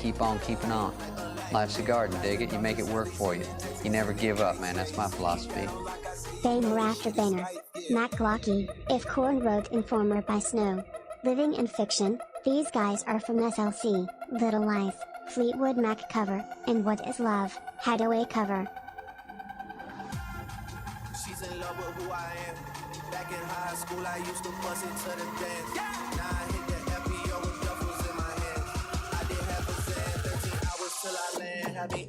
Keep on keeping on. Life's a garden, dig it, you make it work for you. You never give up, man, that's my philosophy. Banger after banger. Matt Glocky, If Corn wrote Informer by Snow. Living in Fiction, these guys are from SLC, Little Life, Fleetwood Mac cover, and What Is Love, Hadaway cover. She's in love with who I am. Back in high school, I used to bust it to the dance. Now I hit the FBO with duffels in my hands. I did half a Zan, 13 hours till I land. Had me.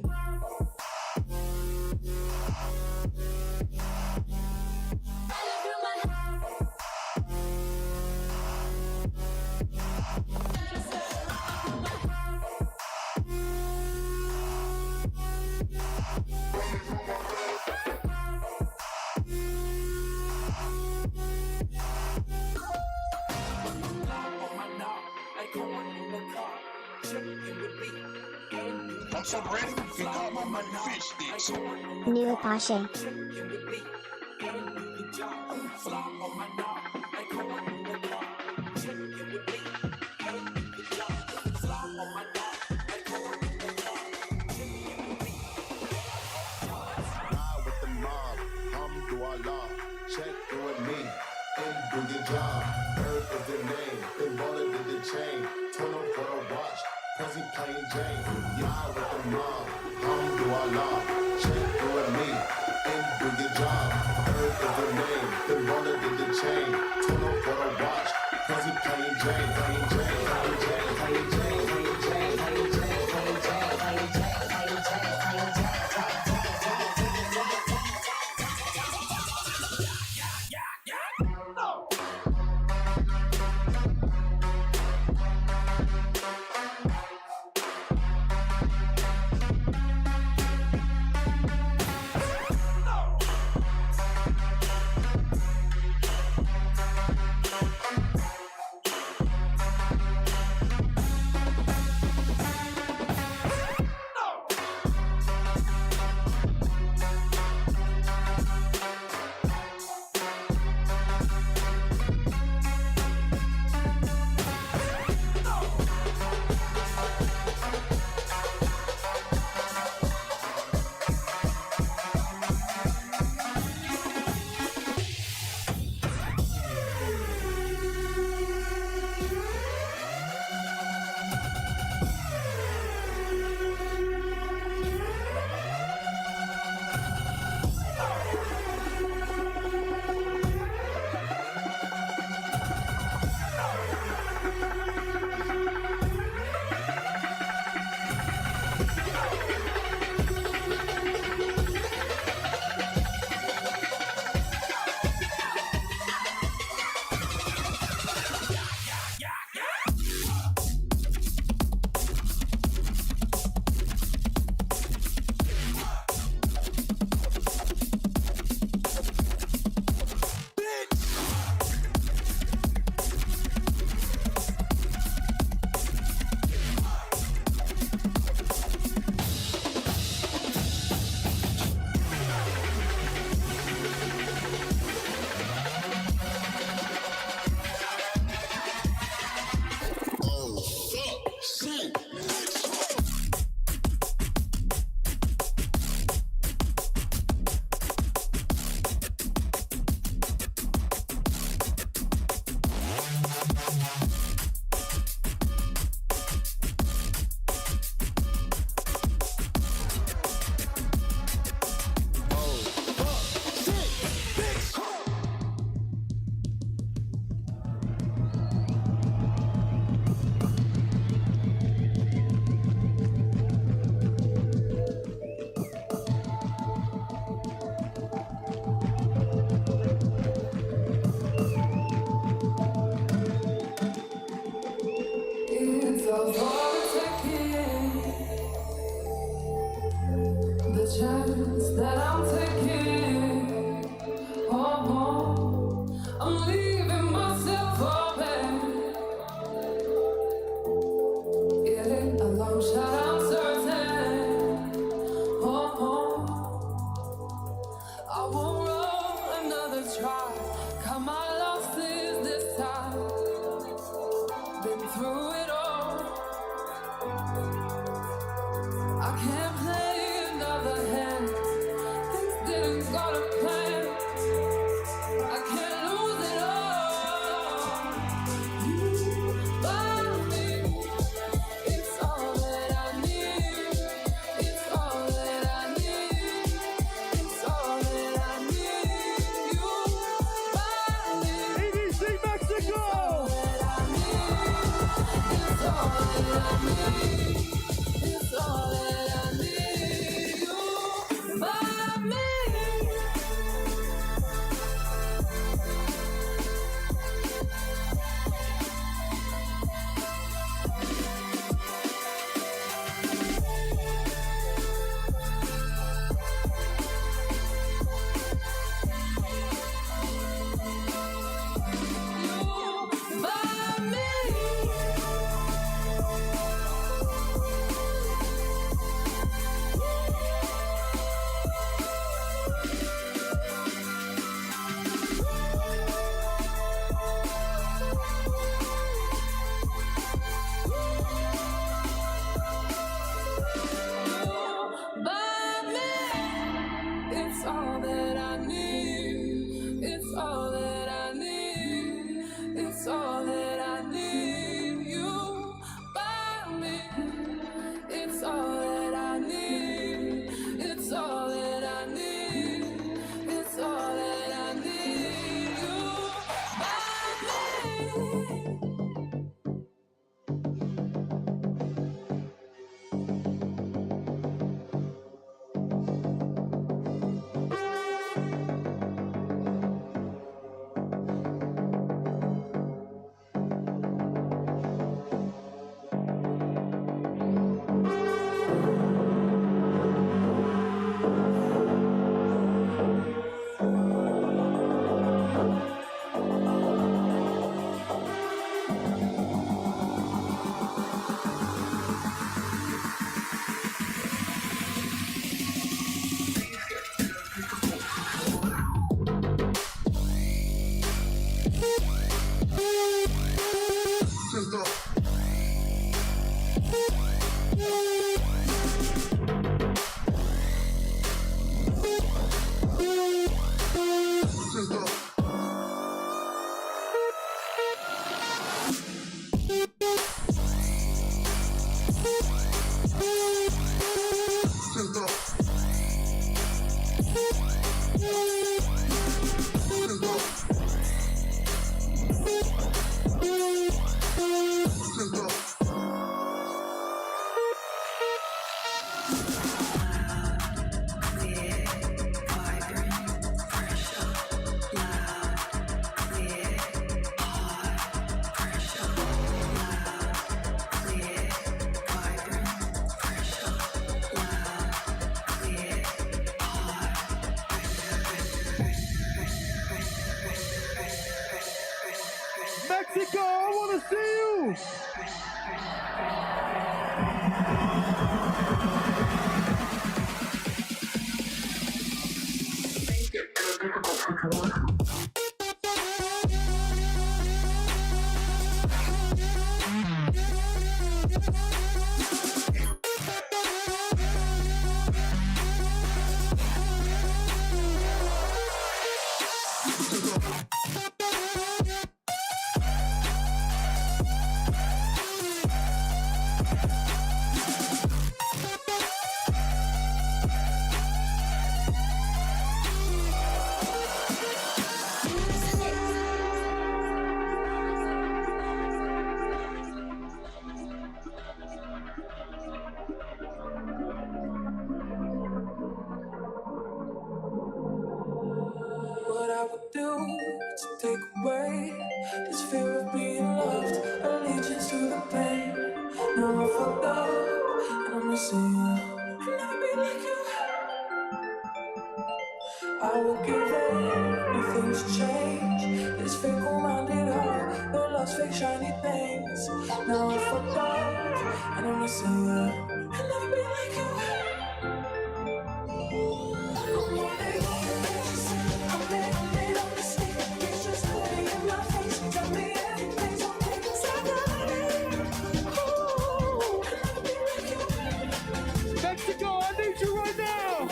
I'm so ready, you call my money fish sticks. New Apache. Check in with me and do your job. Earth is the name, then baller did the chain. Turn on for the watch, Prezi plain Jane. Y'all with the mob, do our law. Check in with me and do your job. Earth is the name, then baller did the chain. Turn on for the watch, Prezi plain Jane. Plain Jane, plain Jane, plain Jane, plain Jane, plain Jane, plain Jane, plain Jane, plain Jane, plain Jane. I won't roll another try. Cut my losses this time. all that I need. It's all that I need. It's all that I need. You by me. It's all that I need. It's all that I need. It's all that I need. You by me. Mexico, I want to see you! What I would do to take away this fear of being loved, allegiance to the pain. Now I fucked up and I'm missing you. I'll never be like you. I would give anything to change this fickle-minded heart. No love's fake shiny things. Now I fucked up and I'm missing you. I'll never be like you. Mexico, I need you right now!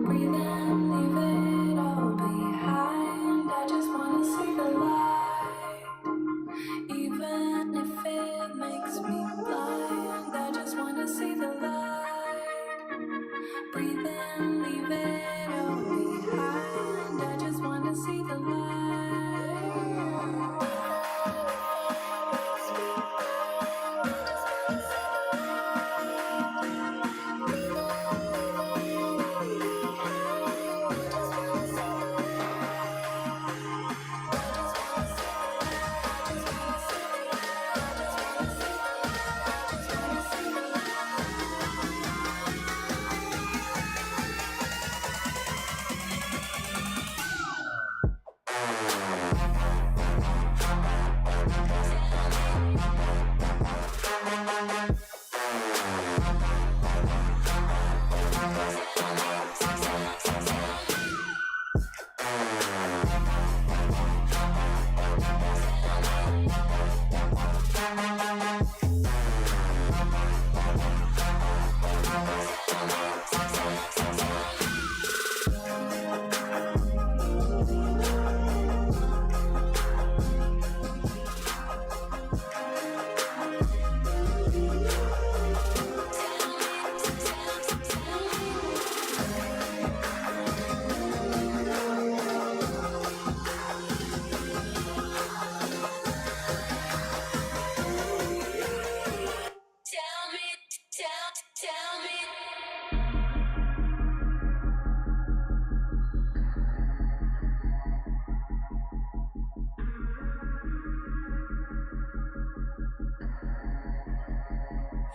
Breathe in.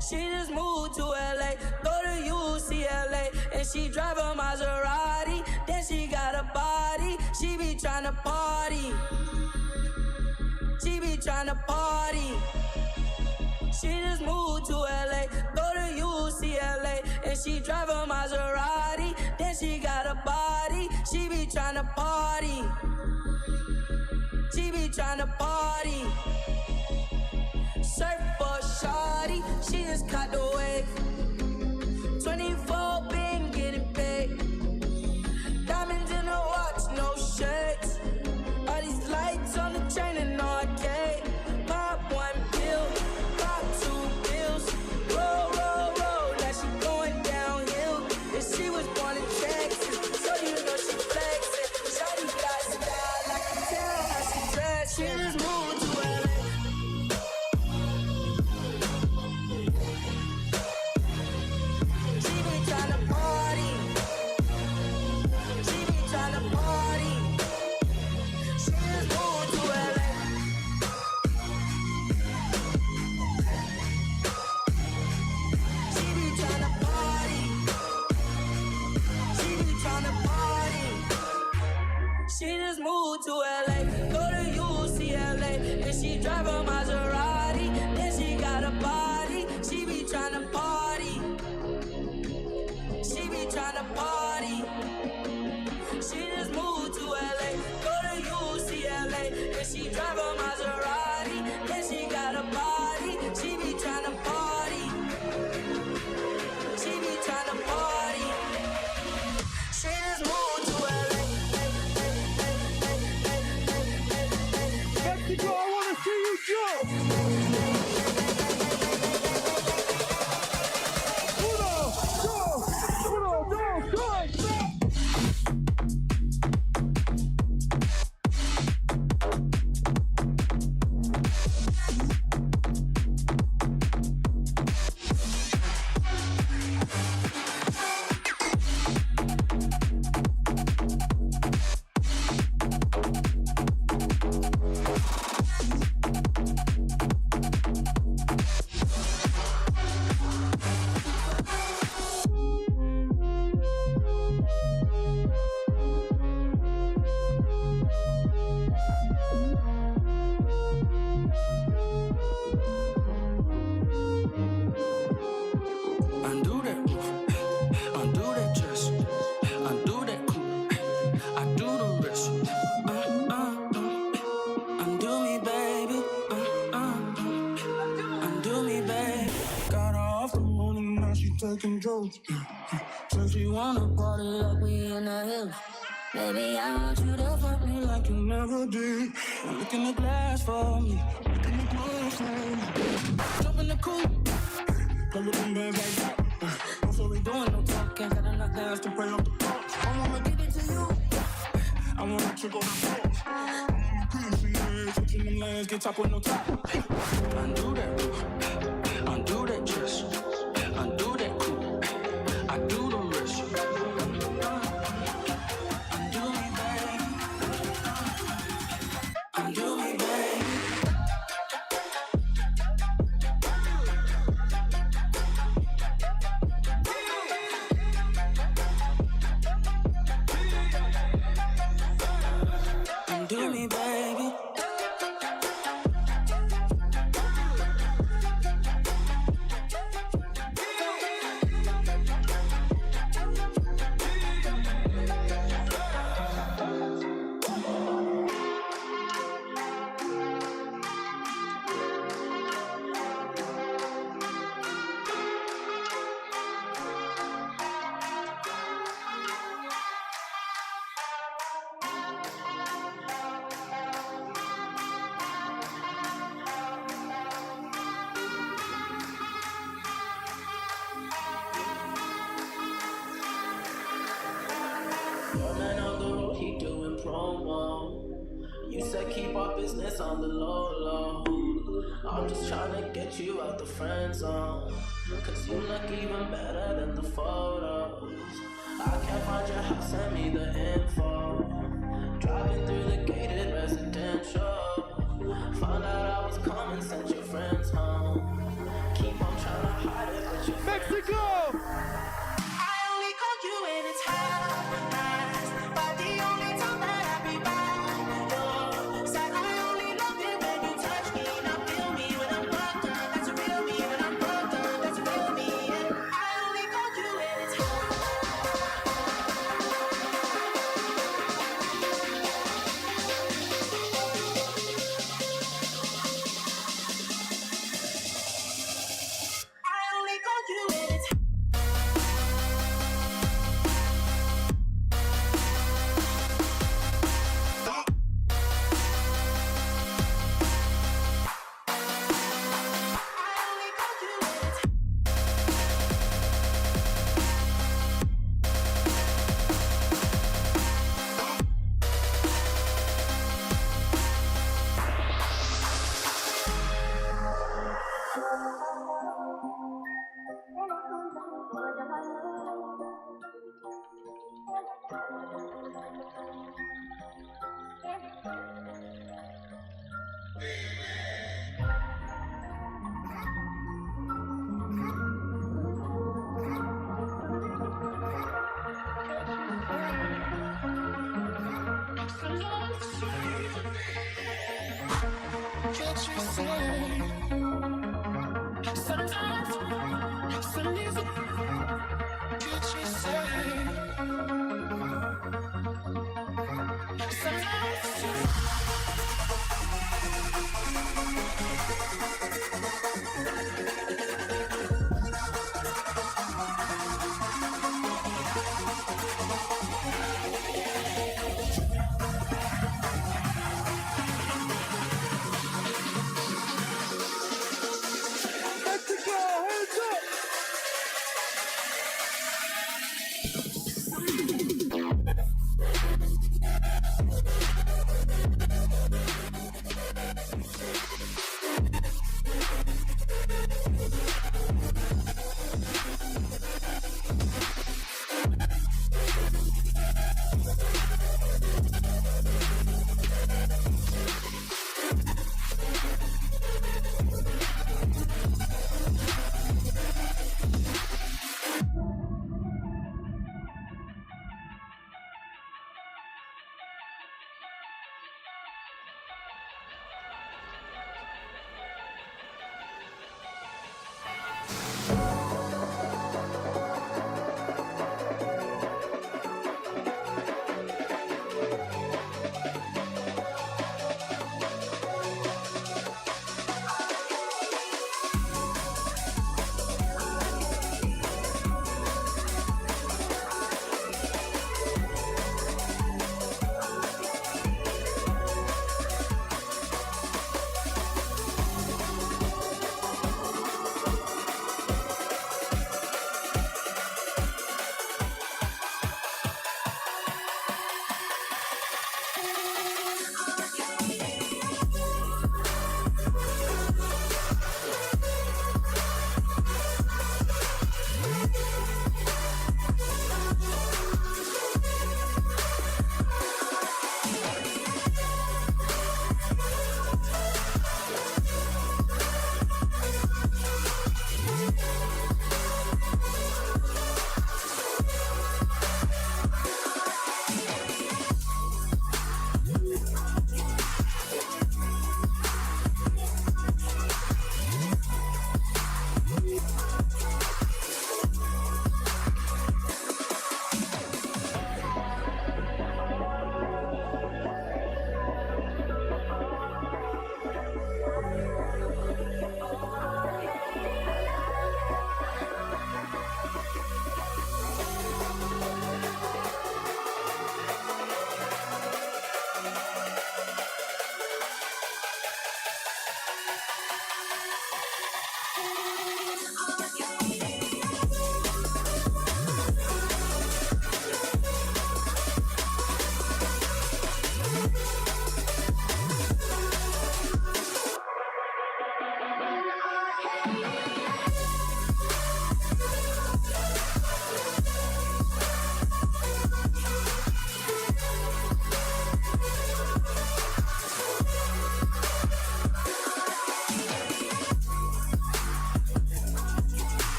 She just moved to LA, go to UCLA, and she drive a Maserati. Then she got a body, she be tryna party. She be tryna party. She just moved to LA, go to UCLA, and she drive a Maserati. Then she got a body, she be tryna party. She be tryna party. Surfboard shawty, she just caught the wave. 24 been getting paid. Diamonds in the watch, no shirts. All these lights on the chain and arcade. Pop one pill, pop two pills. Roll, roll, roll, now she going downhill. And she was born in Texas, so you know she flexing. Shawty got style, I can tell how she dressed. She just moved to LA. She be tryna party. She be tryna party. She just moved to LA. She be tryna party. She be tryna party. She just moved to LA, go to UCLA, and she drive a Maserati. Then she got a body, she be tryna party. She be tryna party. She just moved to LA, go to UCLA, and she drive a Maserati. Then she got a body, she be tryna party. She be tryna party. She just moved to LA. Mexico, I want to see you jump. Uno, dos, tres. Undo that roof, undo that dress, undo that coupe, I do the rest. Undo me, baby, undo me, baby. Got her off the morning, now she taking drugs. Said she wanna party like we in the hills. Baby, I want you to fuck me like you never did. Look in the glass for me, look in the glass for me. Jump in the coupe, Color them bands like that. also we doing no talking. Got enough dance to Pray off the box. I wanna give it to you. I wanna check on the box. I wanna kiss in there, switching them lanes, get top with no top. Undo that roof, undo that dress, undo that coupe, I do the rest. Undo me, baby. Undo me, baby. Undo me, baby. Your man on the road, he doing promo. You said keep our business on the low, low. I'm just trying to get you out the friend zone. Cause you look even better than the photos. I can't find your house, send me the info. Driving through the gated residential. Found out I was coming, sent your friends home. Keep on trying to hide Mexico, hands up!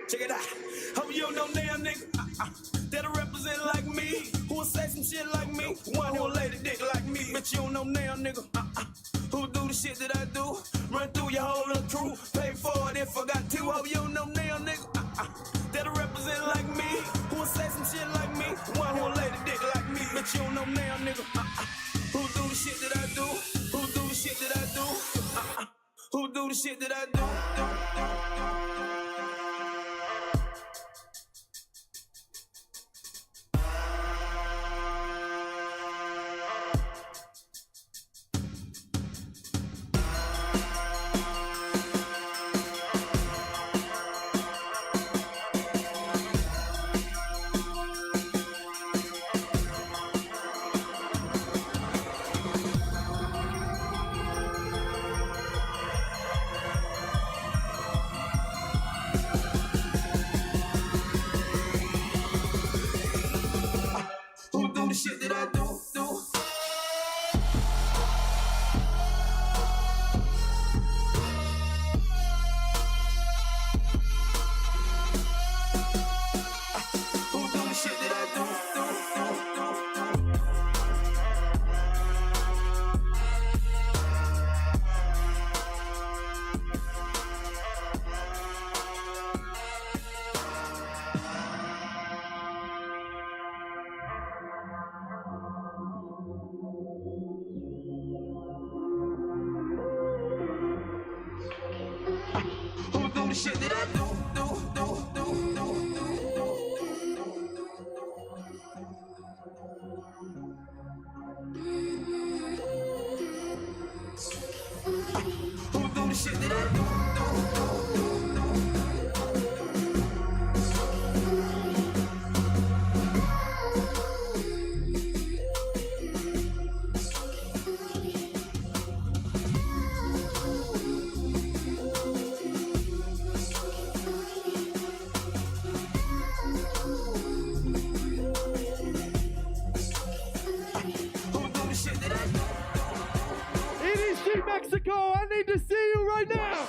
Check it out. Hope you don't know damn nigga that'll represent like me. Who'll say some shit like me? One who'll lay the dick like me. But you don't know damn nigga who'll do the shit that I do. Run through your whole little crew. Pay for it if I got to. Hope you don't know damn nigga that'll represent like me. Who'll say some shit like me? One who'll lay the dick like me. But you don't know damn nigga who'll do the shit that I do. Who'll do the shit that I do. Who'll do the shit that I do. The shit that I do. Who do the shit that I do? Who do the shit that I do? Who do the shit that I do? EDC Mexico, I need to see you right now.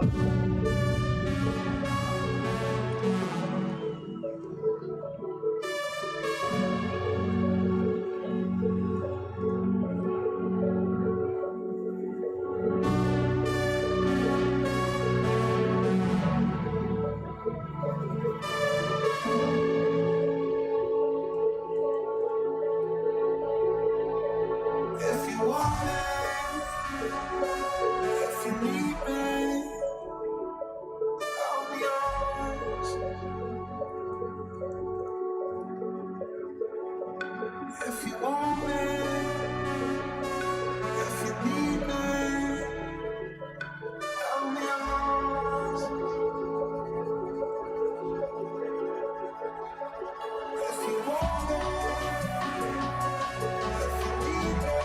If you want it, if you need me, I'll be yours. If you want me, if you need me, I'll be yours. If you want it, if you need me,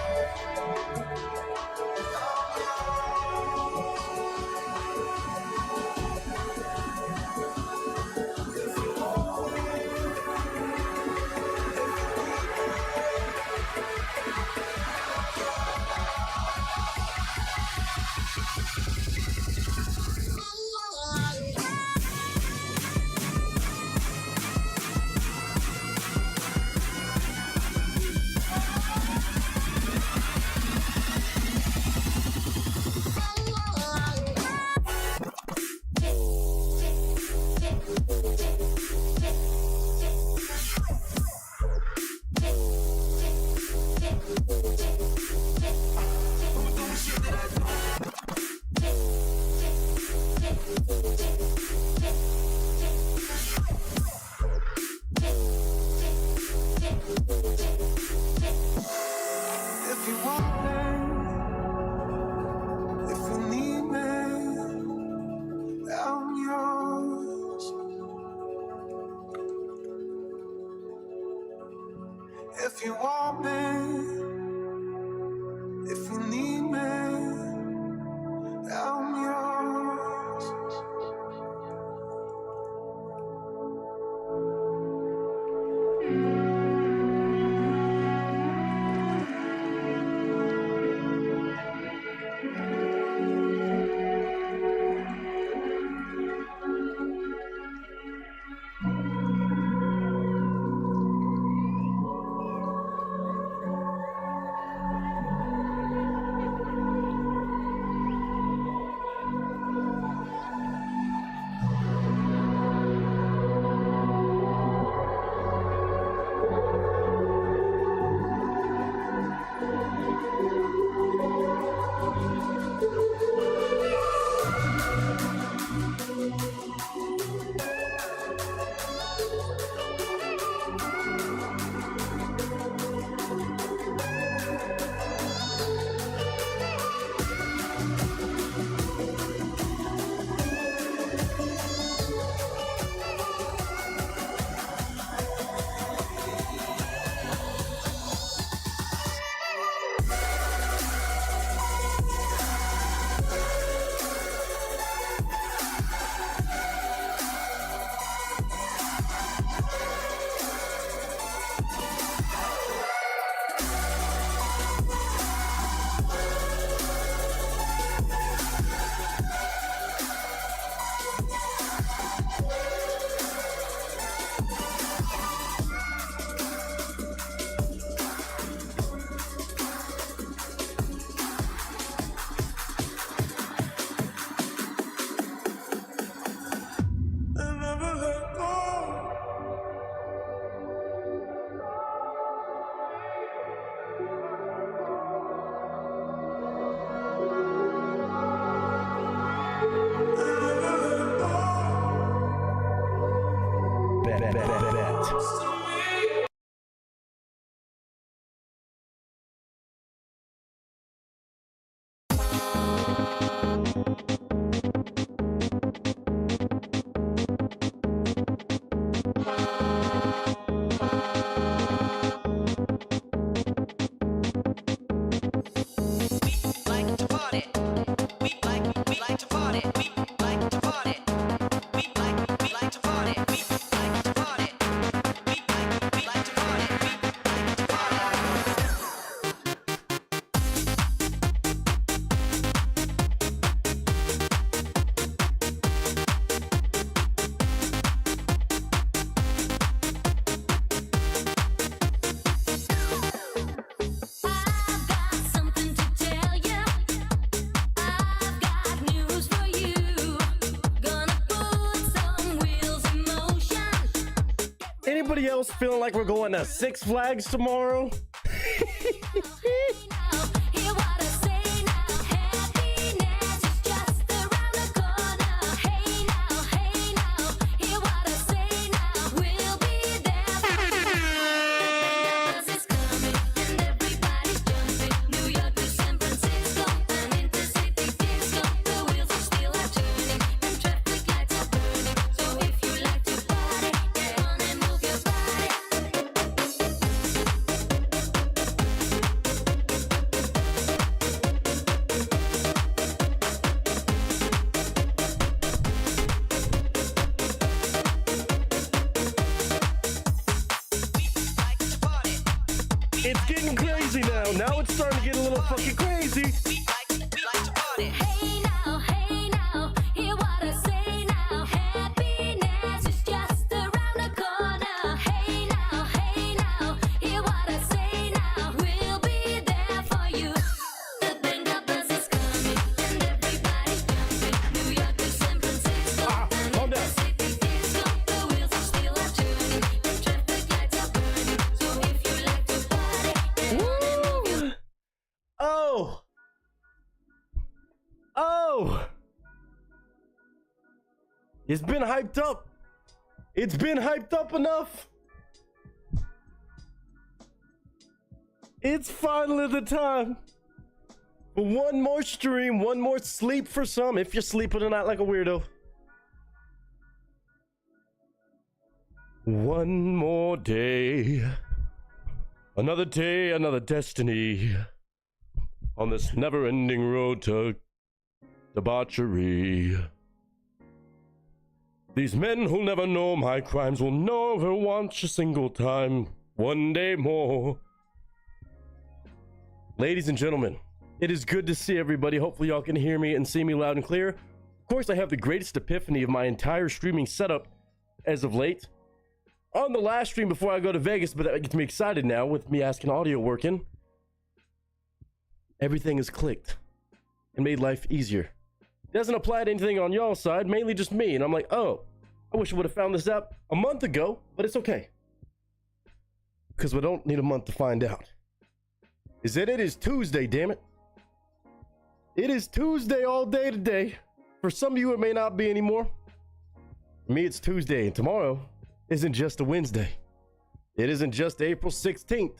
I'll be yours. If you want it, if you want me, if you need me, I'm yours. If you want me, if you need me, I'm yours. anybody else feeling like we're going to Six Flags tomorrow? It's getting crazy now. Now it's starting to get a little fucking crazy. Hey now, hear what I say now. Happiness is just around the corner. Hey now, hear what I say now. We'll be there for you. The bang bus is coming and everybody's jumping. New York to San Francisco and in the city disco. The wheels are still turning and traffic lights are burning. So if you like to party, get on and move your Oh! It's been hyped up. It's been hyped up enough. It's finally the time for one more stream, one more sleep for some, if you're sleeping tonight like a weirdo. One more day. Another day, another destiny. On this never-ending road to debauchery. These men who'll never know my crimes will never watch a single time. One day more. Ladies and gentlemen, it is good to see everybody. Hopefully y'all can hear me and see me loud and clear. Of course, I have the greatest epiphany of my entire streaming setup as of late. On the last stream before I go to Vegas, but that gets me excited now with me asking audio working. Everything is clicked and made life easier. Doesn't apply to anything on y'all's side, mainly just me. And I'm like, oh, I wish I would have found this out a month ago, but it's okay. Because we don't need a month to find out. Is that it is Tuesday, damn it. It is Tuesday all day today. For some of you, it may not be anymore. For me, it's Tuesday, and tomorrow isn't just a Wednesday. It isn't just April 16th.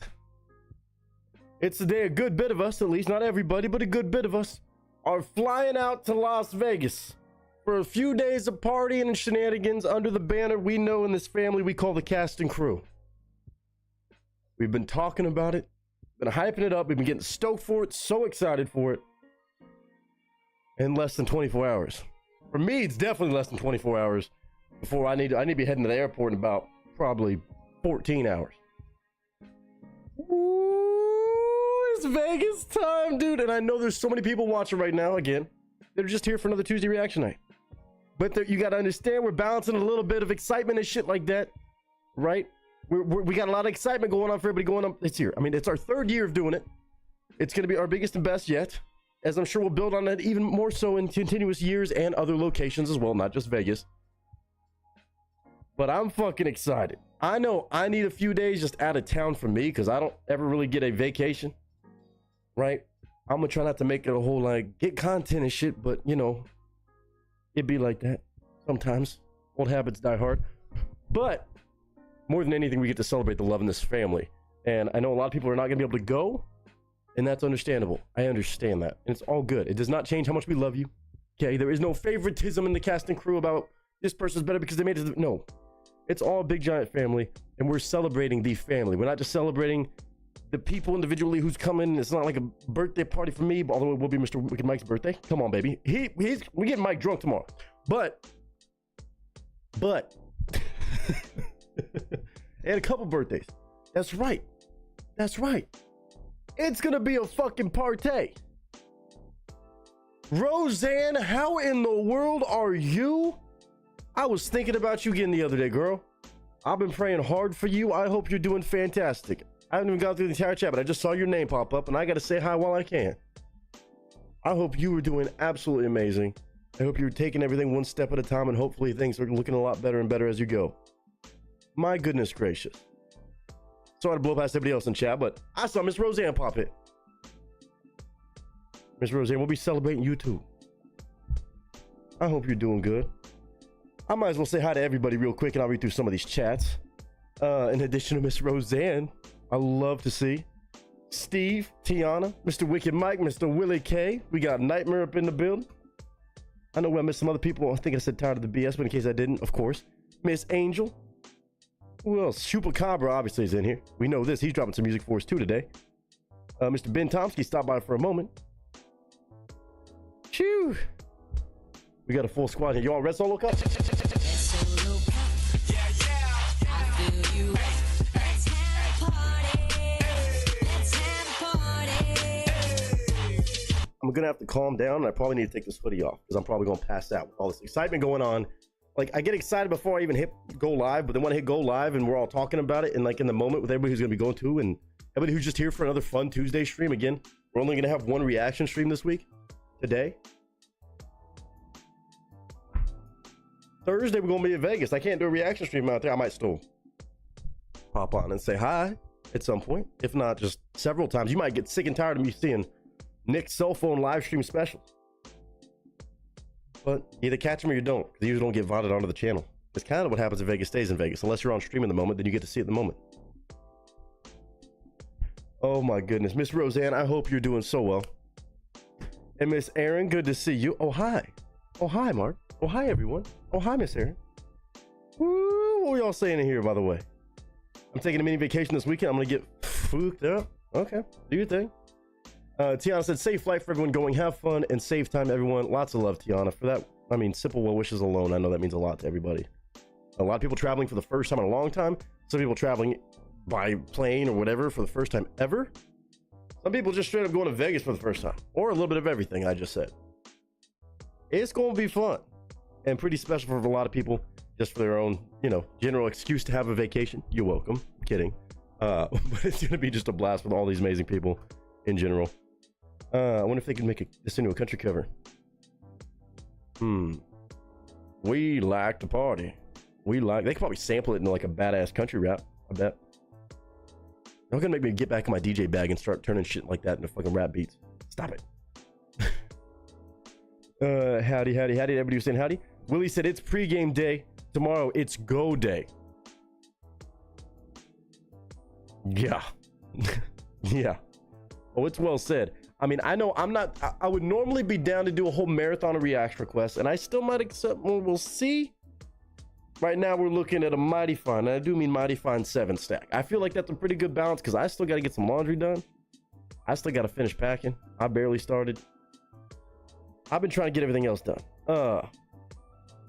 It's the day a good bit of us, at least not everybody, but a good bit of us, are flying out to Las Vegas for a few days of partying and shenanigans under the banner we know in this family we call the cast and crew. We've been talking about it, been hyping it up, we've been getting stoked for it, so excited for it. In less than 24 hours. For me, it's definitely less than 24 hours before I need to be heading to the airport in about probably 14 hours. It's Vegas time, dude. And I know there's so many people watching right now, again, that are just here for another Tuesday reaction night. But you got to understand, we're balancing a little bit of excitement and shit like that, right? We got a lot of excitement going on for everybody going up this year. I mean, it's our third year of doing it. It's going to be our biggest and best yet, as I'm sure we'll build on that even more so in continuous years and other locations as well, not just Vegas. But I'm fucking excited. I know I need a few days just out of town for me because I don't ever really get a vacation. Right? I'm gonna try not to make it a whole like get content and shit, but you know, it be like that sometimes. Old habits die hard. But more than anything, we get to celebrate the love in this family. And I know a lot of people are not gonna be able to go, and that's understandable. I understand that. And it's all good. It does not change how much we love you. Okay, there is no favoritism in the cast and crew about this person's better because they made it. No. It's all a big giant family, and we're celebrating the family. We're not just celebrating the people individually who's coming. It's not like a birthday party for me, although it will be Mr. Wicked Mike's birthday. Come on, baby. We get Mike drunk tomorrow. But and a couple birthdays. That's right. It's gonna be a fucking party. Roseanne, how in the world are you? I was thinking about you again the other day, girl. I've been praying hard for you. I hope you're doing fantastic. I haven't even gone through the entire chat, but I just saw your name pop up, and I got to say hi while I can. I hope you were doing absolutely amazing. I hope you're taking everything one step at a time, and hopefully things are looking a lot better and better as you go. My goodness gracious. Sorry to blow past everybody else in chat, but I saw Miss Roseanne pop in. Miss Roseanne, we'll be celebrating you too. I hope you're doing good. I might as well say hi to everybody real quick and I'll read through some of these chats. In addition to Miss Roseanne, I love to see Steve, Tiana, Mr. Wicked Mike, Mr. Willie K. We got Nightmare up in the building. I know I missed some other people. I think I said tired of the BS, but in case I didn't, of course. Miss Angel. Who else? Chupacabra obviously is in here. We know this. He's dropping some music for us too today. Mr. Ben Tomsky stopped by for a moment. Phew. We got a full squad here. You all red solo cup? I'm gonna have to calm down and I probably need to take this hoodie off because I'm probably gonna pass out with all this excitement going on. Like, I get excited before I even hit go live, but then when I hit go live and we're all talking about it and like in the moment with everybody who's gonna be going to and everybody who's just here for another fun Tuesday stream, again, we're only gonna have one reaction stream this week, today. Thursday we're gonna be in Vegas. I can't do a reaction stream out there. I might still pop on and say hi at some point, if not just several times. You might get sick and tired of me seeing Nick's cell phone live stream special, but either catch them or you don't, because you usually don't get voted onto the channel. It's kind of what happens in Vegas stays in Vegas. Unless you're on stream in the moment, then you get to see it in the moment. Oh my goodness. Miss Roseanne, I hope you're doing so well. And Miss Erin, good to see you. Oh hi. Oh hi, Mark. Oh hi, everyone. Oh hi, Miss Erin. Woo, what are y'all saying in here, by the way? I'm taking a mini vacation this weekend. I'm gonna get spooked up. Okay, do your thing. Tiana said, safe flight for everyone going. Have fun and save time, everyone. Lots of love, Tiana. For that, I mean, simple well wishes alone, I know that means a lot to everybody. A lot of people traveling for the first time in a long time. Some people traveling by plane or whatever for the first time ever. Some people just straight up going to Vegas for the first time. Or a little bit of everything I just said. It's going to be fun. And pretty special for a lot of people. Just for their own, you know, general excuse to have a vacation. You're welcome. I'm kidding. But it's going to be just a blast with all these amazing people in general. I wonder if they can make this into a country cover. We like to party. They could probably sample it into like a badass country rap, I bet. They're gonna make me get back in my DJ bag and start turning shit like that into fucking rap beats. Stop it. Howdy. Everybody was saying howdy. Willie said it's pregame day. Tomorrow it's go day. Yeah. Yeah. Oh, it's well said. I mean, I know I would normally be down to do a whole marathon of reaction requests, and I still might accept one. We'll see. Right now, we're looking at a mighty fine, and I do mean mighty fine 7 stack. I feel like that's a pretty good balance because I still got to get some laundry done. I still got to finish packing. I barely started. I've been trying to get everything else done. Oh,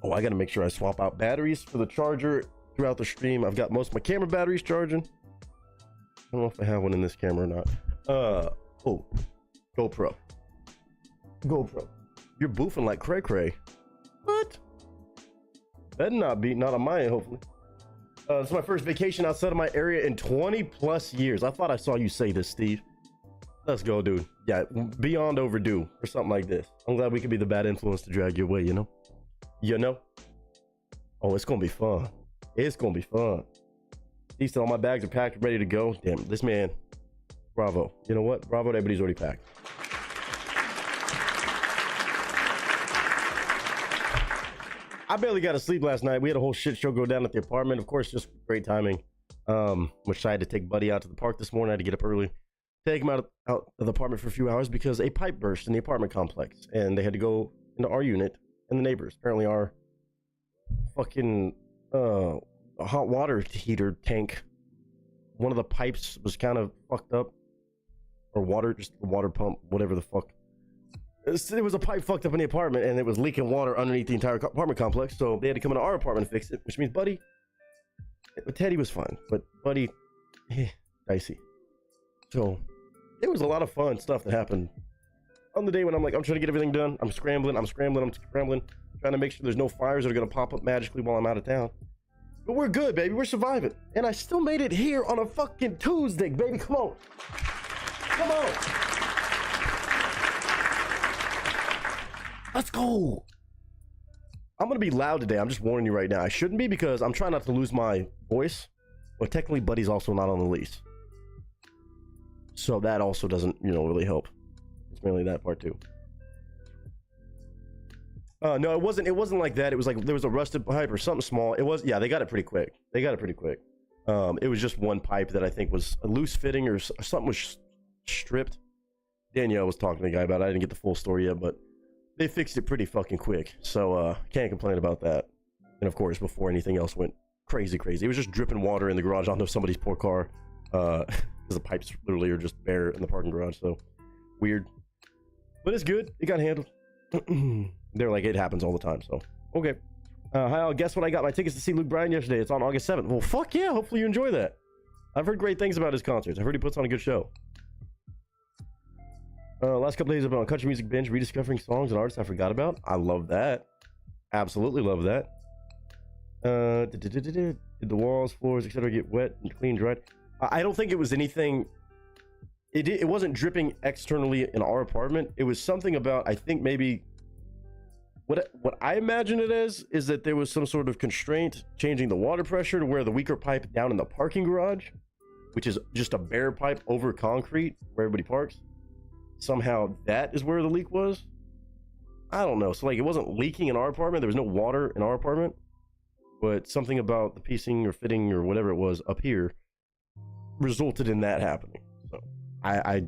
I got to make sure I swap out batteries for the charger throughout the stream. I've got most of my camera batteries charging. I don't know if I have one in this camera or not. Oh. GoPro. You're boofing like cray cray. What? Better not be, not on my end, hopefully. This is my first vacation outside of my area in 20 plus years. I thought I saw you say this, Steve. Let's go, dude. Yeah, beyond overdue or something like this. I'm glad we could be the bad influence to drag your way, you know? Oh, it's gonna be fun. It's gonna be fun. These all my bags are packed, ready to go. Damn, this man. Bravo. You know what? Bravo, everybody's already packed. I barely got to sleep last night. We had a whole shit show go down at the apartment. Of course, just great timing. Which I had to take Buddy out to the park this morning. I had to get up early, take him out of the apartment for a few hours because a pipe burst in the apartment complex. And they had to go into our unit and the neighbors. Apparently our fucking hot water heater tank, one of the pipes was kind of fucked up. Or water, just a water pump, whatever the fuck. It was a pipe fucked up in the apartment and it was leaking water underneath the entire apartment complex. So they had to come into our apartment and fix it, which means Buddy, Teddy was fine, but Buddy, dicey. So it was a lot of fun stuff that happened on the day when I'm trying to get everything done. I'm scrambling, trying to make sure there's no fires that are going to pop up magically while I'm out of town. But we're good, baby. We're surviving. And I still made it here on a fucking Tuesday, baby. Come on. Come on. Let's go. I'm gonna be loud today. I'm just warning you right now. I shouldn't be because I'm trying not to lose my voice. But technically, Buddy's also not on the lease, so that also doesn't, you know, really help. It's mainly that part too. No, it wasn't. It wasn't like that. It was like there was a rusted pipe or something small. It was. Yeah, they got it pretty quick. They got it pretty quick. It was just one pipe that I think was a loose fitting or something was stripped. Danielle was talking to the guy about it. I didn't get the full story yet, but they fixed it pretty fucking quick. So can't complain about that. And of course, before anything else went crazy, it was just dripping water in the garage onto somebody's poor car. Because the pipes literally are just bare in the parking garage. So weird. But it's good. It got handled. They're like, it happens all the time. So, okay. Hi, guess what? I got my tickets to see Luke Bryan yesterday. It's on August 7th. Well, fuck yeah. Hopefully you enjoy that. I've heard great things about his concerts. I've heard he puts on a good show. Last couple days I've been on country music binge, rediscovering songs and artists I forgot about. I love that. Absolutely love that. Did the walls, floors, etc. get wet and clean, dried? I don't think it was anything. It wasn't dripping externally in our apartment. It was something about, I think maybe what I imagine it as is that there was some sort of constraint changing the water pressure to where the weaker pipe down in the parking garage, which is just a bare pipe over concrete where everybody parks. Somehow that is where the leak was. I don't know. So like it wasn't leaking in our apartment. There was no water in our apartment, but something about the piecing or fitting or whatever it was up here resulted in that happening. So I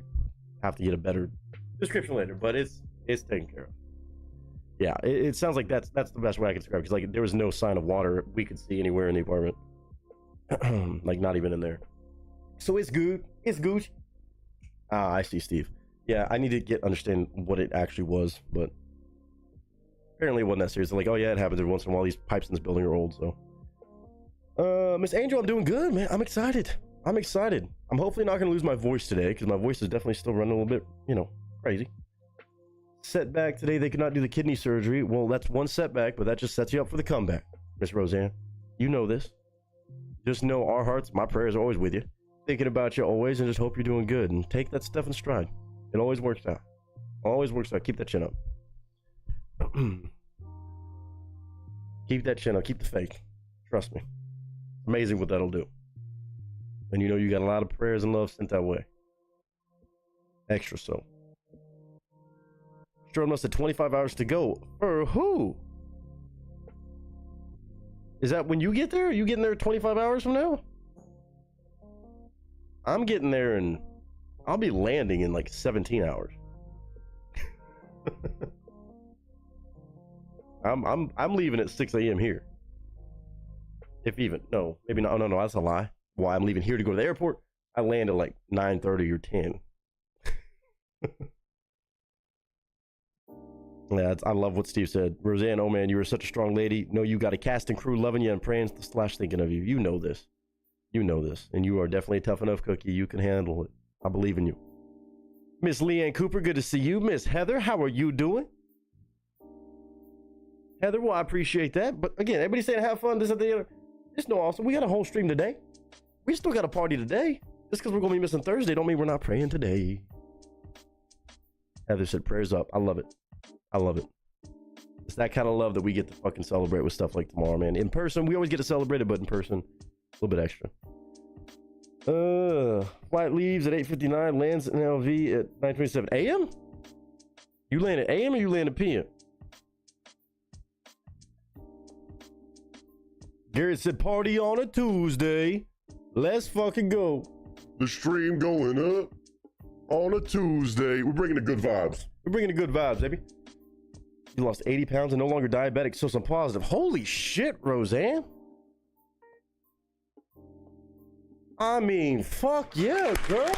have to get a better description later, but it's taken care of. Yeah, it sounds like that's the best way I can describe it, because like there was no sign of water we could see anywhere in the apartment. Like not even in there. So it's good. It's good. Ah, I see, Steve. Yeah, I need to understand what it actually was, but apparently it wasn't that serious. They're like, oh yeah, it happens every once in a while. These pipes in this building are old, so. Miss Angel, I'm doing good, man. I'm excited. I'm hopefully not going to lose my voice today, because my voice is definitely still running a little bit, you know, crazy. Setback today, they could not do the kidney surgery. Well, that's one setback, but that just sets you up for the comeback, Miss Roseanne. You know this. Just know our hearts, my prayers are always with you. Thinking about you always, and just hope you're doing good. And take that stuff in stride. It always works out. Always works out. Keep that chin up. Keep that chin up. Keep the faith. Trust me. Amazing what that'll do. And you know you got a lot of prayers and love sent that way. Extra so. Sure must have 25 hours to go. For who? Is that when you get there? Are you getting there 25 hours from now? I'm getting there and I'll be landing in like 17 hours. I'm leaving at 6 a.m. here. If even. No, maybe not. Oh, no, that's a lie. Why I'm leaving here to go to the airport. I land at like 9:30 or 10. Yeah, I love what Steve said. Roseanne, oh man, you were such a strong lady. No, you got a casting crew loving you and praying / thinking of you. You know this. You know this. And you are definitely a tough enough cookie. You can handle it. I believe in you. Miss Leanne Cooper, good to see you. Miss Heather, how are you doing? Heather, well, I appreciate that. But again, everybody saying have fun, this and the other. It's no awesome. We got a whole stream today. We still got a party today. Just because we're going to be missing Thursday don't mean we're not praying today. Heather said prayers up. I love it. I love it. It's that kind of love that we get to fucking celebrate with stuff like tomorrow, man. In person, we always get to celebrate it, but in person, a little bit extra. Flight leaves at 8:59, lands in LV at 9:27 a.m. You land at AM or you land at PM? Garrett said party on a Tuesday. Let's fucking go. The stream going up on a Tuesday. We're bringing the good vibes. We're bringing the good vibes, baby. You lost 80 pounds and no longer diabetic, so some positive. Holy shit, Roseanne. I mean, fuck yeah, girl.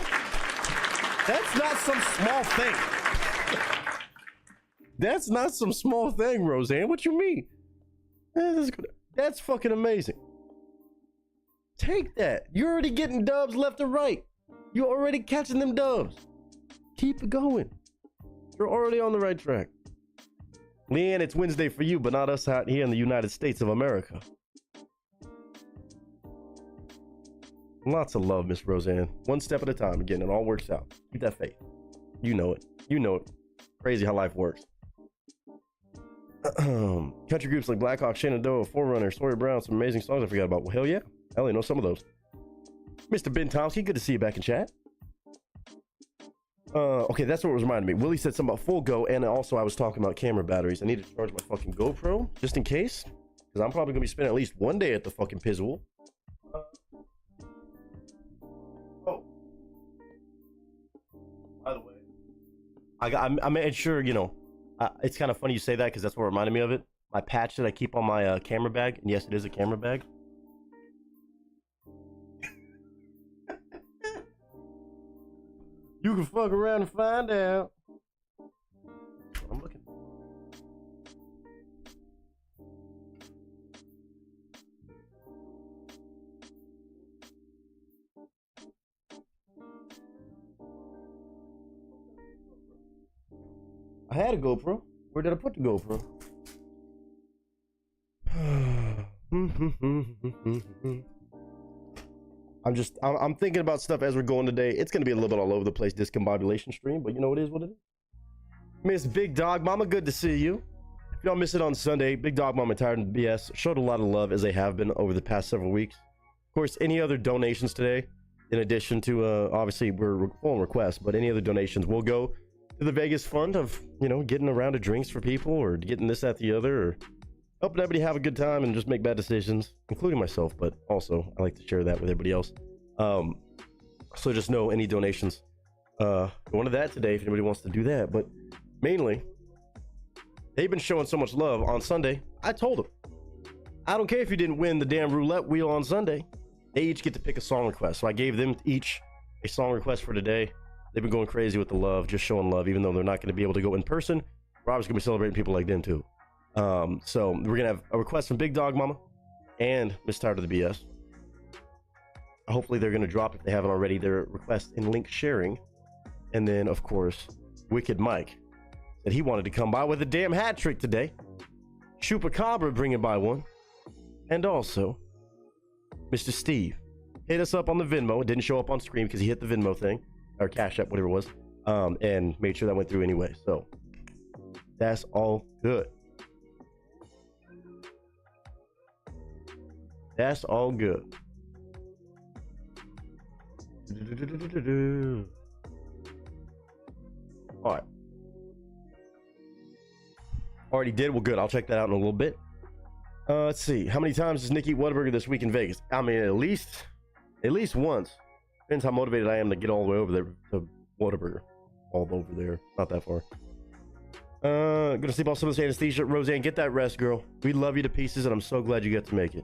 That's not some small thing. That's not some small thing, Roseanne. What you mean? That's fucking amazing. Take that. You're already getting dubs left and right. You're already catching them dubs. Keep it going. You're already on the right track. Leanne, it's Wednesday for you, but not us out here in the United States of America. Lots of love, Miss Roseanne. One step at a time. Again, it all works out. Keep that faith. You know it. You know it. Crazy how life works. Country groups like Blackhawk, Shenandoah, Forerunner, Sawyer Brown, some amazing songs I forgot about. Well, hell yeah. Hell, you know some of those. Mr. Ben Tomsky, good to see you back in chat. Okay, that's what was reminding me. Willie said something about full go, and also I was talking about camera batteries. I need to charge my fucking GoPro, just in case. Because I'm probably going to be spending at least one day at the fucking Pizzle. Oh. By the way. I made sure, you know, it's kind of funny you say that because that's what reminded me of it. My patch that I keep on my camera bag, and yes, it is a camera bag. You can fuck around and find out. I'm looking. I had a GoPro. Where did I put the GoPro? I'm thinking about stuff as we're going today. It's going to be a little bit all over the place, discombobulation stream, but you know, it is what it is. Miss Big Dog Mama, good to see you. If y'all miss it on Sunday, Big Dog Mama Tired and BS showed a lot of love as they have been over the past several weeks. Of course, any other donations today, in addition to, obviously, we're full on requests, but any other donations will go to the Vegas fund of, you know, getting a round of drinks for people or getting this, that, the other, or helping everybody have a good time and just make bad decisions, including myself, but also I like to share that with everybody else. So just know any donations going to that today if anybody wants to do that. But mainly, they've been showing so much love on Sunday. I told them, I don't care if you didn't win the damn roulette wheel on Sunday. They each get to pick a song request. So I gave them each a song request for today. They've been going crazy with the love, just showing love, even though they're not going to be able to go in person. We're obviously going to be celebrating people like them too. So we're going to have a request from Big Dog Mama and Miss Tired of the BS. Hopefully they're going to drop, if they haven't already, their request in link sharing. And then, of course, Wicked Mike said he wanted to come by with a damn hat trick today. Chupacabra bringing by one. And also, Mr. Steve hit us up on the Venmo. It didn't show up on screen because he hit the Venmo thing, or Cash App, whatever it was, and made sure that went through anyway. So that's all good. That's all good. All right. Already did. Well, good. I'll check that out in a little bit. Let's see. How many times does Nick eat Whataburger this week in Vegas? I mean, at least once. Depends how motivated I am to get all the way over there to Whataburger. All over there. Not that far. Gonna sleep off some of this anesthesia. Roseanne, get that rest, girl. We love you to pieces, and I'm so glad you got to make it.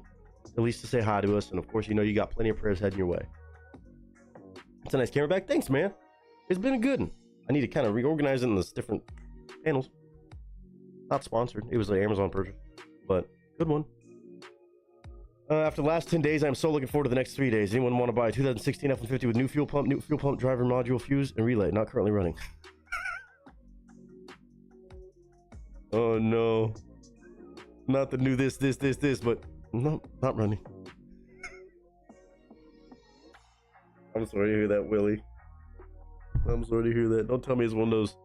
At least to say hi to us. And of course, you know you got plenty of prayers heading your way. It's a nice camera bag. Thanks, man. It's been a good one. I need to kind of reorganize it in this different panels. Not sponsored. It was an Amazon purchase, but good one. After the last 10 days, I'm so looking forward to the next 3 days. Anyone want to buy a 2016 F-150 with new fuel pump, driver module, fuse, and relay? Not currently running. Oh no. Not the new this, but no, not running. I'm sorry to hear that, Willie. I'm sorry to hear that. Don't tell me it's one of those.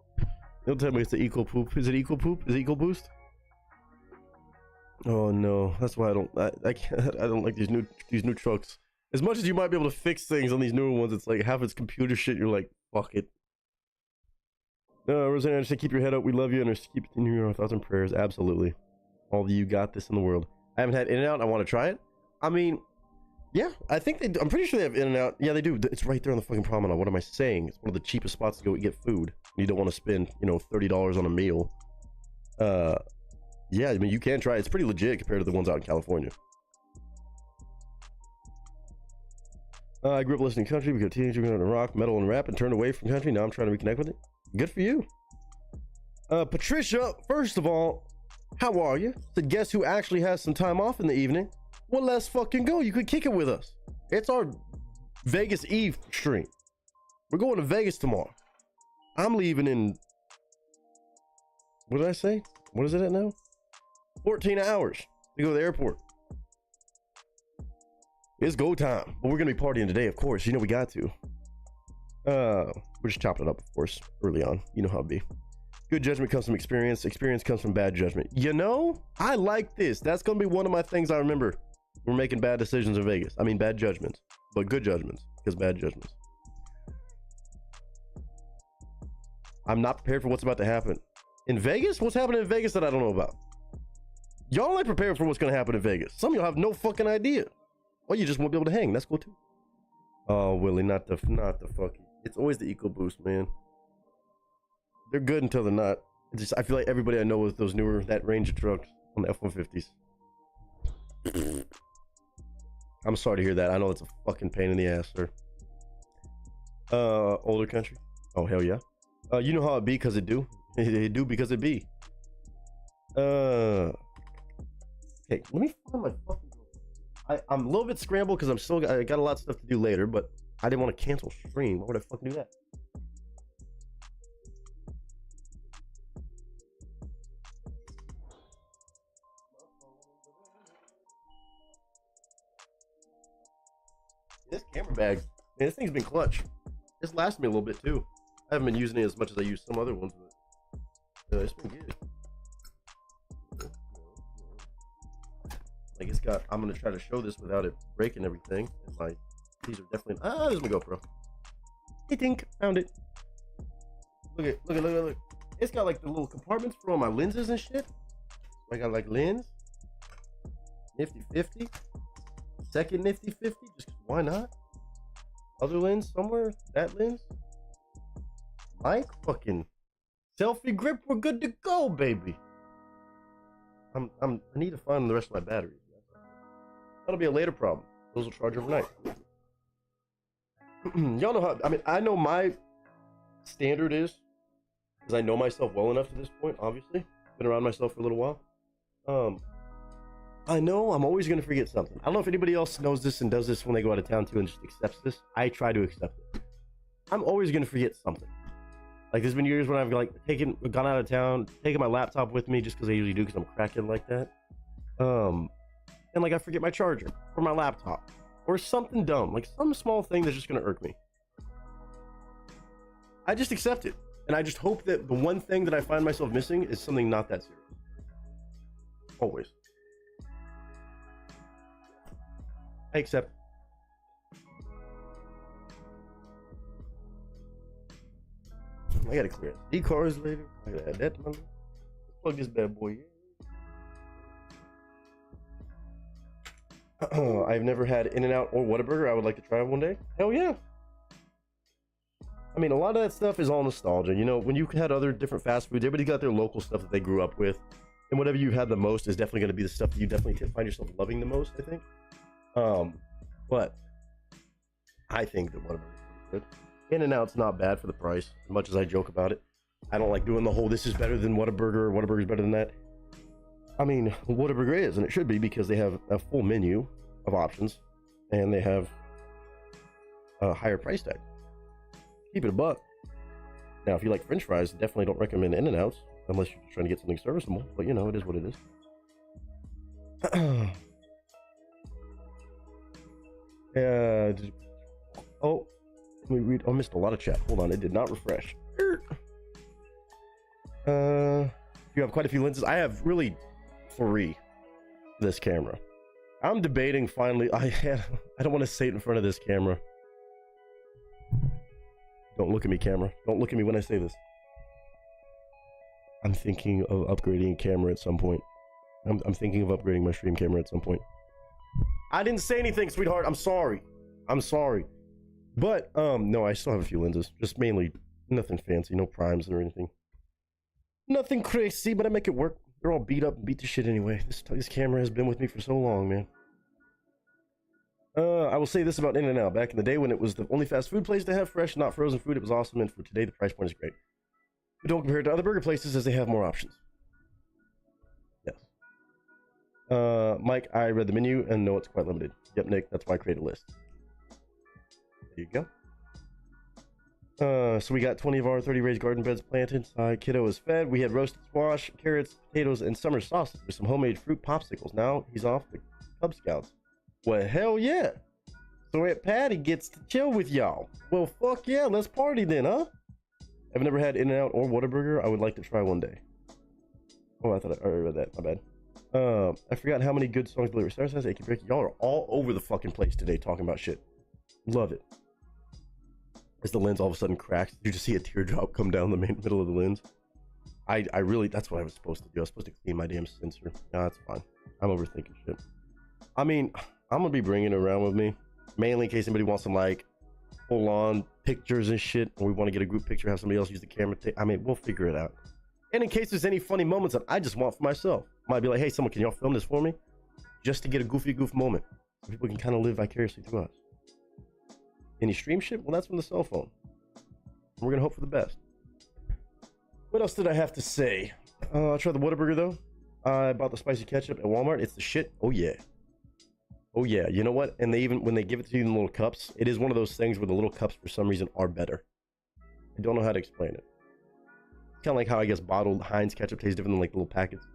Don't tell me it's the equal poop. Is it equal poop? Is it equal boost? Oh no, that's why I don't like these new trucks. As much as you might be able to fix things on these newer ones, it's like half it's computer shit. You're like, fuck it. No, Rosanna, just keep your head up. We love you, and just keep continuing our thoughts and prayers. Absolutely, all of you got this in the world. I haven't had In-N-Out. I want to try it. I mean, yeah, I think they. I'm pretty sure they have In-N-Out. Yeah, they do. It's right there on the fucking promenade. What am I saying? It's one of the cheapest spots to go get food. You don't want to spend, you know, $30 on a meal. Yeah, I mean, you can try it. It's pretty legit compared to the ones out in California. I grew up listening to country, became a teenager, went into rock, metal, and rap, and turned away from country. Now I'm trying to reconnect with it. Good for you. Patricia, first of all, how are you? Said, guess who actually has some time off in the evening? Well, let's fucking go. You could kick it with us. It's our Vegas Eve stream. We're going to Vegas tomorrow. I'm leaving in, what did I say? What is it at now? 14 hours to go to the airport. It's go time. But we're going to be partying today, of course. You know we got to. We're just chopping it up, of course, early on. You know how it be. Good judgment comes from experience. Experience comes from bad judgment. You know, I like this. That's going to be one of my things I remember. We're making bad decisions in Vegas. I mean, bad judgments, but good judgments, because bad judgments. I'm not prepared for what's about to happen. In Vegas? What's happening in Vegas that I don't know about? Y'all ain't prepared for what's going to happen in Vegas. Some of y'all have no fucking idea. Or you just won't be able to hang. That's cool too. Oh, Willie, not the fucking. It's always the EcoBoost, man. They're good until they're not. It's just, I feel like everybody I know with those newer, that Ranger trucks on the F-150s. I'm sorry to hear that. I know it's a fucking pain in the ass, sir. Older country. Oh, hell yeah. You know how it be because it do. It do because it be. Okay, let me find my fucking. I'm a little bit scrambled because I got a lot of stuff to do later, but I didn't want to cancel stream. Why would I fucking do that? This camera bag, man, this thing's been clutch. It's lasted me a little bit too. I haven't been using it as much as I use some other ones, but it's been good. Like it's got. I'm gonna try to show this without it breaking everything. And like these are definitely. There's my GoPro. I think found it. Look. It's got like the little compartments for all my lenses and shit. I got like lens, nifty 50, second nifty 50. Just why not? Other lens somewhere. That lens. Mic, fucking selfie grip. We're good to go, baby. I need to find the rest of my batteries. That'll be a later problem. Those will charge overnight. Y'all know how. I mean, I know my standard is because I know myself well enough to this point. Obviously, been around myself for a little while. I know I'm always gonna forget something. I don't know if anybody else knows this and does this when they go out of town too and just accepts this. I try to accept it. I'm always gonna forget something. Like there's been years when I've like gone out of town, taken my laptop with me just because I usually do because I'm cracking like that. And like I forget my charger or my laptop or something dumb, like some small thing that's just gonna irk me. I just accept it, and I just hope that the one thing that I find myself missing is something not that serious. Always. I accept. I gotta clear SD cards later. I gotta add that to my list. Let's plug this bad boy in. I've never had In-N-Out or Whataburger. I would like to try one day. Hell yeah. I mean, a lot of that stuff is all nostalgia. You know, when you had other different fast foods, everybody got their local stuff that they grew up with. And whatever you've had the most is definitely going to be the stuff that you definitely find yourself loving the most, I think. But I think that Whataburger is pretty good. In-N-Out's not bad for the price, as much as I joke about it. I don't like doing the whole this is better than Whataburger or Whataburger's better than that. I mean, Whataburger is, and it should be, because they have a full menu of options and they have a higher price tag. Keep it a buck. Now, if you like French fries, definitely don't recommend In-N-Outs unless you're trying to get something serviceable. But you know, it is what it is. Oh. Let me read. I missed a lot of chat. Hold on, it did not refresh. You have quite a few lenses. I have really 3 for this camera. I'm debating finally. I don't want to say it in front of this camera. Don't look at me, camera. Don't look at me when I say this. I'm thinking of upgrading a camera at some point. I'm thinking of upgrading my stream camera at some point. I didn't say anything, sweetheart. I'm sorry. But no, I still have a few lenses. Just mainly nothing fancy, no primes or anything. Nothing crazy, but I make it work. They're all beat up and beat to shit anyway. This camera has been with me for so long, man. I will say this about In-N-Out. Back in the day when it was the only fast food place to have fresh, not frozen food, it was awesome. And for today, the price point is great. But don't compare it to other burger places as they have more options. Yes. Mike, I read the menu and know it's quite limited. Yep, Nick, that's why I created a list. There you go. So we got 20 of our 30 raised garden beds planted. Kiddo is fed. We had roasted squash, carrots, potatoes, and summer sausage with some homemade fruit popsicles. Now he's off to Cub Scouts. Well, hell yeah. So Aunt Patty gets to chill with y'all. Well, fuck yeah. Let's party then, huh? I've never had In-N-Out or Whataburger. I would like to try one day. Oh, I thought I already read that. My bad. I forgot how many good songs Billy Ray has. Achy Breaky. Y'all are all over the fucking place today talking about shit. Love it. As the lens all of a sudden cracks, you just see a teardrop come down the middle of the lens. I really, that's what I was supposed to do. I was supposed to clean my damn sensor. No, that's fine. I'm overthinking shit. I mean, I'm gonna be bringing it around with me, mainly in case anybody wants some like full-on pictures and shit, or we want to get a group picture, have somebody else use the camera. I mean, we'll figure it out. And in case there's any funny moments that I just want for myself, I might be like, hey, someone, can y'all film this for me? Just to get a goofy goof moment. So people can kind of live vicariously through us. Any stream shit? Well, that's from the cell phone. We're gonna hope for the best. What else did I have to say? I tried the Whataburger though. I bought the spicy ketchup at Walmart. It's the shit. Oh yeah. Oh yeah. You know what? And they even, when they give it to you in little cups, it is one of those things where the little cups for some reason are better. I don't know how to explain it. It's kind of like how I guess bottled Heinz ketchup tastes different than like little packets.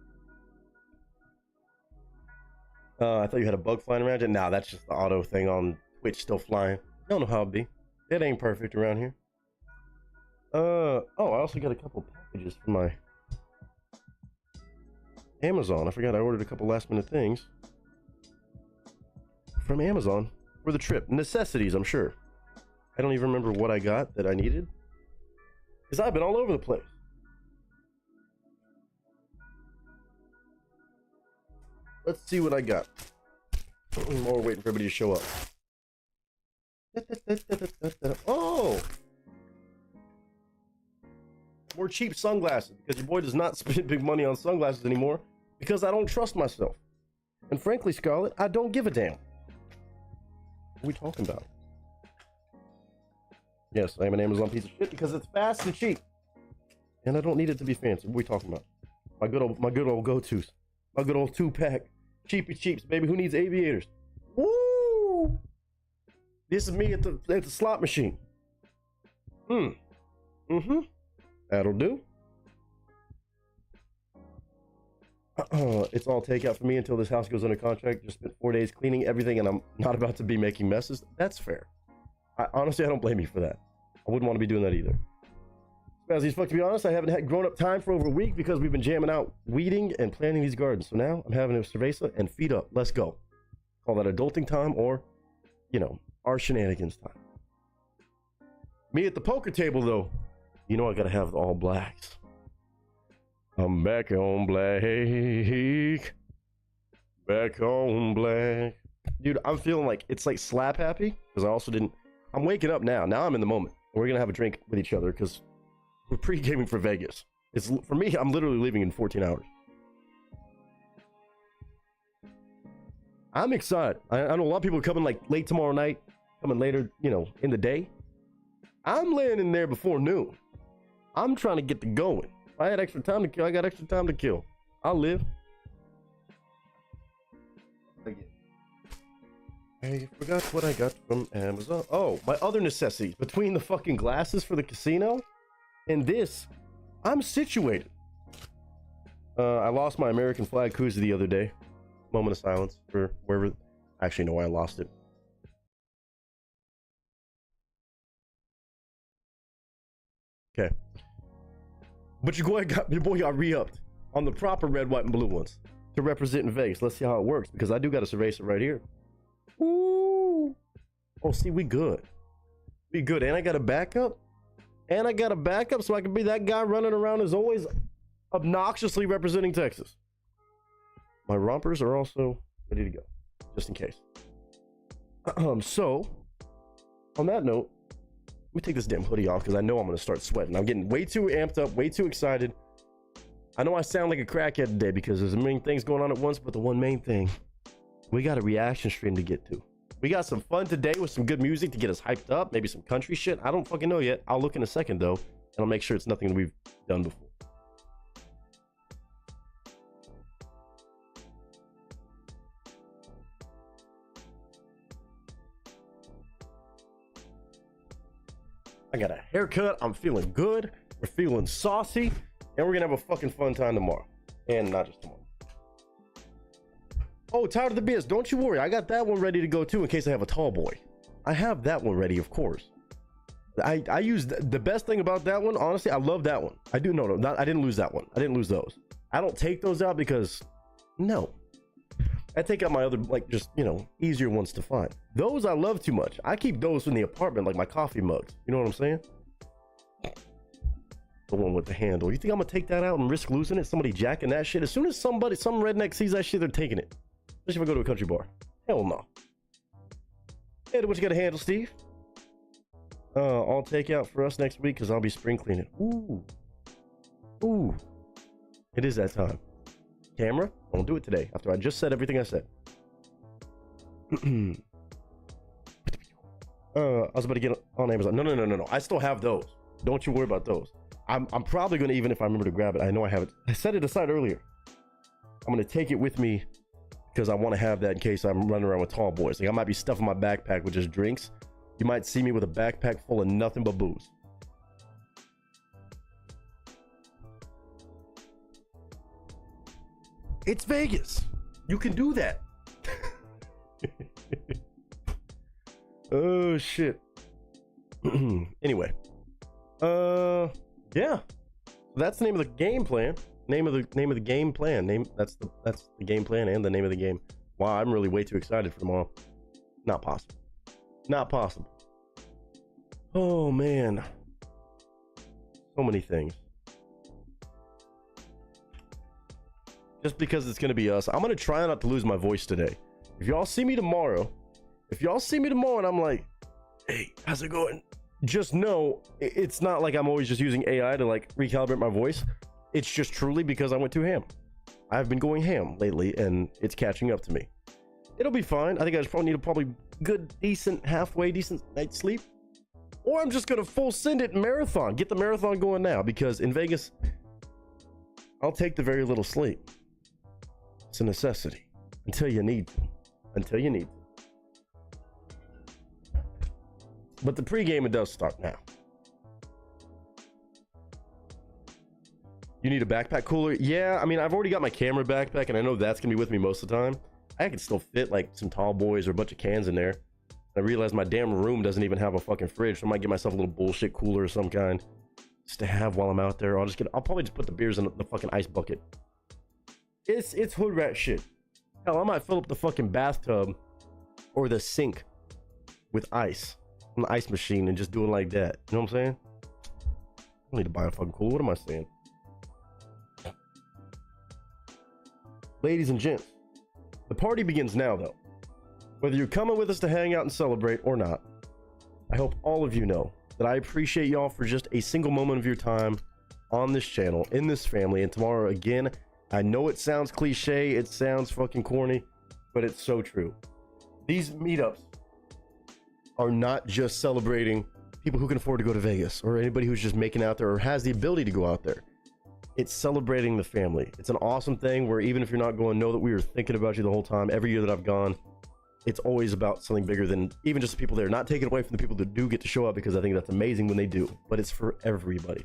I thought you had a bug flying around you. Nah, that's just the auto thing on Twitch still flying. I don't know how it'd be. It ain't perfect around here. Oh, I also got a couple packages from my Amazon. I forgot I ordered a couple last minute things from Amazon for the trip. Necessities, I'm sure. I don't even remember what I got that I needed, because I've been all over the place. Let's see what I got. While we're waiting for everybody to show up. Oh! More cheap sunglasses, because your boy does not spend big money on sunglasses anymore, because I don't trust myself. And frankly, Scarlett, I don't give a damn. What are we talking about? Yes, I am an Amazon piece of shit because it's fast and cheap. And I don't need it to be fancy. What are we talking about? My good old go-tos. My good old 2-pack. Cheapy cheaps, baby. Who needs aviators? Woo! This is me at the slot machine. That'll do. It's all takeout for me until this house goes under contract. Just spent 4 days cleaning everything, and I'm not about to be making messes. That's fair. Honestly, I don't blame you for that. I wouldn't want to be doing that either. As fuck, to be honest, I haven't had grown up time for over a week because we've been jamming out, weeding, and planting these gardens. So now I'm having a cerveza and feet up. Let's go. Call that adulting time, or, you know, our shenanigans time. Me at the poker table, though. You know I gotta have the all blacks. I'm back on black. Back on black. Dude, I'm feeling like it's like slap happy, because I also didn't. I'm waking up now. Now I'm in the moment. We're gonna have a drink with each other because we're pre-gaming for Vegas. It's for me. I'm literally leaving in 14 hours. I'm excited. I know a lot of people are coming like late tomorrow night, coming later, you know, in the day. I'm laying in there before noon. I'm trying to get to going. If I had extra time to kill, I got extra time to kill. I'll live. I forgot what I got from Amazon. Oh, my other necessities. Between the fucking glasses for the casino and this, I'm situated. I lost my American flag koozie the other day. Moment of silence for wherever. I actually know why I lost it. Okay. But your boy got re-upped on the proper red, white, and blue ones to represent in Vegas. Let's see how it works, because I do got a cerveza right here. Ooh. Oh, see, we good. We good. And I got a backup. And I got a backup so I can be that guy running around as always obnoxiously representing Texas. My rompers are also ready to go, just in case. So, on that note, let me take this damn hoodie off because I know I'm going to start sweating. I'm getting way too amped up, way too excited. I know I sound like a crackhead today because there's a million things going on at once, but the one main thing, we got a reaction stream to get to. We got some fun today with some good music to get us hyped up, maybe some country shit. I don't fucking know yet. I'll look in a second though, and I'll make sure it's nothing that we've done before. I got a haircut. I'm feeling good. We're feeling saucy. And we're going to have a fucking fun time tomorrow. And not just tomorrow. Oh, Tired of the Biz. Don't you worry. I got that one ready to go too in case I have a tall boy. I have that one ready, of course. I used the best thing about that one. Honestly, I love that one. I do. No, I didn't lose that one. I didn't lose those. I don't take those out because no. I take out my other, like, just, you know, easier ones to find. Those I love too much. I keep those in the apartment, like my coffee mugs. You know what I'm saying? The one with the handle. You think I'm gonna take that out and risk losing it? Somebody jacking that shit? As soon as some redneck sees that shit, they're taking it. Especially if I go to a country bar. Hell no. Hey, what you got a handle, Steve? I'll take out for us next week because I'll be spring cleaning. Ooh. Ooh. It is that time. Camera, don't do it today after I just said everything I said. I was about to get on Amazon. No. I still have those. Don't you worry about those. I'm probably going to, even if I remember to grab it, I know I have it. I set it aside earlier. I'm going to take it with me because I want to have that in case I'm running around with tall boys. Like, I might be stuffing my backpack with just drinks. You might see me with a backpack full of nothing but booze. It's Vegas. You can do that. Oh shit. Anyway. Yeah. That's the name of the game plan. Name of the game plan. That's the game plan and the name of the game. Wow, I'm really way too excited for tomorrow. Not possible. Not possible. Oh man. So many things. Just because it's gonna be us. I'm gonna try not to lose my voice today. If y'all see me tomorrow and I'm like, hey, how's it going? Just know it's not like I'm always just using AI to like recalibrate my voice. It's just truly because I went too ham. I've been going ham lately and it's catching up to me. It'll be fine. I think I just probably need a good, halfway decent night's sleep. Or I'm just gonna full send it marathon. Get the marathon going now because in Vegas, I'll take the very little sleep. It's a necessity until you need to. But the pregame, it does start now. You need a backpack cooler? Yeah, I mean, I've already got my camera backpack and I know that's gonna be with me most of the time. I can still fit like some tall boys or a bunch of cans in there. I realize my damn room doesn't even have a fucking fridge, so I might get myself a little bullshit cooler of some kind just to have while I'm out there. I'll probably just put the beers in the fucking ice bucket. It's hood rat shit. Hell, I might fill up the fucking bathtub or the sink with ice from the ice machine and just do it like that. You know what I'm saying? I don't need to buy a fucking cooler. What am I saying? Ladies and gents, the party begins now, though. Whether you're coming with us to hang out and celebrate or not, I hope all of you know that I appreciate y'all for just a single moment of your time on this channel, in this family, and tomorrow again. I know it sounds cliche, it sounds fucking corny, but it's so true. These meetups are not just celebrating people who can afford to go to Vegas or anybody who's just making out there or has the ability to go out there. It's celebrating the family. It's an awesome thing where even if you're not going, know that we were thinking about you the whole time. Every year that I've gone, it's always about something bigger than even just the people there. Not taking away from the people that do get to show up because I think that's amazing when they do, but it's for everybody.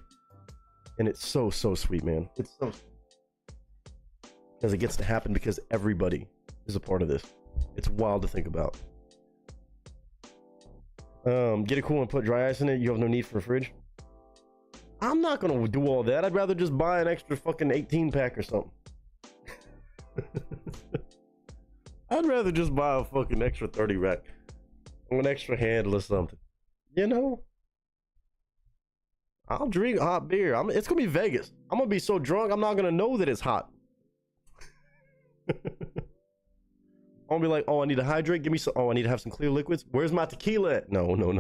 And it's so sweet, man. It's so sweet. Because it gets to happen because everybody is a part of this. It's wild to think about. Get it cool and put dry ice in it. You have no need for a fridge. I'm not gonna do all that. I'd rather just buy an extra fucking 18 pack or something. I'd rather just buy a fucking extra 30 rack or an extra handle or something. You know? I'll drink hot beer. It's gonna be Vegas. I'm gonna be so drunk I'm not gonna know that it's hot. I'm gonna be like, oh, I need to hydrate. Give me some. Oh, I need to have some clear liquids. Where's my tequila at? No. You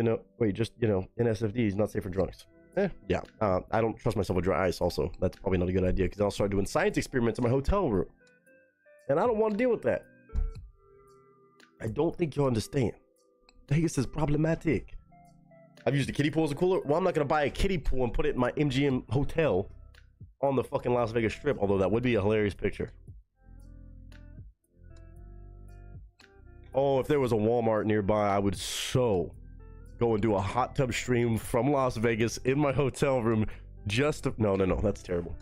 know, wait, just, you know, NSFD is not safe for drunks. Yeah. I don't trust myself with dry ice. Also, that's probably not a good idea because I'll start doing science experiments in my hotel room, and I don't want to deal with that. I don't think you understand. Vegas is problematic. I've used the kiddie pool as a cooler. Well, I'm not gonna buy a kiddie pool and put it in my MGM hotel on the fucking Las Vegas Strip, although that would be a hilarious picture. Oh, if there was a Walmart nearby, I would so go and do a hot tub stream from Las Vegas in my hotel room just to... No, that's terrible.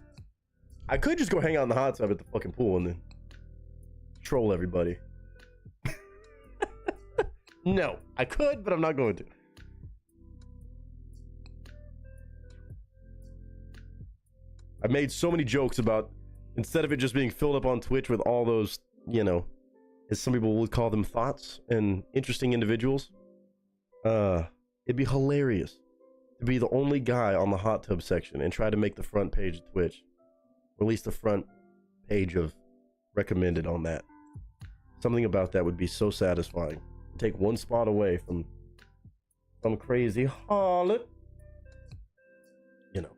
I could just go hang out in the hot tub at the fucking pool and then troll everybody. No, I could, but I'm not going to. I made so many jokes about, instead of it just being filled up on Twitch with all those, you know, as some people would call them, thoughts and interesting individuals. It'd be hilarious to be the only guy on the hot tub section and try to make the front page of Twitch, or at least the front page of recommended on that. Something about that would be so satisfying. Take one spot away from some crazy harlot, you know.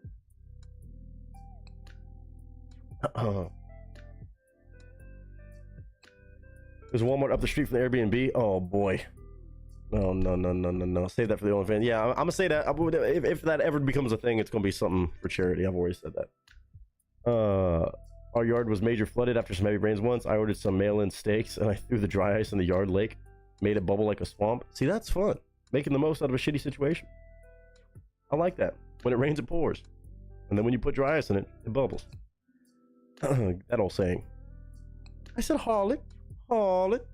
There's Walmart up the street from the Airbnb. Oh boy. No. Save that for the OnlyFans. Yeah, I'm gonna say that. If that ever becomes a thing, it's gonna be something for charity. I've already said that. Our yard was major flooded after some heavy rains once. I ordered some mail-in steaks and I threw the dry ice in the yard lake. Made it bubble like a swamp. See, that's fun. Making the most out of a shitty situation. I like that. When it rains, it pours. And then when you put dry ice in it, it bubbles. That old saying. I said harlot. Harlot.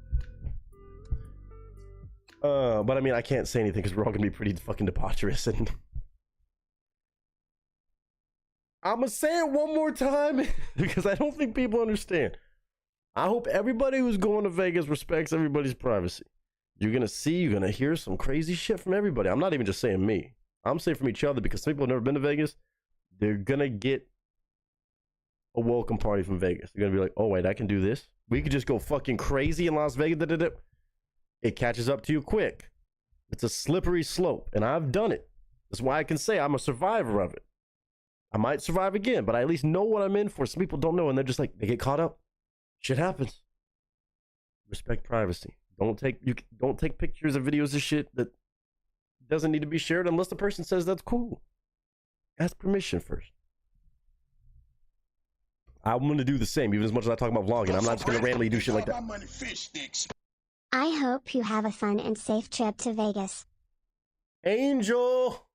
But I mean, I can't say anything because we're all gonna be pretty fucking debaucherous, and I'm gonna say it one more time because I don't think people understand. I hope everybody who's going to Vegas respects everybody's privacy. You're gonna hear some crazy shit from everybody. I'm not even just saying me. I'm saying from each other, because some people have never been to Vegas. They're gonna get a welcome party from Vegas. They're gonna be like, oh wait, I can do this. We could just go fucking crazy in Las Vegas. It catches up to you quick. It's a slippery slope, and I've done it. That's why I can say I'm a survivor of it. I might survive again, but I at least know what I'm in for. Some people don't know, and they're just like, they get caught up. Shit happens. Respect privacy. Don't take pictures or videos of shit that doesn't need to be shared unless the person says that's cool. Ask permission first. I'm gonna do the same, even as much as I talk about vlogging. I'm not just gonna randomly do shit like that. I hope you have a fun and safe trip to Vegas. Angel!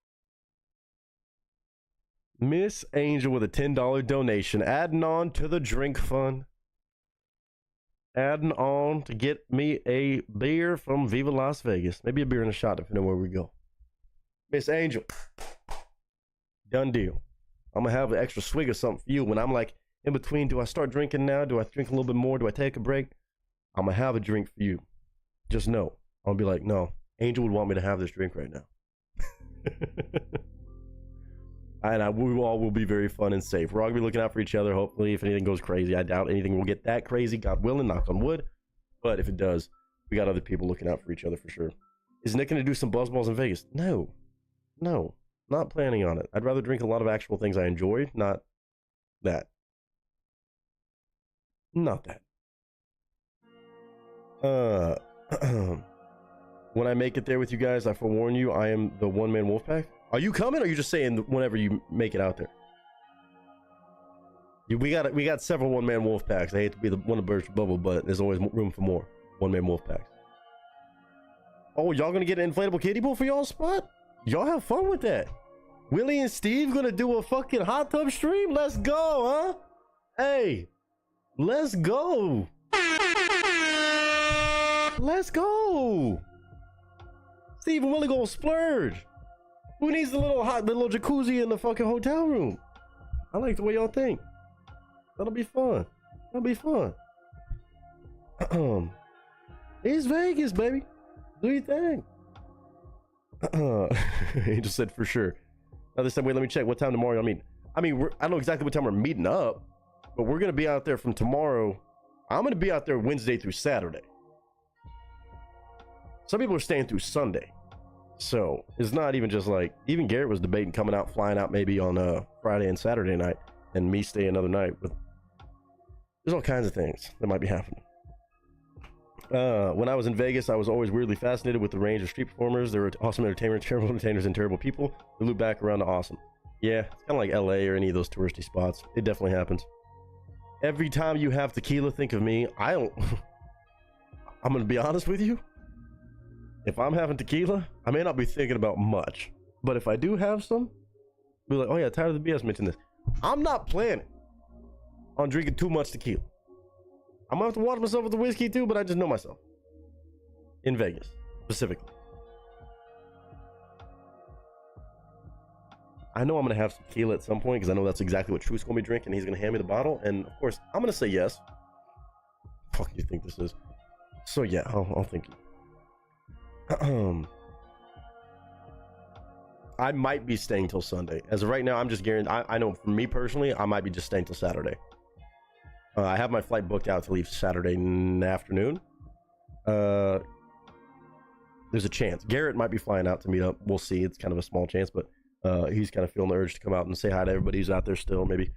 Miss Angel with a $10 donation, adding on to the drink fund. Adding on to get me a beer from Viva Las Vegas. Maybe a beer and a shot, depending on where we go. Miss Angel. Done deal. I'm gonna have an extra swig of something for you when I'm like, in between, do I start drinking now? Do I drink a little bit more? Do I take a break? I'm gonna have a drink for you. Just know, I'll be like, no, Angel would want me to have this drink right now. And we all will be very fun and safe. We're all gonna be looking out for each other. Hopefully, if anything goes crazy, I doubt anything will get that crazy, God willing, knock on wood. But if it does, we got other people looking out for each other for sure. Is Nick gonna do some buzzballs in Vegas? No, not planning on it. I'd rather drink a lot of actual things I enjoy, not that. Not that. When I make it there with you guys, I forewarn you, I am the one-man wolf pack. Are you coming, or are you just saying whenever you make it out there? We got several one-man wolf packs. I hate to be the one to burst your bubble, but there's always room for more one-man wolf packs. Oh, y'all gonna get an inflatable kiddie pool for y'all's spot? Y'all have fun with that. Willie and Steve gonna do a fucking hot tub stream? Let's go, huh? Hey, let's go. Let's go. Steve and Willie gonna splurge. Who needs the little jacuzzi in the fucking hotel room? I like the way y'all think. That'll be fun. That'll be fun. It's Vegas, baby. Do your thing. He just said for sure. Now this time, wait, let me check. What time tomorrow y'all meet? I mean, I don't know exactly what time we're meeting up, but we're gonna be out there from tomorrow. I'm gonna be out there Wednesday through Saturday. Some people are staying through Sunday. So it's not even just like, even Garrett was debating coming out, flying out maybe on Friday and Saturday night, and me stay another night. But there's all kinds of things that might be happening. When I was in Vegas, I was always weirdly fascinated with the range of street performers. There were awesome entertainers, terrible entertainers, and terrible people who loop back around to awesome. Yeah, it's kind of like LA or any of those touristy spots. It definitely happens. Every time you have tequila, think of me. I'm gonna be honest with you. If I'm having tequila, I may not be thinking about much, but if I do have some, be like, oh yeah, Tyler the BS mentioned this. I'm not planning on drinking too much tequila. I'm gonna have to watch myself with the whiskey too, but I just know myself. In Vegas, specifically. I know I'm going to have some tequila at some point because I know that's exactly what Truth's going to be drinking. He's going to hand me the bottle. And of course, I'm going to say yes. Fuck you think this is? So yeah, I'll think. I might be staying till Sunday. As of right now, I'm just guaranteed. I know for me personally, I might be just staying till Saturday. I have my flight booked out to leave Saturday afternoon. There's a chance. Garrett might be flying out to meet up. We'll see. It's kind of a small chance, but he's kind of feeling the urge to come out and say hi to everybody who's out there still. Maybe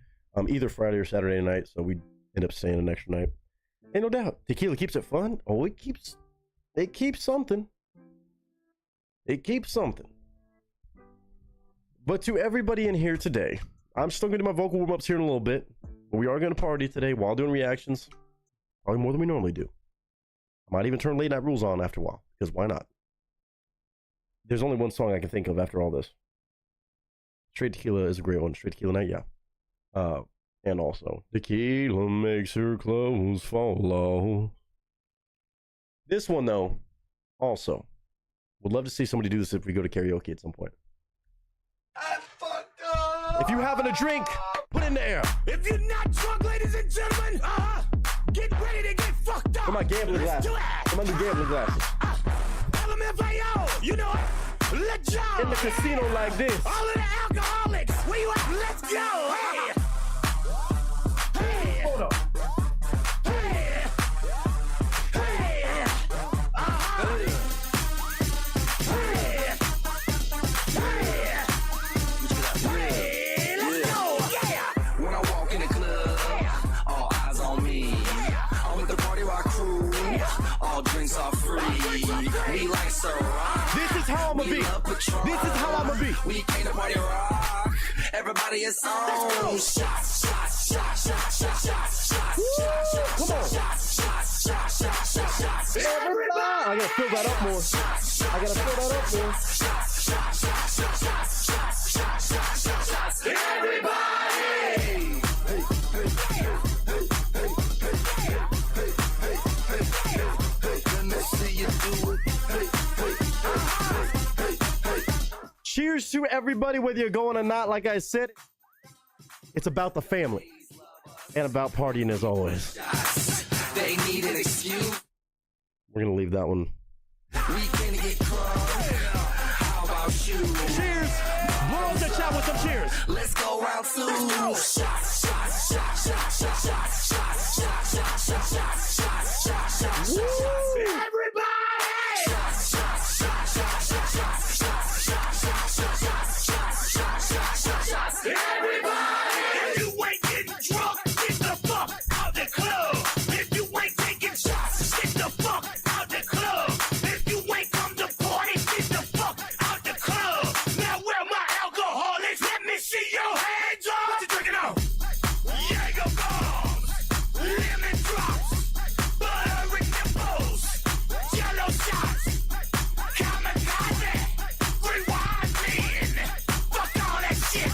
either Friday or Saturday night. So we end up staying an extra night. Ain't no doubt. Tequila keeps it fun. Oh, it keeps something. It keeps something. But to everybody in here today, I'm still going to do my vocal warm-ups here in a little bit. But we are going to party today while doing reactions. Probably more than we normally do. I might even turn late night rules on after a while. Because why not? There's only one song I can think of after all this. Straight Tequila is a great one. Straight Tequila Night, yeah. And also, tequila makes her clothes fall off. This one, though, also, would love to see somebody do this if we go to karaoke at some point. I fucked up. If you having a drink, put it in the air. If you're not drunk, ladies and gentlemen, get ready to get fucked up. For my gambling glasses. For my new gambling glasses. LMFAO, you know it. Let's go. In the casino like this. All of the alcoholics, where you at? Let's go. Hey. Hey. Hold up. Hey. Hey. Hey. Let's go. Yeah. When I walk in the club, all eyes on me. I'm with the party rock crew. All drinks are free. We like Ciroc. This is how I'ma be. This is how I'ma be. We came to party rock. Everybody is on. Shots, shots, shots, shots, shots, shots, shots, Come on. shots, shots, shots, shots, shots, shots. Everybody. I gotta fill that up more. I gotta fill that up more. Shots, shots, shots, shots, shots, shots, shots, shots, shots, shots. Everybody. Let me see you do it. Cheers to everybody, whether you're going or not. Like I said, it's about the family and about partying as always. They need an excuse. We're gonna leave that one. We can get crunk. How about you? Cheers! Blow up the chat with some cheers. Let's go round two. Shots, shots, shots, shots, shots, shots, shots, shots, shots, shots, shots, shots, shots, shots, shots. Everybody! Shots, shots, shots, shots, shots, shots, shots, shots, shots, shots, shots, shots, shots, shots. Everybody! If you ain't getting drunk, get the fuck out the club. If you ain't taking shots, get the fuck out the club. If you ain't come to party, get the fuck out the club. Now where my alcoholics? Let me see your hands up. What you drinking on? Jaeger bombs, lemon drops, buttery nipples, yellow shots, kamikaze, rewind in. Fuck all that shit.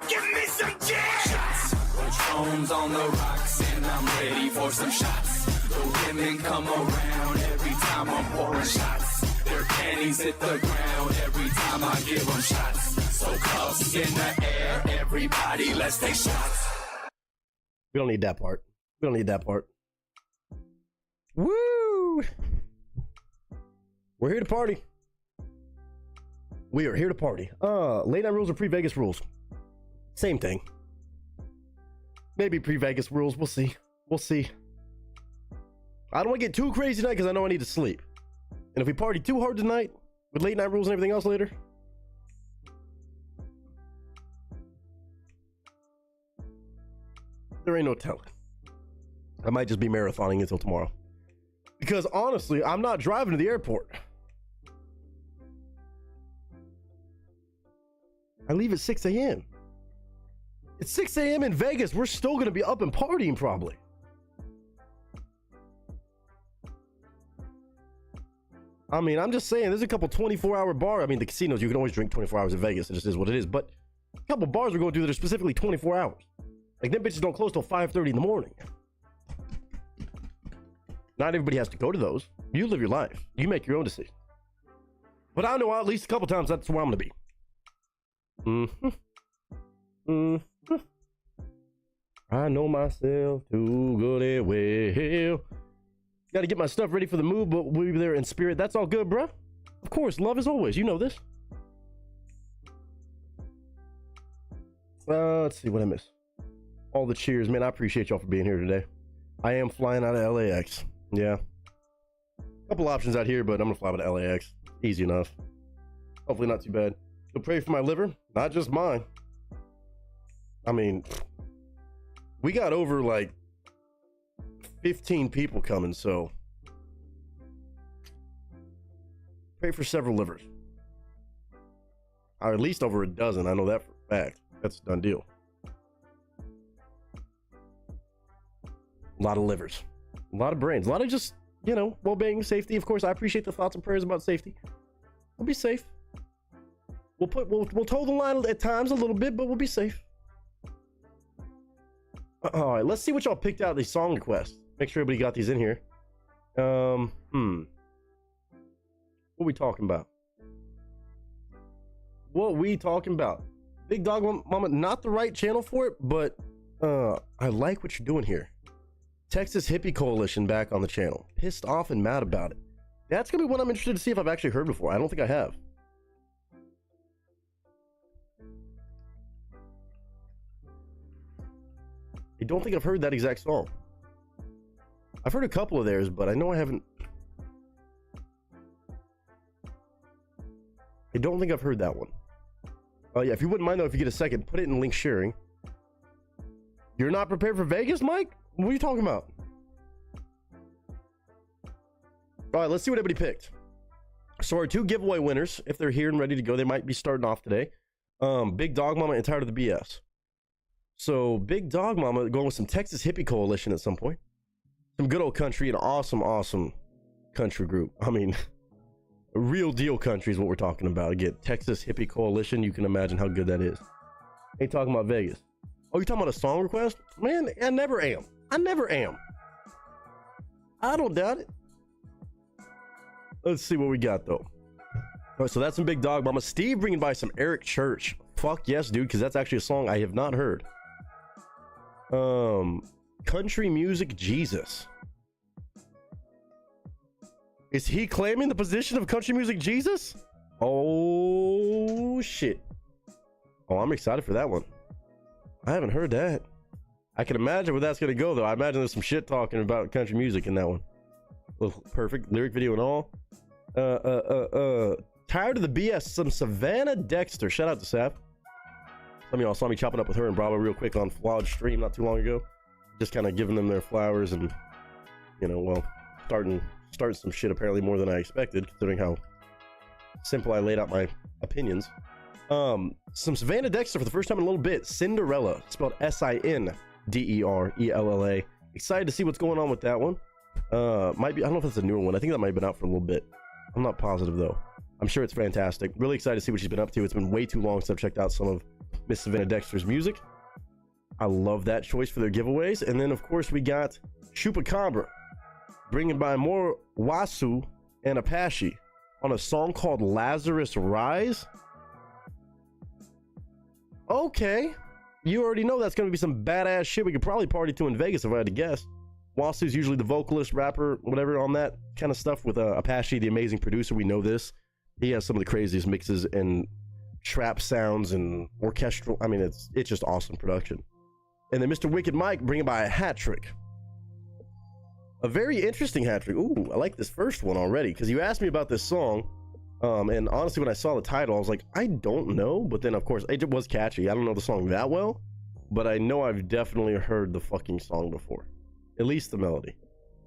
Give me some jazz. Patron's on the rocks and I'm ready for some shots. The women come around every time I'm pouring shots. Their panties hit the ground every time I give them shots. So cuffs in the air, everybody, let's take shots. We don't need that part. We don't need that part. Woo! We're here to party. We are here to party. Late night rules or pre-Vegas rules? Same thing. Maybe pre-Vegas rules. We'll see. We'll see. I don't want to get too crazy tonight because I know I need to sleep. And if we party too hard tonight with late night rules and everything else later, there ain't no telling. I might just be marathoning until tomorrow. Because honestly, I'm not driving to the airport. I leave at 6 a.m. It's 6 a.m. in Vegas. We're still going to be up and partying probably. I mean, I'm just saying, there's a couple 24-hour bars. I mean, the casinos, you can always drink 24 hours in Vegas. It just is what it is. But a couple bars we're going to do that are specifically 24 hours. Like, them bitches don't close till 5:30 in the morning. Not everybody has to go to those. You live your life. You make your own decision. But I know at least a couple times that's where I'm going to be. I know myself too good and well. Got to get my stuff ready for the move, but we'll be there in spirit. That's all good, bro. Of course, love as always. You know this. Let's see what I miss. All the cheers, man. I appreciate y'all for being here today. I am flying out of LAX. Yeah. Couple options out here, but I'm gonna fly out of LAX. Easy enough. Hopefully not too bad. So pray for my liver, not just mine. I mean, we got over like 15 people coming, so pray for several livers. Or at least over a dozen. I know that for a fact. That's a done deal. A lot of livers, a lot of brains, a lot of just, you know, well-being, safety. Of course, I appreciate the thoughts and prayers about safety. We'll be safe. We'll toe the line at times a little bit, but we'll be safe. All right, let's see what y'all picked out these song requests. Make sure everybody got these in here. What we talking about? What we talking about? Big Dog Mama, not the right channel for it, but I like what you're doing here. Texas Hippie Coalition back on the channel. Pissed off and mad about it. That's gonna be one I'm interested to see if I've actually heard before. I don't think I have. I don't think I've heard that exact song. I've heard a couple of theirs, but I know I haven't. I don't think I've heard that one. Oh yeah, if you wouldn't mind though, if you get a second, put it in link sharing. You're not prepared for Vegas, Mike? What are you talking about? All right, let's see what everybody picked. So our two giveaway winners, if they're here and ready to go, they might be starting off today. Big Dog Mama and Tired of the BS. So Big Dog Mama going with some Texas Hippie Coalition at some point. Some good old country, an awesome country group. I mean, real deal country is what we're talking about. Again, Texas Hippie Coalition. You can imagine how good that is. Ain't talking about Vegas. Oh, you talking about a song request? Man, I never am. I never am. I don't doubt it. Let's see what we got though. All right, so that's some Big Dog Mama. Steve bringing by some Eric Church. Fuck yes, dude, because that's actually a song I have not heard. Country Music Jesus. Is he claiming the position of Country Music Jesus? Oh shit. Oh, I'm excited for that one. I haven't heard that. I can imagine where that's gonna go though. I imagine there's some shit talking about country music in that one. Little perfect lyric video and all. Tired of the BS. Some Savannah Dexter. Shout out to Sav. Some of y'all saw me chopping up with her and Bravo real quick on Flawed Stream not too long ago. Just kind of giving them their flowers and, you know, well, starting some shit apparently more than I expected, considering how simple I laid out my opinions. Some Savannah Dexter for the first time in a little bit. Cinderella, spelled Sinderella. Excited to see what's going on with that one. Might be, I don't know if that's a newer one. I think that might have been out for a little bit. I'm not positive though. I'm sure it's fantastic. Really excited to see what she's been up to. It's been way too long since I've checked out some of Miss Savannah Dexter's music. I love that choice for their giveaways. And then of course we got Chupacabra bringing by more Wasu and Apache on a song called Lazarus Rise. Okay, you already know that's gonna be some badass shit we could probably party to in Vegas if I had to guess. Wasu's usually the vocalist, rapper, whatever on that kind of stuff with Apache, the amazing producer. We know this. He has some of the craziest mixes and trap sounds and orchestral. I mean, it's just awesome production. And then Mr. Wicked Mike bringing by a hat trick. A very interesting hat trick. Ooh, I like this first one already because you asked me about this song. And honestly, when I saw the title, I was like, I don't know. But then, of course, it was catchy. I don't know the song that well, but I know I've definitely heard the fucking song before. At least the melody.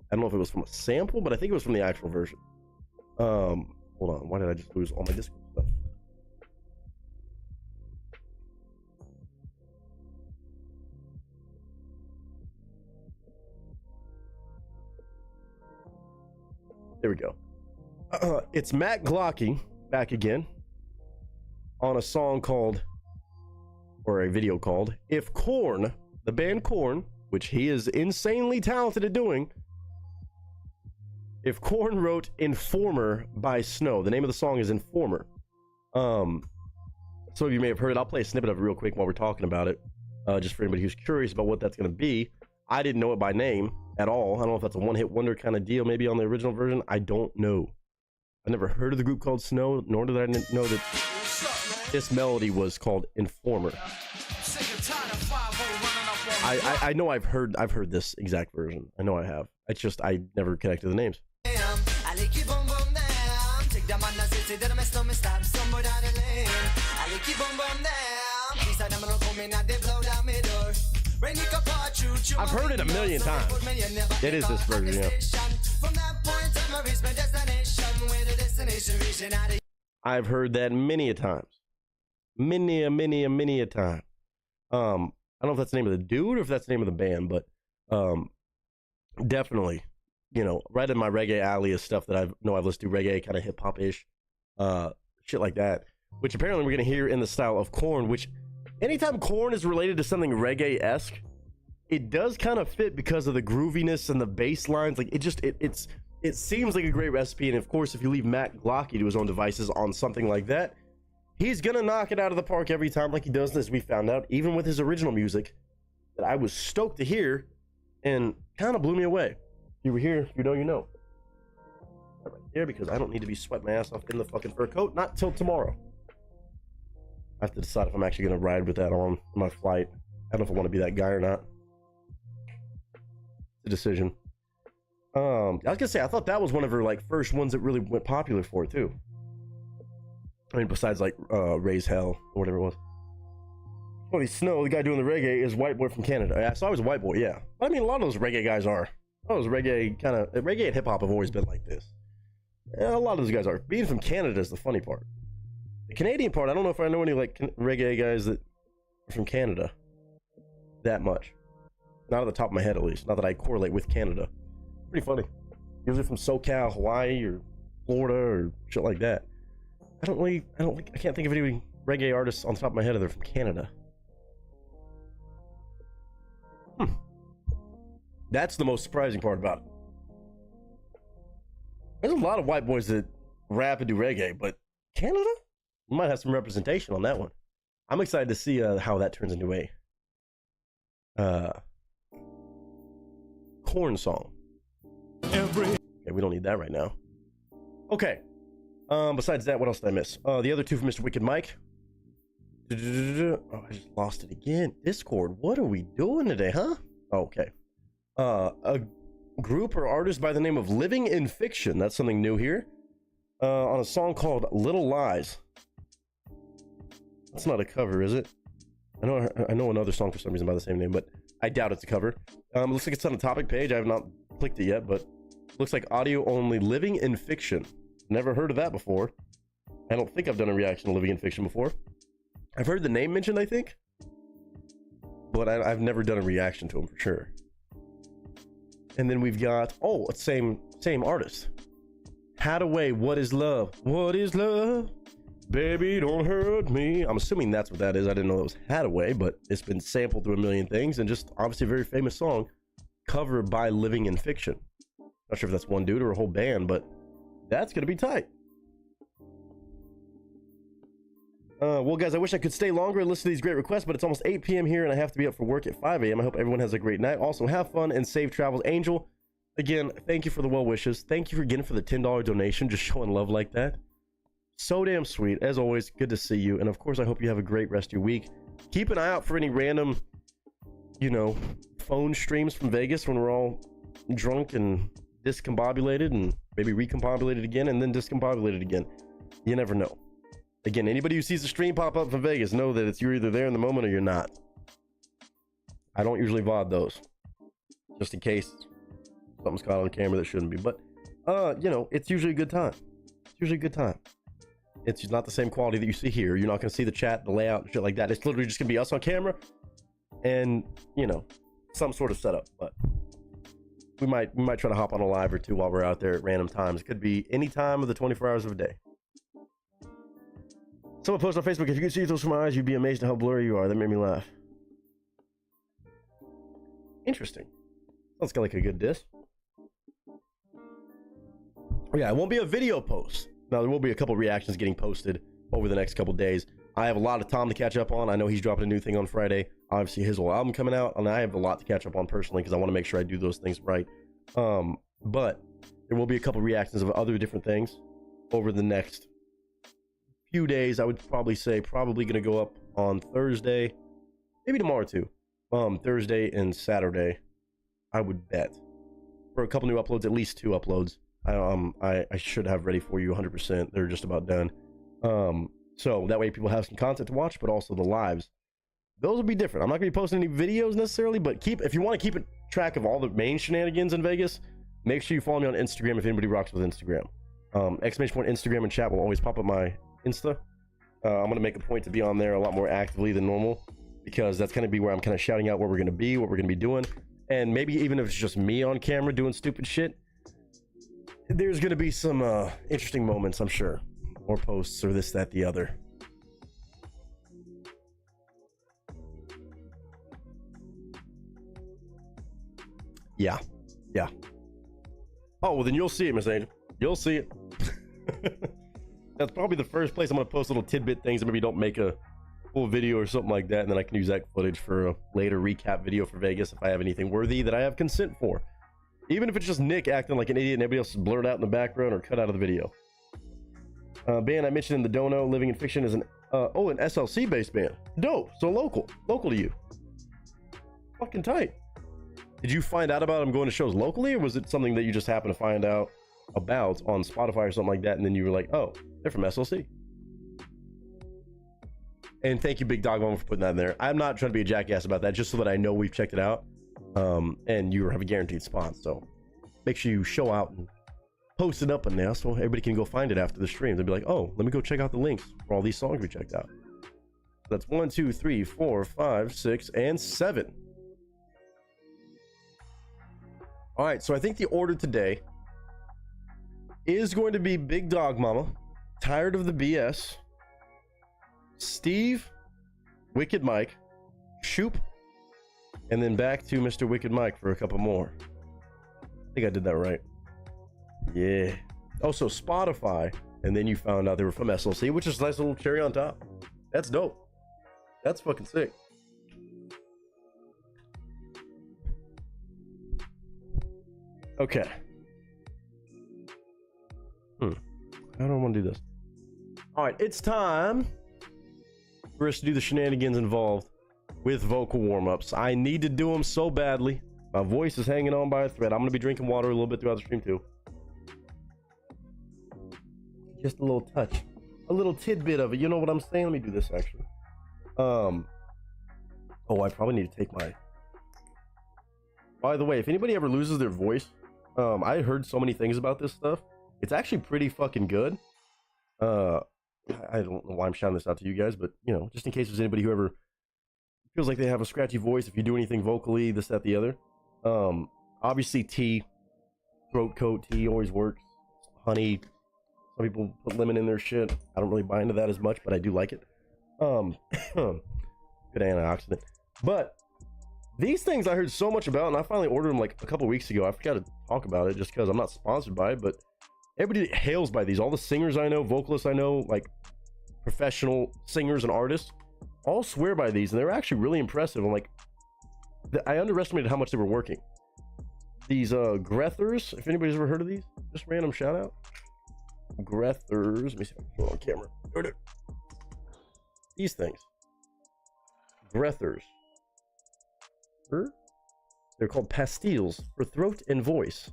I don't know if it was from a sample, but I think it was from the actual version. Hold on. Why did I just lose all my Discord stuff? There we go. It's Matt Glocky back again on a song called, or a video called, If Korn, the band Korn, which he is insanely talented at doing, if Korn wrote Informer by Snow. The name of the song is Informer. Some of you may have heard it. I'll play a snippet of it real quick while we're talking about it, just for anybody who's curious about what that's going to be. I didn't know it by name at all. I don't know if that's a one-hit wonder kind of deal, maybe on the original version. I don't know. I never heard of the group called Snow, nor did I know that this melody was called Informer. I know I've heard this exact version. I know I have. It's just I never connected the names. I've heard it a million times. It is this version, yeah. I've heard that many a times. Many a time. I don't know if that's the name of the dude or if that's the name of the band, but definitely, you know, right in my reggae alley is stuff that I've listened to, reggae, kind of hip hop ish, shit like that, which apparently we're gonna hear in the style of Korn. Which anytime Korn is related to something reggae-esque, it does kind of fit because of the grooviness and the bass lines. Like it seems like a great recipe. And of course, if you leave Matt Glocky to his own devices on something like that, he's gonna knock it out of the park every time, like he does this. We found out, even with his original music, that I was stoked to hear, and kind of blew me away. You were here, you know, you know. Right there, because I don't need to be sweating my ass off in the fucking fur coat. Not till tomorrow. I have to decide if I'm actually gonna ride with that on my flight. I don't know if I want to be that guy or not. It's a decision. I was gonna say, I thought that was one of her like first ones that really went popular for it too. I mean, besides like Raise Hell or whatever it was. Well, Snow, the guy doing the reggae, is white boy from Canada. Yeah, so I was a white boy, yeah. But I mean, a lot of those reggae guys are. A lot of those reggae and hip hop have always been like this. Yeah, a lot of those guys are. Being from Canada is the funny part. The Canadian part, I don't know if I know any like reggae guys that are from Canada that much. Not at the top of my head, at least. Not that I correlate with Canada. Pretty funny. Usually from SoCal, Hawaii, or Florida, or shit like that. I can't think of any reggae artists on the top of my head that are from Canada. That's the most surprising part about it. There's a lot of white boys that rap and do reggae, but Canada? We might have some representation on that one. I'm excited to see how that turns into a Korn song. Okay, we don't need that right now. Okay. Besides that, what else did I miss? The other two from Mr. Wicked Mike. Oh, I just lost it again. Discord, what are we doing today, huh? Okay. A group or artist by the name of Living in Fiction. That's something new here. On a song called Little Lies. That's not a cover, is it? I know another song for some reason by the same name, but I doubt it's a cover. It looks like it's on the topic page. I have not clicked it yet, but looks like audio only. Living in Fiction. Never heard of that before. I don't think I've done a reaction to Living in Fiction before. I've heard the name mentioned, I think, but I've never done a reaction to him for sure. And then we've got, same artist. Hadaway, What Is Love? What is love? Baby, don't hurt me. I'm assuming that's what that is. I didn't know it was Hadaway, but it's been sampled through a million things, and just obviously a very famous song, covered by Living in Fiction. Not sure if that's one dude or a whole band, but that's gonna be tight. Well, guys, I wish I could stay longer and listen to these great requests, but it's almost 8 p.m. here, and I have to be up for work at 5 a.m. I hope everyone has a great night. Also, have fun and safe travels. Angel, again, thank you for the well wishes. Thank you for getting for the $10 donation, just showing love like that. So damn sweet. As always, good to see you. And of course, I hope you have a great rest of your week. Keep an eye out for any random, phone streams from Vegas when we're all drunk and discombobulated, and maybe recombobulated again and then discombobulated again. You never know. Again, anybody who sees the stream pop up from Vegas, know that you're either there in the moment or you're not. I don't usually VOD those, just in case something's caught on camera that shouldn't be. But, it's usually a good time. It's usually a good time. It's not the same quality that you see here. You're not going to see the chat, the layout, and shit like that. It's literally just going to be us on camera and, some sort of setup. But we might try to hop on a live or two while we're out there at random times. It could be any time of the 24 hours of a day. Someone posted on Facebook, if you could see those from my eyes, you'd be amazed at how blurry you are. That made me laugh. Interesting. Sounds like a good diss. Yeah, it won't be a video post. Now, there will be a couple reactions getting posted over the next couple days. I have a lot of Tom to catch up on. I know he's dropping a new thing on Friday. Obviously, his whole album coming out, and I have a lot to catch up on personally because I want to make sure I do those things right. But there will be a couple reactions of other different things over the next few days. I would probably say probably going to go up on Thursday, maybe tomorrow too. Thursday and Saturday, I would bet, for a couple new uploads, at least 2 uploads. I should have ready for you 100%. They're just about done. So that way people have some content to watch, but also the lives. Those will be different. I'm not gonna be posting any videos necessarily, but if you want to keep track of all the main shenanigans in Vegas, make sure you follow me on Instagram if anybody rocks with Instagram. Exclamation point Instagram and chat will always pop up my Insta. I'm gonna make a point to be on there a lot more actively than normal, because that's gonna be where I'm kind of shouting out where we're gonna be, what we're gonna be doing, and maybe even if it's just me on camera doing stupid shit, there's gonna be some interesting moments, I'm sure, or posts or this, that, the other. Yeah. Oh, well then you'll see it, Miss Angel. You'll see it. That's probably the first place I'm gonna post little tidbit things that maybe don't make a full video or something like that, and then I can use that footage for a later recap video for Vegas if I have anything worthy that I have consent for. Even if it's just Nick acting like an idiot and everybody else is blurred out in the background or cut out of the video. Band I mentioned in the Dono, Living in Fiction, is an SLC based band. Dope. So local to you. Fucking tight. Did you find out about them going to shows locally, or was it something that you just happened to find out about on Spotify or something like that, and then you were like, oh, they're from SLC? And thank you, Big Dog Mama, for putting that in there. I'm not trying to be a jackass about that, just so that I know we've checked it out, and you have a guaranteed spot. So make sure you show out and post it up in there so everybody can go find it after the stream. They'll be like, oh, let me go check out the links for all these songs we checked out. That's 1, 2, 3, 4, 5, 6, and 7. All right, so I think the order today is going to be Big Dog Mama, Tired of the BS, Steve, Wicked Mike, Shoop, and then back to Mr. Wicked Mike for a couple more. I think I did that right. Yeah. Also, Spotify, and then you found out they were from SLC, which is a nice little cherry on top. That's dope. That's fucking sick. Okay. I don't want to do this. All right, it's time for us to do the shenanigans involved with vocal warm-ups. I need to do them so badly. My voice is hanging on by a thread. I'm going to be drinking water a little bit throughout the stream too. Just a little touch. A little tidbit of it. You know what I'm saying? Let me do this actually. Oh, I probably need to take my... By the way, if anybody ever loses their voice, I heard so many things about this stuff. It's actually pretty fucking good. I don't know why I'm shouting this out to you guys, but, you know, just in case there's anybody who ever feels like they have a scratchy voice, if you do anything vocally, this, that, the other. Obviously, tea, throat coat tea always works. Honey, some people put lemon in their shit. I don't really buy into that as much, but I do like it. Good antioxidant. But these things I heard so much about, and I finally ordered them like a couple weeks ago. I forgot to talk about it just because I'm not sponsored by it, but everybody hails by these. All the singers I know, vocalists I know, like professional singers and artists, all swear by these, and they're actually really impressive. I'm like, I underestimated how much they were working. These Grethers, if anybody's ever heard of these, just random shout out. Grethers, let me see if I can put it on camera. These things, Grethers. They're called pastilles for throat and voice.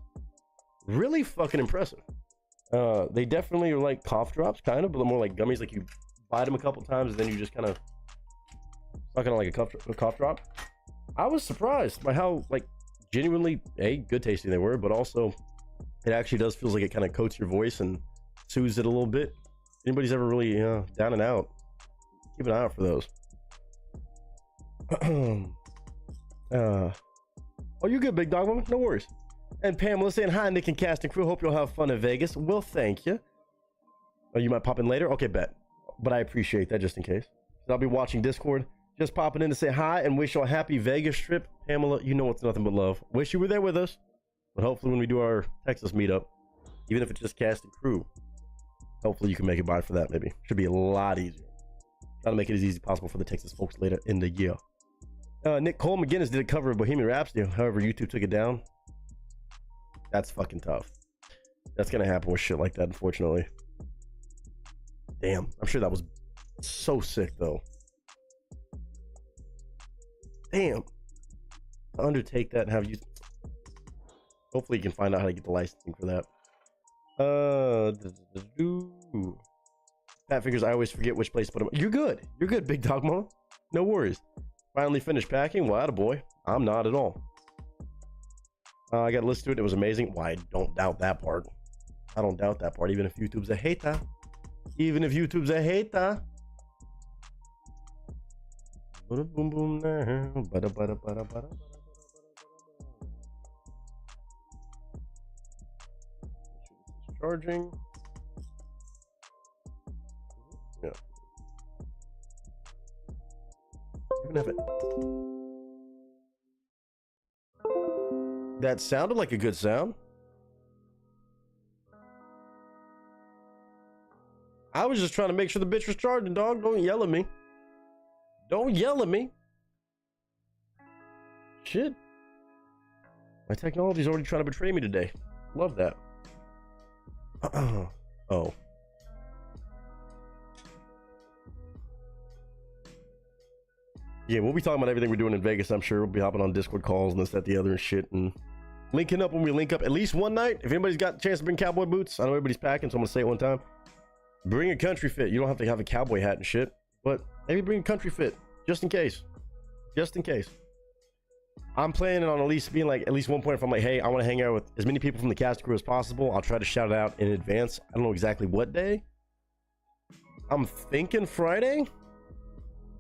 Really fucking impressive. They definitely are like cough drops, kind of, but more like gummies. Like you bite them a couple times and then you just kind of suck on like a cough drop. I was surprised by how like genuinely good tasting they were, but also it actually does feels like it kind of coats your voice and soothes it a little bit. If anybody's ever really down and out, keep an eye out for those. Oh, you're good, Big Dog Woman. No worries. And Pamela saying, hi, Nick and cast and crew. Hope you'll have fun in Vegas. Well, thank you. Oh, you might pop in later? Okay, bet. But I appreciate that just in case. I'll be watching Discord. Just popping in to say hi and wish you a happy Vegas trip. Pamela, you know it's nothing but love. Wish you were there with us. But hopefully when we do our Texas meetup, Even if it's just cast and crew. Hopefully you can make it by for that, maybe. Should be a lot easier. Try to make it as easy as possible for the Texas folks later in the year. Nick Cole McGinnis did a cover of Bohemian Rhapsody. However, YouTube took it down. That's fucking tough. That's gonna happen with shit like that, unfortunately. Damn, I'm sure that was so sick, though. Damn. To undertake that and have you... Hopefully you can find out how to get the licensing for that. Fat fingers, I always forget which place to put them. You're good. You're good, Big Dog Mom. No worries. Finally finished packing. Well, attaboy. I'm not at all. I got to listen to it. It was amazing. Well, I don't doubt that part. I don't doubt that part. Even if YouTube's a hater. Even if YouTube's a hater. Boom boom now. Charging. Yeah. Even have it. That sounded like a good sound. I was just trying to make sure the bitch was charging, dog. Don't yell at me. Don't yell at me. Shit. My technology's already trying to betray me today. Love that. Oh. Yeah, we'll be talking about everything we're doing in Vegas, I'm sure. We'll be hopping on Discord calls and this, that, the other and shit. And linking up when we link up at least one night. If anybody's got a chance to bring cowboy boots, I know everybody's packing, so I'm going to say it one time. Bring a country fit. You don't have to have a cowboy hat and shit. But maybe bring a country fit. Just in case. Just in case. I'm planning on at least being like, at least one point if I'm like, hey, I want to hang out with as many people from the cast crew as possible. I'll try to shout it out in advance. I don't know exactly what day. I'm thinking Friday,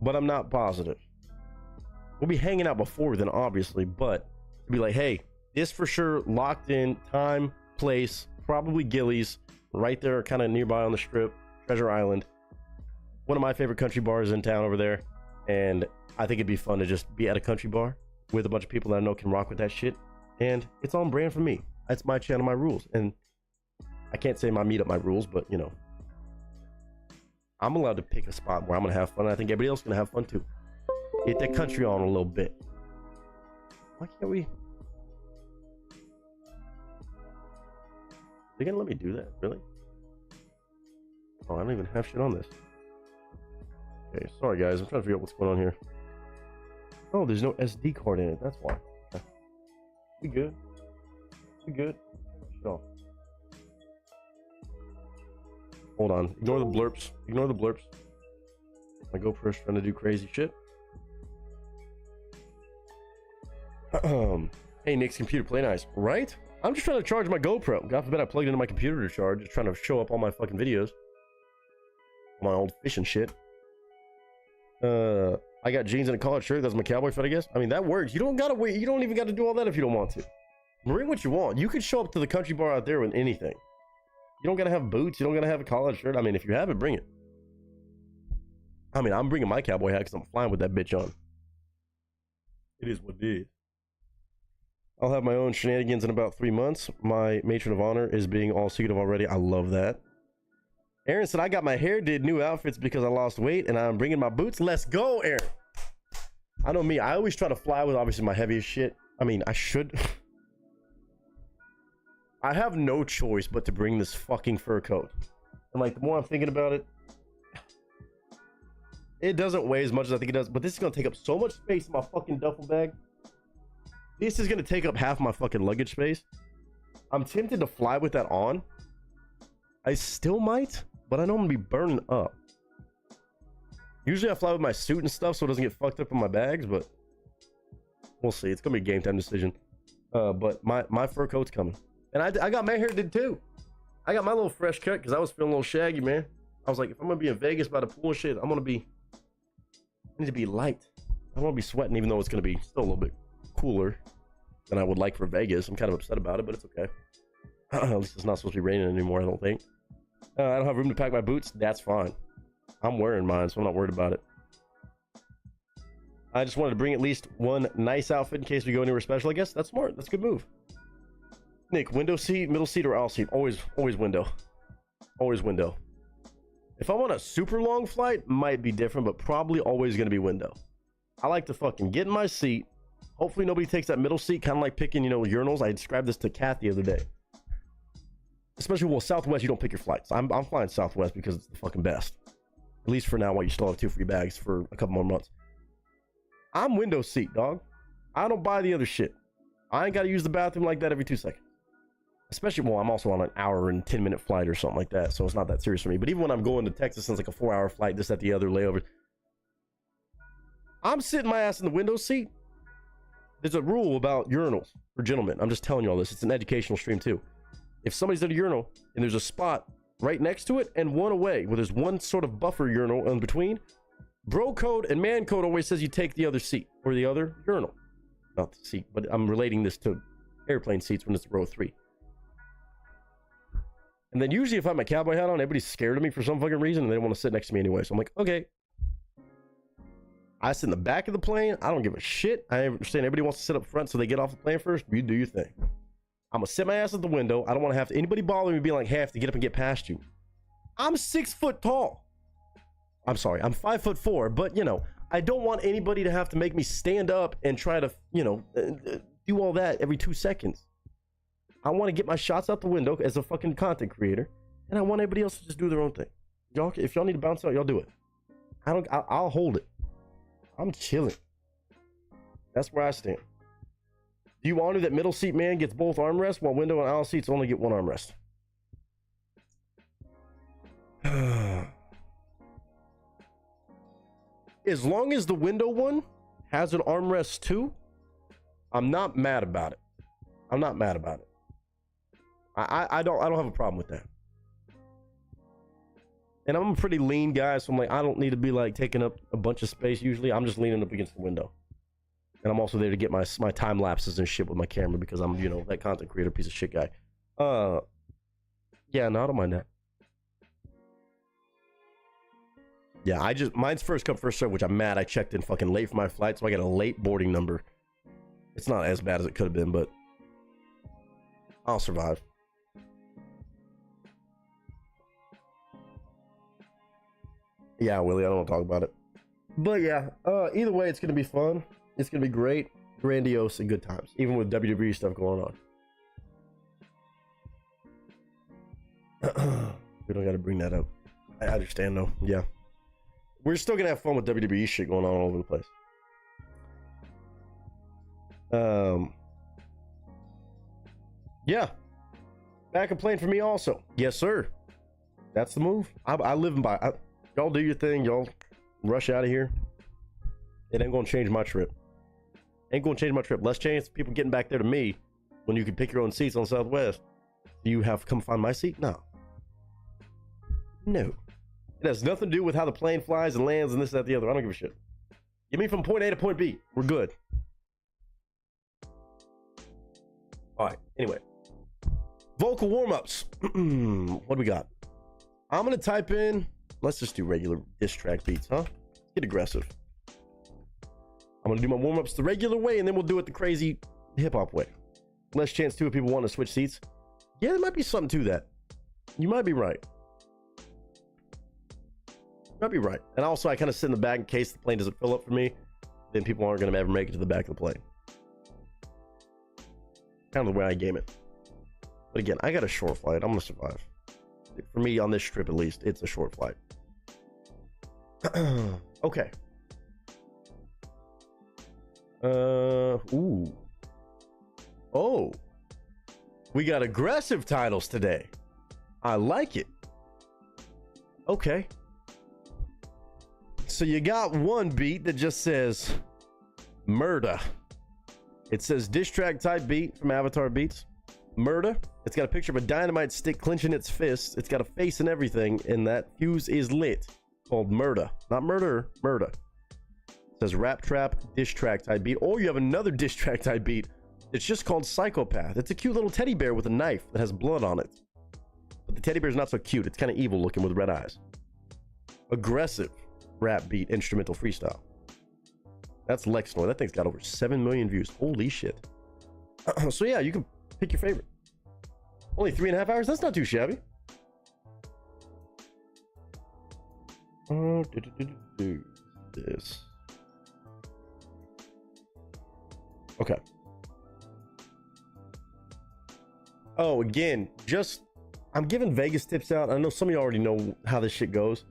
but I'm not positive. We'll be hanging out before then, obviously, but be like, hey, this for sure locked in time, place, probably Gillies, right there, kind of nearby on the strip, Treasure Island. One of my favorite country bars in town over there, and I think it'd be fun to just be at a country bar with a bunch of people that I know can rock with that shit, and it's on brand for me. That's my channel, my rules, and I can't say my meetup, my rules, but you know, I'm allowed to pick a spot where I'm gonna have fun, and I think everybody else is gonna have fun too. Get that country on a little bit. Why can't we? They're gonna let me do that, really? Oh, I don't even have shit on this. Okay, sorry guys, I'm trying to figure out what's going on here. Oh, there's no SD card in it, that's why. Okay. We good. We good. Shut off. Hold on, ignore the blurps. Ignore the blurps. My GoPro's trying to do crazy shit. Hey, Nick's computer, play nice, right? I'm just trying to charge my GoPro. God forbid I plugged it into my computer to charge. Just trying to show up all my fucking videos. My old fishing shit. I got jeans and a collared shirt. That's my cowboy fit, I guess. I mean, that works. You don't gotta wait. You don't even gotta do all that if you don't want to. Bring what you want. You could show up to the country bar out there with anything. You don't gotta have boots. You don't gotta have a collared shirt. I mean, if you have it, bring it. I mean, I'm bringing my cowboy hat because I'm flying with that bitch on. It is what it is. I'll have my own shenanigans in about 3 months. My matron of honor is being all secretive already. I love that. Aaron said, I got my hair did, new outfits because I lost weight, and I'm bringing my boots. Let's go, Aaron. I know me. I always try to fly with, obviously, my heaviest shit. I mean, I should. I have no choice but to bring this fucking fur coat. And, like, the more I'm thinking about it, it doesn't weigh as much as I think it does, but this is going to take up so much space in my fucking duffel bag. This is going to take up half my fucking luggage space. I'm tempted to fly with that on. I still might, but I know I'm going to be burning up. Usually I fly with my suit and stuff so it doesn't get fucked up in my bags, but we'll see. It's going to be a game time decision. But my fur coat's coming. And I got my hair did too. I got my little fresh cut because I was feeling a little shaggy, man. I was like, if I'm going to be in Vegas by the pool and shit, I need to be light. I don't want to be sweating, even though it's going to be still a little bit cooler than I would like for Vegas. I'm kind of upset about it, but it's okay. At least it's not supposed to be raining anymore, I don't think. I don't have room to pack my boots. That's fine. I'm wearing mine, so I'm not worried about it. I just wanted to bring at least one nice outfit in case we go anywhere special, I guess. That's smart. That's a good move. Nick, window seat, middle seat, or aisle seat? Always window. Always window. If I'm on a super long flight, might be different, but probably always going to be window. I like to fucking get in my seat. Hopefully nobody takes that middle seat, kind of like picking, you know, urinals. I described this to Kat the other day. Especially, well, Southwest, you don't pick your flights. I'm flying Southwest because it's the fucking best. At least for now, while you still have 2 free bags for a couple more months. I'm window seat, dog. I don't buy the other shit. I ain't got to use the bathroom like that every 2 seconds. Especially, well, I'm also on an hour and 10-minute flight or something like that, so it's not that serious for me. But even when I'm going to Texas, it's like a 4-hour flight, this, that, the other, layover. I'm sitting my ass in the window seat. There's a rule about urinals for gentlemen. I'm just telling you all this. It's an educational stream, too. If somebody's at a urinal and there's a spot right next to it and one away, where there's one sort of buffer urinal in between, bro code and man code always says you take the other seat or the other urinal. Not the seat, but I'm relating this to airplane seats when it's row 3. And then usually if I have my cowboy hat on, everybody's scared of me for some fucking reason and they don't want to sit next to me anyway. So I'm like, okay. I sit in the back of the plane. I don't give a shit. I understand everybody wants to sit up front so they get off the plane first. You do your thing. I'm gonna sit my ass at the window. I don't want to have anybody bother me being like, hey, I have to get up and get past you. I'm 6 foot tall. I'm sorry, I'm 5'4", but you know, I don't want anybody to have to make me stand up and try to, you know, do all that every 2 seconds. I want to get my shots out the window as a fucking content creator, and I want everybody else to just do their own thing. Y'all, if y'all need to bounce out, y'all do it. I'll hold it. I'm chilling. That's where I stand. Do you honor that middle seat man gets both armrests while window and aisle seats only get one armrest? As long as the window one has an armrest too, I'm not mad about it. I'm not mad about it. I don't have a problem with that. And I'm a pretty lean guy, so I'm like, I don't need to be like taking up a bunch of space usually. I'm just leaning up against the window. And I'm also there to get my time lapses and shit with my camera because I'm, you know, that content creator piece of shit guy. Yeah, no, I don't mind that. Yeah, mine's first come, first serve, which I'm mad. I checked in fucking late for my flight, so I got a late boarding number. It's not as bad as it could have been, but I'll survive. Yeah, Willie, I don't want to talk about it. But yeah, either way, it's going to be fun. It's going to be great, grandiose, and good times, even with WWE stuff going on. We don't got to bring that up. I understand, though. Yeah. We're still going to have fun with WWE shit going on all over the place. Yeah. Backup plane for me also. Yes, sir. That's the move. I live by. Y'all do your thing. Y'all rush out of here. It ain't going to change my trip. Ain't going to change my trip. Less chance of people getting back there to me when you can pick your own seats on Southwest. Do you have to come find my seat? No. No. It has nothing to do with how the plane flies and lands and this, that, the other. I don't give a shit. Get me from point A to point B. We're good. All right. Anyway. Vocal warm-ups. What do we got? I'm going to type in... Let's just do regular diss track beats, huh? Get aggressive. I'm gonna do my warm-ups the regular way, and then we'll do it the crazy hip-hop way. Less chance too if people want to switch seats. Yeah, there might be something to that. You might be right. You might be right. And also, I kind of sit in the back in case the plane doesn't fill up for me. Then people aren't gonna ever make it to the back of the plane. Kind of the way I game it. But again, I got a short flight. I'm gonna survive. For me, on this trip at least, it's a short flight. Okay. Ooh. Oh. We got aggressive titles today. I like it. Okay. So you got one beat that just says murder. It says diss track type beat from Avatar Beats. Murder. It's got a picture of a dynamite stick clenching its fist. It's got a face and everything, and that fuse is lit. Called Murder. Not murder, murder. It says rap trap, diss track type beat. Or you have another diss track type beat. It's just called Psychopath. It's a cute little teddy bear with a knife that has blood on it. But the teddy bear is not so cute. It's kind of evil looking with red eyes. Aggressive rap beat, instrumental freestyle. That's Lexnor. That thing's got over 7 million views. Holy shit. So yeah, you can pick your favorite. Only 3.5 hours? That's not too shabby. This. Okay. Oh, again, just I'm giving Vegas tips out. I know some of you already know how this shit goes.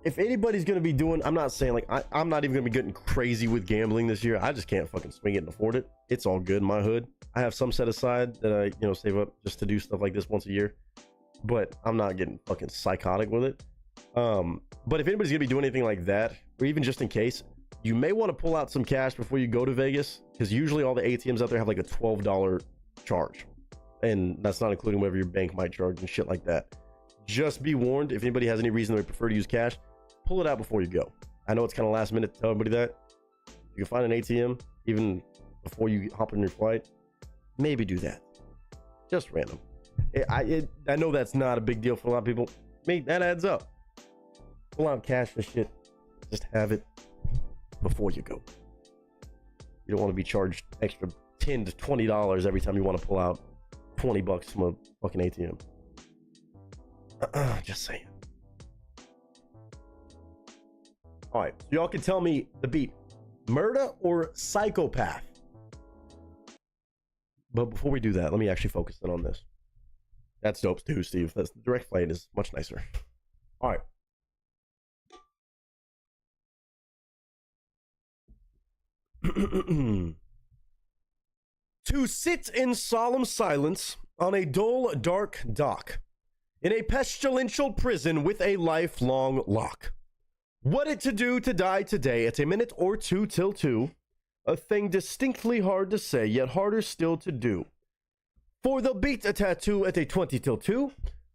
If anybody's gonna be doing, I'm not saying like I'm not even gonna be getting crazy with gambling this year. I just can't fucking swing it and afford it. It's all good in my hood. I have some set aside that I save up just to do stuff like this once a year, but I'm not getting fucking psychotic with it. But if anybody's gonna be doing anything like that, or even just in case, you may want to pull out some cash before you go to Vegas, because usually all the ATMs out there have like a $12 charge, and that's not including whatever your bank might charge and shit like that. Just be warned, if anybody has any reason they prefer to use cash, pull it out before you go. I know it's kind of last minute to tell everybody that. You can find an ATM even before you hop on your flight. Maybe do that. Just random. I know that's not a big deal for a lot of people. That adds up. Pull out cash and shit. Just have it before you go. You don't want to be charged extra $10 to $20 every time you want to pull out $20 from a fucking ATM. Just saying. All right, so y'all can tell me the beat: murder or psychopath? But before we do that, let me actually focus in on this. That's dope too, Steve. That's direct flight is much nicer. All right. To sit in solemn silence on a dull, dark dock in a pestilential prison with a lifelong lock. What it to do to die today at a minute or two till two, a thing distinctly hard to say, yet harder still to do. For they'll beat a tattoo at a 20 till 2,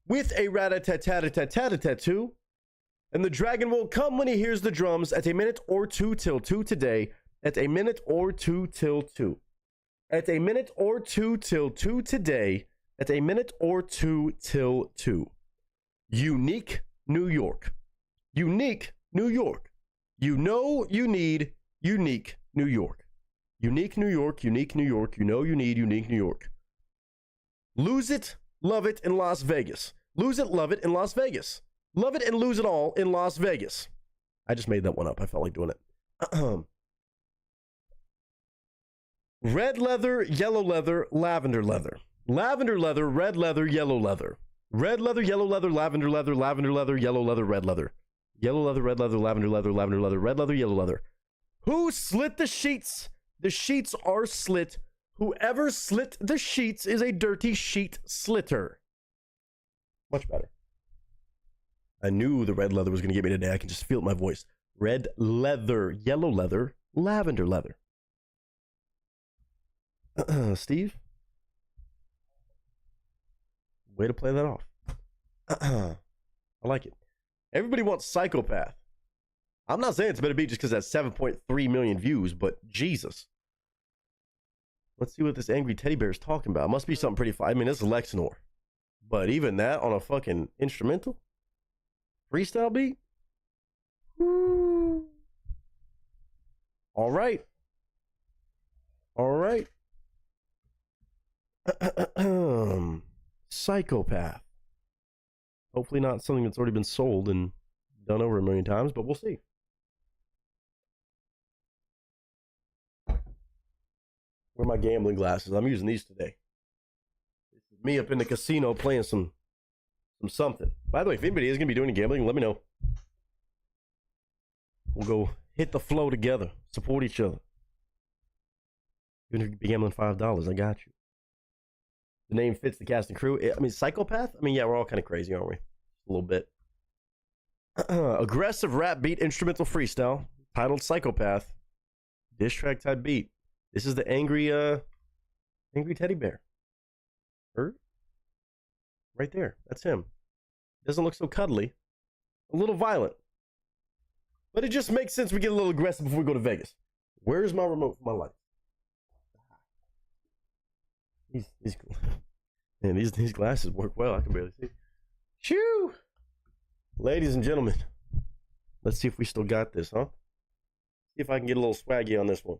with a rat-a-tat-tat-tat-tat-tattoo, and the dragon will come when he hears the drums at a minute or two till 2 today, at a minute or two till 2. At a minute or two till 2 today, at a minute or two till 2. Unique New York. Unique New York. You know you need unique New York. Unique New York, unique New York. You know you need unique New York. Lose it, love it in Las Vegas. Lose it, love it in Las Vegas. Love it and lose it all in Las Vegas. I just made that one up. I felt like doing it. Red leather, yellow leather, lavender leather. Lavender leather, red leather, yellow leather. Red leather, yellow leather, lavender leather, lavender leather, yellow leather, red leather. Yellow leather, red leather, lavender leather, lavender leather, red leather, yellow leather. Who slit the sheets? The sheets are slit. Whoever slit the sheets is a dirty sheet slitter. Much better. I knew the red leather was going to get me today. I can just feel it in my voice. Red leather, yellow leather, lavender leather. Steve? Way to play that off. I like it. Everybody wants psychopath. I'm not saying it's better be just because that's 7.3 million views, but Jesus. Let's see what this angry teddy bear is talking about. It must be something pretty fun. I mean, this is Lexinor. But even that on a fucking instrumental? Freestyle beat? Woo. All right. All right. Psychopath. Hopefully not something that's already been sold and done over 1 million times, but we'll see. Where are my gambling glasses? I'm using these today. This is me up in the casino playing some something. By the way, if anybody is going to be doing gambling, let me know. We'll go hit the flow together. Support each other. Even if you be gambling $5, I got you. The name fits the cast and crew. I mean, psychopath? I mean, yeah, we're all kind of crazy, aren't we? A little bit. Aggressive rap beat instrumental freestyle titled Psychopath. Diss track type beat. This is the angry teddy bear. Right there. That's him. Doesn't look so cuddly. A little violent. But it just makes sense we get a little aggressive before we go to Vegas. Where's my remote for my light? He's cool. Man, these glasses work well. I can barely see. Shoo! Ladies and gentlemen, let's see if we still got this, huh? See if I can get a little swaggy on this one.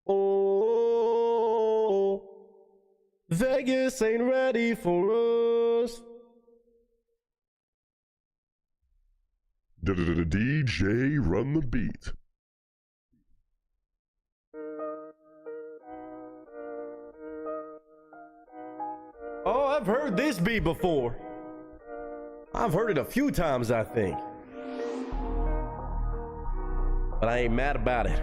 Oh, Vegas ain't ready for us. DJ, run the beat. Oh, I've heard this beat before. I've heard it a few times, I think. But I ain't mad about it.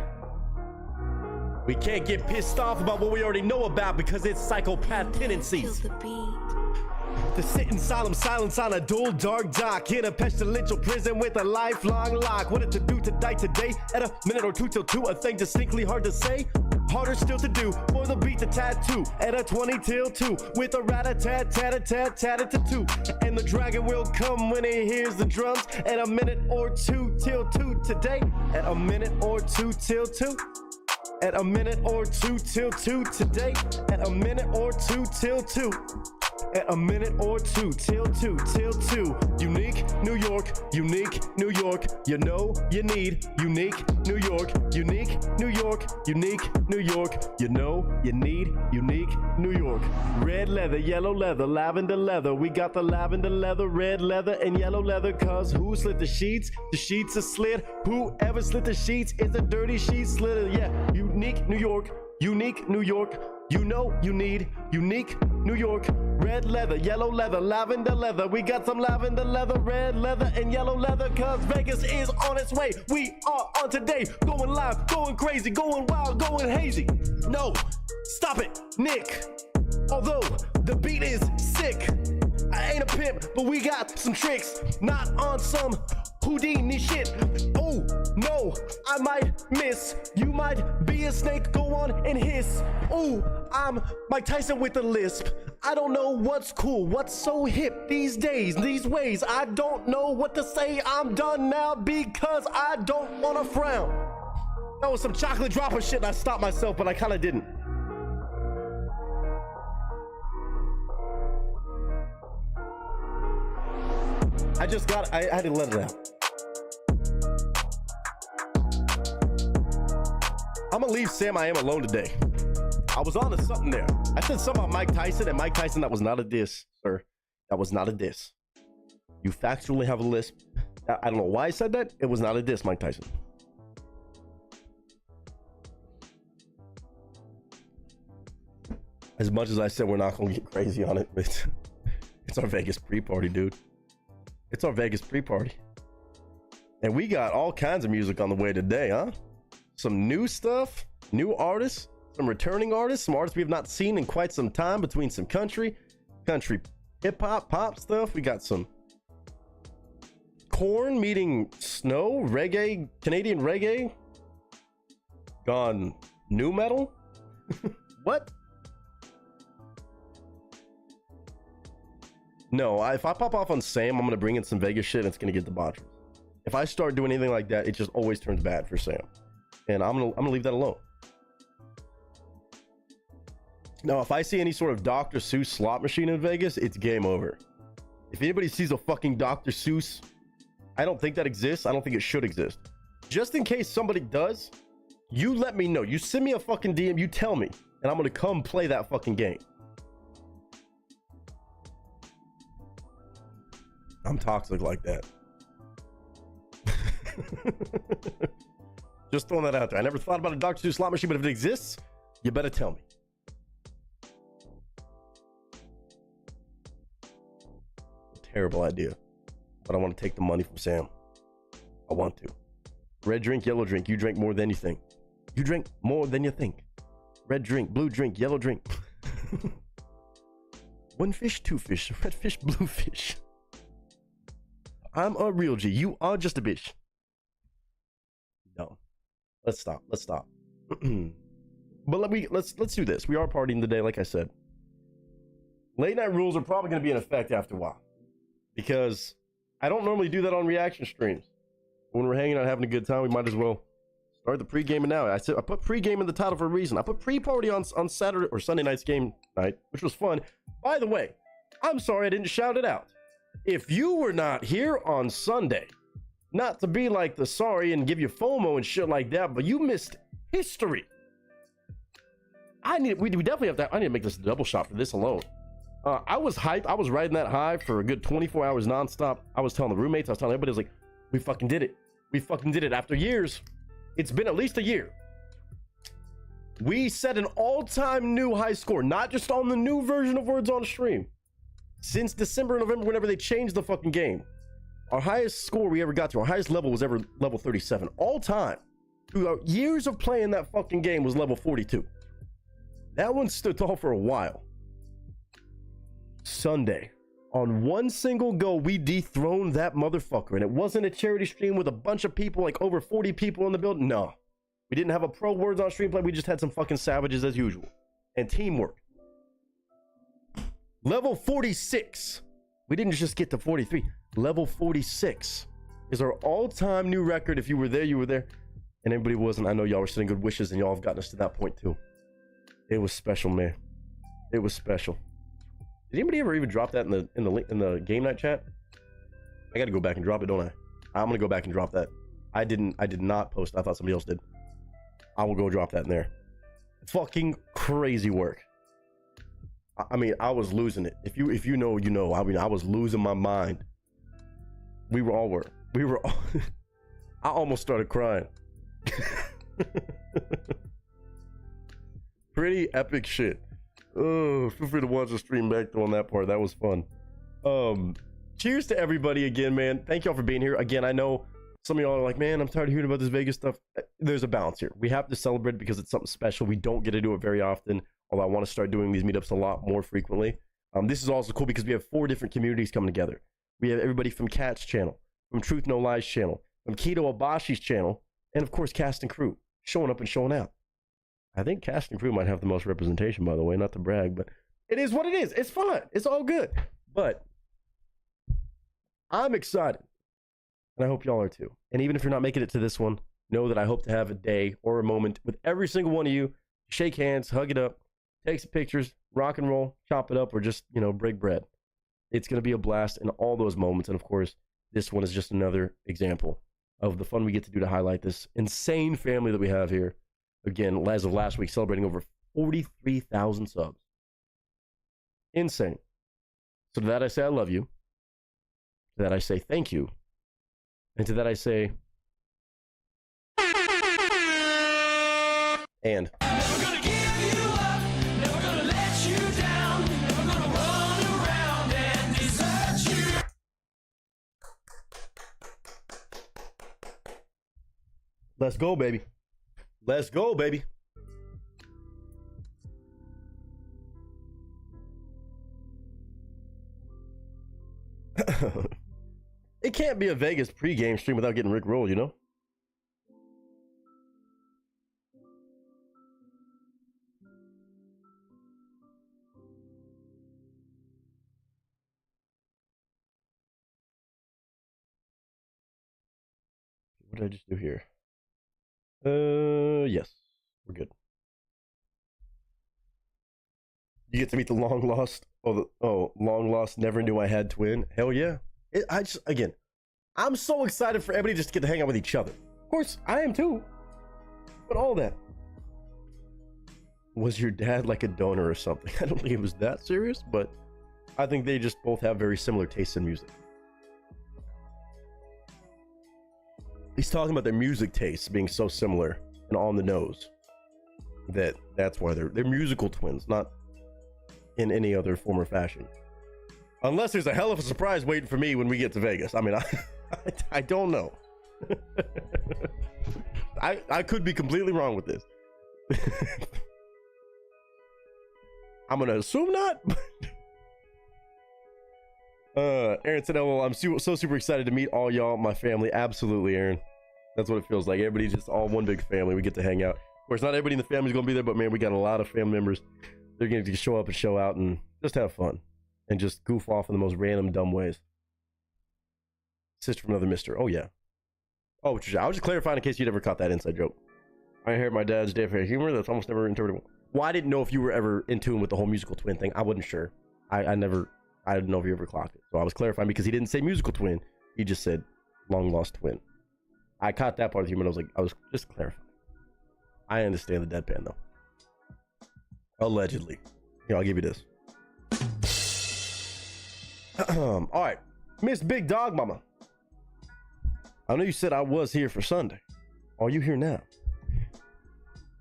We can't get pissed off about what we already know about because it's psychopath tendencies. To sit in solemn silence on a dull dark dock in a pestilential prison with a lifelong lock. What it to do to die today? At a minute or two till two, a thing distinctly hard to say. Harder still to do for the beat to tattoo at a 20 till 2 with a rat-a-tat-tat-a-tat-tat-a-tat-two. And the dragon will come when he hears the drums at a minute or two till 2 today. At a minute or two till 2. At a minute or two till 2 today. At a minute or two till 2. At a minute or two till 2 till 2. Unique New York, unique New York. You know you need unique New York, unique New York, unique New York. You know you need unique New York. Red leather, yellow leather, lavender leather. We got the lavender leather, red leather, and yellow leather. Cause who slit the sheets? The sheets are slit. Whoever slit the sheets is a dirty sheet slitter. Yeah, unique New York, unique New York. You know you need unique New York. Red leather, yellow leather, lavender leather. We got some lavender leather, red leather, and yellow leather. Cause Vegas is on its way. We are on today. Going live, going crazy, going wild, going hazy. No, stop it, Nick. Although the beat is sick, I ain't a pimp, but we got some tricks. Not on some Houdini shit. Oh no, I might miss. You might be a snake, go on and hiss. Oh, I'm Mike Tyson with a lisp. I don't know what's cool, what's so hip these days, these ways. I don't know what to say. I'm done now because I don't want to frown. That was some chocolate dropper shit and I stopped myself, but I kind of didn't. I had to let it out. I'm gonna leave Sam I Am alone today. I was on to something there. I said something about Mike Tyson, and Mike Tyson, that was not a diss, sir. That was not a diss. You factually have a lisp. I don't know why I said that. It was not a diss, Mike Tyson. As much as I said we're not gonna get crazy on it, but it's our Vegas pre-party, dude. It's our Vegas pre-party. And we got all kinds of music on the way today, huh? Some new stuff, new artists, some returning artists, some artists we have not seen in quite some time, between some country hip-hop, pop stuff. We got some Korn meeting Snow, reggae, Canadian reggae, gone new metal. What? No, if I pop off on Sam, I'm gonna bring in some Vegas shit and it's gonna get debauchery. If I start doing anything like that, it just always turns bad for Sam. And I'm gonna leave that alone. Now, if I see any sort of Dr. Seuss slot machine in Vegas, it's game over. If anybody sees a fucking Dr. Seuss, I don't think that exists. I don't think it should exist. Just in case somebody does, you let me know. You send me a fucking DM, you tell me, and I'm gonna come play that fucking game. I'm toxic like that. Just throwing that out there. I never thought about a Dr. Seuss slot machine, but if it exists, you better tell me. Terrible idea. But I want to take the money from Sam. I want to. Red drink, yellow drink. You drink more than you think. You drink more than you think. Red drink, blue drink, yellow drink. One fish, two fish. Red fish, blue fish. I'm a real G. You are just a bitch. No. Let's stop. Let's stop. But let's do this. We are partying today, like I said. Late night rules are probably going to be in effect after a while, because I don't normally do that on reaction streams. When we're hanging out having a good time, we might as well start the pre-gaming now. I put pre-game in the title for a reason. I put pre-party on Saturday or Sunday night's game night, which was fun. By the way, I'm sorry I didn't shout it out. If you were not here on Sunday, not to be like the sorry and give you FOMO and shit like that, but you missed history. we definitely have to. I need to make this a double shot for this alone. I was hyped. I was riding that high for a good 24 hours nonstop. I was telling the roommates, I was telling everybody, I was like, we fucking did it. We fucking did it. After years, it's been at least a year. We set an all-time new high score, not just on the new version of Words on Stream. Since December, November, whenever they changed the fucking game, our highest score we ever got to, our highest level was ever level 37. All time, through our years of playing that fucking game, was level 42. That one stood tall for a while. Sunday, on one single go, we dethroned that motherfucker. And it wasn't a charity stream with a bunch of people, like over 40 people in the building. No. We didn't have a pro Words on Stream play. We just had some fucking savages as usual. And teamwork. Level 46. We didn't just get to 43. Level 46 is our all-time new record. If you were there, you were there. And everybody wasn't. I know y'all were sending good wishes, and y'all have gotten us to that point too. It was special, man. It was special. Did anybody ever even drop that in the game night chat? I got to go back and drop it, don't I? I'm gonna go back and drop that. I did not post. I thought somebody else did. I will go drop that in there. Fucking crazy work. I mean, I was losing it. If you know, you know. I mean, I was losing my mind. We were all. I almost started crying. Pretty epic shit. Oh, feel free to watch the stream back on that part. That was fun. Cheers to everybody again, man. Thank y'all for being here. Again, I know some of y'all are like, man, I'm tired of hearing about this Vegas stuff. There's a balance here. We have to celebrate it because it's something special. We don't get to do it very often, although I want to start doing these meetups a lot more frequently. This is also cool because we have 4 different communities coming together. We have everybody from Kat's channel, from Truth No Lies channel, from Keto Abashi's channel, and of course, Cast and Crew showing up and showing out. I think Cast and Crew might have the most representation, by the way, not to brag, but it is what it is. It's fun. It's all good. But I'm excited, and I hope y'all are too. And even if you're not making it to this one, know that I hope to have a day or a moment with every single one of you. Shake hands, hug it up, take some pictures, rock and roll, chop it up, or just, break bread. It's going to be a blast in all those moments. And of course, this one is just another example of the fun we get to do to highlight this insane family that we have here. Again, as of last week, celebrating over 43,000 subs. Insane. So to that I say I love you. To that I say thank you. And to that I say... And... Never gonna give you up, never gonna let you down, never gonna run around and desert you. Let's go, baby. Let's go, baby. It can't be a Vegas pregame stream without getting Rick rolled, you know? What did I just do here? Yes, we're good. You get to meet the long lost. Long lost. Never knew I had twin. Hell yeah! I'm so excited for everybody just to get to hang out with each other. Of course, I am too. But all that. Was your dad like a donor or something? I don't think it was that serious, but I think they just both have very similar tastes in music. He's talking about their music tastes being so similar and on the nose. That's why they're musical twins, not in any other form or fashion. Unless there's a hell of a surprise waiting for me when we get to Vegas. I mean, I don't know. I could be completely wrong with this. I'm gonna assume not. Aaron said, "Oh, well, I'm so super excited to meet all y'all, my family." Absolutely, Aaron. That's what it feels like. Everybody's just all one big family. We get to hang out. Of course, not everybody in the family is gonna be there, but man, we got a lot of family members. They're going to show up and show out and just have fun and just goof off in the most random, dumb ways. Sister from another mister. Oh, yeah. Oh, I was just clarifying in case you never caught that inside joke. I heard my dad's day for humor. That's almost never interpretable. Well, I didn't know if you were ever in tune with the whole musical twin thing. I wasn't sure. I didn't know if you ever clocked it. So I was clarifying because he didn't say musical twin. He just said long lost twin. I caught that part of the humor and I was just clarifying. I understand the deadpan though. Allegedly. Here, I'll give you this. All right, Miss Big Dog Mama. I know you said I was here for Sunday. Are you here now?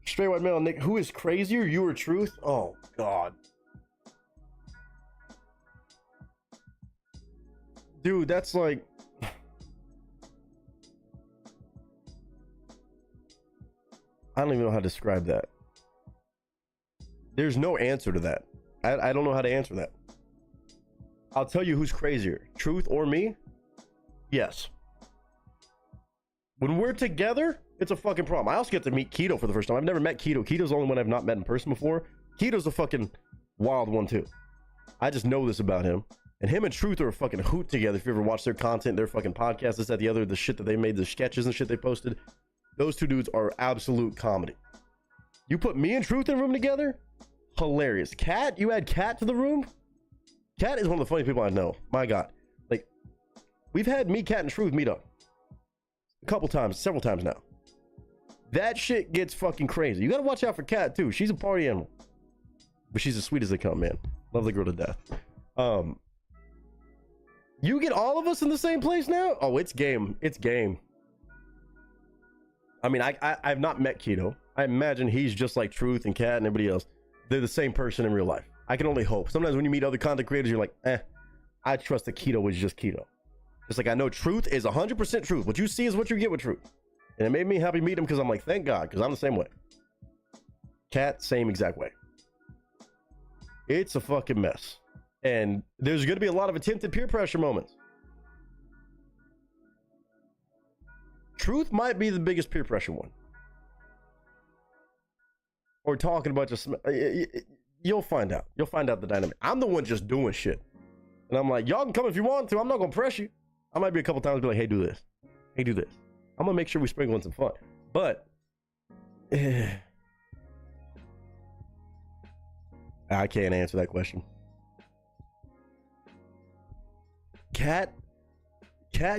Straight white male, Nick. Who is crazier, you or Truth? Oh, God. Dude, that's like... I don't even know how to describe that. There's no answer to that. I don't know how to answer that. I'll tell you who's crazier, Truth or me? Yes. When we're together, it's a fucking problem. I also get to meet Keto for the first time. I've never met Keto. Keto's the only one I've not met in person before. Keto's a fucking wild one too. I just know this about him. And him and Truth are a fucking hoot together. If you ever watch their content, their fucking podcast, this, that, the other, the shit that they made, the sketches and shit they posted. Those two dudes are absolute comedy. You put me and Truth in a room together? Hilarious. Cat? You add Cat to the room? Cat is one of the funniest people I know. My God. Like, we've had me, Cat, and Truth meet up. A couple times, several times now. That shit gets fucking crazy. You gotta watch out for Cat, too. She's a party animal. But she's as sweet as they come, man. Love the girl to death. You get all of us in the same place now? Oh, it's game. It's game. I mean, I've not met Keto. I imagine he's just like Truth and Cat and everybody else. They're the same person in real life. I can only hope. Sometimes when you meet other content creators, you're like, I trust that Keto is just Keto. Just like I know Truth is 100% Truth. What you see is what you get with Truth. And it made me happy to meet him because I'm like, thank God, because I'm the same way. Cat, same exact way. It's a fucking mess. And there's going to be a lot of attempted peer pressure moments. Truth might be the biggest peer pressure one. Or talking about just... You'll find out. You'll find out the dynamic. I'm the one just doing shit. And I'm like, y'all can come if you want to. I'm not going to press you. I might be a couple times be like, hey, do this. Hey, do this. I'm going to make sure we sprinkle in some fun. But... I can't answer that question. Cat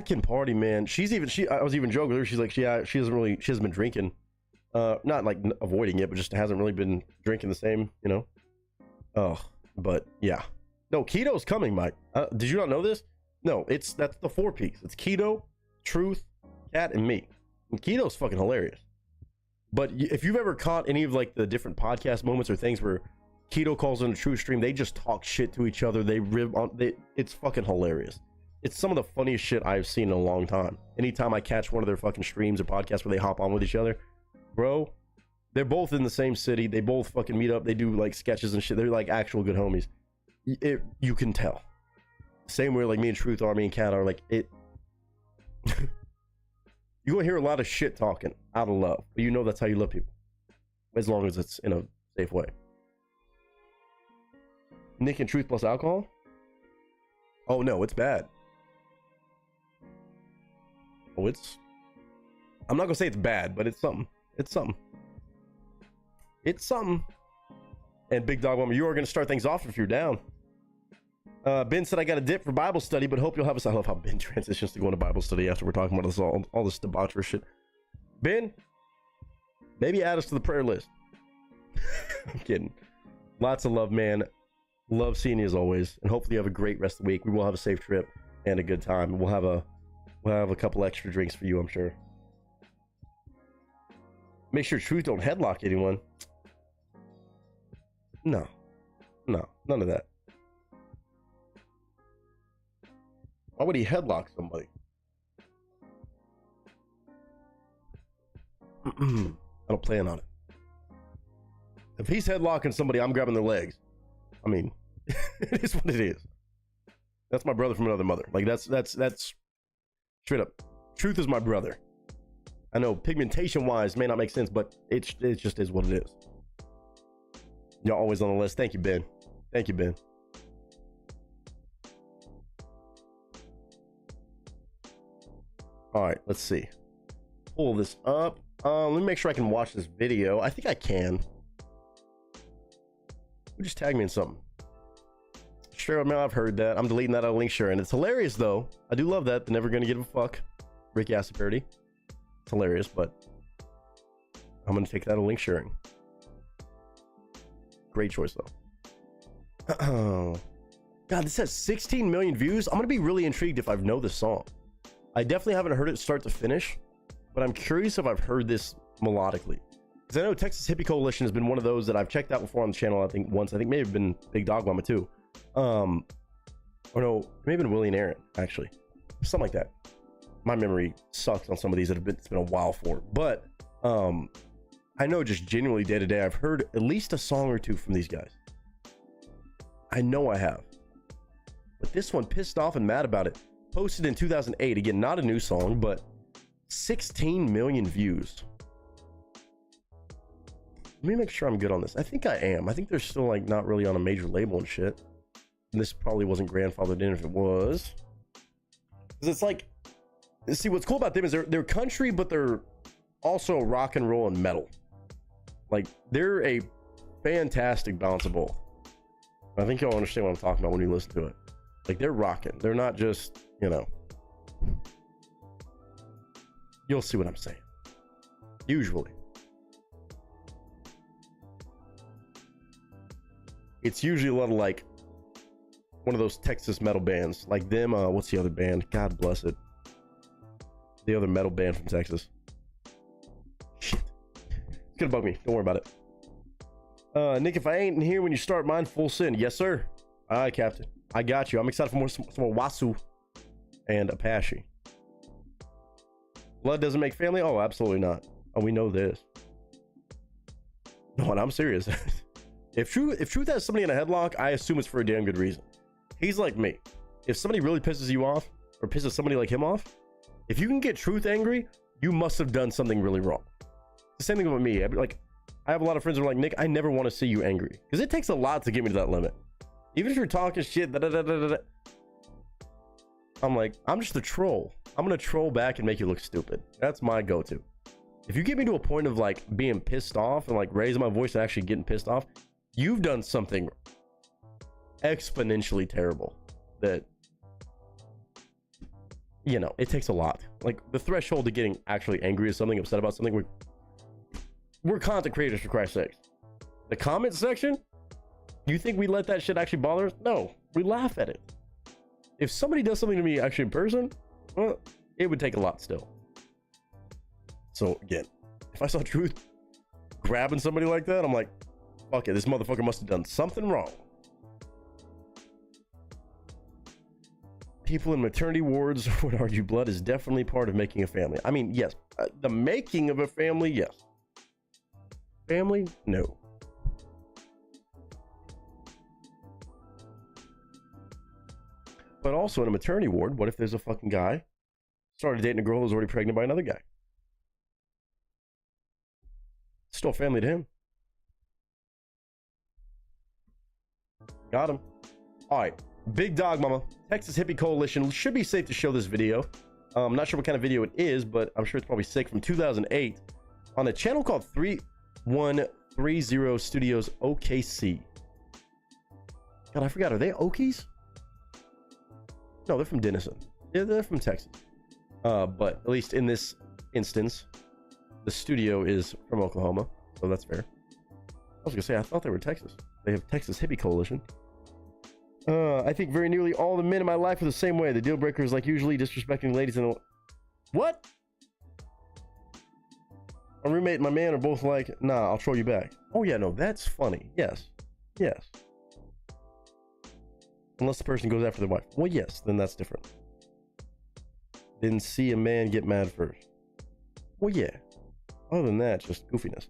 can party, man. I was even joking with her. She's like, she hasn't been drinking. Not like avoiding it, but just hasn't really been drinking the same, you know. Oh, but yeah. No, Keto's coming, Mike. Did you not know this? No, that's the 4-piece. It's Keto, Truth, Cat, and me. And Keto's fucking hilarious. But if you've ever caught any of like the different podcast moments or things where Keto calls in a Truth stream, they just talk shit to each other. They rib on. It's fucking hilarious. It's some of the funniest shit I've seen in a long time. Anytime I catch one of their fucking streams or podcasts where they hop on with each other, bro, they're both in the same city. They both fucking meet up. They do like sketches and shit. They're like actual good homies. You can tell. Same way like me and Truth are, me and Cat are like it. You're gonna hear a lot of shit talking out of love, but you know that's how you love people, as long as it's in a safe way. Nick and Truth plus alcohol? Oh no, it's bad. Oh, I'm not gonna say it's bad, but it's something. It's something. It's something. And Big Dog Mama, you are gonna start things off if you're down. Ben said I got a dip for Bible study, but hope you'll have us. I love how Ben transitions to going to Bible study after we're talking about this all this debaucherous shit. Ben, maybe add us to the prayer list. I'm kidding. Lots of love, man. Love seeing you as always, and hopefully you have a great rest of the week. We will have a safe trip and a good time. We'll have a couple extra drinks for you, I'm sure. Make sure Truth don't headlock anyone. No, none of that. Why would he headlock somebody? I don't plan on it. If he's headlocking somebody, I'm grabbing their legs. I mean, it is what it is. That's my brother from another mother. Like that's straight up. Truth is my brother. I know pigmentation wise may not make sense, but it just is what it is. Y'all always on the list. Thank you, Ben. Thank you, Ben. All right, let's see. Pull this up. Let me make sure I can watch this video. I think I can. Just tag me in something. Sure, man, I've heard that. I'm deleting that out of link sharing. It's hilarious though. I do love that. They're never gonna give a fuck. Ricky Acid parody. It's hilarious, but I'm gonna take that out of link sharing. Great choice though. God, this has 16 million views. I'm gonna be really intrigued if I know this song. I definitely haven't heard it start to finish, but I'm curious if I've heard this melodically. Because I know Texas Hippie Coalition has been one of those that I've checked out before on the channel. I think once. I think maybe been Big Dog Mama too. Or no, maybe been Willie and Aaron actually, something like that. My memory sucks on some of these that have been. It's been a while for. But I know just genuinely day to day, I've heard at least a song or two from these guys. I know I have. But this one, Pissed Off and Mad About It, posted in 2008. Again, not a new song, but 16 million views. Let me make sure I'm good on this. I think I am. I think they're still like not really on a major label and shit. And this probably wasn't grandfathered in if it was. Because it's like, see, what's cool about them is they're country, but they're also rock and roll and metal. Like, they're a fantastic balance of both. I think y'all understand what I'm talking about when you listen to it. Like, they're rocking. They're not just, you know. You'll see what I'm saying. Usually. It's usually a lot of like one of those Texas metal bands. Like them, what's the other band? God bless it. The other metal band from Texas. Shit. It's gonna bug me. Don't worry about it. Nick, if I ain't in here when you start mine, full send. Yes, sir. All right, Captain. I got you. I'm excited for some more Wasu and Apache. Blood doesn't make family? Oh, absolutely not. Oh, we know this. No, and I'm serious. If Truth has somebody in a headlock, I assume it's for a damn good reason. He's like me. If somebody really pisses you off, or pisses somebody like him off, if you can get Truth angry, you must have done something really wrong. The same thing with me. I have a lot of friends who are like, Nick, I never want to see you angry. Because it takes a lot to get me to that limit. Even if you're talking shit, I'm like, I'm just a troll. I'm going to troll back and make you look stupid. That's my go-to. If you get me to a point of like being pissed off and like raising my voice and actually getting pissed off, you've done something exponentially terrible that, you know, it takes a lot. Like, the threshold to getting actually angry at something, upset about something, we're content creators, for Christ's sake. The comment section, you think we let that shit actually bother us? No, we laugh at it. If somebody does something to me actually in person, well, it would take a lot still. So again, if I saw Truth grabbing somebody like that, I'm like, fuck it, this motherfucker must have done something wrong. People in maternity wards would argue blood is definitely part of making a family. I mean, yes, the making of a family, yes. Family, no. But also in a maternity ward, what if there's a fucking guy started dating a girl who's already pregnant by another guy? Still family to him. Got him. All right, Big Dog Mama, Texas Hippie Coalition. Should be safe to show this video. I'm not sure what kind of video it is, but I'm sure it's probably sick, from 2008 on a channel called 3130 Studios OKC. God, I forgot. Are they Okies? No, they're from Denison. Yeah, they're from Texas. But at least in this instance, the studio is from Oklahoma, so that's fair. I was gonna say, I thought they were Texas. They have Texas Hippie Coalition. I think very nearly all the men in my life are the same way. The deal breaker is like usually disrespecting ladies and what? My roommate and my man are both like, nah, I'll troll you back. Oh yeah, no, that's funny. Yes. Yes. Unless the person goes after their wife. Well, yes, then that's different. Didn't see a man get mad first. Well, yeah. Other than that, just goofiness.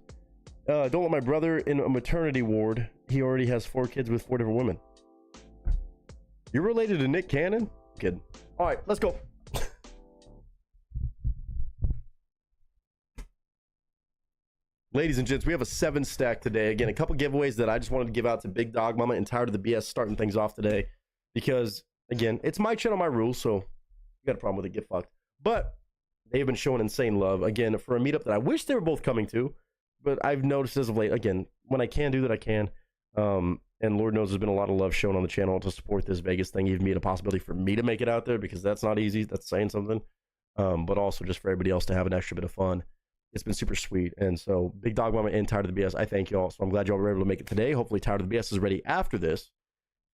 Don't let my brother in a maternity ward. He already has 4 kids with 4 different women. You're related to Nick Cannon? Kidding. All right, let's go. Ladies and gents, we have a 7 stack today. Again, a couple giveaways that I just wanted to give out to Big Dog Mama, and tired of the BS starting things off today. Because, again, it's my channel, my rules, so if you got a problem with it, get fucked. But they've been showing insane love, again, for a meetup that I wish they were both coming to. But I've noticed as of late, again, when I can do that, I can. And Lord knows there's been a lot of love shown on the channel to support this Vegas thing. Even me a possibility for me to make it out there, because that's not easy. That's saying something. But also just for everybody else to have an extra bit of fun. It's been super sweet. And so Big Dog Mama and Tired of the BS, I thank you all. So I'm glad y'all were able to make it today. Hopefully Tired of the BS is ready after this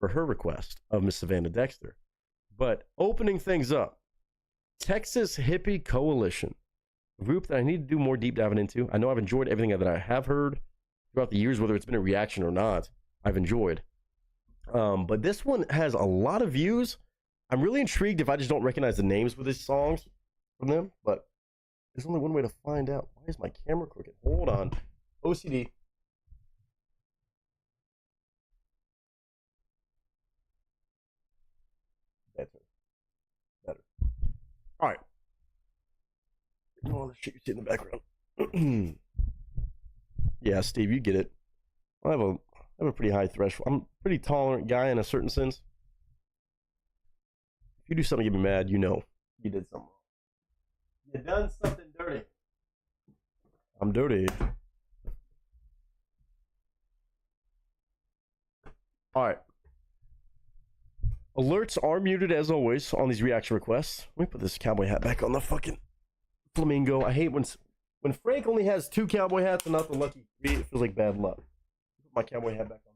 for her request of Miss Savannah Dexter. But opening things up, Texas Hippie Coalition, a group that I need to do more deep diving into. I know I've enjoyed everything that I have heard throughout the years, whether it's been a reaction or not, I've enjoyed. But this one has a lot of views. I'm really intrigued if I just don't recognize the names with these songs from them, but there's only one way to find out. Why is my camera crooked? Hold on. OCD. Better. All right. Ignore all the shit you see in the background. Yeah, Steve, you get it. I have a pretty high threshold. I'm a pretty tolerant guy in a certain sense. If you do something to get me mad, you know you did something wrong. You done something dirty. I'm dirty. All right. Alerts are muted as always on these reaction requests. Let me put this cowboy hat back on the fucking flamingo. I hate when Frank only has 2 cowboy hats and not the lucky 3. It feels like bad luck. Put my cowboy hat back on.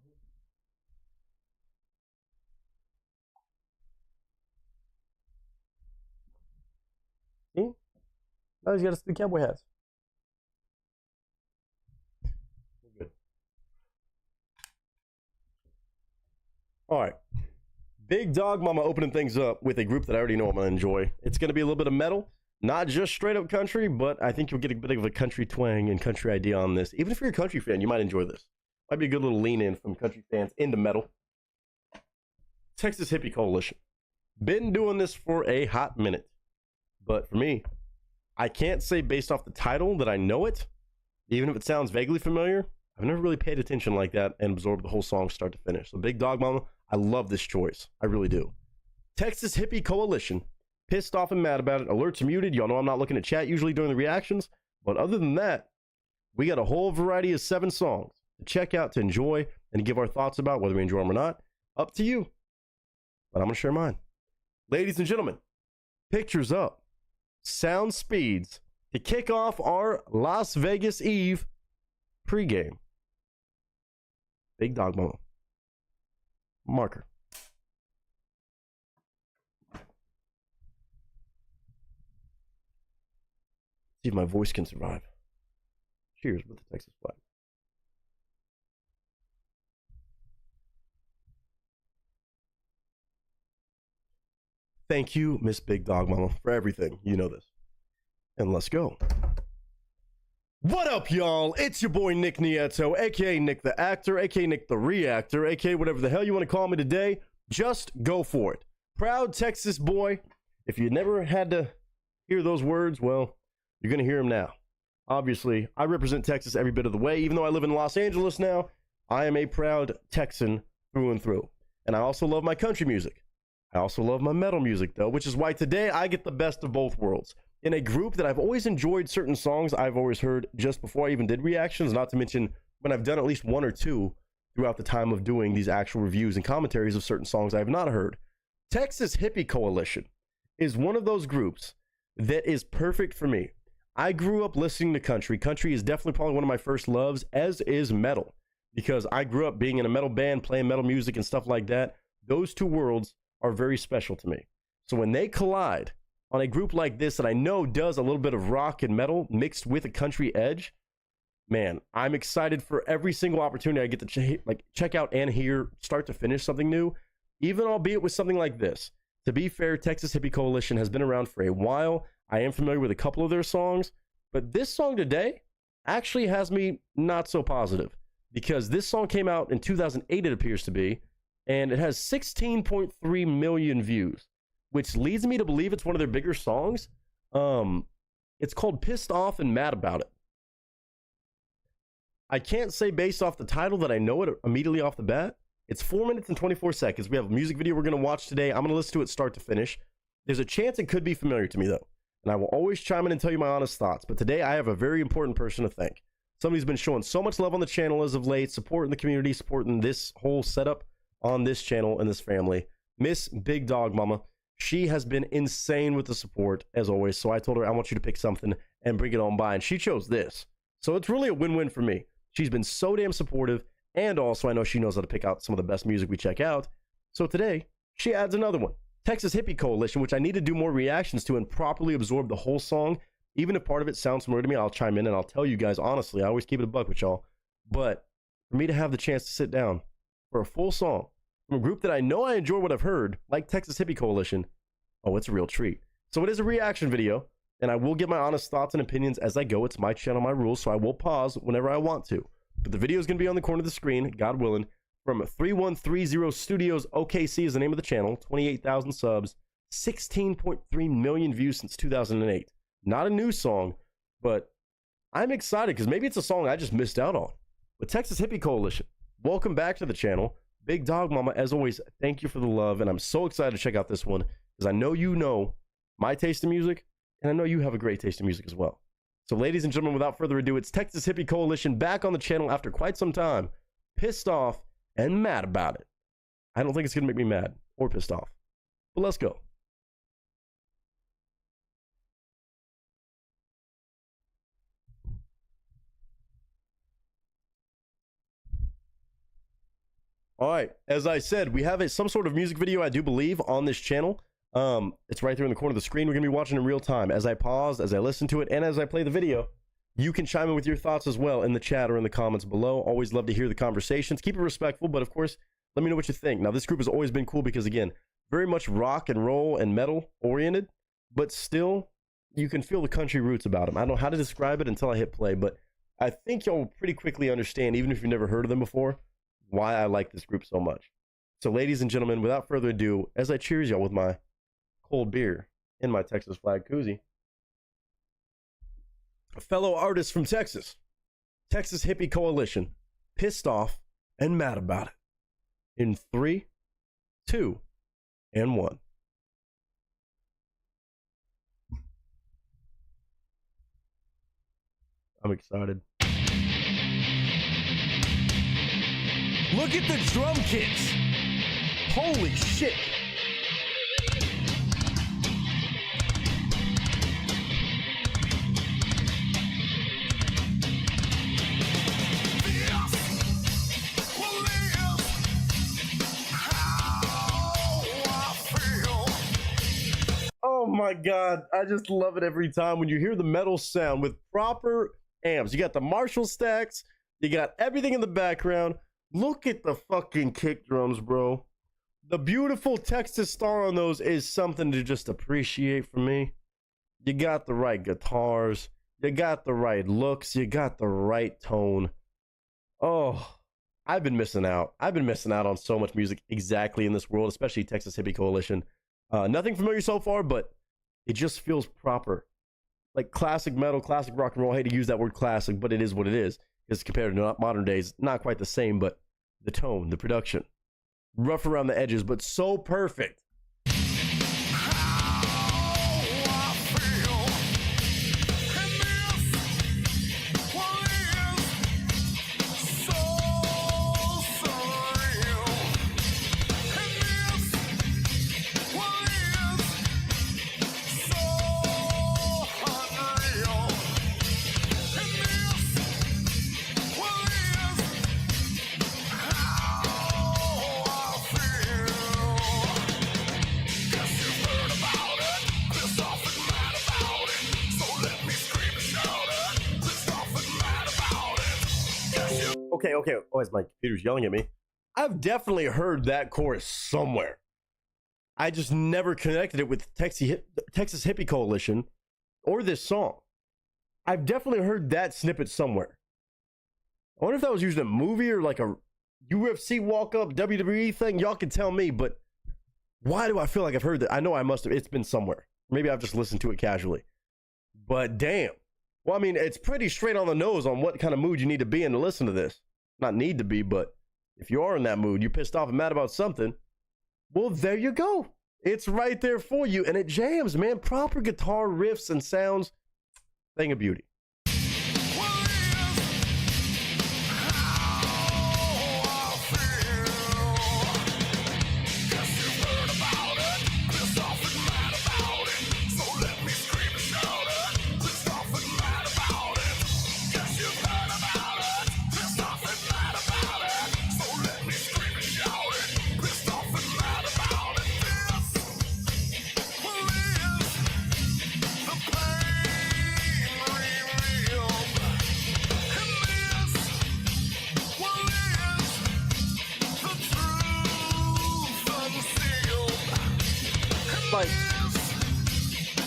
See? Now he's got his 3 cowboy hats. We're good. All right. Big Dog Mama opening things up with a group that I already know I'm going to enjoy. It's going to be a little bit of metal. Not just straight up country, but I think you'll get a bit of a country twang and country idea on this. Even if you're a country fan, you might enjoy this. Might be a good little lean in from country fans into metal. Texas Hippie Coalition. Been doing this for a hot minute. But for me, I can't say based off the title that I know it. Even if it sounds vaguely familiar, I've never really paid attention like that and absorbed the whole song start to finish. So Big Dog Mama, I love this choice. I really do. Texas Hippie Coalition. Pissed off and mad about it. Alerts are muted. Y'all know I'm not looking at chat usually during the reactions. But other than that, we got a whole variety of 7 songs to check out, to enjoy, and to give our thoughts about whether we enjoy them or not. Up to you. But I'm going to share mine. Ladies and gentlemen, pictures up. Sound speeds to kick off our Las Vegas Eve pregame. Big Dog Mama. Marker. See if my voice can survive. Cheers with the Texas flag. Thank you, Miss Big Dog Mama, for everything. You know this. And let's go. What up, y'all? It's your boy Nick Nieto, aka Nick the Actor, aka Nick the Reactor, aka whatever the hell you want to call me today. Just go for it. Proud Texas boy. If you never had to hear those words, well, you're going to hear them now. Obviously, I represent Texas every bit of the way. Even though I live in Los Angeles now, I am a proud Texan through and through. And I also love my country music. I also love my metal music, though, which is why today I get the best of both worlds. In a group that I've always enjoyed certain songs I've always heard just before I even did reactions, not to mention when I've done at least 1 or 2 throughout the time of doing these actual reviews and commentaries of certain songs I have not heard. Texas Hippie Coalition is one of those groups that is perfect for me. I grew up listening to country. Country is definitely probably one of my first loves, as is metal, because I grew up being in a metal band, playing metal music and stuff like that. Those 2 worlds are very special to me. So when they collide on a group like this that I know does a little bit of rock and metal mixed with a country edge, man, I'm excited for every single opportunity I get to check out and hear start to finish something new, even albeit with something like this. To be fair, Texas Hippie Coalition has been around for a while. I am familiar with a couple of their songs, but this song today actually has me not so positive, because this song came out in 2008, it appears to be, and it has 16.3 million views, which leads me to believe it's one of their bigger songs. It's called Pissed Off and Mad About It. I can't say based off the title that I know it immediately off the bat. It's 4 minutes and 24 seconds. We have a music video we're going to watch today. I'm going to listen to it start to finish. There's a chance it could be familiar to me, though, and I will always chime in and tell you my honest thoughts. But today I have a very important person to thank. Somebody who's been showing so much love on the channel as of late, supporting the community, supporting this whole setup on this channel and this family. Miss Big Dog Mama. She has been insane with the support, as always. So I told her, I want you to pick something and bring it on by. And she chose this. So it's really a win-win for me. She's been so damn supportive. And also, I know she knows how to pick out some of the best music we check out. So today, she adds another one. Texas Hippie Coalition, which I need to do more reactions to and properly absorb the whole song. Even if part of it sounds familiar to me, I'll chime in and I'll tell you guys honestly. I always keep it a buck with y'all. But for me to have the chance to sit down for a full song from a group that I know I enjoy what I've heard, like Texas Hippie Coalition, oh, it's a real treat. So it is a reaction video, and I will give my honest thoughts and opinions as I go. It's my channel, my rules, so I will pause whenever I want to. But the video is going to be on the corner of the screen, God willing, from 3130 Studios OKC is the name of the channel, 28,000 subs, 16.3 million views since 2008. Not a new song, but I'm excited because maybe it's a song I just missed out on. But Texas Hippie Coalition, welcome back to the channel. Big Dog Mama, as always, thank you for the love, and I'm so excited to check out this one because I know you know my taste in music, and I know you have a great taste in music as well. So ladies and gentlemen, without further ado, it's Texas Hippie Coalition back on the channel after quite some time, pissed off and mad about it. I don't think it's going to make me mad or pissed off, but let's go. All right, as I said, we have some sort of music video, I do believe, on this channel. It's right there in the corner of the screen. We're going to be watching in real time. As I pause, as I listen to it, and as I play the video, you can chime in with your thoughts as well in the chat or in the comments below. Always love to hear the conversations. Keep it respectful, but of course, let me know what you think. Now, this group has always been cool because, again, very much rock and roll and metal oriented, but still, you can feel the country roots about them. I don't know how to describe it until I hit play, but I think y'all will pretty quickly understand, even if you've never heard of them before, why I like this group so much. So ladies and gentlemen, without further ado, as I cheers y'all with my cold beer in my Texas flag koozie, a fellow artist from Texas, Texas Hippie Coalition, pissed off and mad about it. In 3, 2, and 1. I'm excited. Look at the drum kits. Holy shit. Oh my God, I just love it every time when you hear the metal sound with proper amps. You got the Marshall stacks, you got everything in the background. Look at the fucking kick drums, bro. The beautiful Texas star on those is something to just appreciate for me. You got the right guitars, you got the right looks, you got the right tone. Oh, I've been missing out. I've been missing out on so much music exactly in this world, especially Texas Hippie Coalition. Nothing familiar so far, but it just feels proper. Like classic metal, classic rock and roll. I hate to use that word classic, but it is what it is. Because compared to modern days, not quite the same, but the tone, the production. Rough around the edges, but so perfect. Okay. Oh, as my computer's yelling at me. I've definitely heard that chorus somewhere. I just never connected it with Texas Hippie Coalition or this song. I've definitely heard that snippet somewhere. I wonder if that was used in a movie or like a UFC walk-up WWE thing. Y'all can tell me, but why do I feel like I've heard that? I know I must have. It's been somewhere. Maybe I've just listened to it casually. But damn. Well, I mean, it's pretty straight on the nose on what kind of mood you need to be in to listen to this. Not need to be, but if you are in that mood, you're pissed off and mad about something, well, there you go. It's right there for you, and it jams, man. Proper guitar riffs and sounds. Thing of beauty.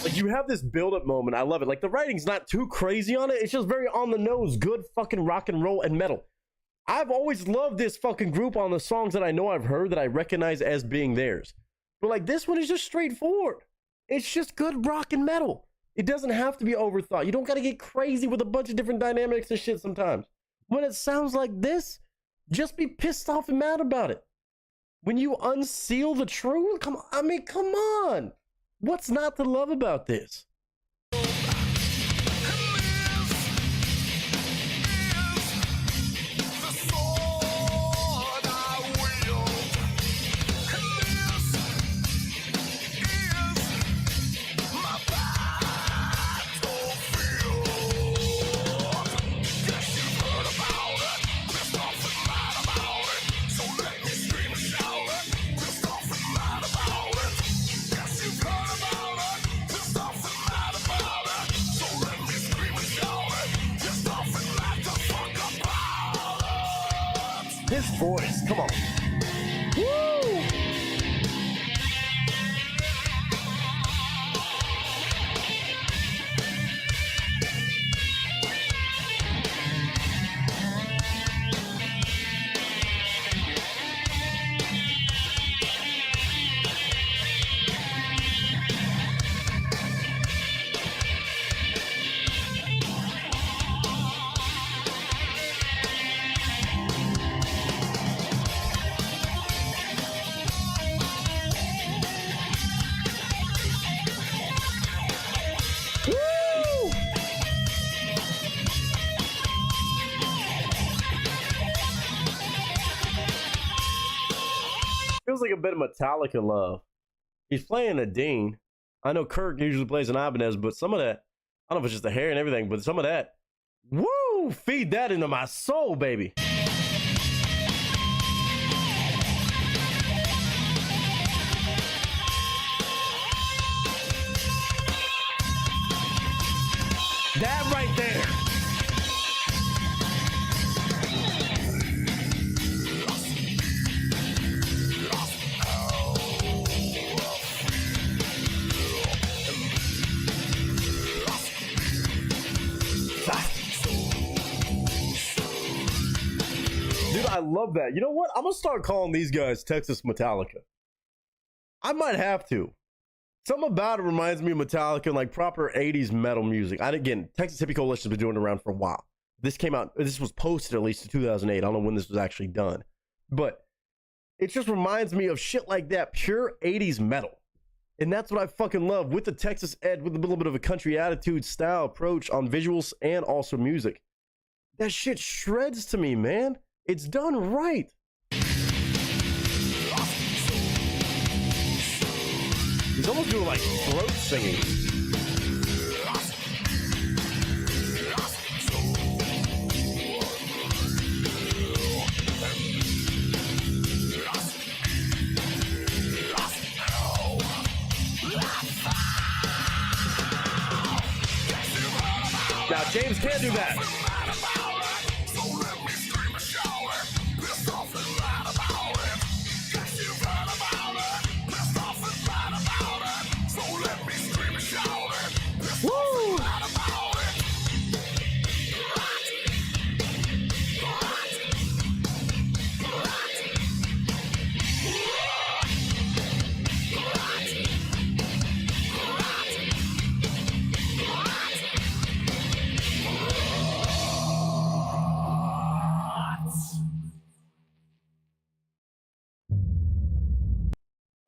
Like, you have this build-up moment. I love it. Like, the writing's not too crazy on it. It's just very on the nose. Good fucking rock and roll and metal. I've always loved this fucking group on the songs that I know I've heard that I recognize as being theirs. But, like, this one is just straightforward. It's just good rock and metal. It doesn't have to be overthought. You don't got to get crazy with a bunch of different dynamics and shit sometimes. When it sounds like this, just be pissed off and mad about it. When you unseal the truth, come on. I mean, come on. What's not to love about this? His voice, come on. Woo! Feels like a bit of Metallica love. He's playing a Dean. I know Kirk usually plays an Ibanez, but some of that, I don't know if it's just the hair and everything, but some of that, woo, feed that into my soul, baby. That right there. Dude, I love that. You know what? I'm gonna start calling these guys Texas Metallica. I might have to. Something about it reminds me of Metallica and like proper 80s metal music. Again, Texas Hippie Coalition has been doing it around for a while. This came out, this was posted at least in 2008. I don't know when this was actually done. But it just reminds me of shit like that, pure 80s metal. And that's what I fucking love, with the Texas ed, with a little bit of a country attitude, style, approach on visuals and also music. That shit shreds to me, man. It's done right. He's almost doing like throat singing. Now, James can't do that. Woo!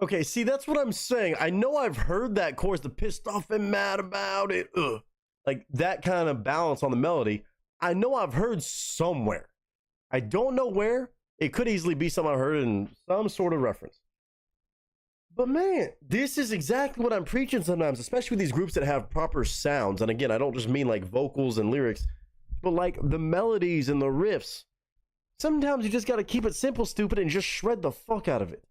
Okay, see, that's what I'm saying. I know I've heard that chorus, the pissed off and mad about it. Ugh. Like that kind of balance on the melody. I know I've heard somewhere. I don't know where. It could easily be something I heard in some sort of reference. But man, this is exactly what I'm preaching sometimes, especially with these groups that have proper sounds. And again, I don't just mean like vocals and lyrics, but like the melodies and the riffs. Sometimes you just got to keep it simple, stupid, and just shred the fuck out of it.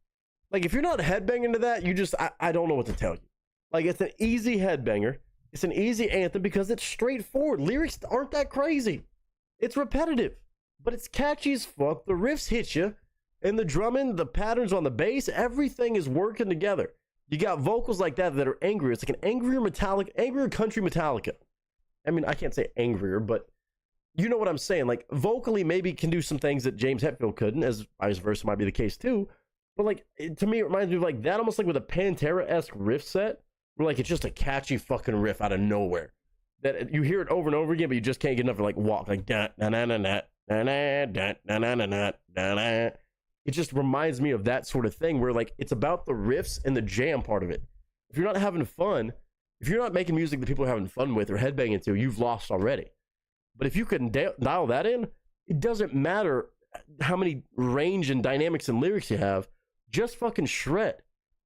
Like, if you're not headbanging to that, you just, I don't know what to tell you. Like, it's an easy headbanger. It's an easy anthem because it's straightforward. Lyrics aren't that crazy. It's repetitive, but it's catchy as fuck. The riffs hit you, and the drumming, the patterns on the bass, everything is working together. You got vocals like that that are angrier. It's like an angrier country Metallica. I mean, I can't say angrier, but you know what I'm saying. Like, vocally, maybe can do some things that James Hetfield couldn't, as vice versa might be the case too. But like, to me, it reminds me of like that, almost like with a Pantera-esque riff set, where like it's just a catchy fucking riff out of nowhere that you hear it over and over again, but you just can't get enough to like walk like that. It just reminds me of that sort of thing where like it's about the riffs and the jam part of it. If you're not having fun, if you're not making music that people are having fun with or headbanging to, you've lost already. But if you can dial that in, it doesn't matter how many range and dynamics and lyrics you have, just fucking shred.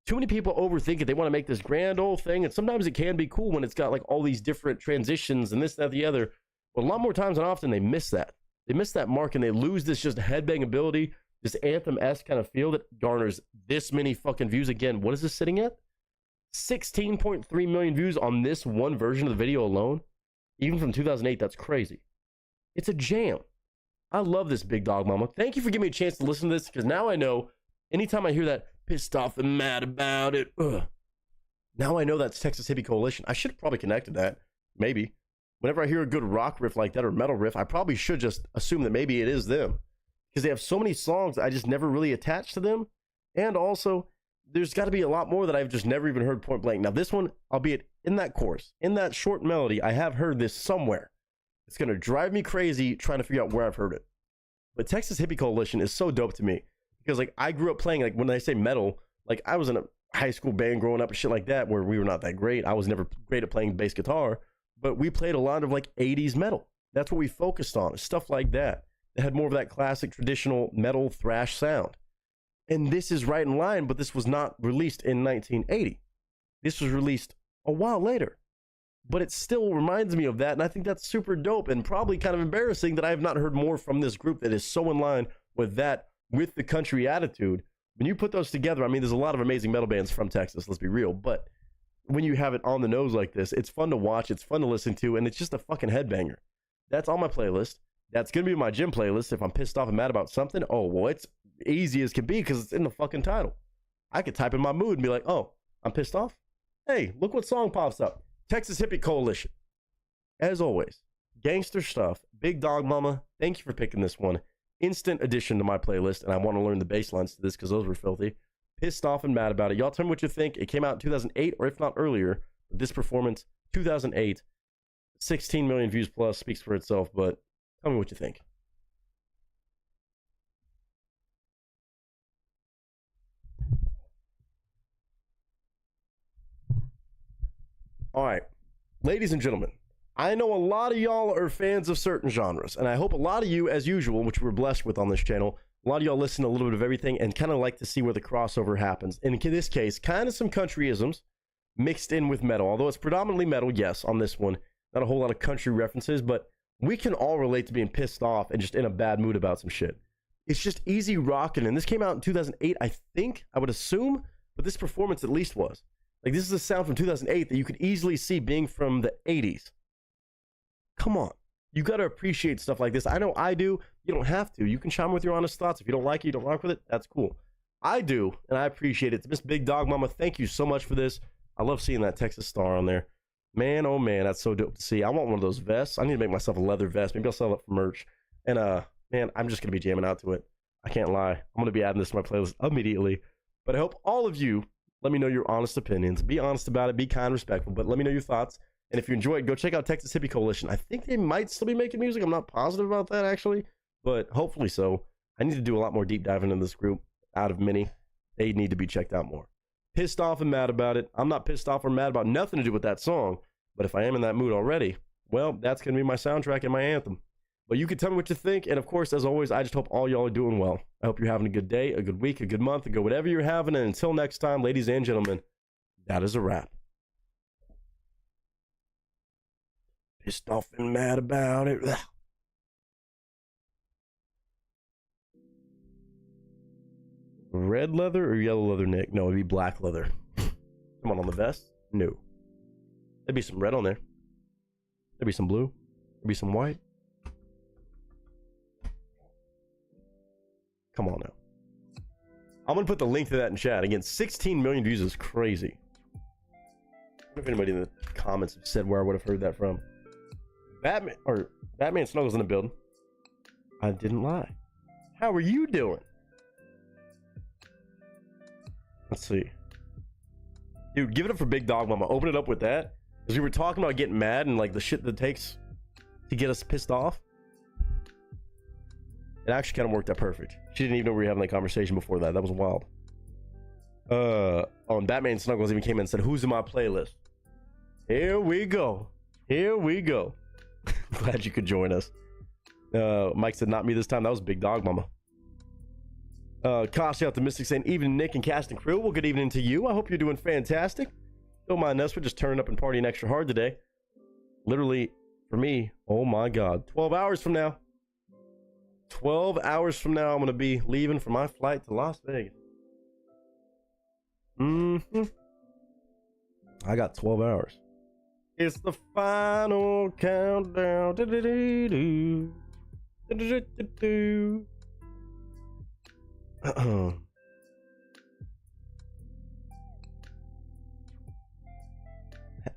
Too many people overthink it. They want to make this grand old thing, and sometimes it can be cool when it's got like all these different transitions and this, that, the other. But a lot more times than often, they miss that. They miss that mark, and they lose this just headbang ability, this anthem-esque kind of feel that garners this many fucking views. Again, what is this sitting at? 16.3 million views on this one version of the video alone. Even from 2008, that's crazy. It's a jam. I love this Big Dog Mama. Thank you for giving me a chance to listen to this, because now I know anytime I hear that pissed off and mad about it, now I know that's Texas Hippie Coalition. I should have probably connected that. Maybe. Whenever I hear a good rock riff like that or metal riff, I probably should just assume that maybe it is them, because they have so many songs I just never really attached to them. And also, there's got to be a lot more that I've just never even heard point blank. Now, this one, albeit in that chorus, in that short melody, I have heard this somewhere. It's going to drive me crazy trying to figure out where I've heard it. But Texas Hippie Coalition is so dope to me, because like I grew up playing, like when I say metal, like I was in a high school band growing up and shit like that, where we were not that great. I was never great at playing bass guitar, but we played a lot of like 80s metal. That's what we focused on, stuff like that. It had more of that classic traditional metal thrash sound. And this is right in line, but this was not released in 1980. This was released a while later. But it still reminds me of that, and I think that's super dope and probably kind of embarrassing that I have not heard more from this group that is so in line with that, with the country attitude. When you put those together, I mean, there's a lot of amazing metal bands from Texas, let's be real, but when you have it on the nose like this, it's fun to watch, it's fun to listen to, and it's just a fucking headbanger. That's on my playlist. That's going to be my gym playlist if I'm pissed off and mad about something. Oh, well, it's easy as can be because it's in the fucking title. I could type in my mood and be like, oh, I'm pissed off? Hey, look what song pops up. Texas Hippie Coalition. As always, gangster stuff. Big Dog Mama, thank you for picking this one. Instant addition to my playlist, and I want to learn the bass lines to this because those were filthy. Pissed off and mad about it. Y'all tell me what you think. It came out in 2008, or if not earlier. This performance, 2008, 16 million views plus, speaks for itself, but tell me what you think. All right, ladies and gentlemen, I know a lot of y'all are fans of certain genres, and I hope a lot of you, as usual, which we're blessed with on this channel, a lot of y'all listen to a little bit of everything and kind of like to see where the crossover happens. And in this case, kind of some countryisms mixed in with metal, although it's predominantly metal, yes, on this one. Not a whole lot of country references, but we can all relate to being pissed off and just in a bad mood about some shit. It's just easy rocking, and this came out in 2008, I think, I would assume, but this performance at least was. Like, this is a sound from 2008 that you could easily see being from the 80s. Come on. You got to appreciate stuff like this. I know I do. You don't have to. You can chime with your honest thoughts. If you don't like it, you don't rock with it, that's cool. I do, and I appreciate it. Miss Big Dog Mama, thank you so much for this. I love seeing that Texas star on there. Man, oh man, that's so dope to see. I want one of those vests. I need to make myself a leather vest. Maybe I'll sell it for merch. And man, I'm just going to be jamming out to it. I can't lie. I'm going to be adding this to my playlist immediately. But I hope all of you let me know your honest opinions. Be honest about it. Be kind, respectful. But let me know your thoughts. And if you enjoy it, go check out Texas Hippie Coalition. I think they might still be making music. I'm not positive about that, actually. But hopefully so. I need to do a lot more deep diving into this group. Out of many, they need to be checked out more. Pissed off and mad about it. I'm not pissed off or mad about nothing to do with that song. But if I am in that mood already, well, that's going to be my soundtrack and my anthem. But you can tell me what you think. And of course, as always, I just hope all y'all are doing well. I hope you're having a good day, a good week, a good month, a good whatever you're having. And until next time, ladies and gentlemen, that is a wrap. Pissed off and mad about it. Ugh. Red leather or yellow leather, Nick? No, it'd be black leather. Come on the vest? No. There'd be some red on there. There'd be some blue. There'd be some white. Come on now. I'm gonna put the link to that in chat. Again, 16 million views is crazy. I wonder if anybody in the comments have said where I would have heard that from. Batman Snuggles in the building. I didn't lie. How are you doing? Let's see. Dude, give it up for Big Dog Mama. Open it up with that. Because we were talking about getting mad and like the shit that it takes to get us pissed off. It actually kind of worked out perfect. She didn't even know we were having that conversation before that. That was wild. And Batman Snuggles even came in and said, who's in my playlist? Here we go. Here we go. Glad you could join us. Mike said, not me this time. That was Big Dog Mama. Kashi Optimistic saying, evening Nick and cast and crew. Well, good evening to you. I hope you're doing fantastic. Don't mind us. We're just turning up and partying extra hard today. Literally, for me, oh my God, 12 hours from now. 12 hours from now, I'm going to be leaving for my flight to Las Vegas. I got 12 hours. It's the final countdown.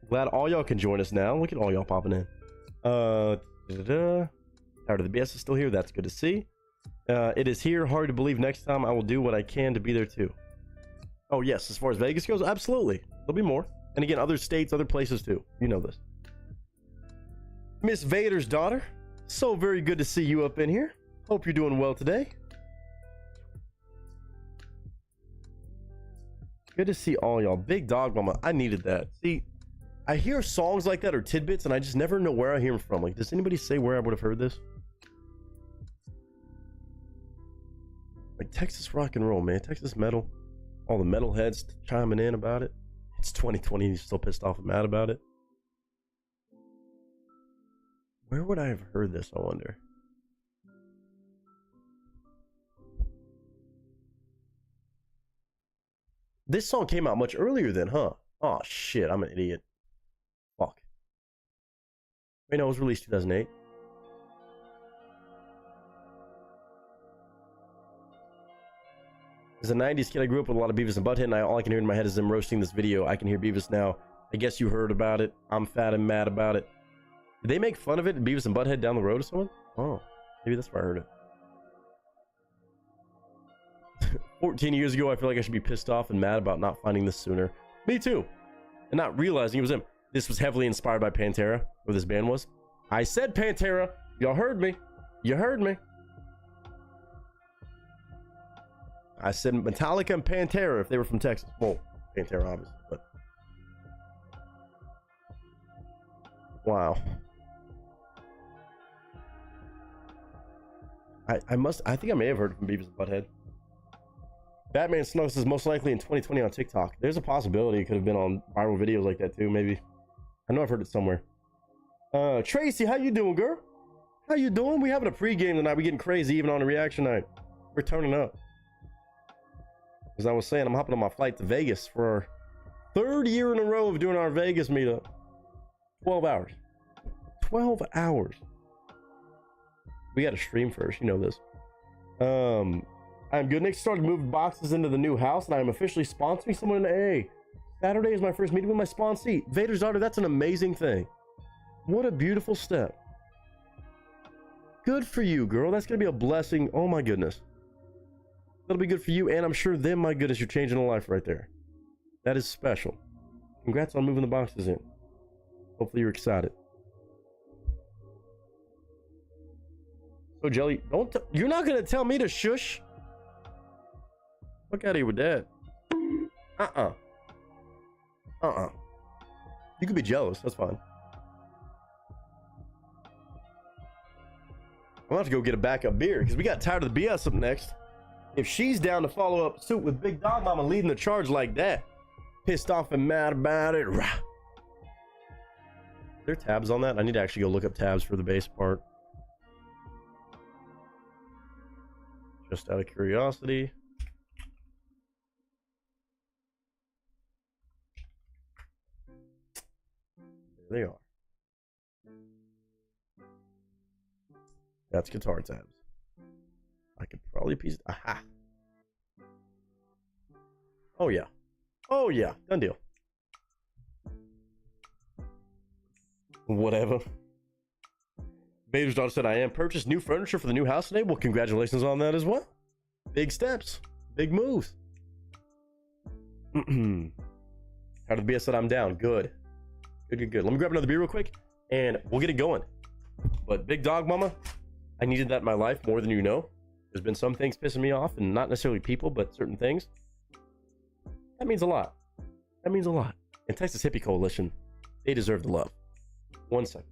Glad all y'all can join us now. Look at all y'all popping in. Tired of the BS is still here. That's good to see. It is here. Hard to believe. Next time I will do what I can to be there too. Oh yes, as far as Vegas goes, absolutely. There'll be more. And again, other states, other places too. You know this. Miss Vader's daughter. So very good to see you up in here. Hope you're doing well today. Good to see all y'all. Big Dog Mama. I needed that. See, I hear songs like that or tidbits and I just never know where I hear them from. Like, does anybody say where I would have heard this? Like Texas rock and roll, man. Texas metal. All the metal heads chiming in about it. It's 2020 and you're still pissed off and mad about it. Where would I have heard this, I wonder? This song came out much earlier then, huh? Oh shit, I'm an idiot. Fuck. Wait, no, it was released 2008. As a 90s kid, I grew up with a lot of Beavis and Butthead, and all I can hear in my head is them roasting this video. I can hear Beavis now. I guess you heard about it. I'm fat and mad about it. Did they make fun of it in Beavis and Butthead down the road or someone? Oh, maybe that's where I heard it. 14 years ago, I feel like I should be pissed off and mad about not finding this sooner. Me too. And not realizing it was him. This was heavily inspired by Pantera, where this band was. I said Pantera. Y'all heard me. You heard me. I said Metallica and Pantera if they were from Texas. Well, Pantera, obviously, but... Wow. I think I may have heard it from Beavis and Butthead. Batman Snuggles is most likely in 2020 on TikTok. There's a possibility it could have been on viral videos like that too, maybe. I know I've heard it somewhere. Tracy, how you doing, girl? How you doing? We having a pregame tonight. We getting crazy even on a reaction night. We're turning up. As I was saying, I'm hopping on my flight to Vegas for our third year in a row of doing our Vegas meetup. 12 hours. 12 hours. We got to stream first. You know this. I'm good. Nick started moving boxes into the new house, and I am officially sponsoring someone in A. Saturday is my first meeting with my sponsee. Vader's daughter, that's an amazing thing. What a beautiful step. Good for you, girl. That's going to be a blessing. Oh, my goodness. That'll be good for you, and I'm sure them, my goodness, you're changing a life right there. That is special. Congrats on moving the boxes in. Hopefully you're excited. So, Jelly, you're not going to tell me to shush? Fuck out of here with that. You could be jealous. That's fine. I'm about to go get a backup beer because we got Tired of the BS up next. If she's down to follow up suit with Big Dog Mama leading the charge like that, pissed off and mad about it. Are there tabs on that? I need to actually go look up tabs for the bass part. Just out of curiosity. There they are. That's guitar tabs. I could probably piece it. Aha. Oh yeah. Oh yeah. Done deal. Whatever. Vader's daughter said, I am purchased new furniture for the new house today. Well, congratulations on that as well. Big steps. Big moves. How did the BS said I'm down? Good. Good. Let me grab another beer real quick and we'll get it going. But big dog mama, I needed that in my life more than you know. There's been some things pissing me off, and not necessarily people, but certain things. That means a lot. That means a lot. And Texas Hippie Coalition, they deserve the love. 1 second.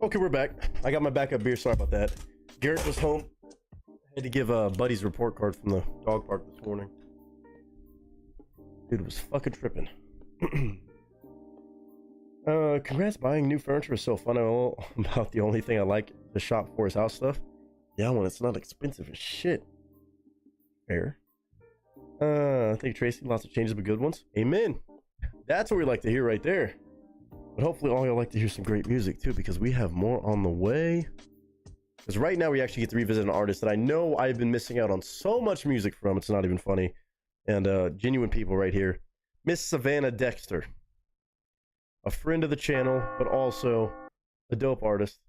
Okay, we're back. I got my backup beer. Sorry about that. Garrett was home. I had to give Buddy's report card from the dog park this morning. Dude was fucking tripping. Congrats, buying new furniture is so fun. About the only thing I like to shop for is house stuff. Yeah, when it's not expensive as shit. Fair. Thank you, Tracy. Lots of changes, but good ones. Amen. That's what we like to hear right there. But hopefully all y'all like to hear some great music too, because we have more on the way. Because right now we actually get to revisit an artist that I know I've been missing out on so much music from. It's not even funny. And genuine people right here. Miss Savannah Dexter. A friend of the channel, but also a dope artist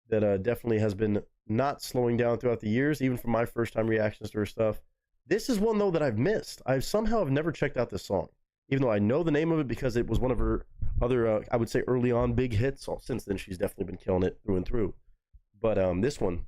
that definitely has been not slowing down throughout the years, even from my first time reactions to her stuff. This is one though that I've missed. I've somehow have never checked out this song, even though I know the name of it because it was one of her other, I would say early on big hits. Since then, she's definitely been killing it through and through. But this one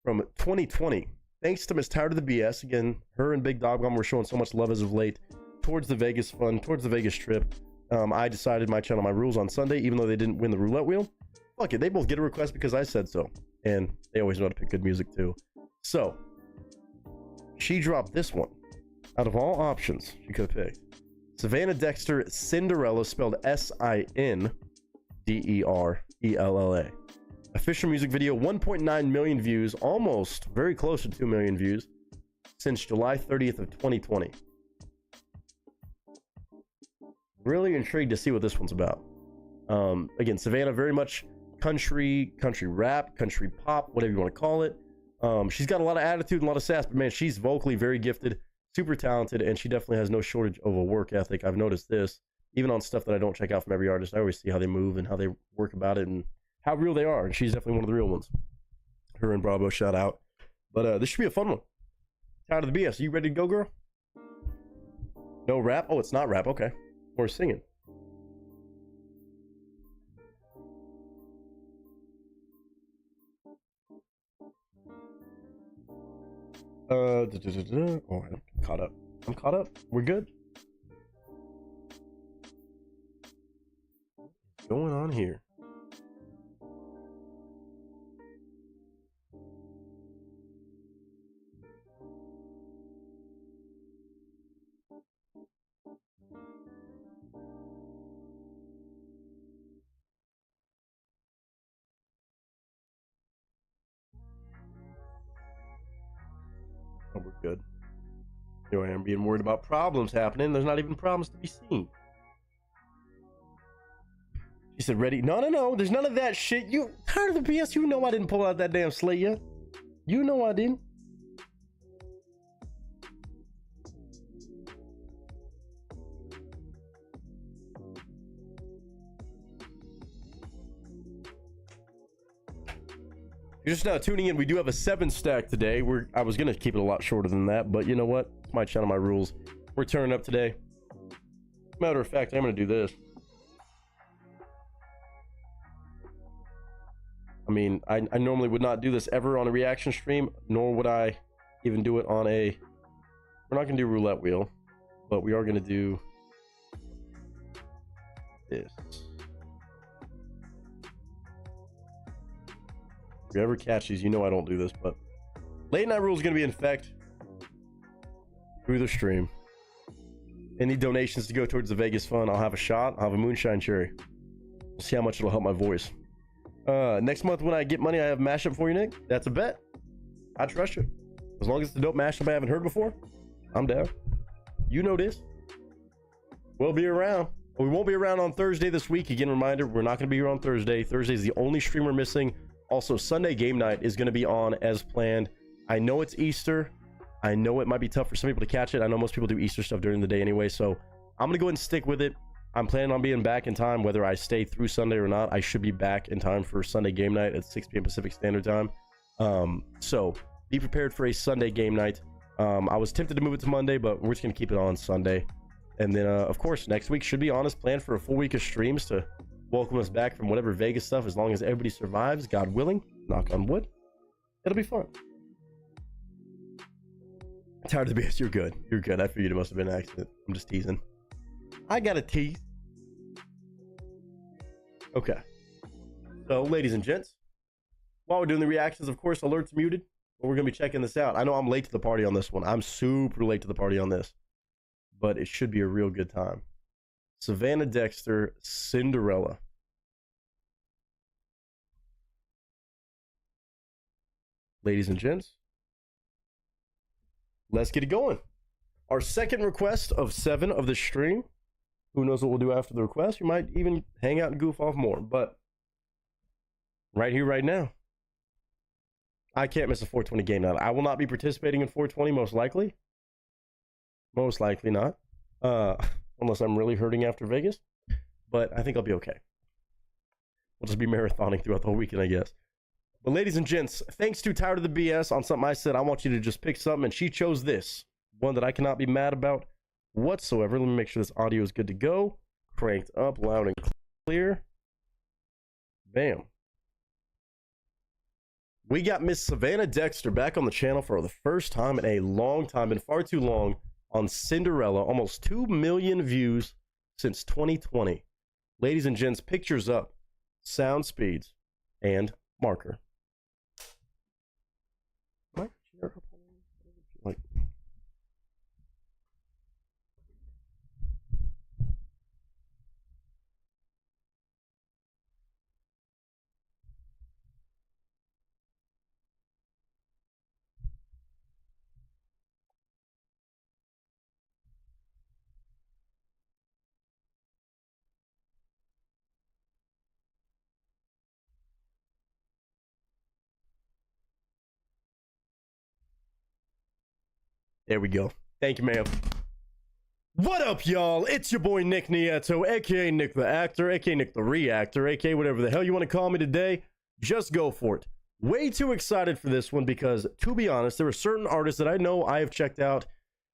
from 2020, thanks to Miss Tired of the BS, again, her and Big Dog Bomb were showing so much love as of late towards the Vegas fun, towards the Vegas trip. I decided my channel, my rules on Sunday, even though they didn't win the roulette wheel. Fuck it, they both get a request because I said so. And they always know how to pick good music too. So, she dropped this one. Out of all options she could have picked. Savannah Dexter, Cinderella, spelled S-I-N-D-E-R-E-L-L-A. Official music video, 1.9 million views, almost very close to 2 million views, since July 30th of 2020. Really intrigued to see what this one's about. Again, Savannah, very much country rap, country pop, whatever you want to call it. She's got a lot of attitude and a lot of sass, but man, she's vocally very gifted, super talented, and she definitely has no shortage of a work ethic. I've noticed this, even on stuff that I don't check out from every artist. I always see how they move and how they work about it and how real they are, and she's definitely one of the real ones. Her and Bravo, shout out. But this should be a fun one. Tired of the BS. Are you ready to go, girl? No rap? Oh, it's not rap. Okay. Or singing. Oh, I'm caught up. I'm caught up. We're good. What's going on here? Oh, we're good. Here I am being worried about problems happening. There's not even problems to be seen. She said, ready? No. There's none of that shit. You tired of the BS? You know I didn't pull out that damn slate yet. You know I didn't. You're just now tuning in. We do have a 7 stack today. I was gonna keep it a lot shorter than that, but you know what? It's my channel, my rules. We're turning up today. Matter of fact, I'm gonna do this. I mean, I normally would not do this ever on a reaction stream, nor would I even do it on a... We're not gonna do roulette wheel, but we are gonna do this. If you ever catch these, you know I don't do this, but late night rule is going to be in effect through the stream. Any donations to go towards the Vegas fund, I'll have a shot. I'll have a moonshine cherry. We'll see how much it'll help my voice. Next month when I get money, I have mashup for you, Nick. That's a bet. I trust you. As long as it's a dope mashup I haven't heard before, I'm down. You know this. We'll be around. We won't be around on Thursday this week. Again, reminder, we're not going to be here on Thursday. Thursday is the only stream we're missing. Also, Sunday game night is going to be on as planned. I know it's Easter. I know it might be tough for some people to catch it. I know most people do Easter stuff during the day anyway, so I'm going to go ahead and stick with it. I'm planning on being back in time, whether I stay through Sunday or not. I should be back in time for Sunday game night at 6 p.m. Pacific Standard Time. So be prepared for a Sunday game night. I was tempted to move it to Monday, but we're just going to keep it on Sunday. And then, of course, next week should be on as planned for a full week of streams to welcome us back from whatever Vegas stuff, as long as everybody survives, God willing. Knock on wood. It'll be fun. Tired of the BS. You're good. You're good. I figured it must have been an accident. I'm just teasing. I got a tease. Okay. So, ladies and gents, While we're doing the reactions, of course, alerts muted, but we're going to be checking this out. I know I'm late to the party on this one. I'm super late to the party on this, but it should be a real good time. Savannah Dexter, Cinderella. Ladies and gents, let's get it going. Our second request of 7 of the stream. Who knows what we'll do after the request? We might even hang out and goof off more, but right here, right now, I can't miss a 420 game night. I will not be participating in 420, most likely. Most likely not. Unless I'm really hurting after Vegas. But I think I'll be okay. We'll just be marathoning throughout the whole weekend, I guess. But ladies and gents, thanks to Tired of the BS on something I said, I want you to just pick something, and she chose this. One that I cannot be mad about whatsoever. Let me make sure this audio is good to go. Cranked up, loud and clear. Bam. We got Miss Savannah Dexter back on the channel for the first time in a long time, been far too long, on Cinderella. Almost 2 million views since 2020. Ladies and gents, pictures up, sound speeds, and marker. Like, there we go. Thank you, ma'am. What up, y'all? It's your boy Nick Nieto, aka Nick the Actor, aka Nick the Reactor, aka whatever the hell you want to call me today. Just go for it. Way too excited for this one because, to be honest, there are certain artists that I know I have checked out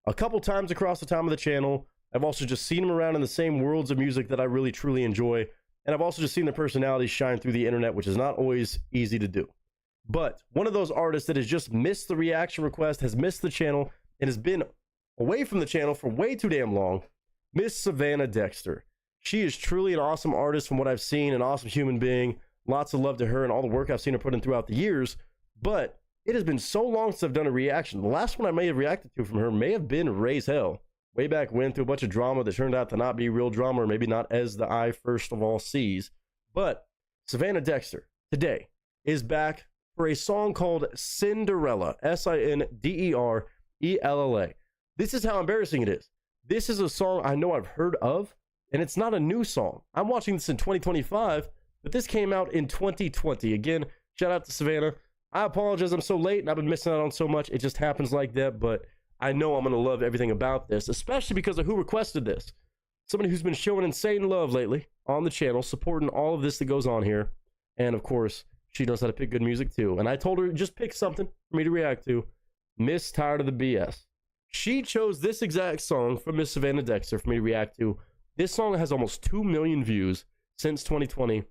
a couple times across the time of the channel. I've also just seen them around in the same worlds of music that I really truly enjoy. And I've also just seen their personalities shine through the internet, which is not always easy to do. But one of those artists that has just missed the reaction request, has missed the channel, and has been away from the channel for way too damn long, Miss Savannah Dexter. She is truly an awesome artist from what I've seen, an awesome human being. Lots of love to her and all the work I've seen her put in throughout the years. But it has been so long since I've done a reaction. The last one I may have reacted to from her may have been Raise Hell. Way back when, through a bunch of drama that turned out to not be real drama, or maybe not as the eye first of all sees. But Savannah Dexter, today, is back for a song called Cinderella. Cinderella. This is how embarrassing it is. This is a song I know I've heard of, and it's not a new song. I'm watching this in 2025, but this came out in 2020. Again, shout out to Savannah. I apologize I'm so late, and I've been missing out on so much. It just happens like that, but I know I'm going to love everything about this, especially because of who requested this. Somebody who's been showing insane love lately on the channel, supporting all of this that goes on here. And, of course, she knows how to pick good music, too. And I told her, just pick something for me to react to. Miss Tired of the BS. She chose this exact song from Miss Savannah Dexter for me to react to. This song has almost 2 million views since 2020.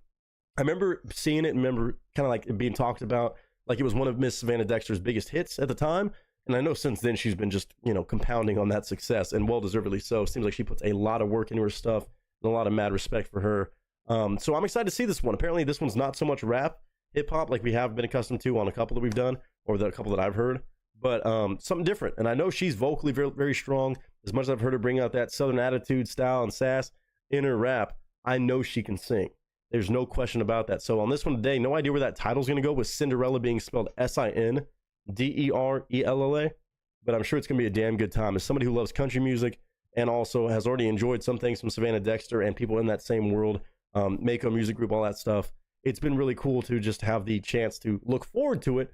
I remember seeing it and remember kind of like it being talked about like it was one of Miss Savannah Dexter's biggest hits at the time. And I know since then she's been just, you know, compounding on that success, and well-deservedly so. Seems like she puts a lot of work into her stuff and a lot of mad respect for her. So I'm excited to see this one. Apparently this one's not so much rap, hip-hop like we have been accustomed to on a couple that we've done, or a couple that I've heard. But something different. And I know she's vocally very, very strong. As much as I've heard her bring out that Southern attitude, style, and sass in her rap, I know she can sing. There's no question about that. So on this one today, no idea where that title's going to go, with Cinderella being spelled Cinderella. But I'm sure it's going to be a damn good time. As somebody who loves country music and also has already enjoyed some things from Savannah Dexter and people in that same world, Mako Music Group, all that stuff, it's been really cool to just have the chance to look forward to it.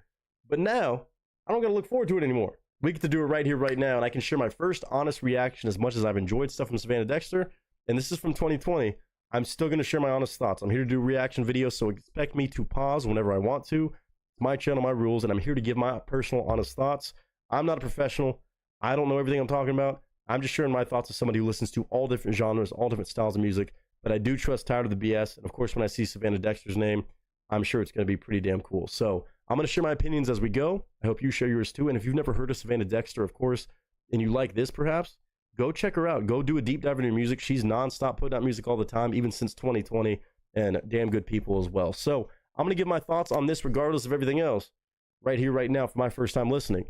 But now, I don't got to look forward to it anymore. We get to do it right here, right now, and I can share my first honest reaction. As much as I've enjoyed stuff from Savannah Dexter, and this is from 2020, I'm still going to share my honest thoughts. I'm here to do reaction videos, so expect me to pause whenever I want to. It's my channel, my rules, and I'm here to give my personal honest thoughts. I'm not a professional. I don't know everything I'm talking about. I'm just sharing my thoughts as somebody who listens to all different genres, all different styles of music, but I do trust Tired of the BS, and of course, when I see Savannah Dexter's name, I'm sure it's going to be pretty damn cool. So I'm going to share my opinions as we go. I hope you share yours too. And if you've never heard of Savannah Dexter, of course, and you like this perhaps, go check her out. Go do a deep dive into her music. She's nonstop putting out music all the time, even since 2020, and damn good people as well. So I'm going to give my thoughts on this regardless of everything else right here, right now for my first time listening.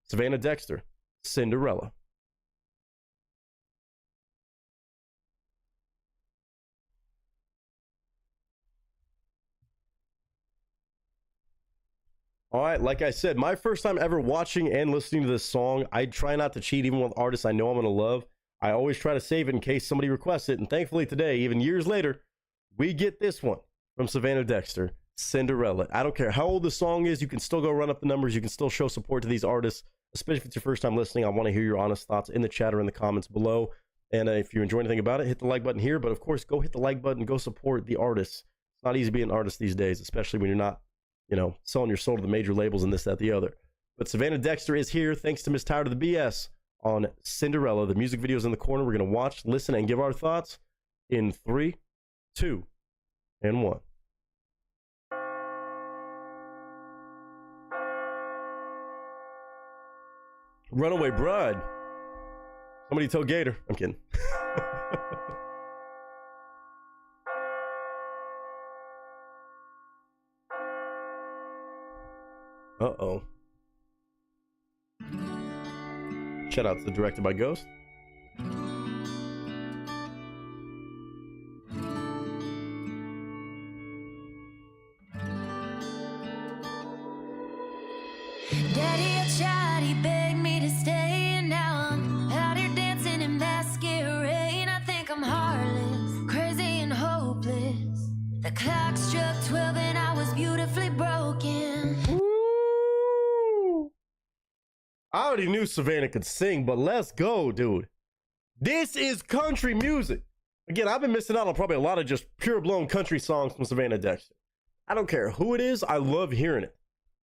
Savannah Dexter, Cinderella. All right, like I said, my first time ever watching and listening to this song. I try not to cheat even with artists I know I'm going to love. I always try to save it in case somebody requests it. And thankfully today, even years later, we get this one from Savannah Dexter, Cinderella. I don't care how old the song is. You can still go run up the numbers. You can still show support to these artists, especially if it's your first time listening. I want to hear your honest thoughts in the chat or in the comments below. And if you enjoy anything about it, hit the like button here. But of course, go hit the like button. Go support the artists. It's not easy to be an artist these days, especially when you're not, you know, selling your soul to the major labels and this, that, the other. But Savannah Dexter is here thanks to Miss Tired of the BS on Cinderella. The music video's in the corner. We're going to watch, listen, and give our thoughts in 3, 2, and 1. Runaway Bride. Somebody tell Gator. I'm kidding. Uh-oh. Shout out to the Directed by Ghost. Daddy, I tried, he begged me to stay, and now I'm out here dancing in masquerade. I think I'm heartless, crazy and hopeless. The clock struck 12 and I was beautifully broken. Ooh. I already knew Savannah could sing, but let's go, dude. This is country music. Again, I've been missing out on probably a lot of just pure blown country songs from Savannah Dexter. I don't care who it is, I love hearing it.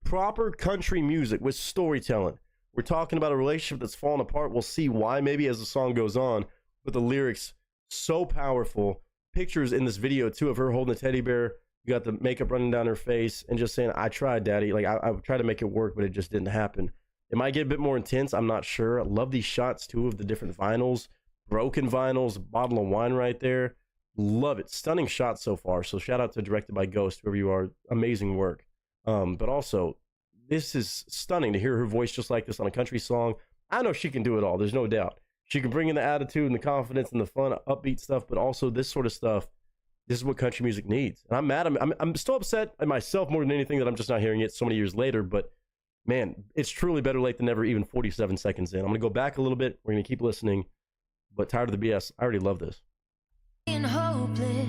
Proper country music with storytelling. We're talking about a relationship that's fallen apart. We'll see why maybe as the song goes on, but the lyrics so powerful. Pictures in this video too of her holding a teddy bear. You got the makeup running down her face and just saying, I tried, daddy. Like I tried to make it work, but it just didn't happen. It might get a bit more intense. I'm not sure. I love these shots too of the different vinyls, broken vinyls, bottle of wine right there. Love it. Stunning shots so far. So shout out to Directed by Ghost, whoever you are. Amazing work. But also, this is stunning to hear her voice just like this on a country song. I know she can do it all. There's no doubt. She can bring in the attitude and the confidence and the fun, upbeat stuff, but also this sort of stuff. This is what country music needs. And I'm mad. I'm still upset at myself more than anything that I'm just not hearing it so many years later. But man, it's truly better late than never, even 47 seconds in. I'm going to go back a little bit. We're going to keep listening. But Tired of the BS, I already love this. Hopeless.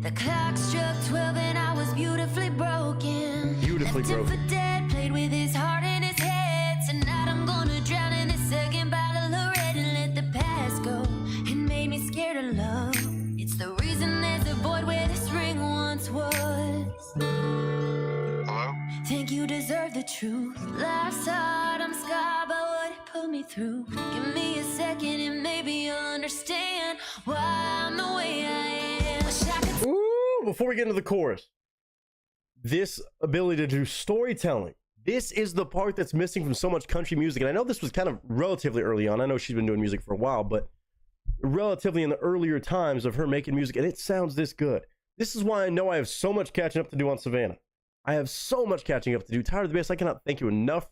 The clock struck 12 and I was beautifully broken. Beautifully Left him broken. for dead, played with his heart in his head. Tonight I'm gonna drown in the second bottle of red and let the past go. It made me scared of love. It's the reason there's a void where this ring once was. Hello? Think you deserve the truth. Life's hard, I'm scarred by what it put me through. Give me a second and maybe you'll understand why I'm the way I am. Wish I could. Ooh, before we get into the chorus, this ability to do storytelling, this is the part that's missing from so much country music. And I know this was kind of relatively early on. I know she's been doing music for a while, but relatively in the earlier times of her making music, and it sounds this good. This is why I know I have so much catching up to do on Savannah. I have so much catching up to do. Tired of the BS, I cannot thank you enough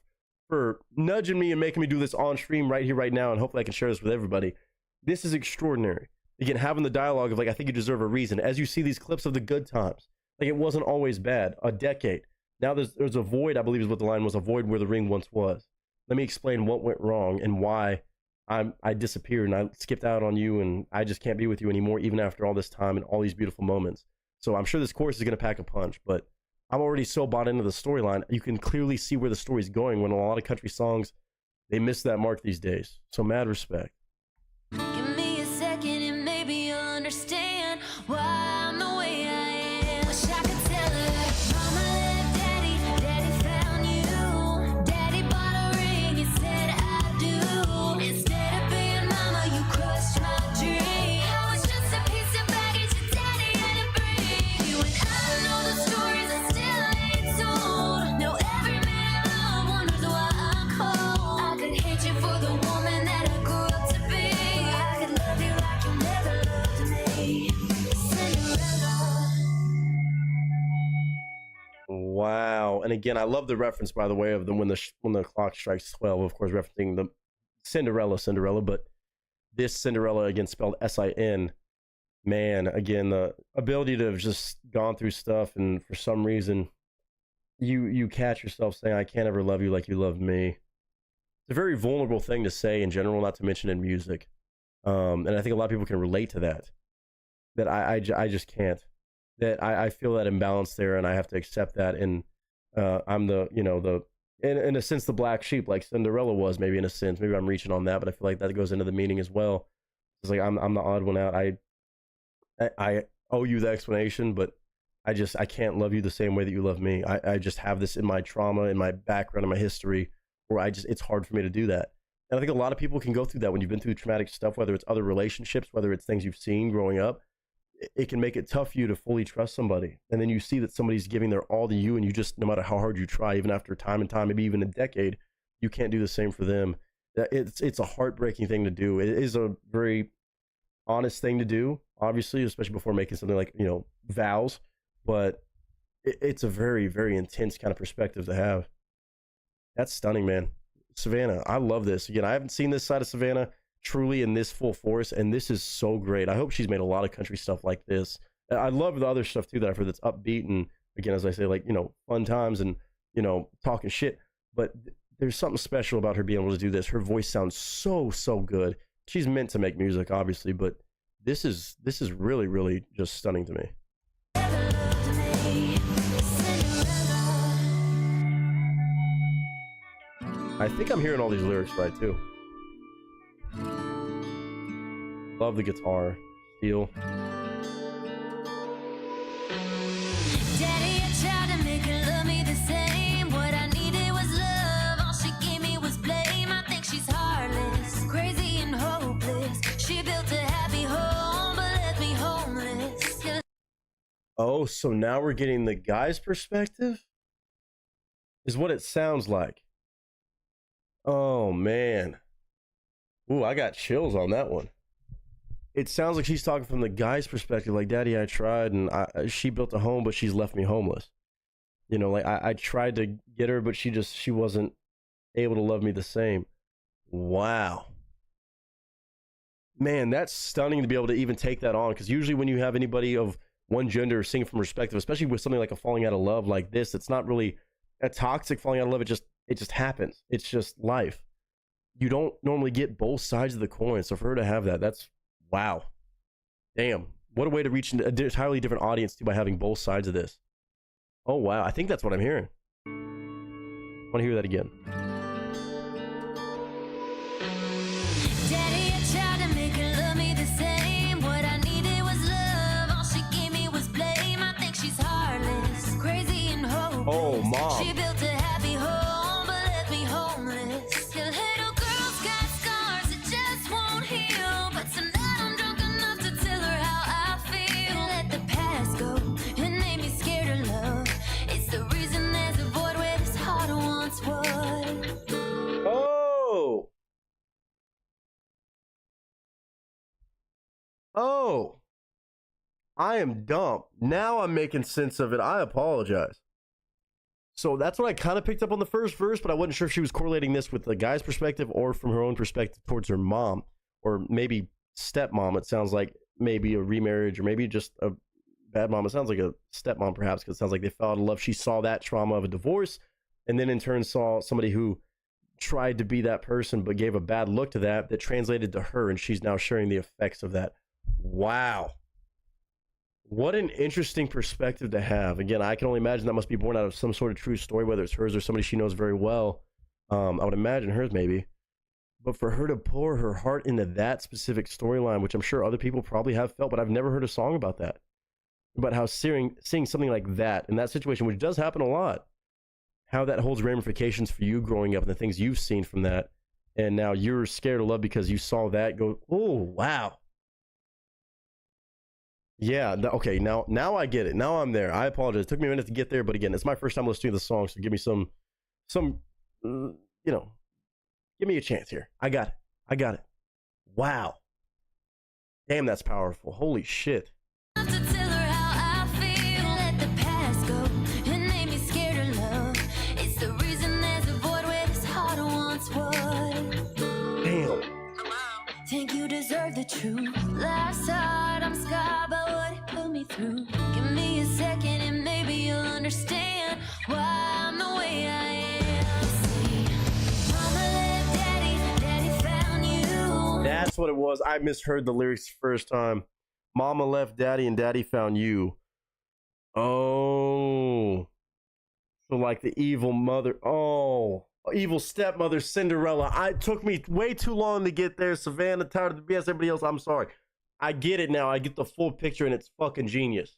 for nudging me and making me do this on stream right here, right now, and hopefully I can share this with everybody. This is extraordinary. Again, having the dialogue of like, I think you deserve a reason. As you see these clips of the good times, like it wasn't always bad. A decade. Now there's a void, I believe is what the line was, a void where the ring once was. Let me explain what went wrong and why I disappeared and I skipped out on you and I just can't be with you anymore even after all this time and all these beautiful moments. So I'm sure this chorus is going to pack a punch, but I'm already so bought into the storyline. You can clearly see where the story's going when a lot of country songs, they miss that mark these days. So mad respect. Give me a second and maybe you'll understand why I'm the way I am. Wish I could tell her, Mama left Daddy, Daddy found you. Daddy bought a ring, you said I do. Instead of being Mama, you crushed my dream. I was just a piece of baggage that Daddy had to bring. You and I know the stories I still ain't told. No, every man I love wonders why I'm cold. I could hate you for the woman that I grew up to Wow. And again, I love the reference, by the way, of the when the clock strikes 12, of course, referencing the Cinderella, but this Cinderella, again, spelled S-I-N. Man, again, the ability to have just gone through stuff, and for some reason, you catch yourself saying, I can't ever love you like you love me. It's a very vulnerable thing to say in general, not to mention in music. And I think a lot of people can relate to that. That I just can't. That I feel that imbalance there, and I have to accept that. And I'm the, in a sense, the black sheep, like Cinderella was, maybe in a sense. Maybe I'm reaching on that, but I feel like that goes into the meaning as well. It's like I'm the odd one out. I owe you the explanation, but I can't love you the same way that you love me. I just have this in my trauma, in my background, in my history, where it's hard for me to do that. And I think a lot of people can go through that when you've been through traumatic stuff, whether it's other relationships, whether it's things you've seen growing up. It can make it tough for you to fully trust somebody. And then you see that somebody's giving their all to you, and you just, no matter how hard you try, even after time and time, maybe even a decade, you can't do the same for them. It's a heartbreaking thing to do. It is a very honest thing to do, obviously, especially before making something like, vows. But it's a very, very intense kind of perspective to have. That's stunning, man. Savannah, I love this. Again, I haven't seen this side of Savannah truly in this full force, and this is so great. I hope she's made a lot of country stuff like this. I love the other stuff too that I've heard that's upbeat, and again, as I say, like, fun times and, talking shit. But there's something special about her being able to do this. Her voice sounds so, so good. She's meant to make music, obviously, but this is really, really just stunning to me. I think I'm hearing all these lyrics right too. Love the guitar, steel. Daddy, I tried to make her love me the same. What I needed was love. All she gave me was blame. I think she's heartless, crazy and hopeless. She built a happy home, but left me homeless. Oh, so now we're getting the guy's perspective? Is what it sounds like. Oh, man. Ooh, I got chills on that one. It sounds like she's talking from the guy's perspective, like, Daddy, I tried, and she built a home, but she's left me homeless. Like, I tried to get her, but she wasn't able to love me the same. Wow. Man, that's stunning to be able to even take that on, because usually when you have anybody of one gender singing from perspective, especially with something like a falling out of love like this, it's not really a toxic falling out of love. It just happens. It's just life. You don't normally get both sides of the coin. So for her to have that, that's wow. Damn. What a way to reach an entirely different audience too by having both sides of this. Oh, wow. I think that's what I'm hearing. I want to hear that again. Daddy, I tried to make her love me the same. What I needed was love. All she gave me was blame. I think she's heartless, crazy and hopeless. Oh, Mom. She built a happy home, but left me homeless. Your little girl's got scars that just won't heal. But tonight I'm drunk enough to tell her how I feel. Let the past go. It made me scared of love. It's the reason there's a void where this heart once was. Oh. Oh. I am dumb. Now I'm making sense of it. I apologize. So that's what I kind of picked up on the first verse, but I wasn't sure if she was correlating this with the guy's perspective or from her own perspective towards her mom, or maybe stepmom. It sounds like maybe a remarriage, or maybe just a bad mom. It sounds like a stepmom, perhaps, because it sounds like they fell out of love. She saw that trauma of a divorce, and then in turn saw somebody who tried to be that person but gave a bad look to that translated to her, and she's now sharing the effects of that. Wow. What an interesting perspective to have. Again, I can only imagine that must be born out of some sort of true story, whether it's hers or somebody she knows very well. I would imagine hers maybe. But for her to pour her heart into that specific storyline, which I'm sure other people probably have felt, but I've never heard a song about that. About how seeing something like that in that situation, which does happen a lot, how that holds ramifications for you growing up and the things you've seen from that. And now you're scared of love because you saw that go, oh, wow. Yeah, okay, now I get it. Now I'm there. I apologize. It took me a minute to get there, but again, it's my first time listening to the song, so give me some, give me a chance here. I got it. Wow. Damn, that's powerful. Holy shit. To tell her how I feel. Let the past go. It made me scared true. Life's hard, I'm scarred by what it put me through. Give me a second and maybe you'll understand why I'm the way I am. See, mama left daddy, daddy found you. That's what it was. I misheard the lyrics first time. Mama left daddy and daddy found you. Oh. So like the evil mother. Oh. Evil stepmother Cinderella. It took me way too long to get there. Savannah, tired of the BS. Everybody else, I'm sorry. I get it now. I get the full picture and it's fucking genius.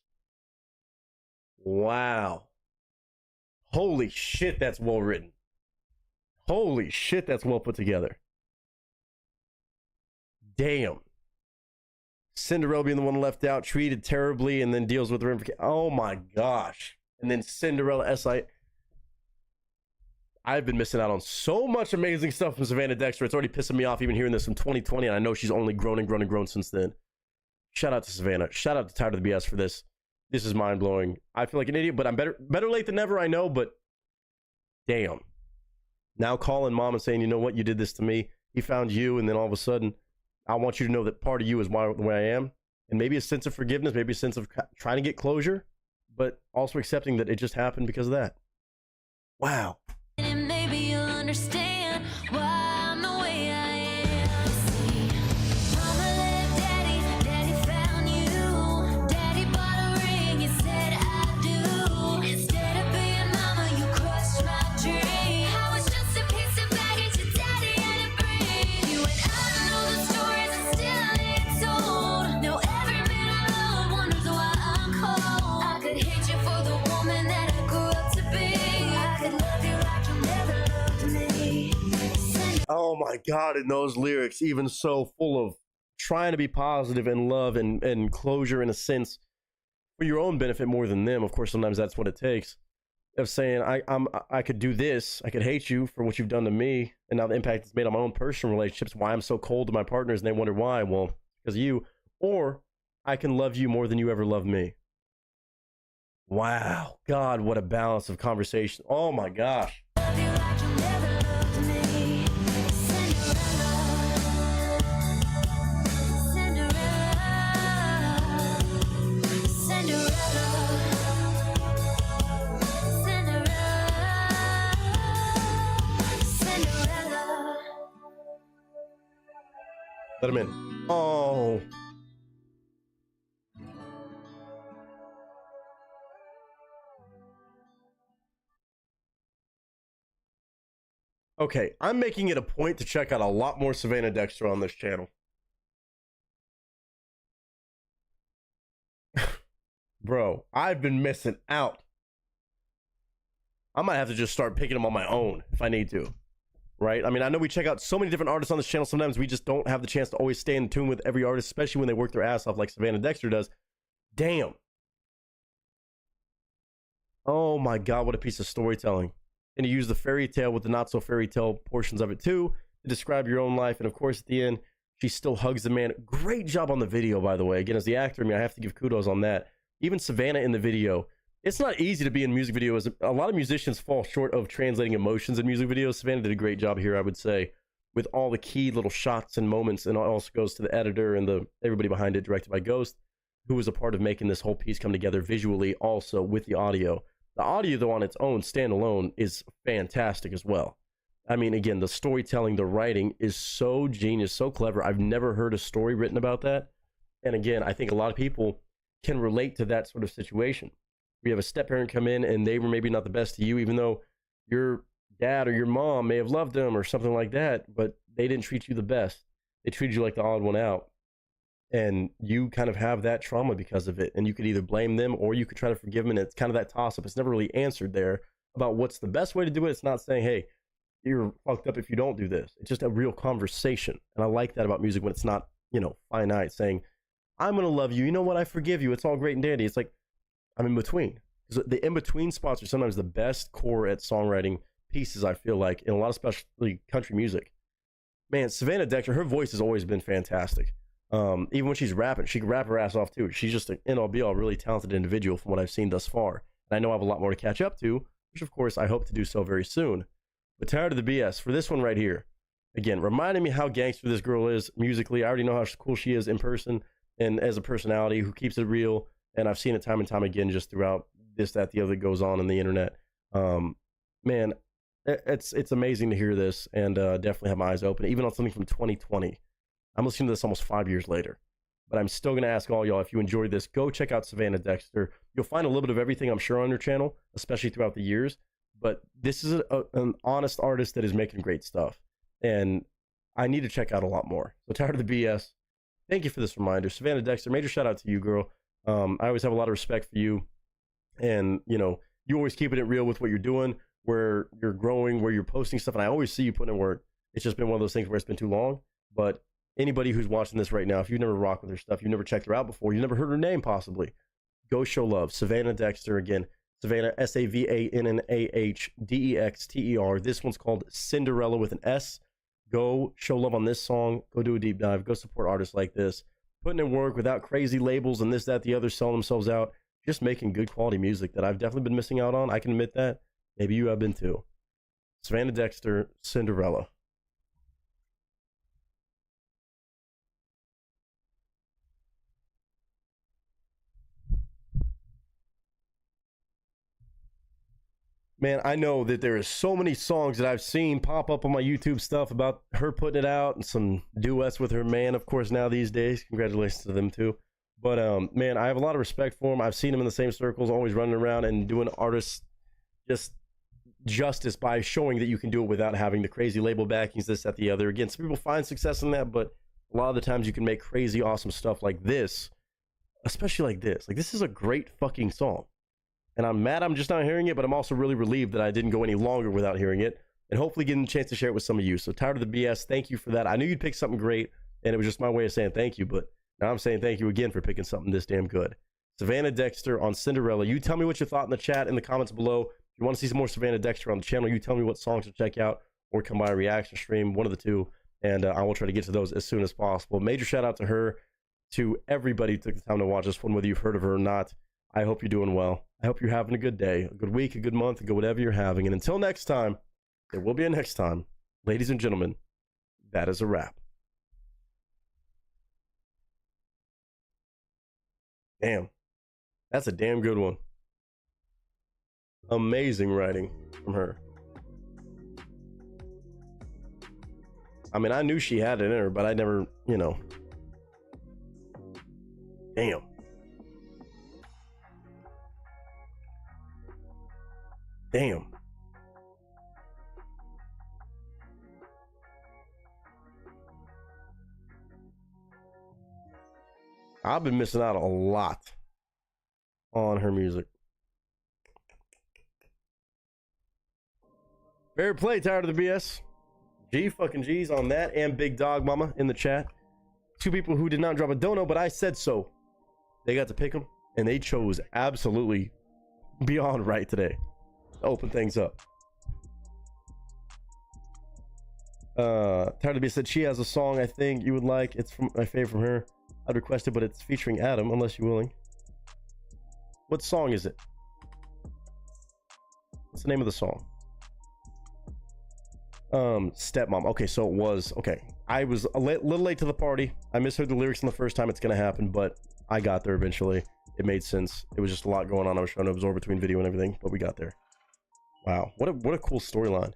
Wow. Holy shit, that's well written. Holy shit, that's well put together. Damn. Cinderella being the one left out, treated terribly, and then deals with her. Oh my gosh. And then Cinderella, I've been missing out on so much amazing stuff from Savannah Dexter. It's already pissing me off even hearing this from 2020, and I know she's only grown and grown and grown since then. Shout out to Savannah. Shout out to Tired of the BS for this. This is mind-blowing. I feel like an idiot, but I'm better late than never, I know, but damn. Now calling mom and saying, you know what, you did this to me. He found you, and then all of a sudden, I want you to know that part of you is the way I am. And maybe a sense of forgiveness, maybe a sense of trying to get closure, but also accepting that it just happened because of that. Wow. And maybe you'll understand why I'm the way I am. See, mama left daddy, daddy found you. Daddy bought a ring, you said I do. Instead of being mama, you crushed my dream. I was just a piece of baggage your daddy had to bring. You and I know the stories that still ain't told. Now every man I love wonders why I'm cold. I could hate you for the woman that I grew up to be. I could love you like you never loved me. Oh my God, and those lyrics, even so full of trying to be positive and love and closure in a sense for your own benefit more than them. Of course, sometimes that's what it takes. Of saying, I could do this, I could hate you for what you've done to me, and now the impact it's made on my own personal relationships, why I'm so cold to my partners, and they wonder why. Well, because of you. Or I can love you more than you ever loved me. Wow. God, what a balance of conversation. Oh my gosh. Love you like you never loved me. Cinderella. Let him in. Oh. Okay, I'm making it a point to check out a lot more Savannah Dexter on this channel. Bro, I've been missing out. I might have to just start picking them on my own if I need to. Right? I mean, I know we check out so many different artists on this channel. Sometimes we just don't have the chance to always stay in tune with every artist, especially when they work their ass off like Savannah Dexter does. Damn. Oh my God, what a piece of storytelling. And you use the fairy tale with the not so fairy tale portions of it too to describe your own life. And of course, at the end, she still hugs the man. Great job on the video, by the way. Again, as the actor, I mean, I have to give kudos on that. Even Savannah in the video. It's not easy to be in music videos. A lot of musicians fall short of translating emotions in music videos. Savannah did a great job here, I would say, with all the key little shots and moments. And it also goes to the editor and everybody behind it, directed by Ghost, who was a part of making this whole piece come together visually, also with the audio. The audio, though, on its own, standalone, is fantastic as well. I mean, again, the storytelling, the writing is so genius, so clever. I've never heard a story written about that. And again, I think a lot of people can relate to that sort of situation. We have a step-parent come in and they were maybe not the best to you, even though your dad or your mom may have loved them or something like that, but they didn't treat you the best. They treated you like the odd one out. And you kind of have that trauma because of it. And you could either blame them or you could try to forgive them. And it's kind of that toss-up. It's never really answered there about what's the best way to do it. It's not saying, hey, you're fucked up if you don't do this. It's just a real conversation. And I like that about music when it's not, you know, finite, saying, I'm going to love you. You know what? I forgive you. It's all great and dandy. It's like, I'm in between. Because the in-between spots are sometimes the best core at songwriting pieces, I feel like, in a lot of especially country music. Man, Savannah Dexter, her voice has always been fantastic. Even when she's rapping, she can rap her ass off too. She's just an end-all be-all really talented individual from what I've seen thus far. And I know I have a lot more to catch up to, which of course I hope to do so very soon. But tired of the BS for this one right here. again, reminding me how gangster this girl is musically. I already know how cool she is in person and as a personality who keeps it real. And I've seen it time and time again just throughout this, that, the other that goes on the internet. Man, it's amazing to hear this, and definitely have my eyes open, even on something from 2020. I'm listening to this almost 5 years later, but I'm still going to ask all y'all, if you enjoyed this, go check out Savannah Dexter. You'll find a little bit of everything, I'm sure, on her channel, especially throughout the years. But this is an honest artist that is making great stuff, and I need to check out a lot more. So tired of the BS. Thank you for this reminder. Savannah Dexter, major shout out to you, girl. I always have a lot of respect for you, and you know, you always keeping it real with what you're doing, where you're growing, where you're posting stuff, and I always see you putting in work. It's just been one of those things where it's been too long. But anybody who's watching this right now, if you've never rocked with her stuff, you've never checked her out before, you've never heard her name possibly, go show love. Savannah Dexter, again, Savannah, SAVANNAHDEXTER. This one's called Cinderella with an S. Go show love on this song. Go do a deep dive. Go support artists like this, putting in work without crazy labels and this, that, the other, selling themselves out, just making good quality music that I've definitely been missing out on. I can admit that. Maybe you have been too. Savannah Dexter, Cinderella. Man, I know that there is so many songs that I've seen pop up on my YouTube stuff about her putting it out, and some duets with her man, of course, now these days. Congratulations to them too. But man, I have a lot of respect for him. I've seen him in the same circles, always running around and doing artists just justice by showing that you can do it without having the crazy label backings, this, that, the other. Again, some people find success in that, but a lot of the times you can make crazy, awesome stuff like this, especially like this. Like, this is a great fucking song. And I'm mad I'm just not hearing it, but I'm also really relieved that I didn't go any longer without hearing it, and hopefully getting a chance to share it with some of you. So tired of the BS. Thank you for that. I knew you'd pick something great, and it was just my way of saying thank you, but now I'm saying thank you again for picking something this damn good. Savannah Dexter on Cinderella. You tell me what you thought in the chat, in the comments below. If you want to see some more Savannah Dexter on the channel, you tell me what songs to check out, or come by a reaction stream, one of the two, and I will try to get to those as soon as possible. Major shout out to her, to everybody who took the time to watch this one, whether you've heard of her or not. I hope you're doing well. I hope you're having a good day, a good week, a good month, a good whatever you're having. And until next time, there will be a next time. Ladies and gentlemen, that is a wrap. Damn. That's a damn good one. Amazing writing from her. I mean, I knew she had it in her, but I never, you know. Damn. Damn. I've been missing out a lot on her music. Fair play, tired of the BS. G fucking G's on that, and Big Dog Mama in the chat. Two people who did not drop a dono, but I said so. They got to pick them, and they chose absolutely beyond right today. Open things up. Tired of the BS said she has a song I think you would like. It's from my favorite from her. I'd request it, but it's featuring Adam, unless you're willing. What song is it? What's the name of the song? Stepmom. Okay, so it was, okay. I was a little late to the party. I misheard the lyrics in the first time it's gonna happen, but I got there eventually. It made sense. It was just a lot going on. I was trying to absorb between video and everything, but we got there. Wow, what a cool storyline.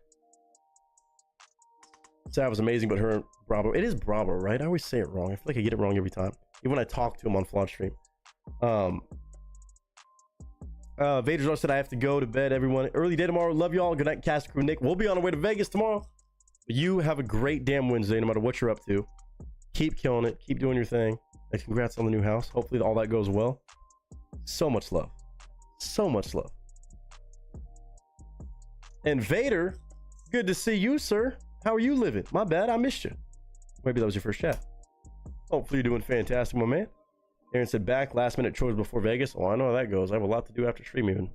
Sav was amazing, but her Bravo. It is Bravo, right? I always say it wrong. I feel like I get it wrong every time, even when I talk to him on Flawed Stream. Vader's also said I have to go to bed, everyone. Early day tomorrow. Love y'all. Good night, cast crew. Nick. We'll be on our way to Vegas tomorrow. But you have a great damn Wednesday, no matter what you're up to. Keep killing it. Keep doing your thing. And congrats on the new house. Hopefully all that goes well. So much love. So much love. And Vader, good to see you, sir. How are you living? My bad, I missed you. Maybe that was your first chat. Hopefully you're doing fantastic, my man. Aaron said back, last minute chores before Vegas. Oh, I know how that goes. I have a lot to do after stream even.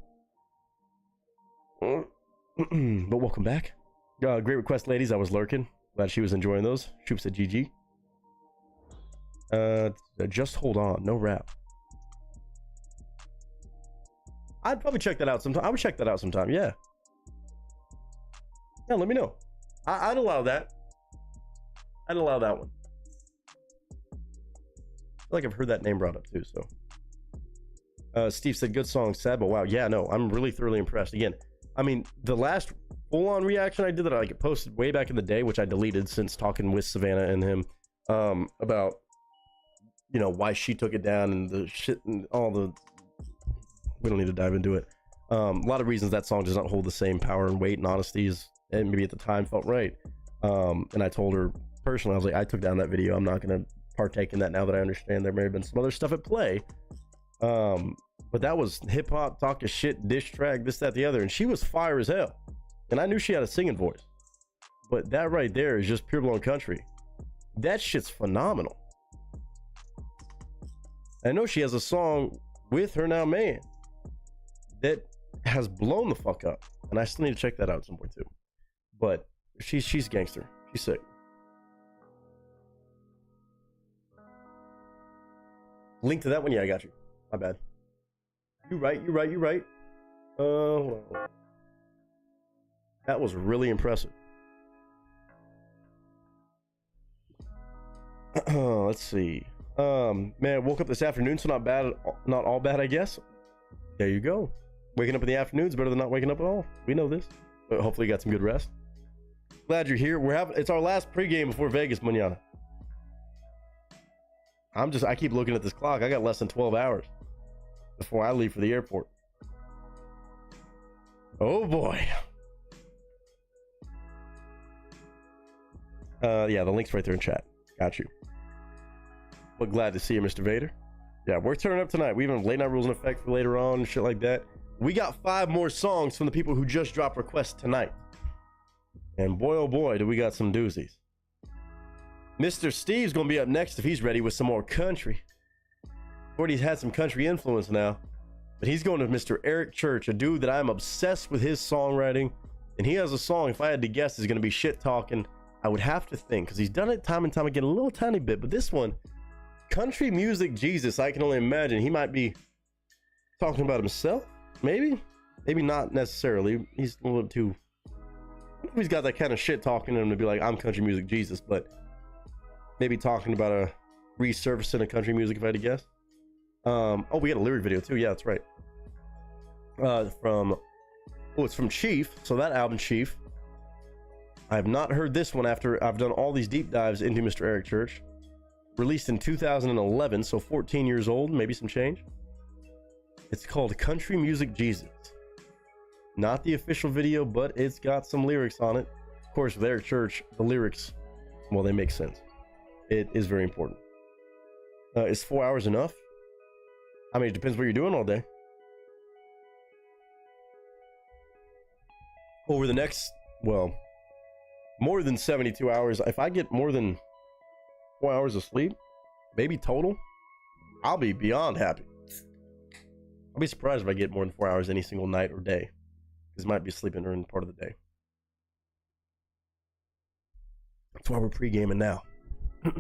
But welcome back. Great request, ladies. I was lurking. Glad she was enjoying those. Shoop said GG. Just hold on. No rap. I'd probably check that out sometime. I would check that out sometime. Yeah. Yeah, let me know. I'd allow that. I'd allow that one. I feel like I've heard that name brought up too. So, Steve said, "Good song, sad, but wow, yeah, no, I'm really thoroughly impressed." Again, I mean, the last full-on reaction I did that I like posted way back in the day, which I deleted since talking with Savannah and him about, you know, why she took it down and the shit and all the. We don't need to dive into it. A lot of reasons that song does not hold the same power and weight and honesty as and maybe at the time felt right. And I told her personally, I was like, I took down that video. I'm not going to partake in that now that I understand there may have been some other stuff at play. But that was hip hop, talking shit, dish track, this, that, the other. And she was fire as hell. And I knew she had a singing voice. But that right there is just pure blown country. That shit's phenomenal. I know she has a song with her now man that has blown the fuck up. And I still need to check that out at some point too. But she's gangster. She's sick. Link to that one? Yeah, I got you. My bad. You're right. Hold on. That was really impressive. Let's see. Man, woke up this afternoon, so not bad, not all bad, I guess. There you go. Waking up in the afternoon is better than not waking up at all. We know this. But hopefully you got some good rest. Glad you're here. It's our last pregame before Vegas, mañana. I keep looking at this clock. I got less than 12 hours before I leave for the airport. Oh boy. Yeah, the link's right there in chat. Got you. But glad to see you, Mr. Vader. Yeah, we're turning up tonight. We even have late night rules in effect for later on and shit like that. We got 5 more songs from the people who just dropped requests tonight. And boy, oh boy, do we got some doozies. Mr. Steve's gonna be up next if he's ready with some more country. Already had some country influence now. But he's going to Mr. Eric Church, a dude that I'm obsessed with his songwriting. And he has a song, if I had to guess, is gonna be Shit Talking. I would have to think, because he's done it time and time again, a little tiny bit. But this one, Country Music Jesus, I can only imagine he might be talking about himself. Maybe not necessarily. He's a little too, he's got that kind of shit talking in him to be like, I'm Country Music Jesus, but maybe talking about a resurfacing of country music, if I had to guess. Oh, we got a lyric video too. Yeah, that's right. It's from Chief. So that album, Chief. I have not heard this one after I've done all these deep dives into Mr. Eric Church. Released in 2011, so 14 years old, maybe some change. It's called Country Music Jesus. Not the official video, but it's got some lyrics on it. Of course, with Eric Church, the lyrics, well, they make sense. It is very important. Is 4 hours enough? I mean, it depends what you're doing all day. Over the next, well, more than 72 hours, if I get more than 4 hours of sleep, maybe total, I'll be beyond happy. I'll be surprised if I get more than 4 hours any single night or day, because I might be sleeping during part of the day. That's why we're pre-gaming now. That's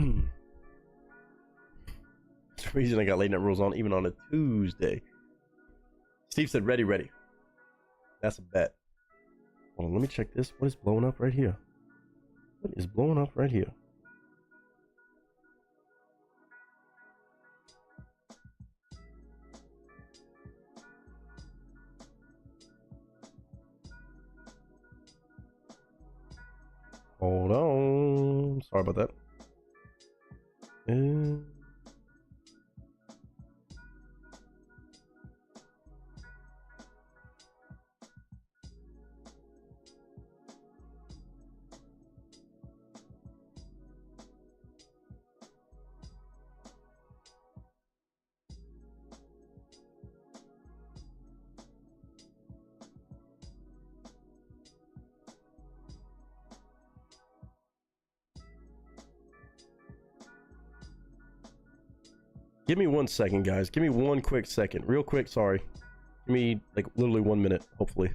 the reason I got late night rules on, even on a Tuesday. Steve said, ready. That's a bet. Hold on, let me check this. What is blowing up right here? What is blowing up right here? Hold on. Sorry about that. Give me 1 second, guys. Give me 1 quick second. Real quick, sorry. Give me, like, literally 1 minute, hopefully.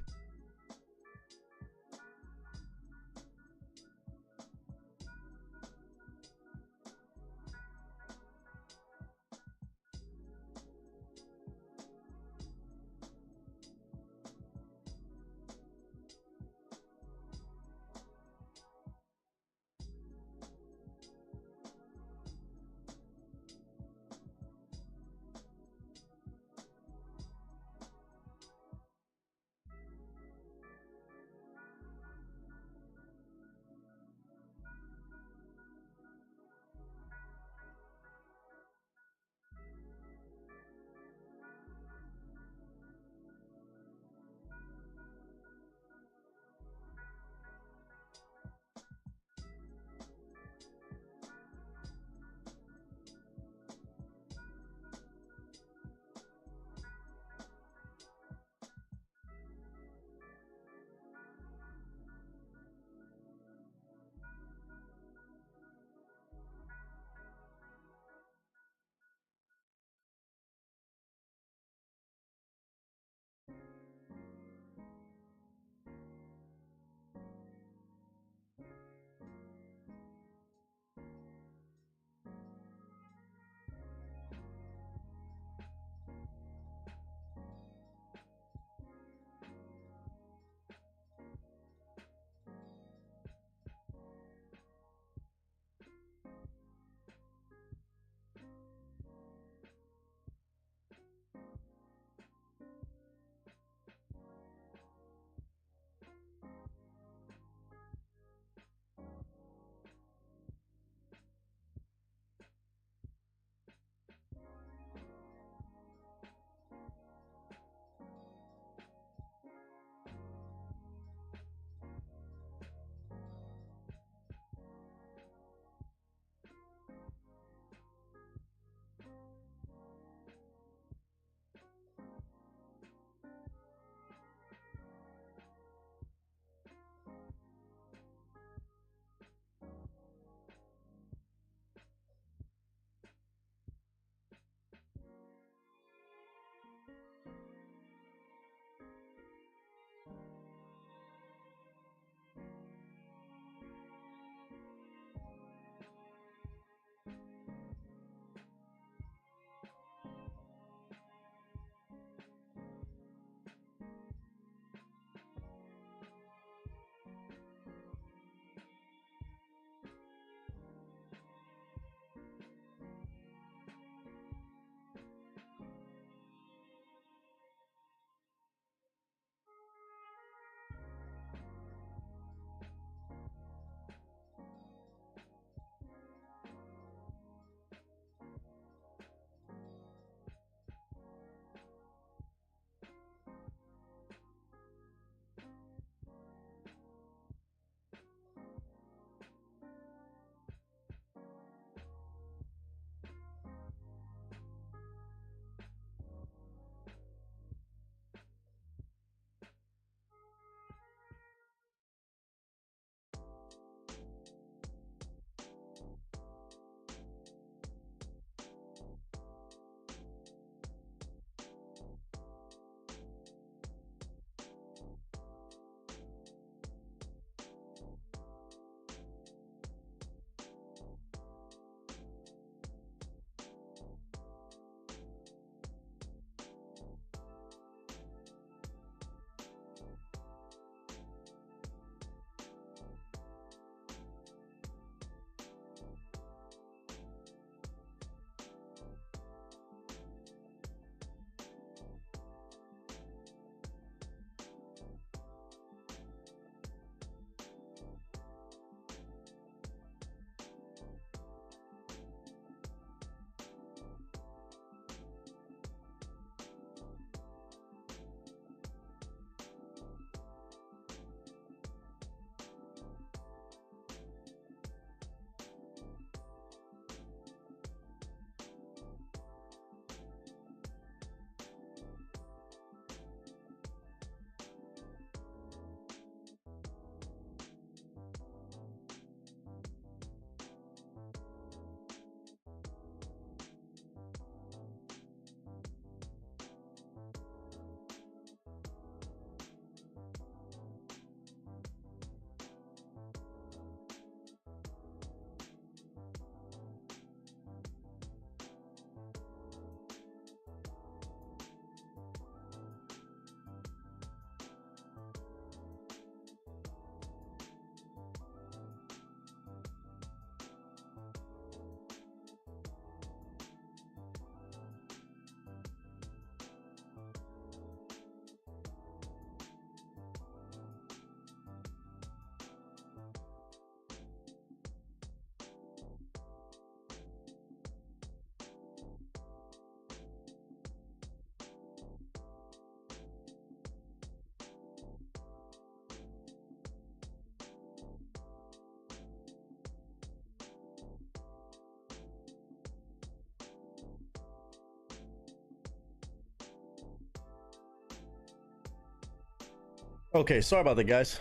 Okay, sorry about that, guys.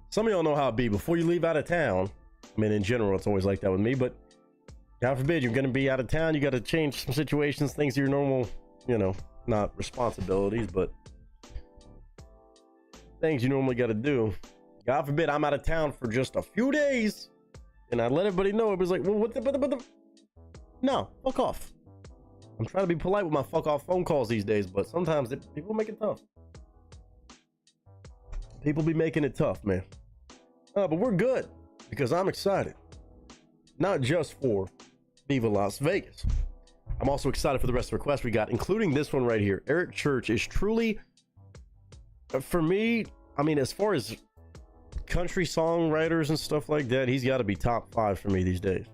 Some of y'all know how it be. Before you leave out of town, I mean, in general, it's always like that with me, but God forbid you're going to be out of town. You got to change some situations, things your normal, you know, not responsibilities, but things you normally got to do. God forbid I'm out of town for just a few days. And I let everybody know. It was like, well, what the? No, fuck off. I'm trying to be polite with my fuck off phone calls these days, but sometimes people make it tough. People be making it tough, man. But we're good because I'm excited. Not just for Viva Las Vegas. I'm also excited for the rest of the requests we got, including this one right here. Eric Church is truly, for me, I mean, as far as country songwriters and stuff like that, he's got to be top 5 for me these days,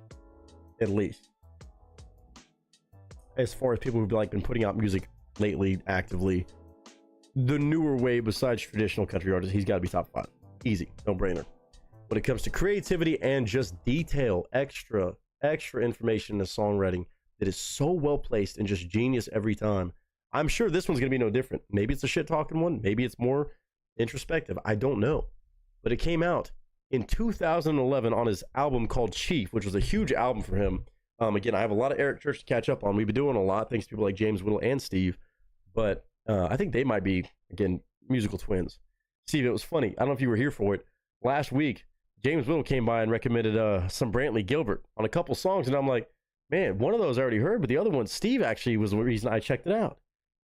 at least. As far as people who've like been putting out music lately, actively, the newer way besides traditional country artists, he's got to be top 5. Easy, no brainer. When it comes to creativity and just detail, extra information in the songwriting that is so well placed and just genius every time. I'm sure this one's gonna be no different. Maybe it's a shit talking one, maybe it's more introspective. I don't know. But it came out in 2011 on his album called Chief, which was a huge album for him. Again, I have a lot of Eric Church to catch up on. We've been doing a lot thanks to people like James Whittle and Steve, but I think they might be, again, musical twins. Steve, it was funny. I don't know if you were here for it. Last week, James Whittle came by and recommended some Brantley Gilbert on a couple songs, and I'm like, man, one of those I already heard, but the other one, Steve, actually was the reason I checked it out.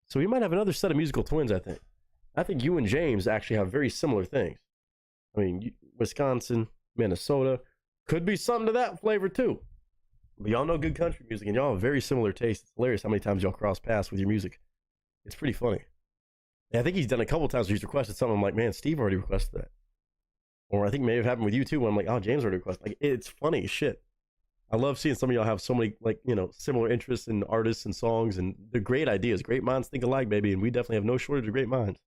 So we might have another set of musical twins, I think. I think you and James actually have very similar things. I mean, Wisconsin, Minnesota, could be something to that flavor too. But y'all know good country music, and y'all have very similar tastes. It's hilarious how many times y'all cross paths with your music. It's pretty funny. And I think he's done a couple times where he's requested something. I'm like, man, Steve already requested that. Or I think maybe it happened with you too, when I'm like, oh, James already requested. Like, it's funny as shit. I love seeing some of y'all have so many, like, you know, similar interests in artists and songs, and they're great ideas. Great minds think alike, baby, and we definitely have no shortage of great minds.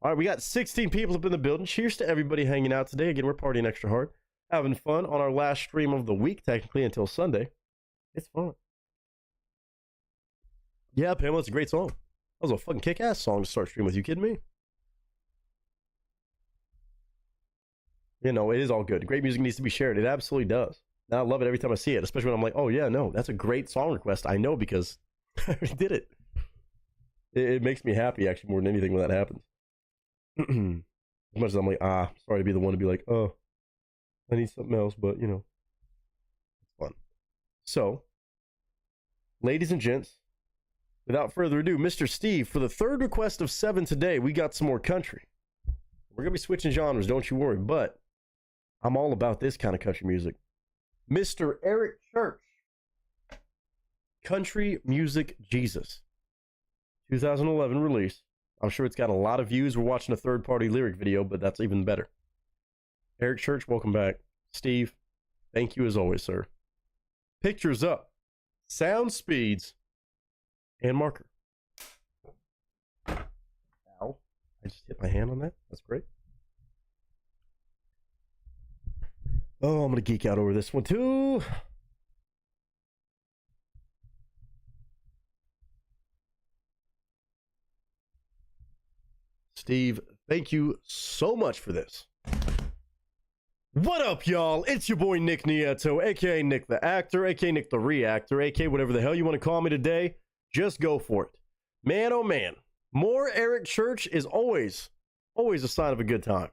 All right, we got 16 people up in the building. Cheers to everybody hanging out today. Again, we're partying extra hard, having fun on our last stream of the week, technically, until Sunday. It's fun. Yeah, Pamela, it's a great song. That was a fucking kick-ass song to start streaming with. You kidding me? You know, it is all good. Great music needs to be shared. It absolutely does. And I love it every time I see it, especially when I'm like, oh, yeah, no, that's a great song request. I know because I already did it. It makes me happy, actually, more than anything when that happens. As much as I'm like, sorry to be the one to be like, oh, I need something else, but, you know, it's fun. So, ladies and gents, without further ado, Mr. Steve, for the third request of 7 today, we got some more country. We're going to be switching genres, don't you worry, but I'm all about this kind of country music. Mr. Eric Church, Country Music Jesus, 2011 release. I'm sure it's got a lot of views. We're watching a third-party lyric video, but that's even better. Eric Church, welcome back. Steve, thank you as always, sir. Pictures up, sound speeds, and marker. Ow. I just hit my hand on that. That's great. Oh, I'm going to geek out over this one, too. Steve, thank you so much for this. What up, y'all? It's your boy Nick Nieto, aka Nick the Actor, aka Nick the Reactor, aka whatever the hell you want to call me today. Just go for it. Man, oh man, more Eric Church is always a sign of a good time.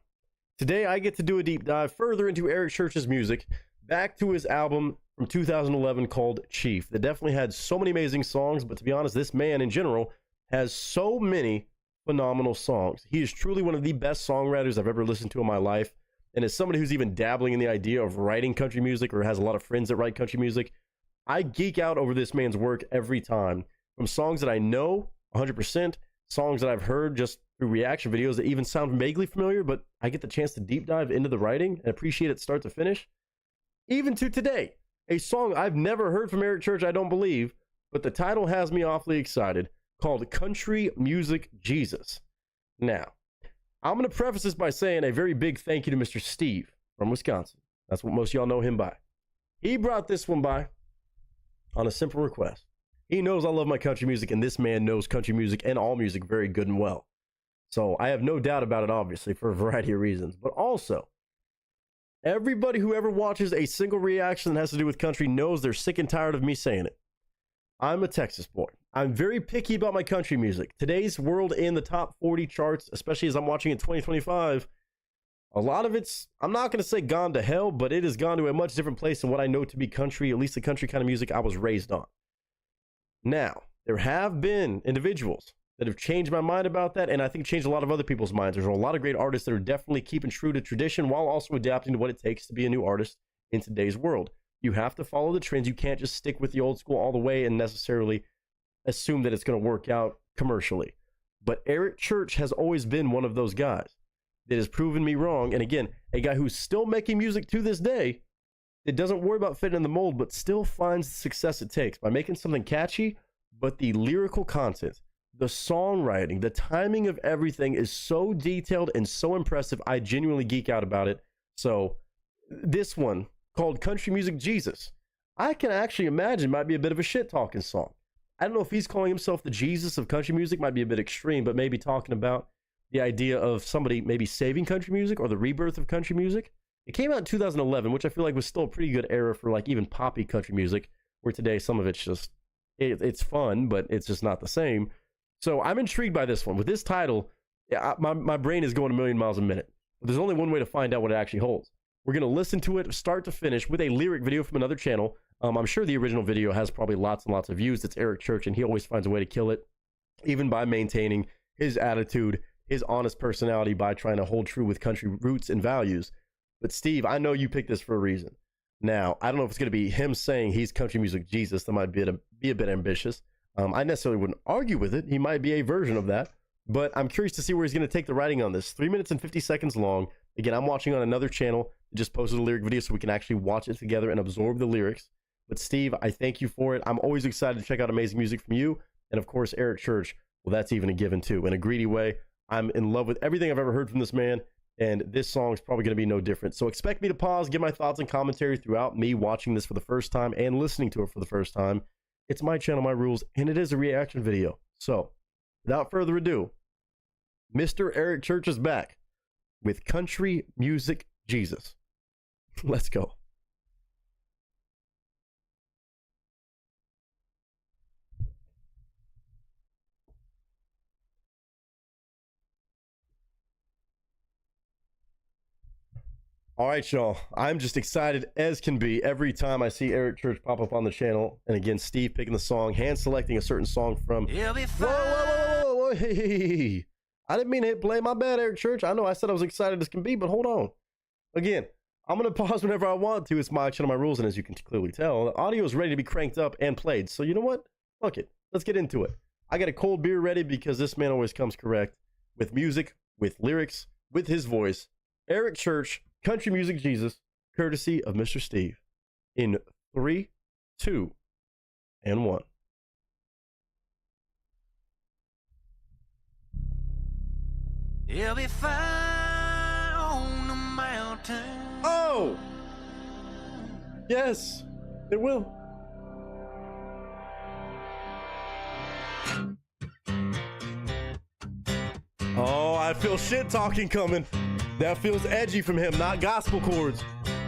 Today, I get to do a deep dive further into Eric Church's music, back to his album from 2011 called Chief, that definitely had so many amazing songs, but to be honest, this man in general has so many phenomenal songs. He is truly one of the best songwriters I've ever listened to in my life. And as somebody who's even dabbling in the idea of writing country music or has a lot of friends that write country music, I geek out over this man's work every time. From songs that I know 100%, songs that I've heard just through reaction videos that even sound vaguely familiar, but I get the chance to deep dive into the writing and appreciate it start to finish. Even to today, a song I've never heard from Eric Church, I don't believe, but the title has me awfully excited, called Country Music Jesus. Now, I'm going to preface this by saying a very big thank you to Mr. Steve from Wisconsin. That's what most of y'all know him by. He brought this one by on a simple request. He knows I love my country music, and this man knows country music and all music very good and well. So I have no doubt about it, obviously, for a variety of reasons. But also, everybody who ever watches a single reaction that has to do with country knows they're sick and tired of me saying it. I'm a Texas boy. I'm very picky about my country music. Today's world in the top 40 charts, especially as I'm watching in 2025, a lot of it's, I'm not going to say gone to hell, but it has gone to a much different place than what I know to be country, at least the country kind of music I was raised on. Now, there have been individuals that have changed my mind about that, and I think changed a lot of other people's minds. There's a lot of great artists that are definitely keeping true to tradition while also adapting to what it takes to be a new artist in today's world. You have to follow the trends. You can't just stick with the old school all the way and necessarily assume that it's going to work out commercially. But Eric Church has always been one of those guys that has proven me wrong. And again, a guy who's still making music to this day, that doesn't worry about fitting in the mold, but still finds the success it takes by making something catchy, but the lyrical content, the songwriting, the timing of everything is so detailed and so impressive. I genuinely geek out about it. So this one, called Country Music Jesus, I can actually imagine might be a bit of a shit-talking song. I don't know if he's calling himself the Jesus of country music, might be a bit extreme, but maybe talking about the idea of somebody maybe saving country music or the rebirth of country music. It came out in 2011, which I feel like was still a pretty good era for like even poppy country music, where today some of it's just, it's fun, but it's just not the same. So I'm intrigued by this one. With this title, my brain is going a million miles a minute. But there's only one way to find out what it actually holds. We're going to listen to it start to finish with a lyric video from another channel. I'm sure the original video has probably lots and lots of views. It's Eric Church, and he always finds a way to kill it, even by maintaining his attitude, his honest personality, by trying to hold true with country roots and values. But Steve, I know you picked this for a reason. Now, I don't know if it's going to be him saying he's country music Jesus. That might be a bit ambitious. I necessarily wouldn't argue with it. He might be a version of that. But I'm curious to see where he's going to take the writing on this. 3 minutes and 50 seconds long. Again, I'm watching on another channel that just posted a lyric video so we can actually watch it together and absorb the lyrics. But Steve, I thank you for it. I'm always excited to check out amazing music from you. And of course, Eric Church, well, that's even a given too. In a greedy way, I'm in love with everything I've ever heard from this man. And this song is probably going to be no different. So expect me to pause, give my thoughts and commentary throughout me watching this for the first time and listening to it for the first time. It's my channel, my rules, and it is a reaction video. So without further ado, Mr. Eric Church is back with Country Music Jesus. Let's go. All right, y'all. I'm just excited as can be every time I see Eric Church pop up on the channel. And again, Steve picking the song, hand selecting a certain song from. Whoa. Hey. I didn't mean to hit play. My bad, Eric Church. I know I said I was excited as can be, but hold on. Again, I'm going to pause whenever I want to. It's my channel, my rules. And as you can clearly tell, the audio is ready to be cranked up and played. So you know what? Fuck it. Let's get into it. I got a cold beer ready because this man always comes correct with music, with lyrics, with his voice. Eric Church, Country Music Jesus, courtesy of Mr. Steve. In 3, 2, and 1. You'll be fine on the mountain. Oh! Yes, it will. Oh, I feel shit talking coming. That feels edgy from him, not gospel chords.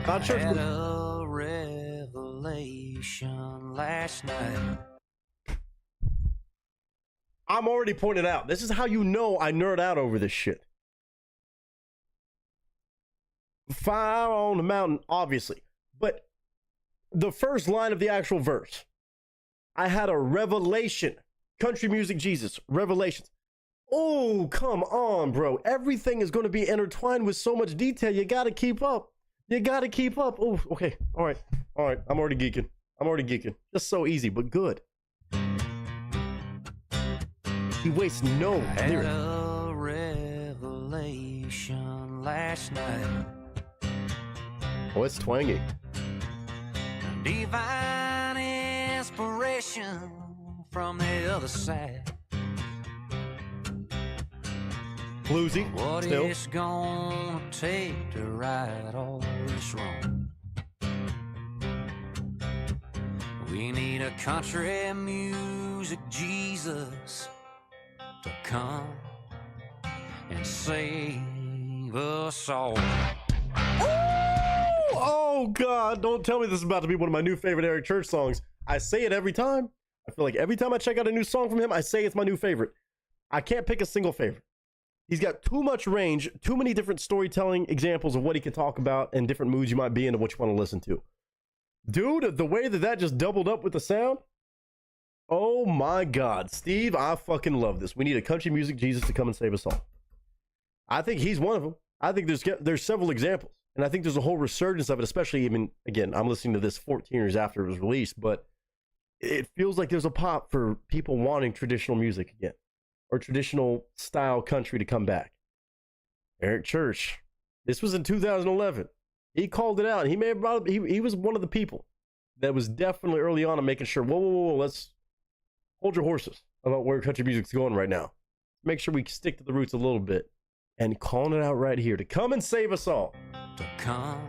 Not church chords. Had a revelation last night. I'm already pointed out. This is how you know I nerd out over this shit. Fire on the mountain, obviously. But the first line of the actual verse. I had a revelation. Country Music Jesus. Revelations. Oh, come on, bro. Everything is going to be intertwined with so much detail. You got to keep up. You got to keep up. Oh, okay. All right. I'm already geeking. Just so easy, but good. He wastes no lyrics. Had a revelation last night. Oh, it's twangy. Divine inspiration from the other side. Bluesy. What Still. it's gonna take to right all this wrong. We need a country music Jesus to come save us all. Oh God, don't tell me this is about to be one of my new favorite Eric Church songs. I say it every time. I feel like every time I check out a new song from him, I say it's my new favorite. I can't pick a single favorite. He's got too much range, too many different storytelling examples of what he can talk about and different moods you might be in and what you want to listen to. Dude, the way that just doubled up with the sound. Oh my God, Steve, I fucking love this. We need a country music Jesus to come and save us all. I think he's one of them. I think there's several examples. And I think there's a whole resurgence of it, especially even, again, I'm listening to this 14 years after it was released, but it feels like there's a pop for people wanting traditional music again, or traditional style country to come back. Eric Church, this was in 2011. He called it out. He may have brought it, he was one of the people that was definitely early on in making sure, whoa, let's hold your horses about where country music's going right now. Make sure we stick to the roots a little bit. And calling it out right here to come and save us all. To come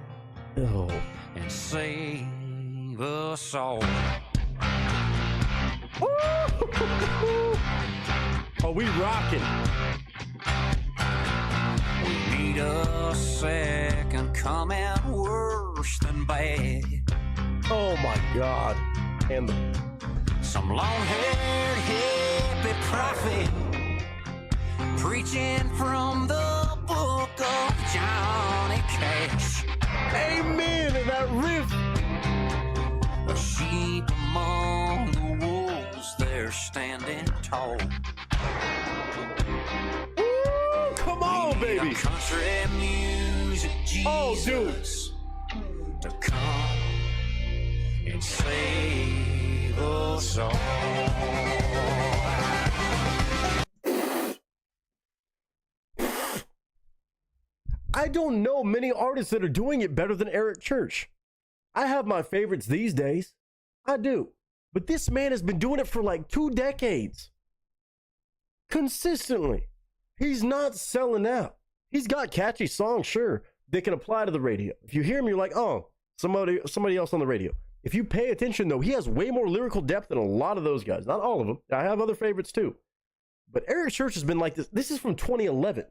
and save us all. Are we rocking? We need a second coming worse than bad. Oh my God. And some long-haired hippie prophet preaching from the book of Johnny Cash. Amen to that riff. A sheep among the wolves, they're standing tall. Ooh, come on, baby. Country music, Jesus, to come and save us all. I don't know many artists that are doing it better than Eric Church. I have my favorites these days. I do. But this man has been doing it for like 2 decades. Consistently. He's not selling out. He's got catchy songs, sure, that can apply to the radio. If you hear him, you're like, oh, somebody else on the radio. If you pay attention, though, he has way more lyrical depth than a lot of those guys. Not all of them. I have other favorites, too. But Eric Church has been like this. This is from 2011.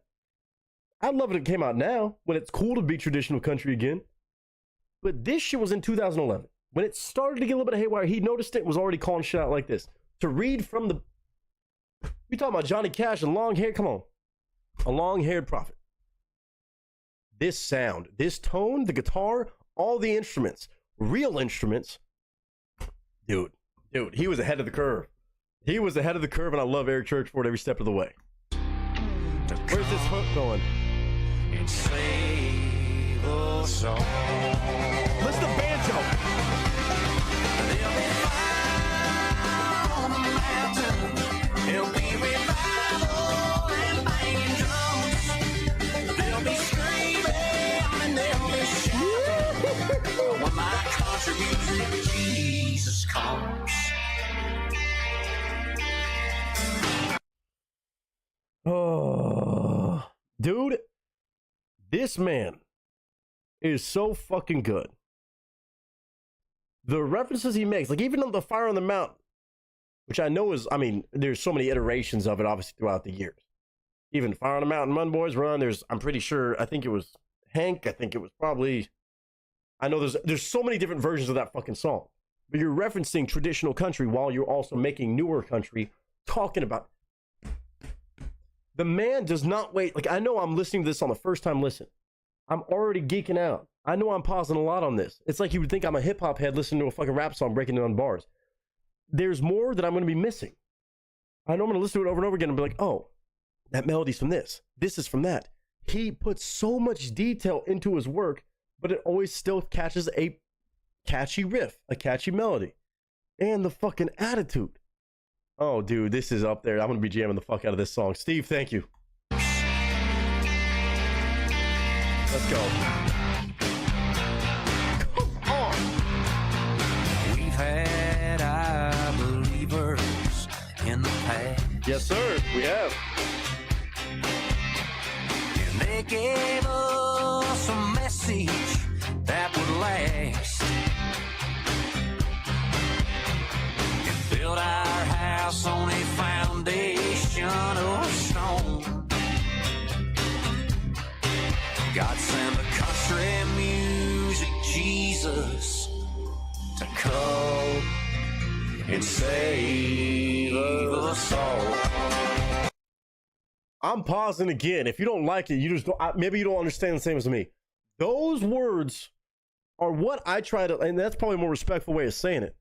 I'd love it if it came out now, when it's cool to be traditional country again. But this shit was in 2011. When it started to get a little bit of haywire, he noticed it, was already calling shit out like this. To read from the... You talking about Johnny Cash and long hair? Come on. A long-haired prophet. This sound, this tone, the guitar, all the instruments, real instruments. Dude, he was ahead of the curve. He was ahead of the curve, and I love Eric Church for it every step of the way. Where's this hook going? And save us all. Listen to banjo. They'll be fire on the mountain. There'll be revival and banging drums. They'll be screaming and they'll be shouting when my country music Jesus comes. Oh, dude, this man is so fucking good. The references he makes, like even on the Fire on the Mountain, which I know is, I mean, there's so many iterations of it, obviously, throughout the years. Even Fire on the Mountain, Run Boys Run, I'm pretty sure, I think it was Hank, I think it was probably, I know there's so many different versions of that fucking song. But you're referencing traditional country while you're also making newer country, talking about. The man does not wait. Like, I know I'm listening to this on the first time listen. I'm already geeking out. I know I'm pausing a lot on this. It's like you would think I'm a hip hop head listening to a fucking rap song breaking down bars. There's more that I'm going to be missing. I know I'm going to listen to it over and over again and be like, oh, that melody's from this. This is from that. He puts so much detail into his work, but it always still catches a catchy riff, a catchy melody, and the fucking attitude. Oh, dude, this is up there. I'm going to be jamming the fuck out of this song. Steve, thank you. Let's go. Come on. We've had our believers in the past. Yes, sir. We have. And they gave us a message that would last. And built our house on a foundation of stone. and save us all. I'm pausing again. If you don't like it, you just don't, maybe you don't understand the same as me. Those words are what I try to, and that's probably a more respectful way of saying it.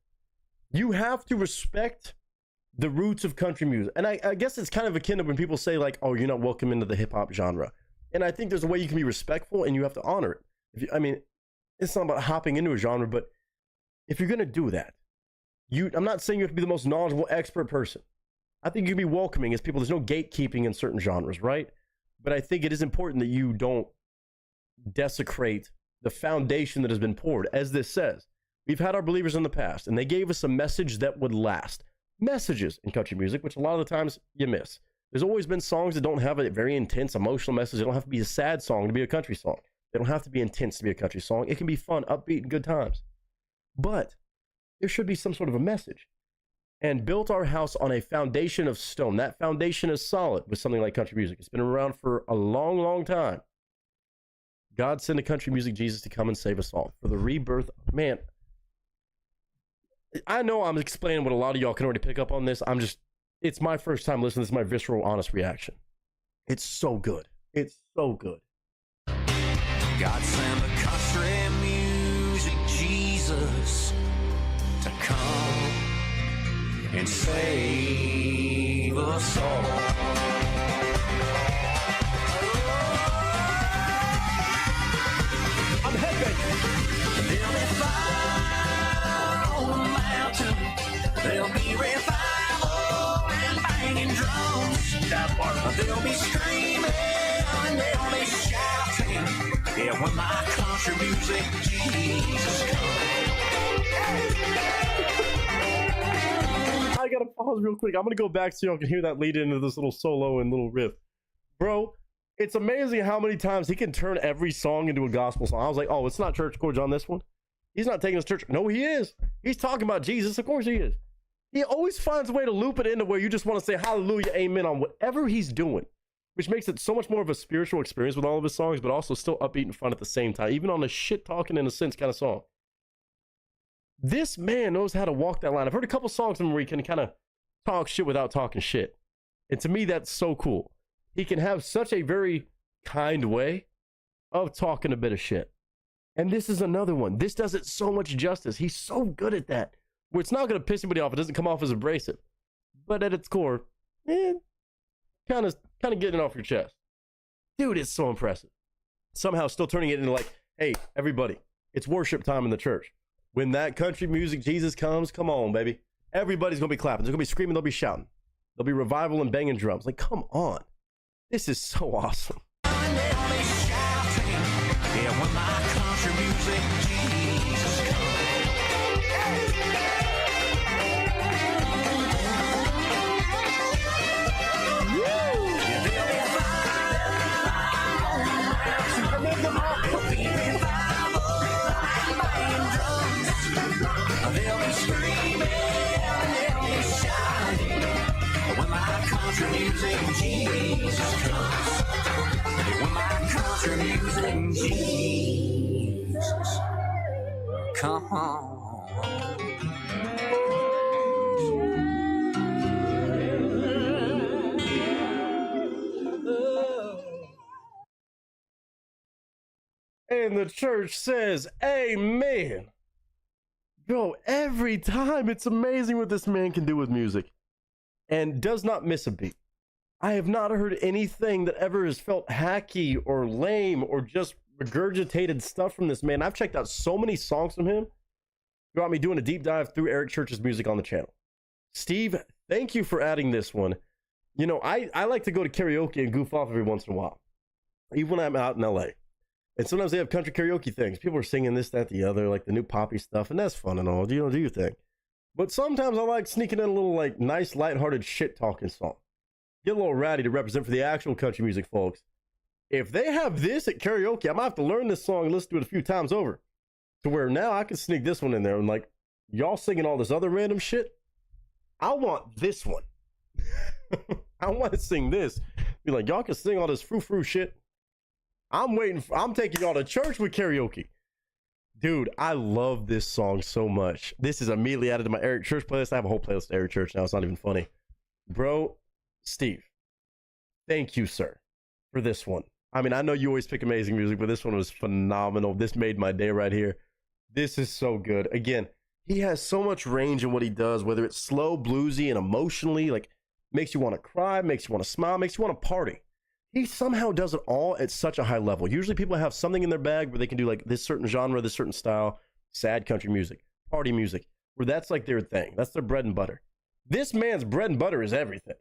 You have to respect the roots of country music. And I guess it's kind of akin to when people say like, oh, you're not welcome into the hip hop genre. And I think there's a way you can be respectful and you have to honor it. I mean, it's not about hopping into a genre, but if you're going to do that, I'm not saying you have to be the most knowledgeable expert person. I think you can be welcoming as people. There's no gatekeeping in certain genres, right? But I think it is important that you don't desecrate the foundation that has been poured. As this says, we've had our believers in the past, and they gave us a message that would last. Messages in country music, which a lot of the times you miss. There's always been songs that don't have a very intense emotional message. They don't have to be a sad song to be a country song. They don't have to be intense to be a country song. It can be fun, upbeat, and good times. But there should be some sort of a message. And built our house on a foundation of stone. That foundation is solid with something like country music. It's been around for a long, long time. God sent a country music Jesus to come and save us all. For the rebirth. Man, I know I'm explaining what a lot of y'all can already pick up on this. It's my first time listening. This is my visceral, honest reaction. It's so good. It's so good. God sent the country music Jesus to come and save us all. I'm headbanging. They'll be fire on the mountain. There'll be revival and banging drums. That part. They'll be screaming and they'll be shouting. Yeah, when my country music Jesus comes. I gotta pause real quick. I'm gonna go back so y'all can hear that lead into this little solo and little riff. Bro, it's amazing how many times he can turn every song into a gospel song. I was like, oh, it's not church chords on this one. He's not taking us to church. No, he is. He's talking about Jesus. Of course he is. He always finds a way to loop it into where you just want to say hallelujah, amen on whatever he's doing, which makes it so much more of a spiritual experience with all of his songs, but also still upbeat and fun at the same time, even on a shit talking in a sense kind of song. This man knows how to walk that line. I've heard a couple songs from him where he can kind of talk shit without talking shit. And to me, that's so cool. He can have such a very kind way of talking a bit of shit. And this is another one. This does it so much justice. He's so good at that. Where it's not going to piss anybody off. It doesn't come off as abrasive. But at its core, kind of getting it off your chest. Dude, it's so impressive. Somehow still turning it into like, hey, everybody, it's worship time in the church. When that country music Jesus comes, come on, baby. Everybody's going to be clapping. They're going to be screaming. They'll be shouting. There'll be revival and banging drums. Like, come on. This is so awesome. Yeah, when my country music Jesus comes. Yeah, they'll be they'll be screaming and they'll be shouting when my country music Jesus comes. When my country music Jesus come on. And the church says, amen. Bro, every time it's amazing what this man can do with music. And does not miss a beat. I have not heard anything that ever has felt hacky or lame or just regurgitated stuff from this man. I've checked out so many songs from him. You got me doing a deep dive through Eric Church's music on the channel. Steve, thank you for adding this one. You know, I like to go to karaoke and goof off every once in a while, even when I'm out in LA. And sometimes they have country karaoke things. People are singing this, that, the other, like the new poppy stuff, and that's fun and all. You know, do your thing. But sometimes I like sneaking in a little, like, nice, lighthearted shit-talking song. Get a little ratty to represent for the actual country music folks. If they have this at karaoke, I might have to learn this song and listen to it a few times over. To where now I can sneak this one in there and, like, y'all singing all this other random shit. I want this one. I want to sing this. Be like, y'all can sing all this frou-frou shit. I'm taking y'all to church with karaoke. Dude, I love this song so much. This is immediately added to my Eric Church playlist. I have a whole playlist of Eric Church now. It's not even funny. Bro, Steve, thank you, sir, for this one. I mean, I know you always pick amazing music, but this one was phenomenal. This made my day right here. This is so good. Again, he has so much range in what he does, whether it's slow, bluesy, and emotionally, like makes you want to cry, makes you want to smile, makes you want to party. He somehow does it all at such a high level. Usually people have something in their bag where they can do like this certain genre, this certain style, sad country music, party music, where that's like their thing. That's their bread and butter. This man's bread and butter is everything.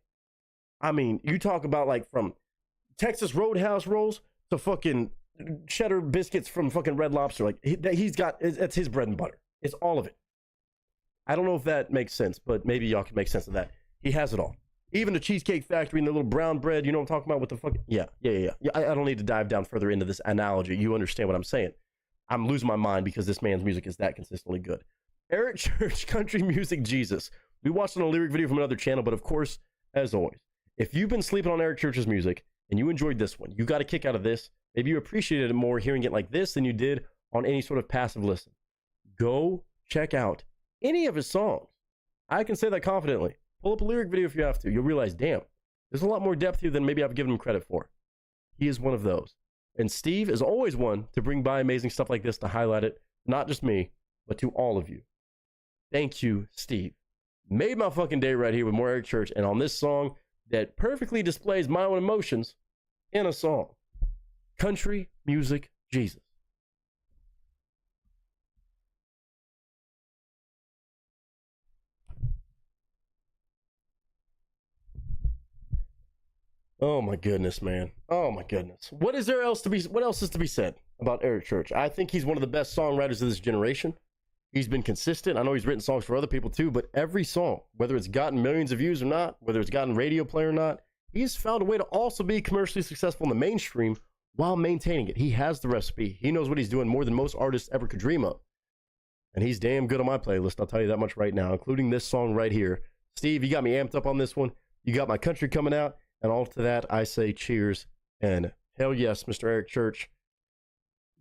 I mean, you talk about like from Texas Roadhouse rolls to fucking cheddar biscuits from fucking Red Lobster. Like he's got, that's his bread and butter. It's all of it. I don't know if that makes sense, but maybe y'all can make sense of that. He has it all. Even the Cheesecake Factory and the little brown bread, you know what I'm talking about with the fucking... Yeah. I don't need to dive down further into this analogy. You understand what I'm saying. I'm losing my mind because this man's music is that consistently good. Eric Church, Country Music Jesus. We watched on a lyric video from another channel, but of course, as always, if you've been sleeping on Eric Church's music and you enjoyed this one, you got a kick out of this. Maybe you appreciated it more hearing it like this than you did on any sort of passive listen. Go check out any of his songs. I can say that confidently. Pull up a lyric video if you have to. You'll realize, damn, there's a lot more depth here than maybe I've given him credit for. He is one of those. And Steve is always one to bring by amazing stuff like this to highlight it, not just me, but to all of you. Thank you, Steve. Made my fucking day right here with more Eric Church and on this song that perfectly displays my own emotions in a song. Country Music Jesus. Oh my goodness, man. Oh my goodness. What else is to be said about Eric Church? I think he's one of the best songwriters of this generation. He's been consistent. I know he's written songs for other people too, but every song, whether it's gotten millions of views or not, whether it's gotten radio play or not, he's found a way to also be commercially successful in the mainstream while maintaining it. He has the recipe. He knows what he's doing more than most artists ever could dream of. And he's damn good on my playlist, I'll tell you that much right now, including this song right here. Steve, you got me amped up on this one. You got my country coming out. And all to that, I say cheers and hell yes, Mr. Eric Church.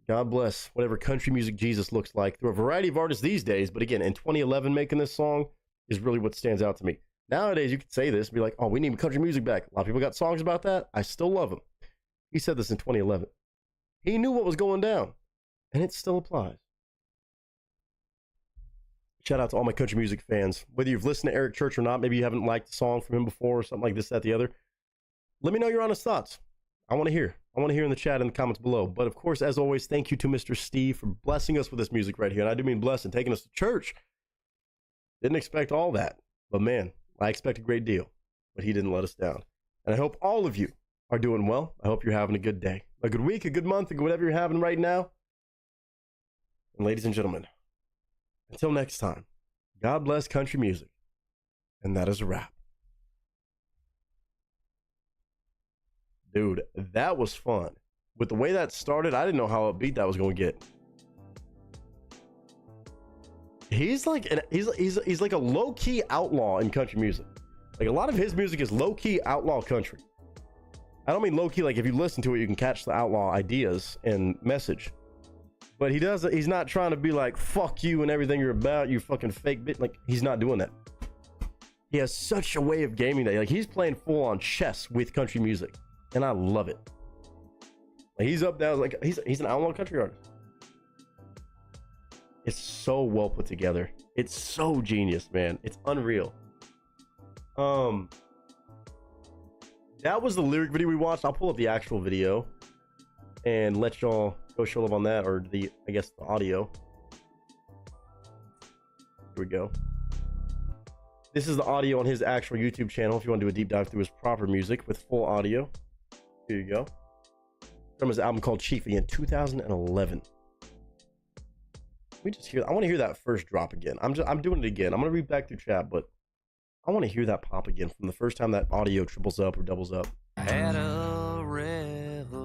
God bless whatever Country Music Jesus looks like through a variety of artists these days. But again, in 2011, making this song is really what stands out to me. Nowadays, you could say this and be like, oh, we need country music back. A lot of people got songs about that. I still love them. He said this in 2011. He knew what was going down, and it still applies. Shout out to all my country music fans. Whether you've listened to Eric Church or not, maybe you haven't liked a song from him before or something like this, that, the other. Let me know your honest thoughts. I want to hear. I want to hear in the chat in the comments below. But of course, as always, thank you to Mr. Steve for blessing us with this music right here. And I do mean blessing, taking us to church. Didn't expect all that. But man, I expect a great deal. But he didn't let us down. And I hope all of you are doing well. I hope you're having a good day, a good week, a good month, whatever you're having right now. And ladies and gentlemen, until next time, God bless country music. And that is a wrap. Dude, that was fun. With the way that started, I didn't know how upbeat that was going to get. He's like a low-key outlaw in country music. Like a lot of his music is low-key outlaw country. I don't mean low-key like if you listen to it, you can catch the outlaw ideas and message. But he's not trying to be like, fuck you and everything you're about, you fucking fake bitch. Like, he's not doing that. He has such a way of gaming that, like, he's playing full-on chess with country music. And I love it. Like, he's up there, like, he's an outlaw country artist. It's so well put together. It's so genius, man. It's unreal. That was the lyric video we watched. I'll pull up the actual video and let y'all go show love on that, or I guess the audio. Here we go. This is the audio on his actual YouTube channel if you want to do a deep dive through his proper music with full audio. Here you go. From his album called Chiefly in 2011. Let me just hear. I want to hear that first drop again. I'm doing it again. I'm gonna read back through chat, but I want to hear that pop again from the first time that audio triples up or doubles up. I had a revelation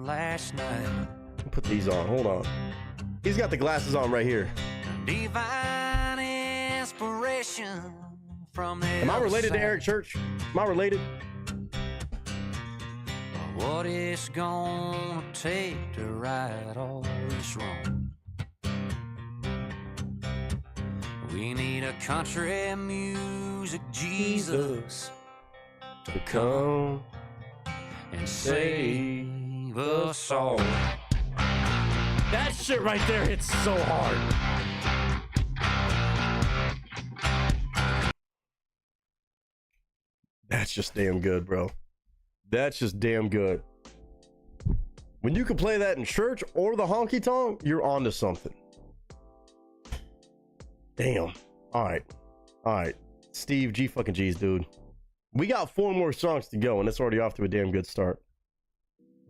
last night. Put these on. Hold on. He's got the glasses on right here. Divine inspiration from the Am I related to Eric Church? Am I related? what it's gonna take to right all this wrong. We need a country music Jesus to come and save us all. That shit right there hits so hard. That's just damn good, bro. That's just damn good. When you can play that in church or the honky tonk, you're onto something. Damn. All right. Steve, G fucking G's, dude. We got 4 more songs to go, and it's already off to a damn good start.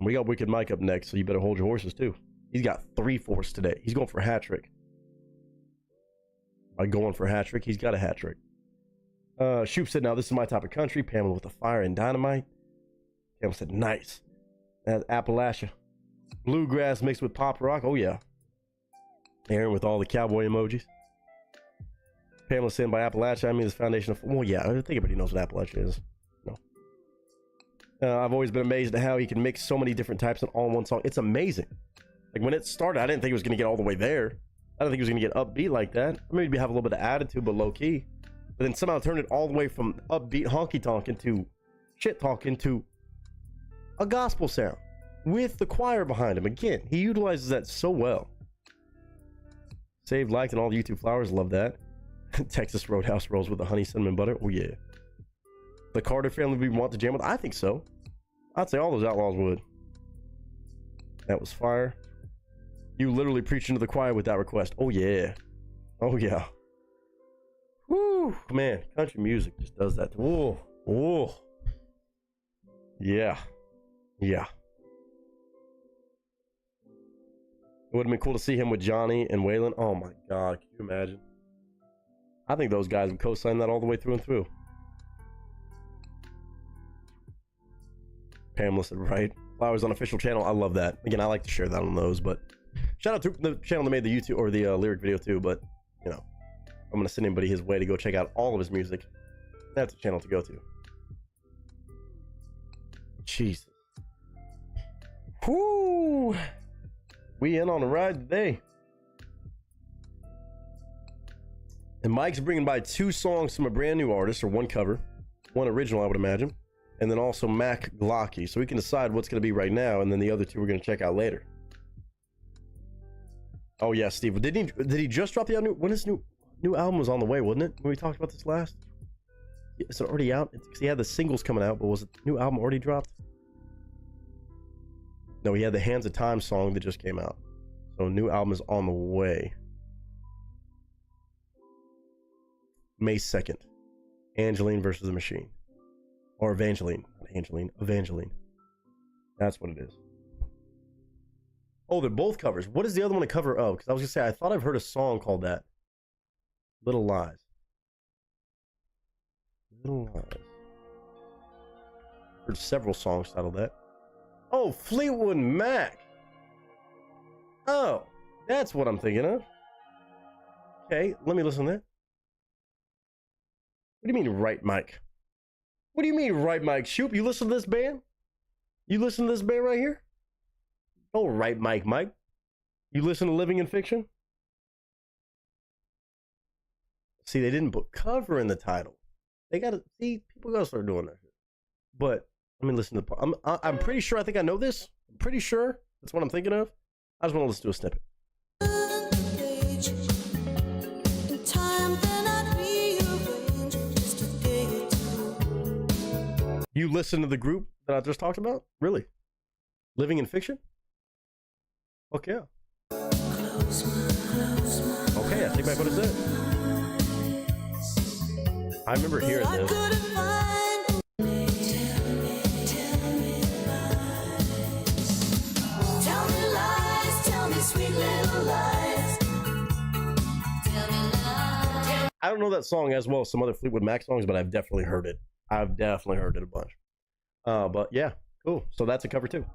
We got Wicked Mike up next, so you better hold your horses too. He's got 3 for us today. He's going for a hat trick. By going for a hat trick, he's got a hat trick. Shoop said, now this is my type of country. Pamela with the fire and dynamite. Pamela said, nice. That's Appalachia. Bluegrass mixed with pop rock. Oh, yeah. Aaron with all the cowboy emojis. Pamela saying by Appalachia, I mean this foundation of... Well, yeah, I think everybody knows what Appalachia is. No. I've always been amazed at how he can mix so many different types in all in one song. It's amazing. Like, when it started, I didn't think it was going to get all the way there. I didn't think it was going to get upbeat like that. Maybe have a little bit of attitude, but low-key. But then somehow turned it all the way from upbeat honky-tonk into shit-talk into a gospel sound with the choir behind him. Again, he utilizes that so well. Saved, liked, and all the YouTube flowers. Love that. Texas Roadhouse rolls with the honey cinnamon butter. Oh, yeah. The Carter family we want to jam with? I think so. I'd say all those outlaws would. That was fire. You literally preached into the choir with that request. Oh, yeah. Oh, yeah. Woo. Man, country music just does that. Whoa. Whoa. Yeah. Yeah. It would have been cool to see him with Johnny and Waylon. Oh, my God. Can you imagine? I think those guys would co-sign that all the way through and through. Pamela said, right. Flowers on official channel. I love that. Again, I like to share that on those, but shout out to the channel that made the YouTube or the lyric video too. But, you know, I'm going to send anybody his way to go check out all of his music. That's a channel to go to. Jesus. Whoo! We in on a ride today. And Mike's bringing by 2 songs from a brand new artist, or 1 cover, 1 original, I would imagine, and then also Mac Glocky. So we can decide what's going to be right now, and then the other 2 we're going to check out later. Oh yeah, Steve, did he just drop the new? When his new album was on the way, wasn't it? When we talked about this last, is it already out? Because he had the singles coming out, but was it the new album already dropped? No, he had the Hands of Time song that just came out. So new album is on the way. May 2nd. Angeline versus the Machine. Or Evangeline. Not Angeline. Evangeline. That's what it is. Oh, they're both covers. What is the other one a cover of? Because I was going to say, I thought I've heard a song called that. Little Lies. Little Lies. Heard several songs titled that. Oh, Fleetwood Mac. Oh, that's what I'm thinking of. Okay, let me listen to that. What do you mean, right, Mike? What do you mean, right, Mike? Shoop, you listen to this band? You listen to this band right here? Oh, right, Mike. You listen to Living in Fiction? See, they didn't put cover in the title. They gotta see, people gotta start doing that. But let me listen to the. I'm pretty sure. I think I know this. I'm pretty sure that's what I'm thinking of. I just want to listen to a snippet. You listen to the group that I just talked about? Really? Living in Fiction? Okay. Okay, I take back what I said. I remember hearing this. I don't know that song as well as some other Fleetwood Mac songs, but I've definitely heard it. I've definitely heard it a bunch. But yeah, cool. So that's a cover too.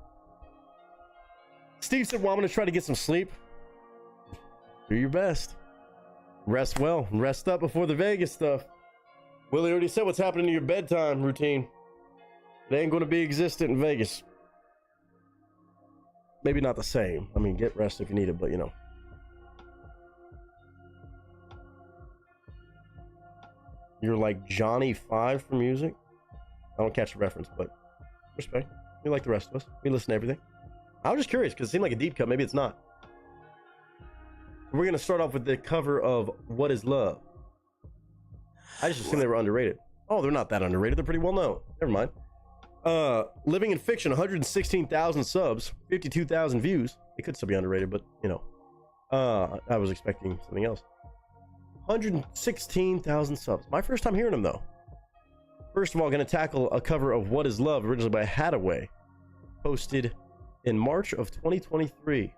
Steve said, well, I'm going to try to get some sleep. Do your best. Rest well. Rest up before the Vegas stuff. Willie already said what's happening to your bedtime routine. It ain't going to be existent in Vegas. maybe not the same. I mean, get rest if you need it, but you know. You're like Johnny 5 for music. I don't catch the reference, but respect. You're like the rest of us. We listen to everything. I was just curious because it seemed like a deep cut. Maybe it's not. We're going to start off with the cover of What Is Love. I just assumed they were underrated. Oh, they're not that underrated. They're pretty well known. Never mind. Living in Fiction, 116,000 subs, 52,000 views. It could still be underrated, but you know, I was expecting something else. 116,000 subs. My first time hearing them though. First of all, going to tackle a cover of What Is Love, originally by Hadaway, posted in March of 2023,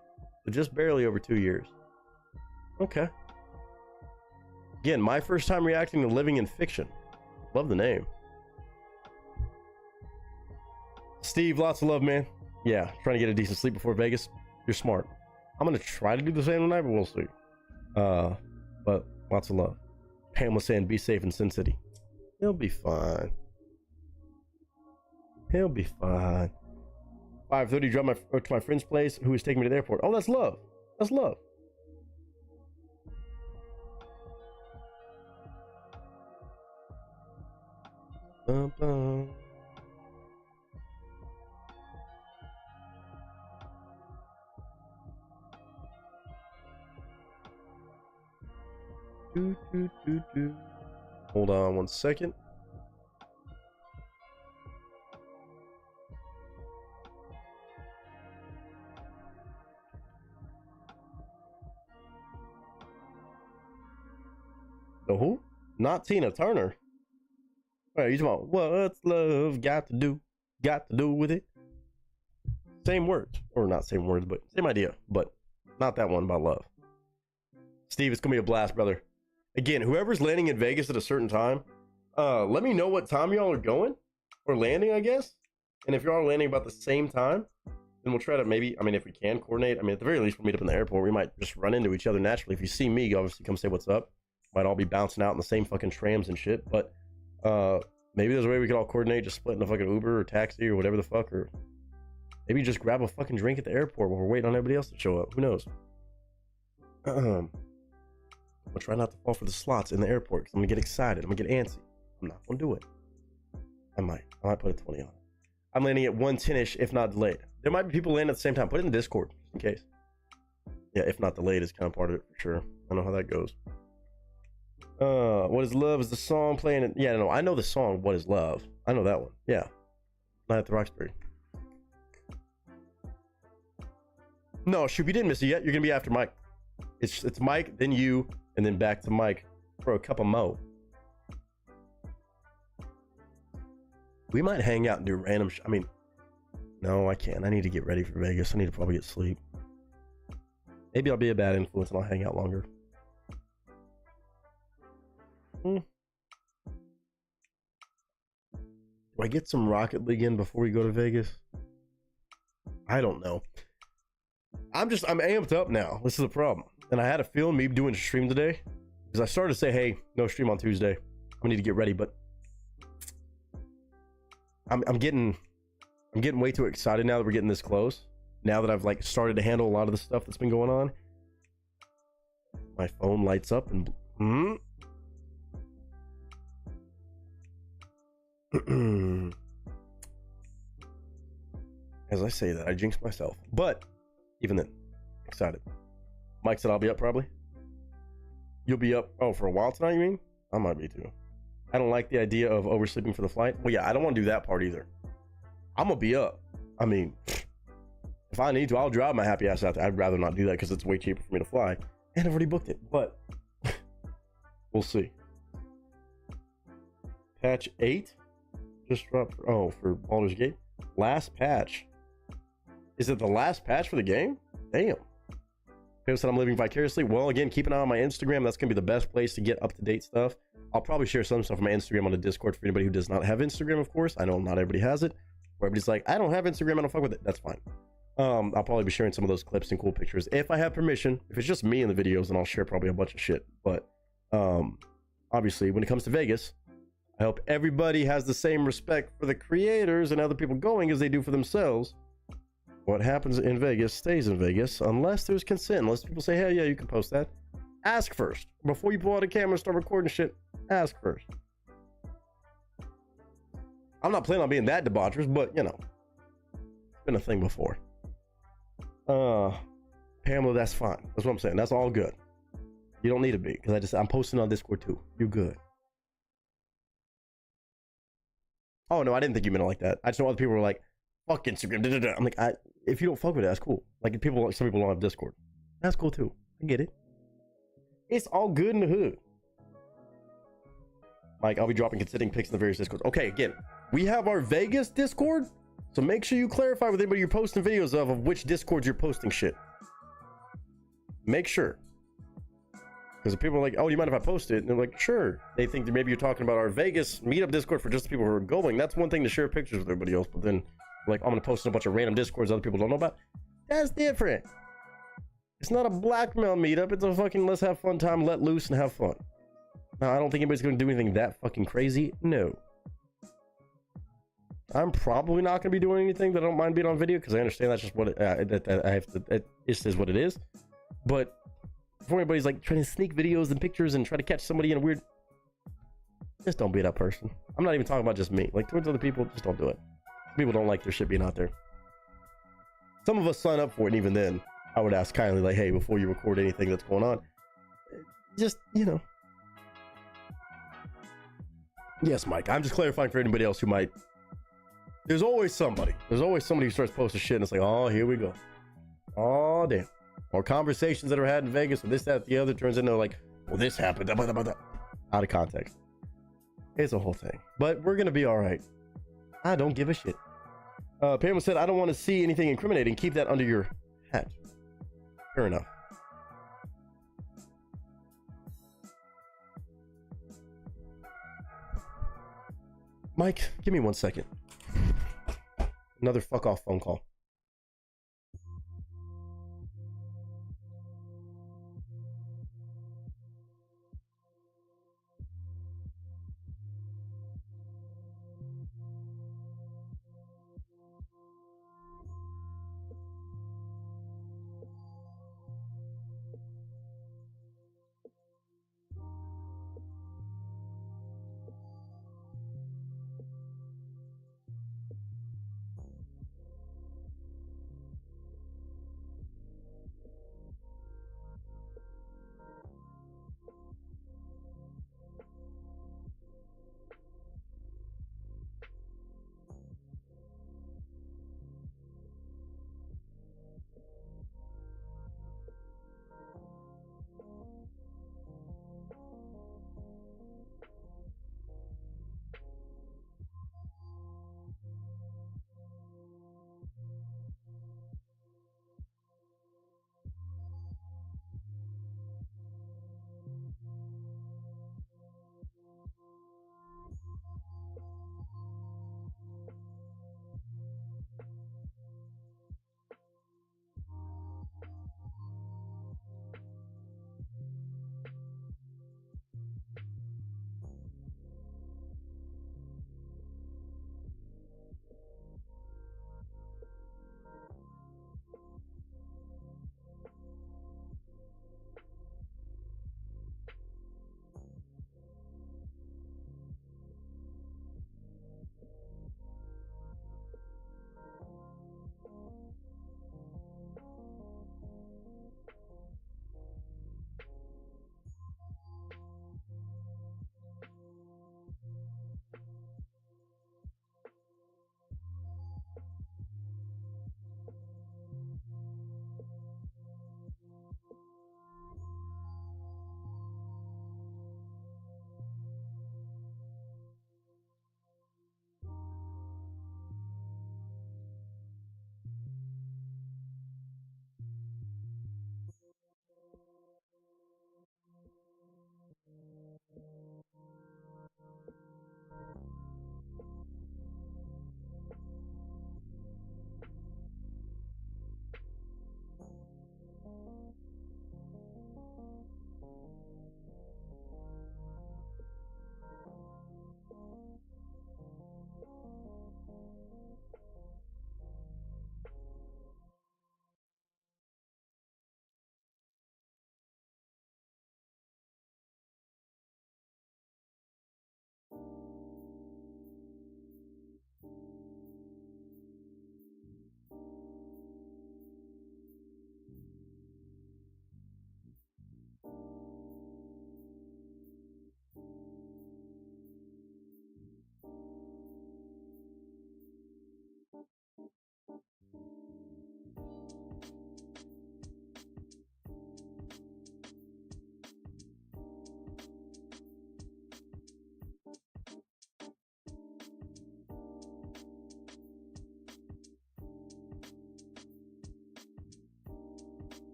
so just barely over 2 years. Okay. Again, my first time reacting to Living in Fiction. Love the name. Steve, lots of love, man. Yeah, trying to get a decent sleep before Vegas. You're smart. I'm gonna try to do the same tonight, but we'll see. But lots of love. Pam was saying, be safe in Sin City. He'll be fine. He'll be fine. 5:30, drove to my friend's place, who was taking me to the airport. Oh, that's love. That's love. Bum, bum. Hold on 1 second. The who? Not Tina Turner. All right, you talking about what's love got to do with it? Same words, or not same words, but same idea, but not that one about love. Steve, it's gonna be a blast, brother. Again, whoever's landing in Vegas at a certain time, let me know what time y'all are going or landing, I guess. And if y'all are landing about the same time, then we'll try to maybe, I mean, if we can coordinate, I mean, at the very least, we'll meet up in the airport. We might just run into each other naturally. If you see me, obviously come say what's up. Might all be bouncing out in the same fucking trams and shit, but maybe there's a way we could all coordinate, just splitting a fucking Uber or taxi or whatever the fuck, or maybe just grab a fucking drink at the airport while we're waiting on everybody else to show up. Who knows? I'm gonna try not to fall for the slots in the airport because I'm gonna get excited. I'm gonna get antsy. I'm not gonna do it. I might put a 20 on it. I'm landing at 1:10ish, if not delayed. There might be people landing at the same time. Put it in the Discord just in case. Yeah, if not delayed is kind of part of it for sure. I know how that goes. What Is Love is the song playing it. Yeah, no, I know the song What Is Love. I know that one. Yeah. Night at the Roxbury. No, shoot, you didn't miss it yet. You're gonna be after Mike. It's Mike, then you, and then back to Mike for a cup of mo. We might hang out and do random I mean, no, I can't. I need to get ready for Vegas. I need to probably get sleep. Maybe I'll be a bad influence and I'll hang out longer. Do I get some Rocket League in before we go to Vegas? I don't know. I'm amped up now. This is the problem. And I had a feeling me doing a stream today because I started to say, hey, no stream on Tuesday. I need to get ready, but I'm getting way too excited now that we're getting this close. Now that I've like started to handle a lot of the stuff that's been going on. My phone lights up and as I say that, I jinx myself. But even then, excited. Mike said I'll be up probably. You'll be up, for a while tonight, you mean? I might be too. I don't like the idea of oversleeping for the flight. Well, yeah, I don't want to do that part either. I'm gonna be up. I mean, if I need to, I'll drive my happy ass out there. I'd rather not do that because it's way cheaper for me to fly. And I've already booked it, but we'll see. Patch 8 just dropped. For Baldur's Gate. Last patch. Is it the last patch for the game? Damn. People said I'm living vicariously. Well, again, keep an eye on my Instagram. That's going to be the best place to get up-to-date stuff. I'll probably share some stuff on my Instagram on the Discord for anybody who does not have Instagram, of course. I know not everybody has it. Or everybody's like, I don't have Instagram. I don't fuck with it. That's fine. I'll probably be sharing some of those clips and cool pictures if I have permission. If it's just me in the videos, then I'll share probably a bunch of shit. But obviously, when it comes to Vegas, I hope everybody has the same respect for the creators and other people going as they do for themselves. What happens in Vegas stays in Vegas unless there's consent. Unless people say, hey, yeah, you can post that. Ask first. Before you pull out a camera and start recording shit, ask first. I'm not planning on being that debaucherous, but, you know, it's been a thing before. Pamela, that's fine. That's what I'm saying. That's all good. You don't need to be, because I'm posting on Discord too. You're good. Oh, no, I didn't think you meant it like that. I just know other people were like, fuck Instagram. Da, da, da. I'm like, if you don't fuck with it, that's cool. Like, some people don't have Discord. That's cool too. I get it. It's all good in the hood. Mike, I'll be dropping consenting pics in the various Discords. Okay, again, we have our Vegas Discord, so make sure you clarify with anybody you're posting videos of which Discords you're posting shit. Make sure. Because if people are like, oh, do you mind if I post it? And they're like, sure. They think that maybe you're talking about our Vegas meetup Discord for just the people who are going. That's one thing to share pictures with everybody else. But then, like, I'm going to post in a bunch of random Discords other people don't know about. That's different. It's not a blackmail meetup. It's a fucking let's have fun time, let loose, and have fun. Now, I don't think anybody's going to do anything that fucking crazy. No. I'm probably not going to be doing anything that I don't mind being on video because I understand that's just what it just is what it is. But before anybody's like trying to sneak videos and pictures and try to catch somebody in a weird, just don't be that person. I'm not even talking about just me. Like towards other people, just don't do it. People don't like their shit being out there. Some of us sign up for it, and even then, I would ask kindly, like, hey, before you record anything that's going on, just, you know. Yes, Mike, I'm just clarifying for anybody else who might. There's always somebody. There's always somebody who starts posting shit, and it's like, oh, here we go. Oh, damn. Or conversations that are had in Vegas, or this, that, the other, turns into like, well, this happened, blah, blah, blah, blah. Out of context. It's a whole thing. But we're going to be all right. I don't give a shit. Pamela said, I don't want to see anything incriminating. Keep that under your hat. Fair enough. Mike, give me 1 second. Another fuck off phone call.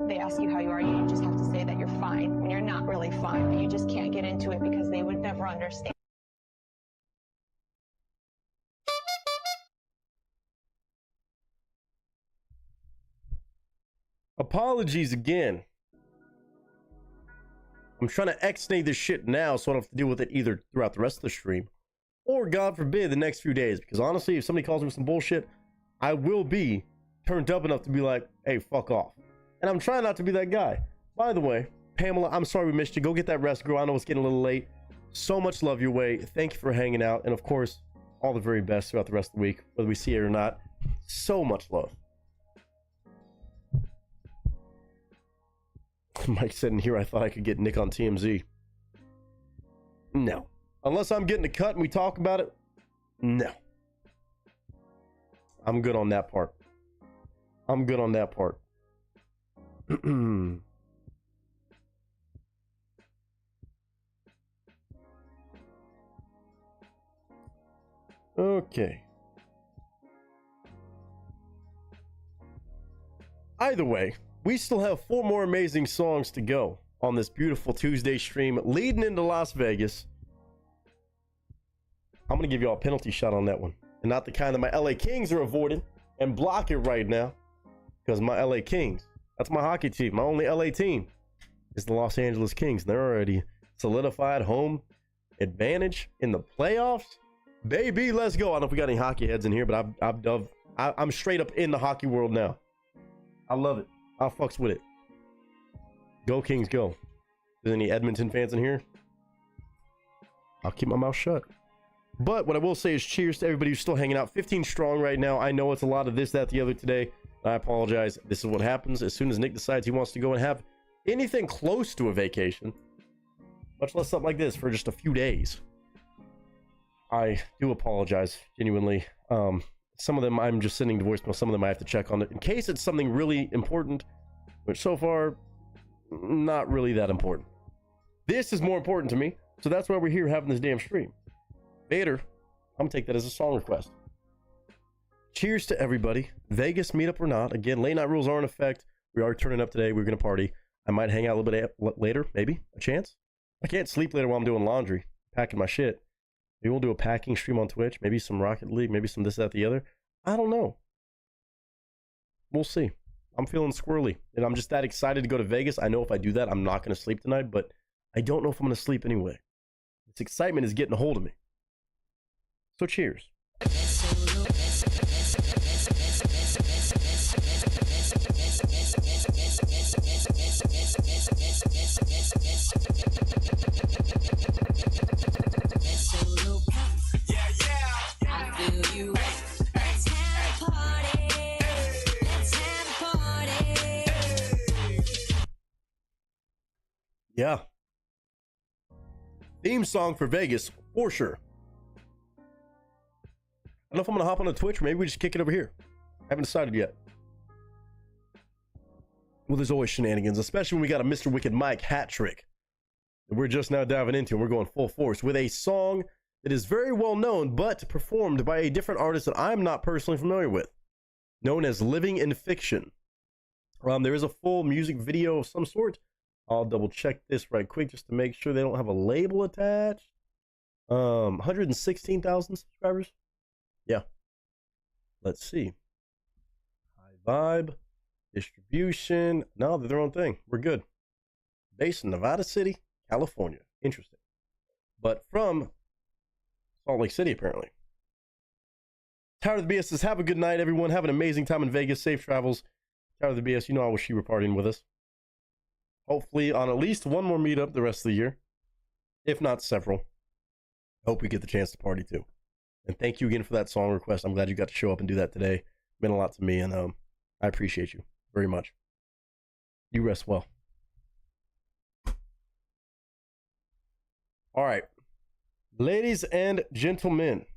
They ask you how you are, you just have to say that you're fine when you're not really fine, but you just can't get into it because they would never understand. Apologies again. I'm trying to X-nay this shit now so I don't have to deal with it either throughout the rest of the stream or, God forbid, the next few days. Because honestly, if somebody calls me some bullshit, I will be turned up enough to be like, hey, fuck off. And I'm trying not to be that guy. By the way, Pamela, I'm sorry we missed you. Go get that rest, girl. I know it's getting a little late. So much love your way. Thank you for hanging out. And of course, all the very best throughout the rest of the week, whether we see it or not. So much love. Mike said in here, I thought I could get Nick on TMZ. No. Unless I'm getting a cut and we talk about it. No. I'm good on that part. I'm good on that part. Okay. Either way, we still have 4 more amazing songs to go on this beautiful Tuesday stream leading into Las Vegas. I'm going to give you all a penalty shot on that one. And not the kind that my LA Kings are avoiding and block it right now. Because my LA Kings, that's my hockey team. My only LA team is the Los Angeles Kings. They're already solidified home advantage in the playoffs. Baby, let's go. I don't know if we got any hockey heads in here, but I'm straight up in the hockey world now. I love it. I fucks with it. Go Kings, go. Is there any Edmonton fans in here? I'll keep my mouth shut. But what I will say is cheers to everybody who's still hanging out. 15 strong right now. I know it's a lot of this, that, the other today. I apologize. This is what happens as soon as Nick decides he wants to go and have anything close to a vacation, much less something like this for just a few days. I do apologize, genuinely. Some of them I'm just sending to voicemail. Some of them I have to check on it in case it's something really important, which so far, not really that important. This is more important to me, so that's why we're here having this damn stream. Vader, I'm gonna take that as a song request. Cheers to everybody. Vegas meetup or not. Again, late night rules are in effect. We are turning up today. We're gonna party. I might hang out a little bit later, maybe a chance. I can't sleep later while I'm doing laundry, packing my shit. Maybe we'll do a packing stream on Twitch. Maybe some Rocket League. Maybe some this, that, the other. I don't know. We'll see. I'm feeling squirrely, and I'm just that excited to go to Vegas. I know if I do that, I'm not going to sleep tonight, but I don't know if I'm going to sleep anyway. This excitement is getting a hold of me. So cheers. Yeah. Theme song for Vegas, for sure. I don't know if I'm going to hop on a Twitch, or maybe we just kick it over here. I haven't decided yet. Well, there's always shenanigans, especially when we got a Mr. Wicked Mike hat trick that we're just now diving into, and we're going full force with a song that is very well known, but performed by a different artist that I'm not personally familiar with, known as Living in Fiction. There is a full music video of some sort. I'll double check this right quick just to make sure they don't have a label attached. 116,000 subscribers. Yeah. Let's see. High vibe. Distribution. No, they're their own thing. We're good. Based in Nevada City, California. Interesting. But from Salt Lake City, apparently. Tower of the BS says, have a good night, everyone. Have an amazing time in Vegas. Safe travels. Tower of the BS, you know I wish you were partying with us. Hopefully on at least one more meetup the rest of the year, if not several. I hope we get the chance to party too. And thank you again for that song request. I'm glad you got to show up and do that today. It meant a lot to me, and I appreciate you very much. You rest well. All right. Ladies and gentlemen,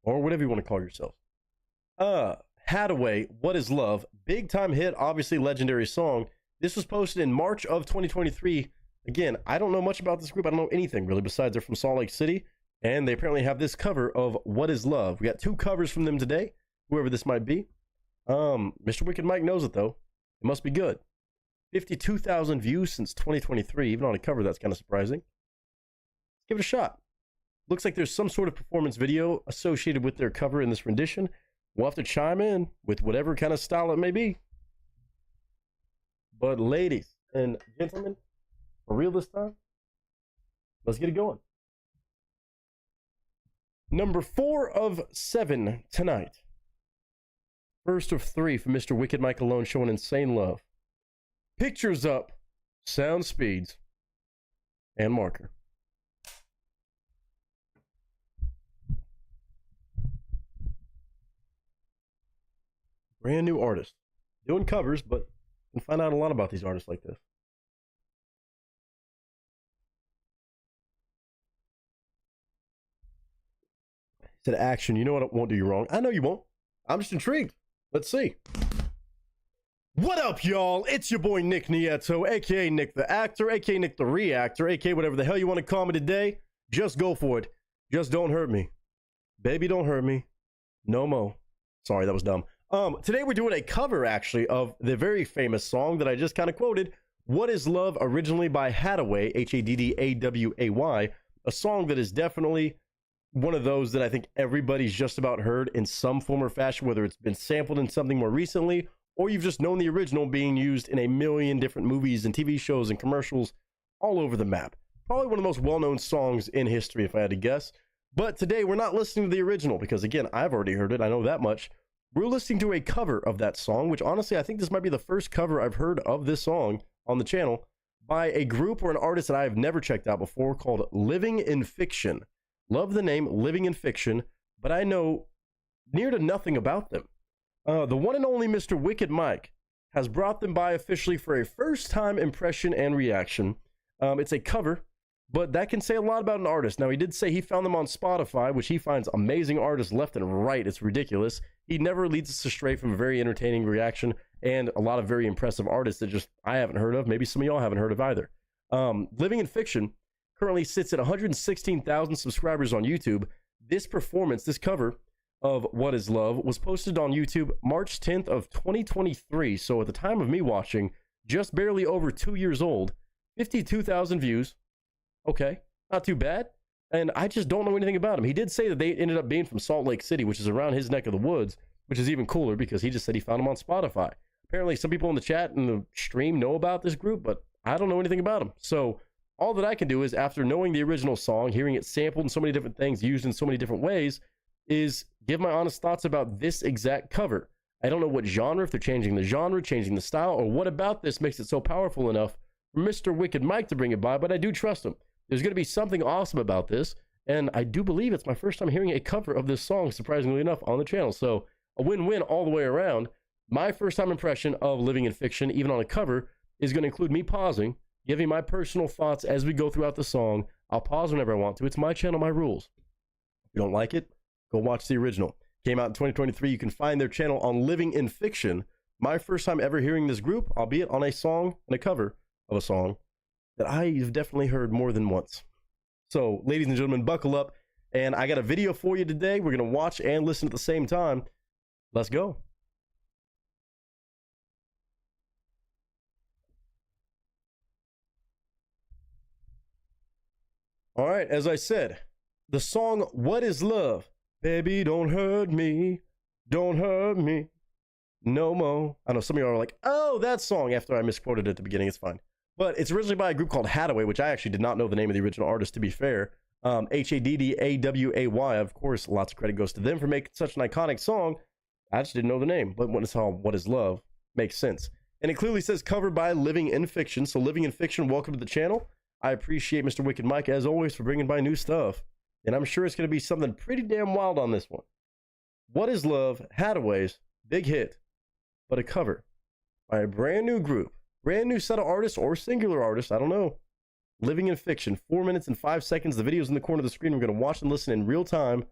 or whatever you want to call yourselves. Hadaway, What Is Love? Big time hit, obviously legendary song. This was posted in March of 2023. Again, I don't know much about this group. I don't know anything really besides they're from Salt Lake City. And they apparently have this cover of What Is Love. We got 2 covers from them today, whoever this might be. Mr. Wicked Mike knows it, though. It must be good. 52,000 views since 2023. Even on a cover, that's kind of surprising. Let's give it a shot. Looks like there's some sort of performance video associated with their cover in this rendition. We'll have to chime in with whatever kind of style it may be. But ladies and gentlemen, for real this time, let's get it going. Number 4 of 7 tonight. First of 3 for Mr. Wicked Mike alone, showing insane love. Pictures up, sound speeds, and marker. Brand new artist. Doing covers, but you can find out a lot about these artists like this. He said action. You know what? It won't do you wrong. I know you won't. I'm just intrigued. Let's see. What up, y'all? It's your boy Nick Nieto, aka Nick the Actor, aka Nick the Reactor, aka whatever the hell you want to call me today. Just go for it. Just don't hurt me. Baby, don't hurt me. No mo. Sorry, that was dumb. Today we're doing a cover, actually, of the very famous song that I just kind of quoted, What Is Love, originally by Haddaway, Haddaway, a song that is definitely one of those that I think everybody's just about heard in some form or fashion, whether it's been sampled in something more recently, or you've just known the original being used in a million different movies and TV shows and commercials all over the map. Probably one of the most well-known songs in history, if I had to guess. But today we're not listening to the original because, again, I've already heard it. I know that much. We're listening to a cover of that song, which honestly, I think this might be the first cover I've heard of this song on the channel by a group or an artist that I have never checked out before called Living in Fiction. Love the name Living in Fiction, but I know near to nothing about them. The one and only Mr. Wicked Mike has brought them by officially for a first-time impression and reaction. It's a cover, but that can say a lot about an artist. Now, he did say he found them on Spotify, which he finds amazing artists left and right. It's ridiculous. He never leads us astray from a very entertaining reaction and a lot of very impressive artists that just I haven't heard of. Maybe some of y'all haven't heard of either. Living in Fiction currently sits at 116,000 subscribers on YouTube. This performance, this cover of What Is Love, was posted on YouTube March 10th of 2023. So at the time of me watching, just barely over 2 years old, 52,000 views. Okay, not too bad. And I just don't know anything about him. He did say that they ended up being from Salt Lake City, which is around his neck of the woods, which is even cooler because he just said he found them on Spotify. Apparently, some people in the chat and the stream know about this group, but I don't know anything about them. So all that I can do is, after knowing the original song, hearing it sampled in so many different things, used in so many different ways, is give my honest thoughts about this exact cover. I don't know what genre, if they're changing the genre, changing the style, or what about this makes it so powerful enough for Mr. Wicked Mike to bring it by, but I do trust him. There's going to be something awesome about this, and I do believe it's my first time hearing a cover of this song, surprisingly enough, on the channel. So a win-win all the way around. My first-time impression of Living in Fiction, even on a cover, is going to include me pausing, giving my personal thoughts as we go throughout the song. I'll pause whenever I want to. It's my channel, my rules. If you don't like it, go watch the original. Came out in 2023. You can find their channel on Living in Fiction. My first time ever hearing this group, albeit on a song and a cover of a song that I've definitely heard more than once. So, ladies and gentlemen, buckle up. And I got a video for you today. We're going to watch and listen at the same time. Let's go. All right, as I said, the song What Is Love? Baby, don't hurt me. Don't hurt me. No more. I know some of y'all are like, oh, that song, after I misquoted it at the beginning. It's fine. But it's originally by a group called Haddaway, which I actually did not know the name of the original artist, to be fair. Haddaway, of course, lots of credit goes to them for making such an iconic song. I just didn't know the name, but when it's called What Is Love, makes sense. And it clearly says covered by Living in Fiction. So Living in Fiction, welcome to the channel. I appreciate Mr. Wicked Mike, as always, for bringing by new stuff. And I'm sure it's going to be something pretty damn wild on this one. What Is Love, Haddaway's big hit, but a cover by a brand new group. Brand new set of artists or singular artists, I don't know. Living in Fiction, 4 minutes and 5 seconds. The video's in the corner of the screen. We're going to watch and listen in real time.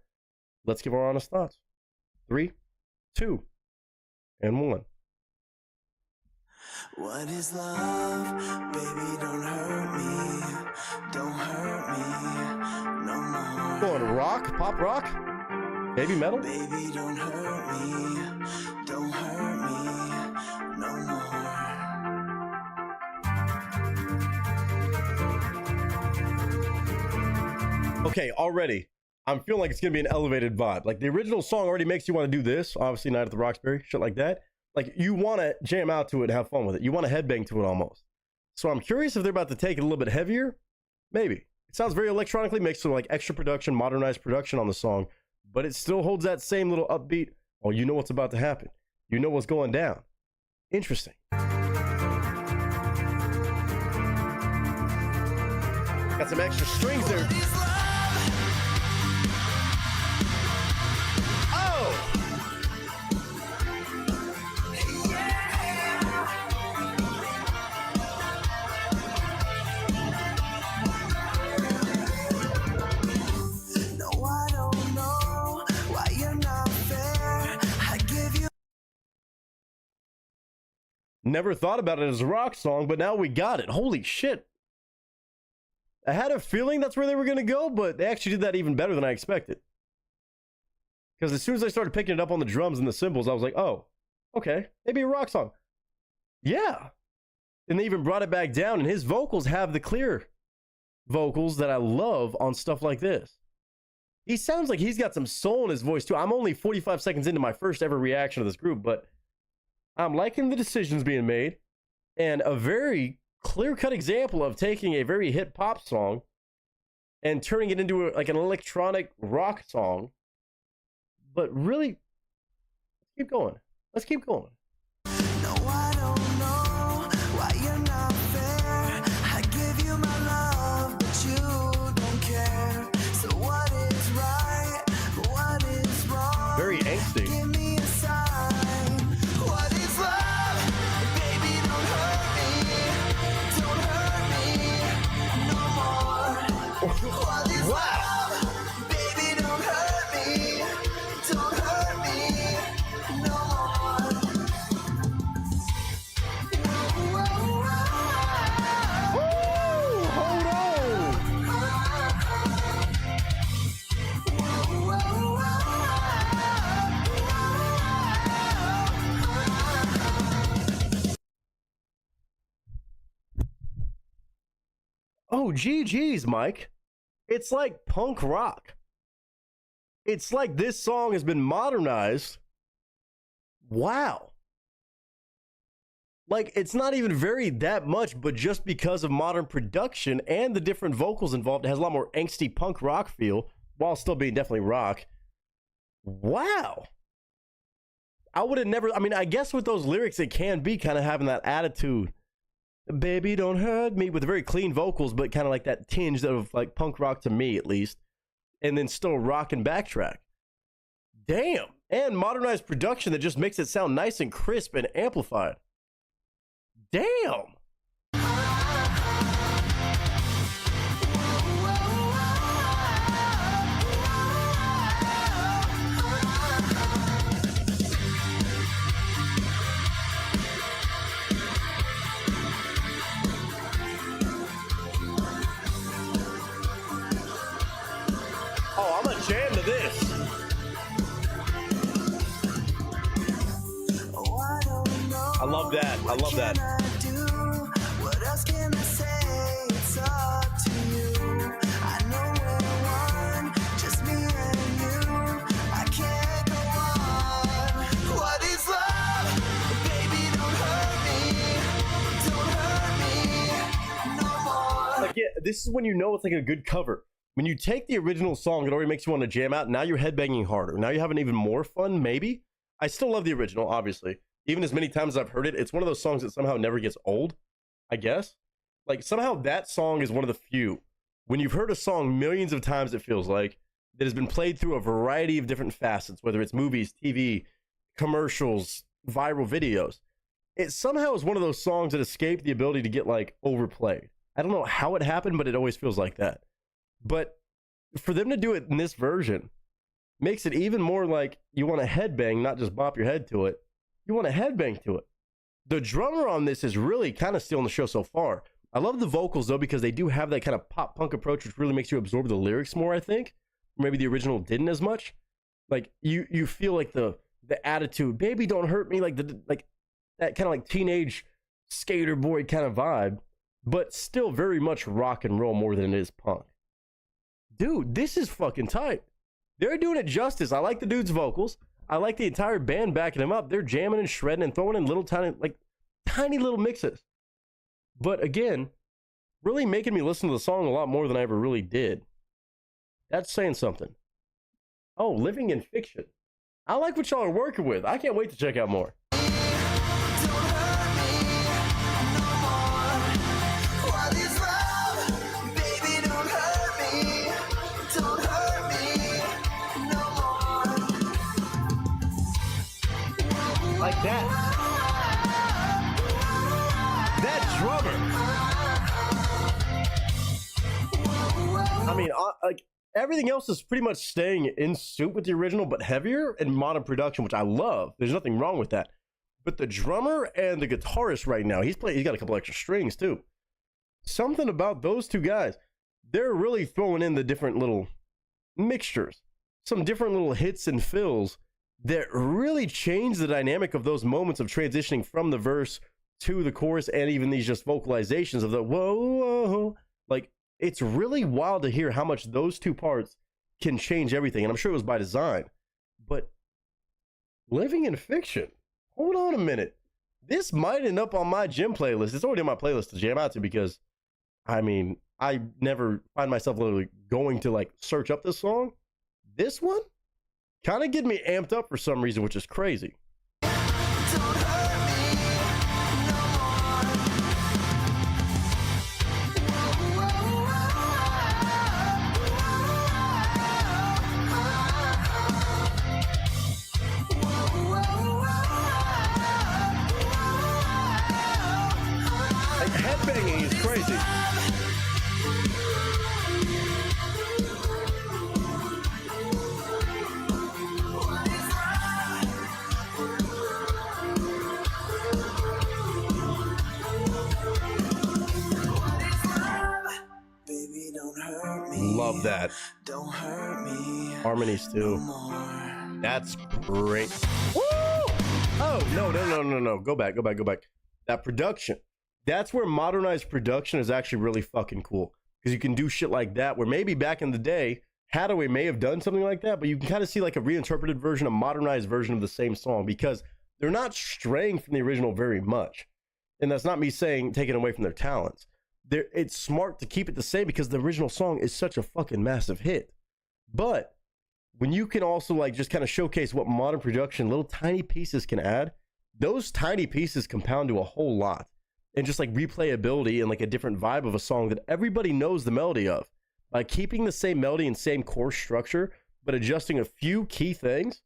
Let's give our honest thoughts. 3, 2, and 1. What is love? Baby, don't hurt me. Don't hurt me no more. Going rock, pop rock, baby metal. Baby, don't hurt me. Don't hurt me no more. Okay, already, I'm feeling like it's gonna be an elevated vibe. Like the original song already makes you want to do this. Obviously, Night at the Roxbury, shit like that. Like you want to jam out to it and have fun with it. You want to headbang to it almost. So I'm curious if they're about to take it a little bit heavier. Maybe. It sounds very electronically mixed, so like extra production, modernized production on the song, but it still holds that same little upbeat. Oh, you know what's about to happen. You know what's going down. Interesting. Got some extra strings there. Oh! No, I don't know why you're not fair. I give you. Never thought about it as a rock song, but now we got it. Holy shit. I had a feeling that's where they were going to go, but they actually did that even better than I expected. Because as soon as I started picking it up on the drums and the cymbals, I was like, oh, okay, maybe a rock song. Yeah. And they even brought it back down, and his vocals have the clear vocals that I love on stuff like this. He sounds like he's got some soul in his voice, too. I'm only 45 seconds into my first ever reaction to this group, but I'm liking the decisions being made, and a very clear-cut example of taking a very hit pop song and turning it into like an electronic rock song. But really, let's keep going. Let's keep going. No, I don't know why you're not fair. I give you my love, but you don't care. So what is right? What is wrong? Very angsty. Give me a sign. What is love? Baby, don't hurt me. Don't hurt me no more. What is love? Baby, don't hurt me. Don't hurt me no more. Woo! Hold on. Oh, GG's, Mike. It's like punk rock. It's like this song has been modernized. Wow. Like, it's not even varied that much, but just because of modern production and the different vocals involved, it has a lot more angsty punk rock feel, while still being definitely rock. Wow. I would have never, I mean, I guess with those lyrics, it can be kind of having that attitude. Baby, don't hurt me, with very clean vocals, but kind of like that tinge of like punk rock to me, at least. And then still rock and backtrack. Damn. And modernized production that just makes it sound nice and crisp and amplified. Damn. Oh, I'm a jam to this. I love that. I love that. What else can I say? It's up to you. I know we're one, just me and you. I can't go on. What is love? Baby, don't hurt me. Don't hurt me no more. Like, yeah, this is when you know it's like a good cover. When you take the original song, it already makes you want to jam out. Now you're headbanging harder. Now you're having even more fun, maybe. I still love the original, obviously. Even as many times as I've heard it, it's one of those songs that somehow never gets old, I guess. Like, somehow that song is one of the few. When you've heard a song millions of times, it feels like, that has been played through a variety of different facets, whether it's movies, TV, commercials, viral videos. It somehow is one of those songs that escaped the ability to get, like, overplayed. I don't know how it happened, but it always feels like that. But for them to do it in this version makes it even more like you want to headbang, not just bop your head to it. You want to headbang to it. The drummer on this is really kind of stealing the show so far. I love the vocals though, because they do have that kind of pop punk approach, which really makes you absorb the lyrics more, I think. Maybe the original didn't as much. Like you feel like the attitude, baby don't hurt me, like that kind of like teenage skater boy kind of vibe, but still very much rock and roll more than it is punk. Dude, this is fucking tight. They're doing it justice. I like the dude's vocals. I like the entire band backing him up. They're jamming and shredding and throwing in little tiny little mixes. But again, really making me listen to the song a lot more than I ever really did. That's saying something. Oh, Living in Fiction. I like what y'all are working with. I can't wait to check out more. Like that. That drummer. I mean, like everything else is pretty much staying in suit with the original, but heavier and modern production, which I love. There's nothing wrong with that. But the drummer and the guitarist right now, he's got a couple extra strings too. Something about those two guys, they're really throwing in the different little mixtures, some different little hits and fills that really change the dynamic of those moments of transitioning from the verse to the chorus, and even these just vocalizations of the whoa, whoa. Like, it's really wild to hear how much those two parts can change everything. And I'm sure it was by design. But Living in Fiction, hold on a minute. This might end up on my gym playlist. It's already on my playlist to jam out to, because, I mean, I never find myself literally going to, like, search up this song. This one kind of get me amped up for some reason, which is crazy. Like, headbanging is crazy. Love that. Don't hurt me. Harmonies too. That's great. Woo! Oh, no. Go back. That production. That's where modernized production is actually really fucking cool. Because you can do shit like that, where maybe back in the day, Hathaway may have done something like that, but you can kind of see like a reinterpreted version, a modernized version of the same song, because they're not straying from the original very much. And that's not me saying taking away from their talents. It's smart to keep it the same, because the original song is such a fucking massive hit. But when you can also like just kind of showcase what modern production, little tiny pieces can add, those tiny pieces compound to a whole lot. And just like replayability and like a different vibe of a song that everybody knows the melody of. By keeping the same melody and same chorus structure, but adjusting a few key things,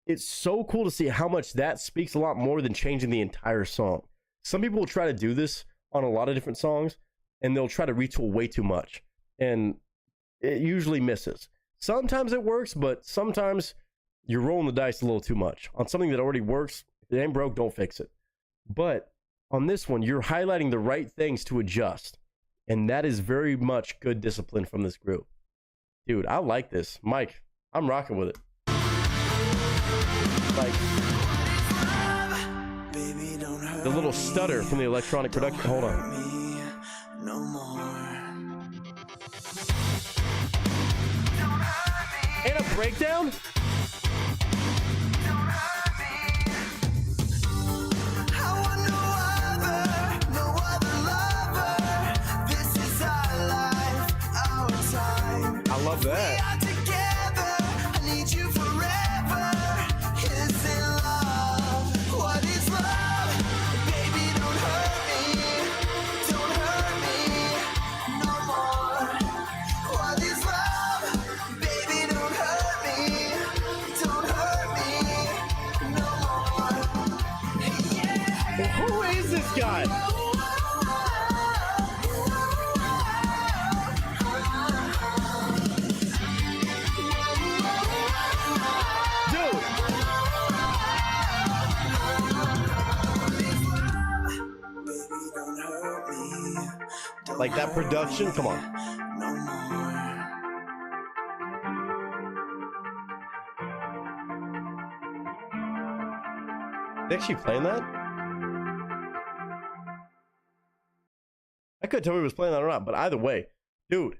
it's so cool to see how much that speaks a lot more than changing the entire song. Some people will try to do this on a lot of different songs, and they'll try to retool way too much, and it usually misses. Sometimes it works, but sometimes you're rolling the dice a little too much on something that already works. If it ain't broke, don't fix it. But on this one, you're highlighting the right things to adjust, and that is very much good discipline from this group. Dude, I like this. Mike, I'm rocking with it. Like, the little stutter from the electronic production. Hold on. No more. And a breakdown? I love that. Who is this guy? Dude. Like that production, come on. No more. They actually playing that? I couldn't tell if he was playing that or not, but either way, dude,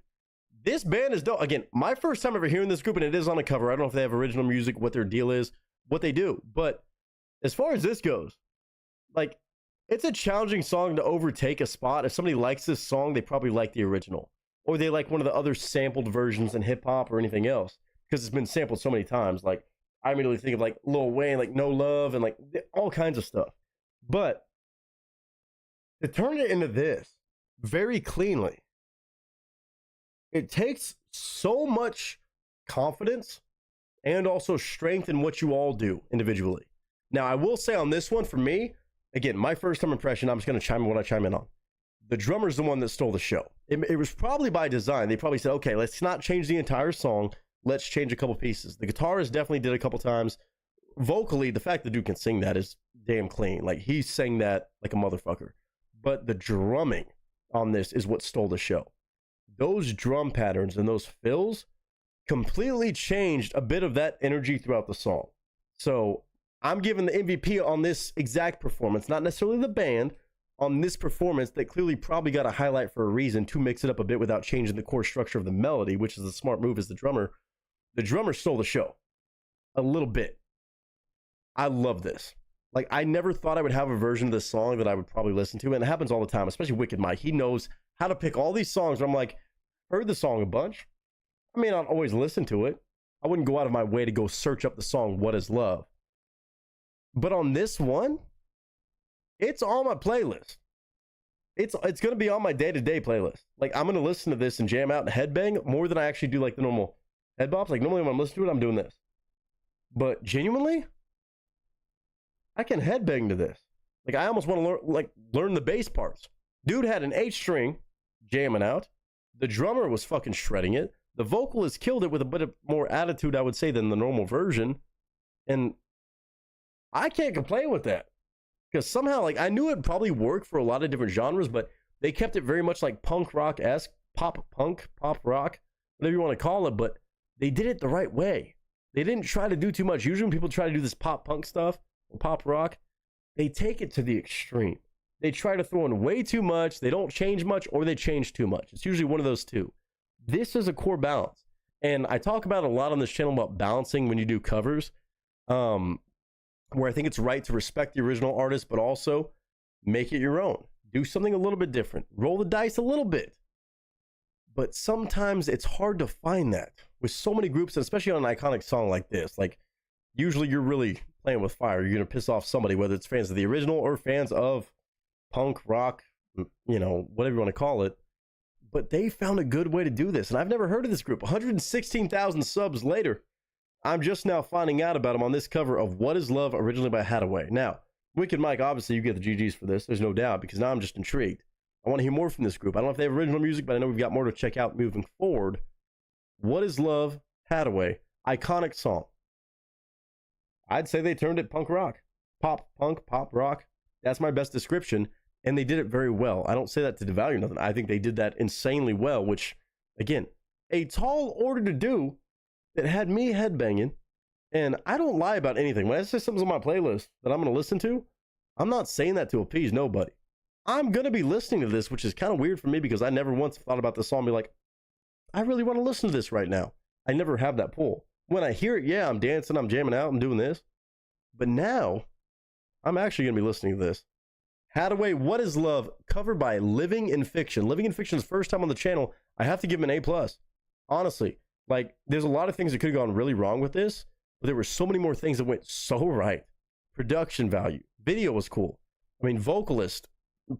this band is dope. Again, my first time ever hearing this group, and it is on a cover. I don't know if they have original music, what their deal is, what they do. But as far as this goes, like, it's a challenging song to overtake a spot. If somebody likes this song, they probably like the original. Or they like one of the other sampled versions in hip-hop or anything else. Because it's been sampled so many times. Like, I immediately think of, like, Lil Wayne, like, No Love, and, like, all kinds of stuff. But to turn it into this very cleanly, it takes so much confidence and also strength in what you all do individually. Now, I will say on this one, for me, again, my first time impression, I'm just going to chime in what I chime in on. The drummer's the one that stole the show. It was probably by design. They probably said, okay, let's not change the entire song. Let's change a couple pieces. The guitarist definitely did a couple times. Vocally, the fact the dude can sing that is damn clean. Like, he sang that like a motherfucker. But the drumming on this is what stole the show. Those drum patterns and those fills completely changed a bit of that energy throughout the song. So I'm giving the MVP on this exact performance, not necessarily the band, on this performance that clearly probably got a highlight for a reason to mix it up a bit without changing the core structure of the melody, which is a smart move as the drummer. The drummer stole the show a little bit. I love this. Like, I never thought I would have a version of this song that I would probably listen to, and it happens all the time, especially Wicked Mike. He knows how to pick all these songs where I'm like, heard the song a bunch. I may not always listen to it. I wouldn't go out of my way to go search up the song What Is Love. But on this one, it's on my playlist. It's going to be on my day-to-day playlist. Like, I'm going to listen to this and jam out and headbang more than I actually do like the normal head bops. Like, normally when I'm listening to it, I'm doing this. But genuinely, I can headbang to this. Like, I almost want to learn the bass parts. Dude had an H string jamming out. The drummer was fucking shredding it. The vocalist killed it with a bit of more attitude, I would say, than the normal version. And I can't complain with that. Because somehow, like, I knew it probably worked for a lot of different genres, but they kept it very much like punk rock-esque, pop punk, pop rock, whatever you want to call it, but they did it the right way. They didn't try to do too much. Usually when people try to do this pop punk stuff, or pop rock, they take it to the extreme. They try to throw in way too much, they don't change much, or they change too much. It's usually one of those two. This is a core balance. And I talk about a lot on this channel about balancing when you do covers. Where I think it's right to respect the original artist, but also make it your own. Do something a little bit different. Roll the dice a little bit. But sometimes it's hard to find that with so many groups, especially on an iconic song like this. Like, usually you're really playing with fire. You're going to piss off somebody, whether it's fans of the original or fans of punk, rock, you know, whatever you want to call it. But they found a good way to do this. And I've never heard of this group. 116,000 subs later. I'm just now finding out about him on this cover of What Is Love, originally by Hadaway. Now, Wicked Mike, obviously you get the GGs for this. There's no doubt, because now I'm just intrigued. I want to hear more from this group. I don't know if they have original music, but I know we've got more to check out moving forward. What Is Love, Hadaway. Iconic song. I'd say they turned it punk rock. Pop punk, pop rock. That's my best description. And they did it very well. I don't say that to devalue nothing. I think they did that insanely well, which, again, a tall order to do. It had me headbanging, and I don't lie about anything. When I say something's on my playlist that I'm going to listen to, I'm not saying that to appease nobody. I'm going to be listening to this, which is kind of weird for me because I never once thought about this song and be like, I really want to listen to this right now. I never have that pull. When I hear it, yeah, I'm dancing, I'm jamming out, I'm doing this. But now, I'm actually going to be listening to this. Hadaway, What Is Love, covered by Living in Fiction. Living in Fiction's first time on the channel. I have to give him an A+. Honestly. Like, there's a lot of things that could have gone really wrong with this, but there were so many more things that went so right. Production value. Video was cool. I mean, vocalist,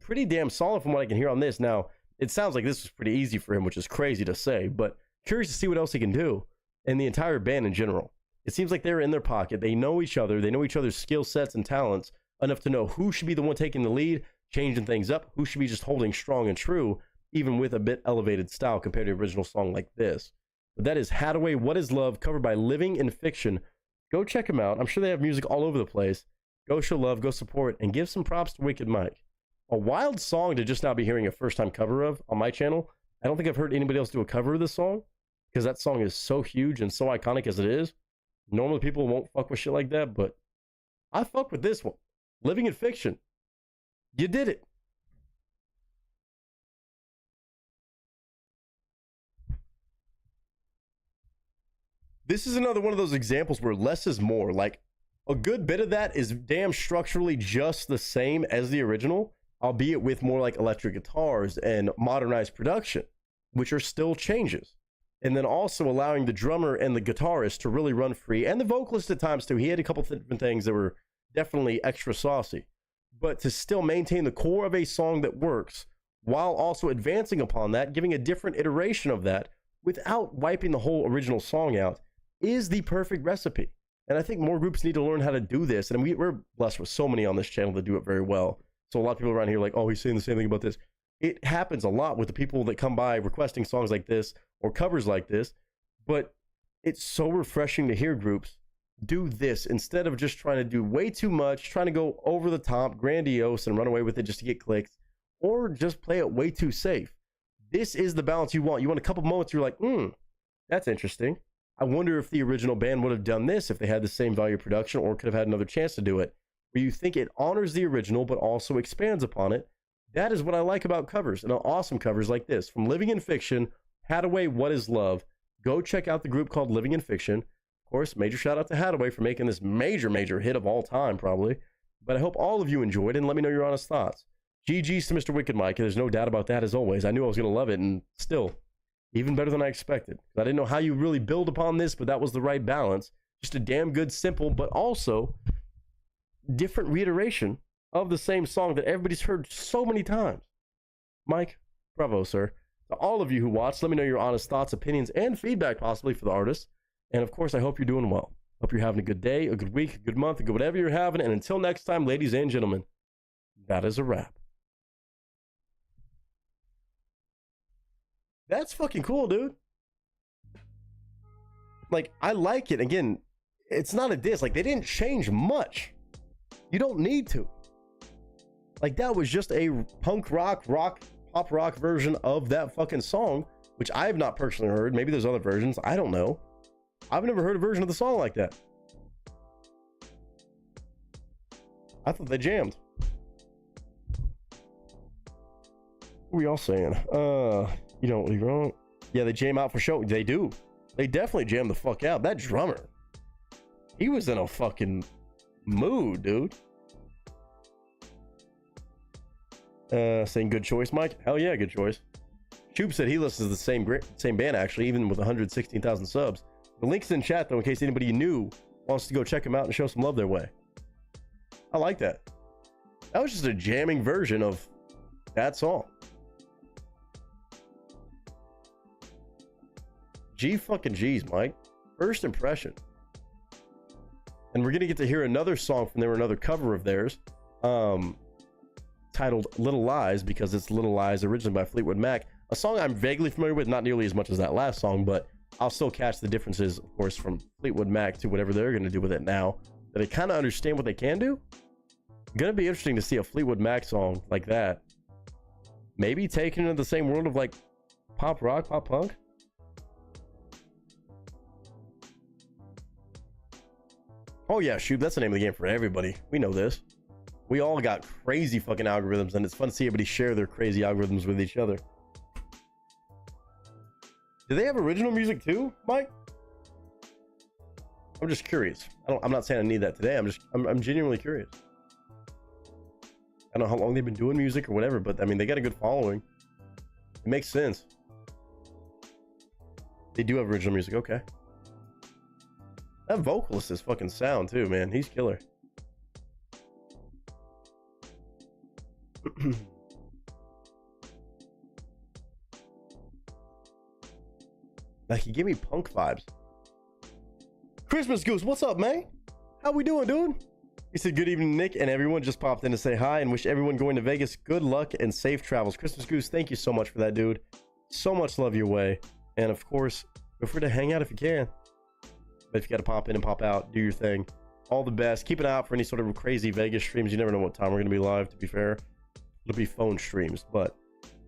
pretty damn solid from what I can hear on this. Now, it sounds like this was pretty easy for him, which is crazy to say, but curious to see what else he can do. And the entire band in general. It seems like they're in their pocket. They know each other. They know each other's skill sets and talents enough to know who should be the one taking the lead, changing things up, who should be just holding strong and true, even with a bit elevated style compared to an original song like this. But that is Hadaway, What Is Love, covered by Living in Fiction. Go check them out. I'm sure they have music all over the place. Go show love, go support, and give some props to Wicked Mike. A wild song to just now be hearing a first-time cover of on my channel. I don't think I've heard anybody else do a cover of this song because that song is so huge and so iconic as it is. Normally people won't fuck with shit like that, but I fuck with this one. Living in Fiction. You did it. This is another one of those examples where less is more. Like, a good bit of that is damn structurally just the same as the original, albeit with more like electric guitars and modernized production, which are still changes. And then also allowing the drummer and the guitarist to really run free, and the vocalist at times too. He had a couple different things that were definitely extra saucy, but to still maintain the core of a song that works while also advancing upon that, giving a different iteration of that without wiping the whole original song out, is the perfect recipe. And I think more groups need to learn how to do this. And we're blessed with so many on this channel that do it very well. So a lot of people around here are like, oh, he's saying the same thing about this. It happens a lot with the people that come by requesting songs like this or covers like this. But it's so refreshing to hear groups do this instead of just trying to do way too much, trying to go over the top, grandiose, and run away with it just to get clicks, or just play it way too safe. This is the balance you want. You want a couple moments you're like, that's interesting. I wonder if the original band would have done this if they had the same value of production, or could have had another chance to do it. Where you think it honors the original, but also expands upon it. That is what I like about covers, and awesome covers like this. From Living in Fiction, Hadaway, What is Love? Go check out the group called Living in Fiction. Of course, major shout out to Hadaway for making this major hit of all time, probably. But I hope all of you enjoyed, and let me know your honest thoughts. GG's to Mr. Wicked Mike. There's no doubt about that, as always. I knew I was going to love it, and still, even better than I expected. I didn't know how you really build upon this, but that was the right balance. Just a damn good, simple, but also different reiteration of the same song that everybody's heard so many times. Mike, bravo, sir. To all of you who watched, let me know your honest thoughts, opinions, and feedback possibly for the artist. And of course, I hope you're doing well. Hope you're having a good day, a good week, a good month, a good whatever you're having. And until next time, ladies and gentlemen, that is a wrap. That's fucking cool, dude. Like, I like it. Again, it's not a diss. Like, they didn't change much. You don't need to. Like, that was just a punk rock, pop rock version of that fucking song, which I have not personally heard. Maybe there's other versions. I don't know. I've never heard a version of the song like that. I thought they jammed. What were y'all saying? You don't leave wrong. Yeah, they jam out for show. They do. They definitely jam the fuck out. That drummer, he was in a fucking mood, dude. Saying good choice, Mike. Hell yeah, good choice. Tube said he listens to the same band actually, even with 116,000 subs. The link's in chat though, in case anybody new wants to go check them out and show some love their way. I like that. That was just a jamming version of that song. G fucking G's, Mike. First impression. And we're gonna get to hear another song from them, another cover of theirs, titled Little Lies, because it's Little Lies, originally by Fleetwood Mac. A song I'm vaguely familiar with, not nearly as much as that last song, but I'll still catch the differences, of course, from Fleetwood Mac to whatever they're gonna do with it now. That they kind of understand what they can do. Gonna be interesting to see a Fleetwood Mac song like that. Maybe taken into the same world of like pop rock, pop punk. Oh yeah, shoot, that's the name of the game for everybody. We know this. We all got crazy fucking algorithms, and it's fun to see everybody share their crazy algorithms with each other. Do they have original music too, Mike? I'm just curious. I'm not saying I need that today. I'm genuinely curious. I don't know how long they've been doing music or whatever, but I mean, they got a good following. It makes sense. They do have original music. Okay. That vocalist is fucking sound too, man. He's killer. Like, he gave me punk vibes. Christmas Goose, what's up, man? How we doing, dude? He said, good evening, Nick, and everyone just popped in to say hi and wish everyone going to Vegas good luck and safe travels. Christmas Goose, thank you so much for that, dude. So much love your way. And of course, feel free to hang out if you can. But if you got to pop in and pop out, do your thing. All the best. Keep an eye out for any sort of crazy Vegas streams. You never know what time we're going to be live, to be fair. It'll be phone streams, but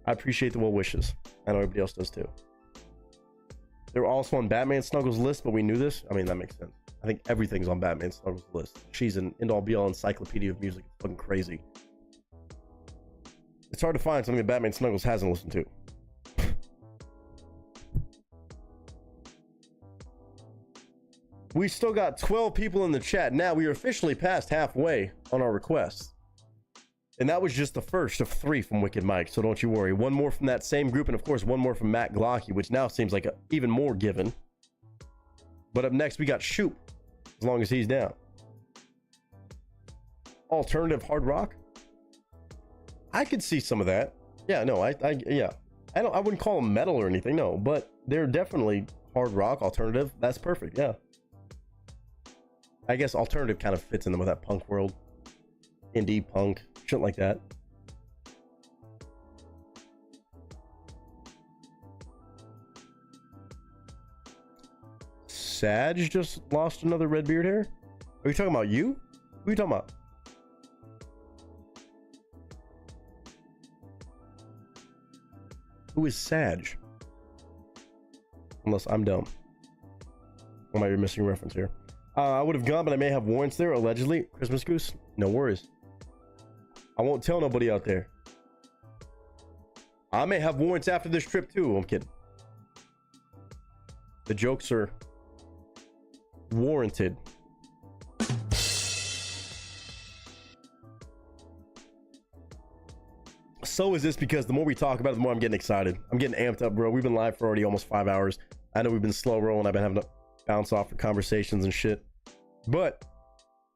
I appreciate the well wishes. I know everybody else does too. They were also on Batman Snuggles' list, but we knew this. I mean, that makes sense. I think everything's on Batman Snuggles' list. She's an end-all be-all encyclopedia of music. It's fucking crazy. It's hard to find something that Batman Snuggles hasn't listened to. We still got 12 people in the chat. Now we are officially past halfway on our requests. And that was just the first of 3 from Wicked Mike, so don't you worry. 1 more from that same group, and of course 1 more from Matt Glocky, which now seems like even more given. But up next we got Shoop, as long as he's down. Alternative hard rock? I could see some of that. Yeah, no, yeah. I wouldn't call them metal or anything, no, but they're definitely hard rock, alternative. That's perfect, yeah. I guess alternative kind of fits in with that punk world. Indie, punk, shit like that. Sag just lost another red beard hair? Are you talking about you? Who are you talking about? Who is Sag? Unless I'm dumb. I might be missing a reference here. I would have gone, but I may have warrants there, allegedly. Christmas Goose? No worries. I won't tell nobody out there. I may have warrants after this trip, too. I'm kidding. The jokes are warranted. So is this because the more we talk about it, the more I'm getting excited. I'm getting amped up, bro. We've been live for already almost 5 hours. I know we've been slow rolling. I've been having to bounce off for conversations and shit. But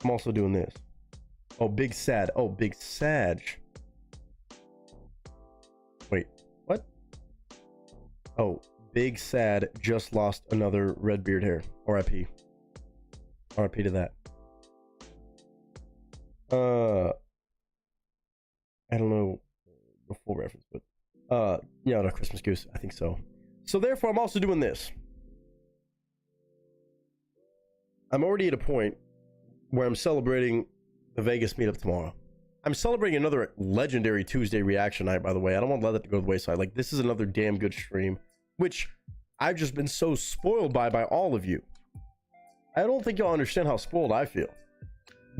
I'm also doing this. Oh, Big Sad. Oh, Big Sag. Wait, what? Oh, Big Sad just lost another red beard hair. R.I.P. R.I.P. to that. I don't know the full reference, but yeah, no, Christmas Goose. I think so. So therefore, I'm also doing this. I'm already at a point where I'm celebrating the Vegas meetup tomorrow. I'm celebrating another legendary Tuesday reaction night, by the way. I don't want to let that go to the wayside. Like, this is another damn good stream, which I've just been so spoiled by all of you. I don't think y'all understand how spoiled I feel.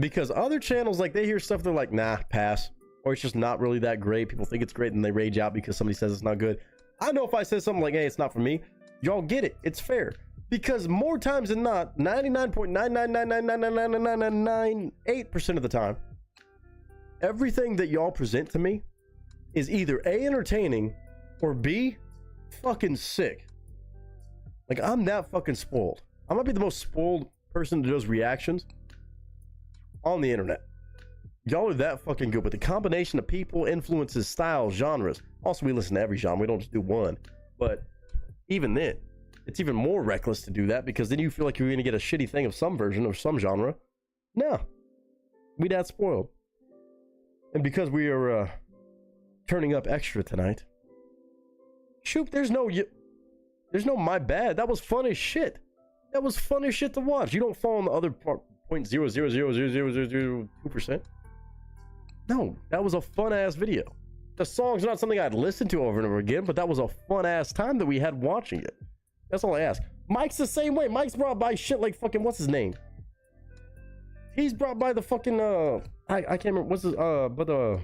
Because other channels, like, they hear stuff, they're like, nah, pass. Or it's just not really that great. People think it's great and they rage out because somebody says it's not good. I know if I say something like, hey, it's not for me, y'all get it. It's fair. Because more times than not, 99.999999998% of the time, everything that y'all present to me is either A, entertaining, or B, fucking sick. Like, I'm that fucking spoiled. I might be the most spoiled person that does reactions on the internet. Y'all are that fucking good with the combination of people, influences, styles, genres. Also, we listen to every genre. We don't just do one. But even then, it's even more reckless to do that because then you feel like you're going to get a shitty thing of some version or some genre. No. We that spoiled. And because we are turning up extra tonight. Shoot, there's no my bad. That was fun as shit. That was fun as shit to watch. You don't fall in the other 0.0000002%. No, that was a fun ass video. The song's not something I'd listen to over and over again, but that was a fun ass time that we had watching it. That's all I ask. Mike's the same way. Mike's brought by shit like fucking, what's his name? He's brought by the fucking I can't remember what's his but the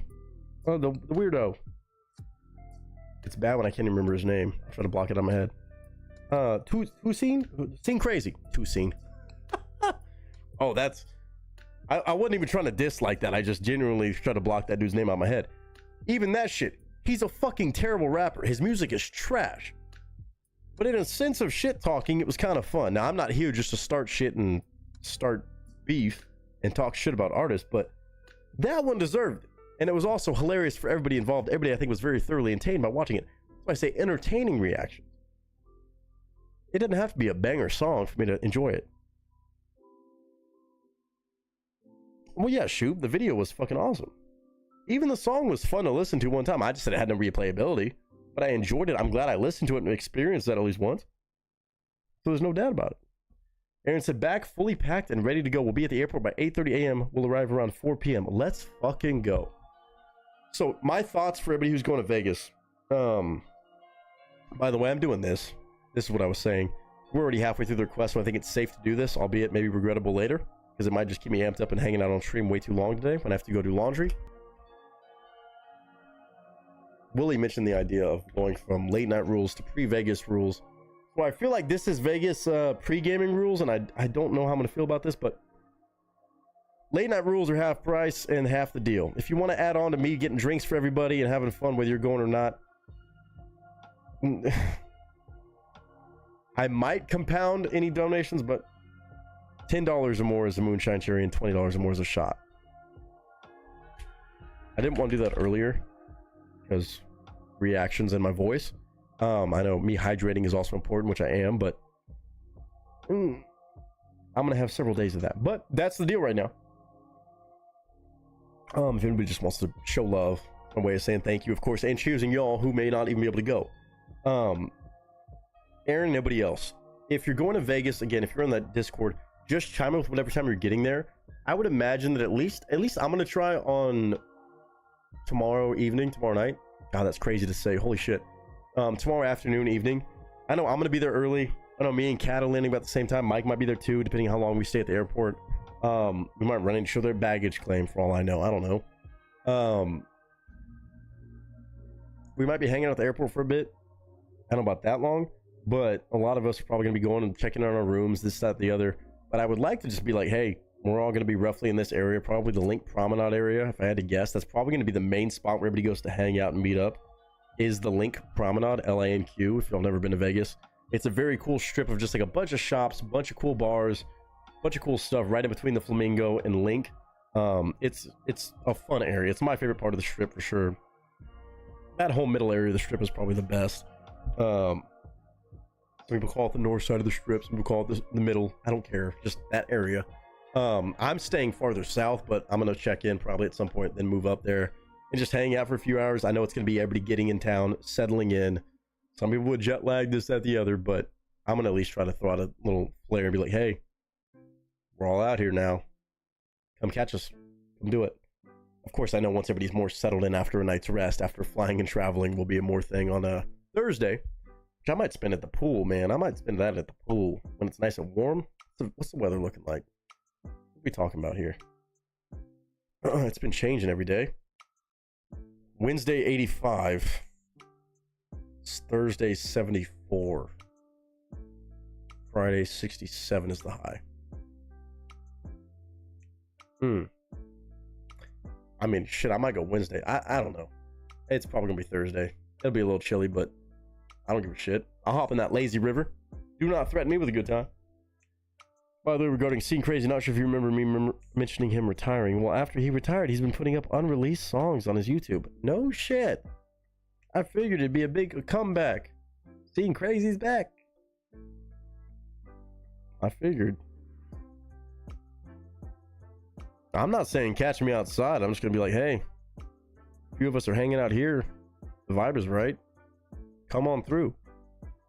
weirdo. It's bad when I can't even remember his name. I'm trying to block it on my head. Seen Crazy. Two-Scene. Oh, that's I wasn't even trying to diss like that. I just genuinely tried to block that dude's name out of my head. Even that shit. He's a fucking terrible rapper. His music is trash. But in a sense of shit talking, it was kind of fun. Now, I'm not here just to start shit and start beef and talk shit about artists, but that one deserved it. And it was also hilarious for everybody involved. Everybody, I think, was very thoroughly entertained by watching it. That's why I say entertaining reactions. It doesn't have to be a banger song for me to enjoy it. Well, yeah, shoot, the video was fucking awesome. Even the song was fun to listen to one time. I just said it had no replayability, but I enjoyed it. I'm glad I listened to it and experienced that at least once. So there's no doubt about it. Aaron said, back, fully packed and ready to go. We'll be at the airport by 8:30 a.m. We'll arrive around 4 p.m. Let's fucking go. So my thoughts for everybody who's going to Vegas. By the way, I'm doing this. This is what I was saying. We're already halfway through the request, so I think it's safe to do this, albeit maybe regrettable later, because it might just keep me amped up and hanging out on stream way too long today when I have to go do laundry. Willie mentioned the idea of going from late night rules to pre-Vegas rules. Well, I feel like this is Vegas pre-gaming rules, and I don't know how I'm going to feel about this, but late night rules are half price and half the deal. If you want to add on to me getting drinks for everybody and having fun whether you're going or not, I might compound any donations, but $10 or more is a moonshine cherry and $20 or more is a shot. I didn't want to do that earlier because reactions in my voice. I know me hydrating is also important, which I am, but I'm gonna have several days of that. But that's the deal right now. If anybody just wants to show love, a way of saying thank you, of course, and choosing y'all who may not even be able to go. Aaron, nobody else. If you're going to Vegas, again, if you're on that Discord, just chime in with whatever time you're getting there. I would imagine that at least I'm gonna try on tomorrow evening, tomorrow night. God, that's crazy to say. Holy shit. Tomorrow afternoon, evening. I know I'm gonna be there early. I know me and Kat are landing about the same time. Mike might be there too, depending on how long we stay at the airport. We might run into their baggage claim for all I know. I don't know. We might be hanging out at the airport for a bit. I don't know about that long, but a lot of us are probably gonna be going and checking out our rooms, this, that, the other. But I would like to just be like, hey, we're all gonna be roughly in this area, probably the Link Promenade area. If I had to guess, that's probably gonna be the main spot where everybody goes to hang out and meet up. Is the Link Promenade, LANQ, if y'all never been to Vegas. It's a very cool strip of just like a bunch of shops, a bunch of cool bars, a bunch of cool stuff right in between the Flamingo and Link. It's a fun area. It's my favorite part of the strip for sure. That whole middle area of the strip is probably the best. Some people call it the north side of the strip, some people call it the middle. I don't care, just that area. I'm staying farther south, but I'm gonna check in probably at some point, then move up there and just hang out for a few hours. I know it's going to be everybody getting in town, settling in. Some people would jet lag, this, that, the other, but I'm going to at least try to throw out a little flare and be like, hey, we're all out here now. Come catch us. Come do it. Of course, I know once everybody's more settled in after a night's rest, after flying and traveling, will be a more thing on a Thursday, which I might spend at the pool, man. I might spend that at the pool when it's nice and warm. What's the weather looking like? What are we talking about here? It's been changing every day. Wednesday 85, Thursday 74, Friday 67 is the high. I mean, shit, I might go Wednesday. I don't know. It's probably gonna be Thursday. It'll be a little chilly, but I don't give a shit. I'll hop in that lazy river. Do not threaten me with a good time. By the way, regarding Scene Crazy, not sure if you remember me mentioning him retiring. Well, after he retired, he's been putting up unreleased songs on his YouTube. No shit. I figured it'd be a big comeback. Scene Crazy's back. I figured. I'm not saying catch me outside. I'm just gonna be like, hey, a few of us are hanging out here. The vibe is right. Come on through.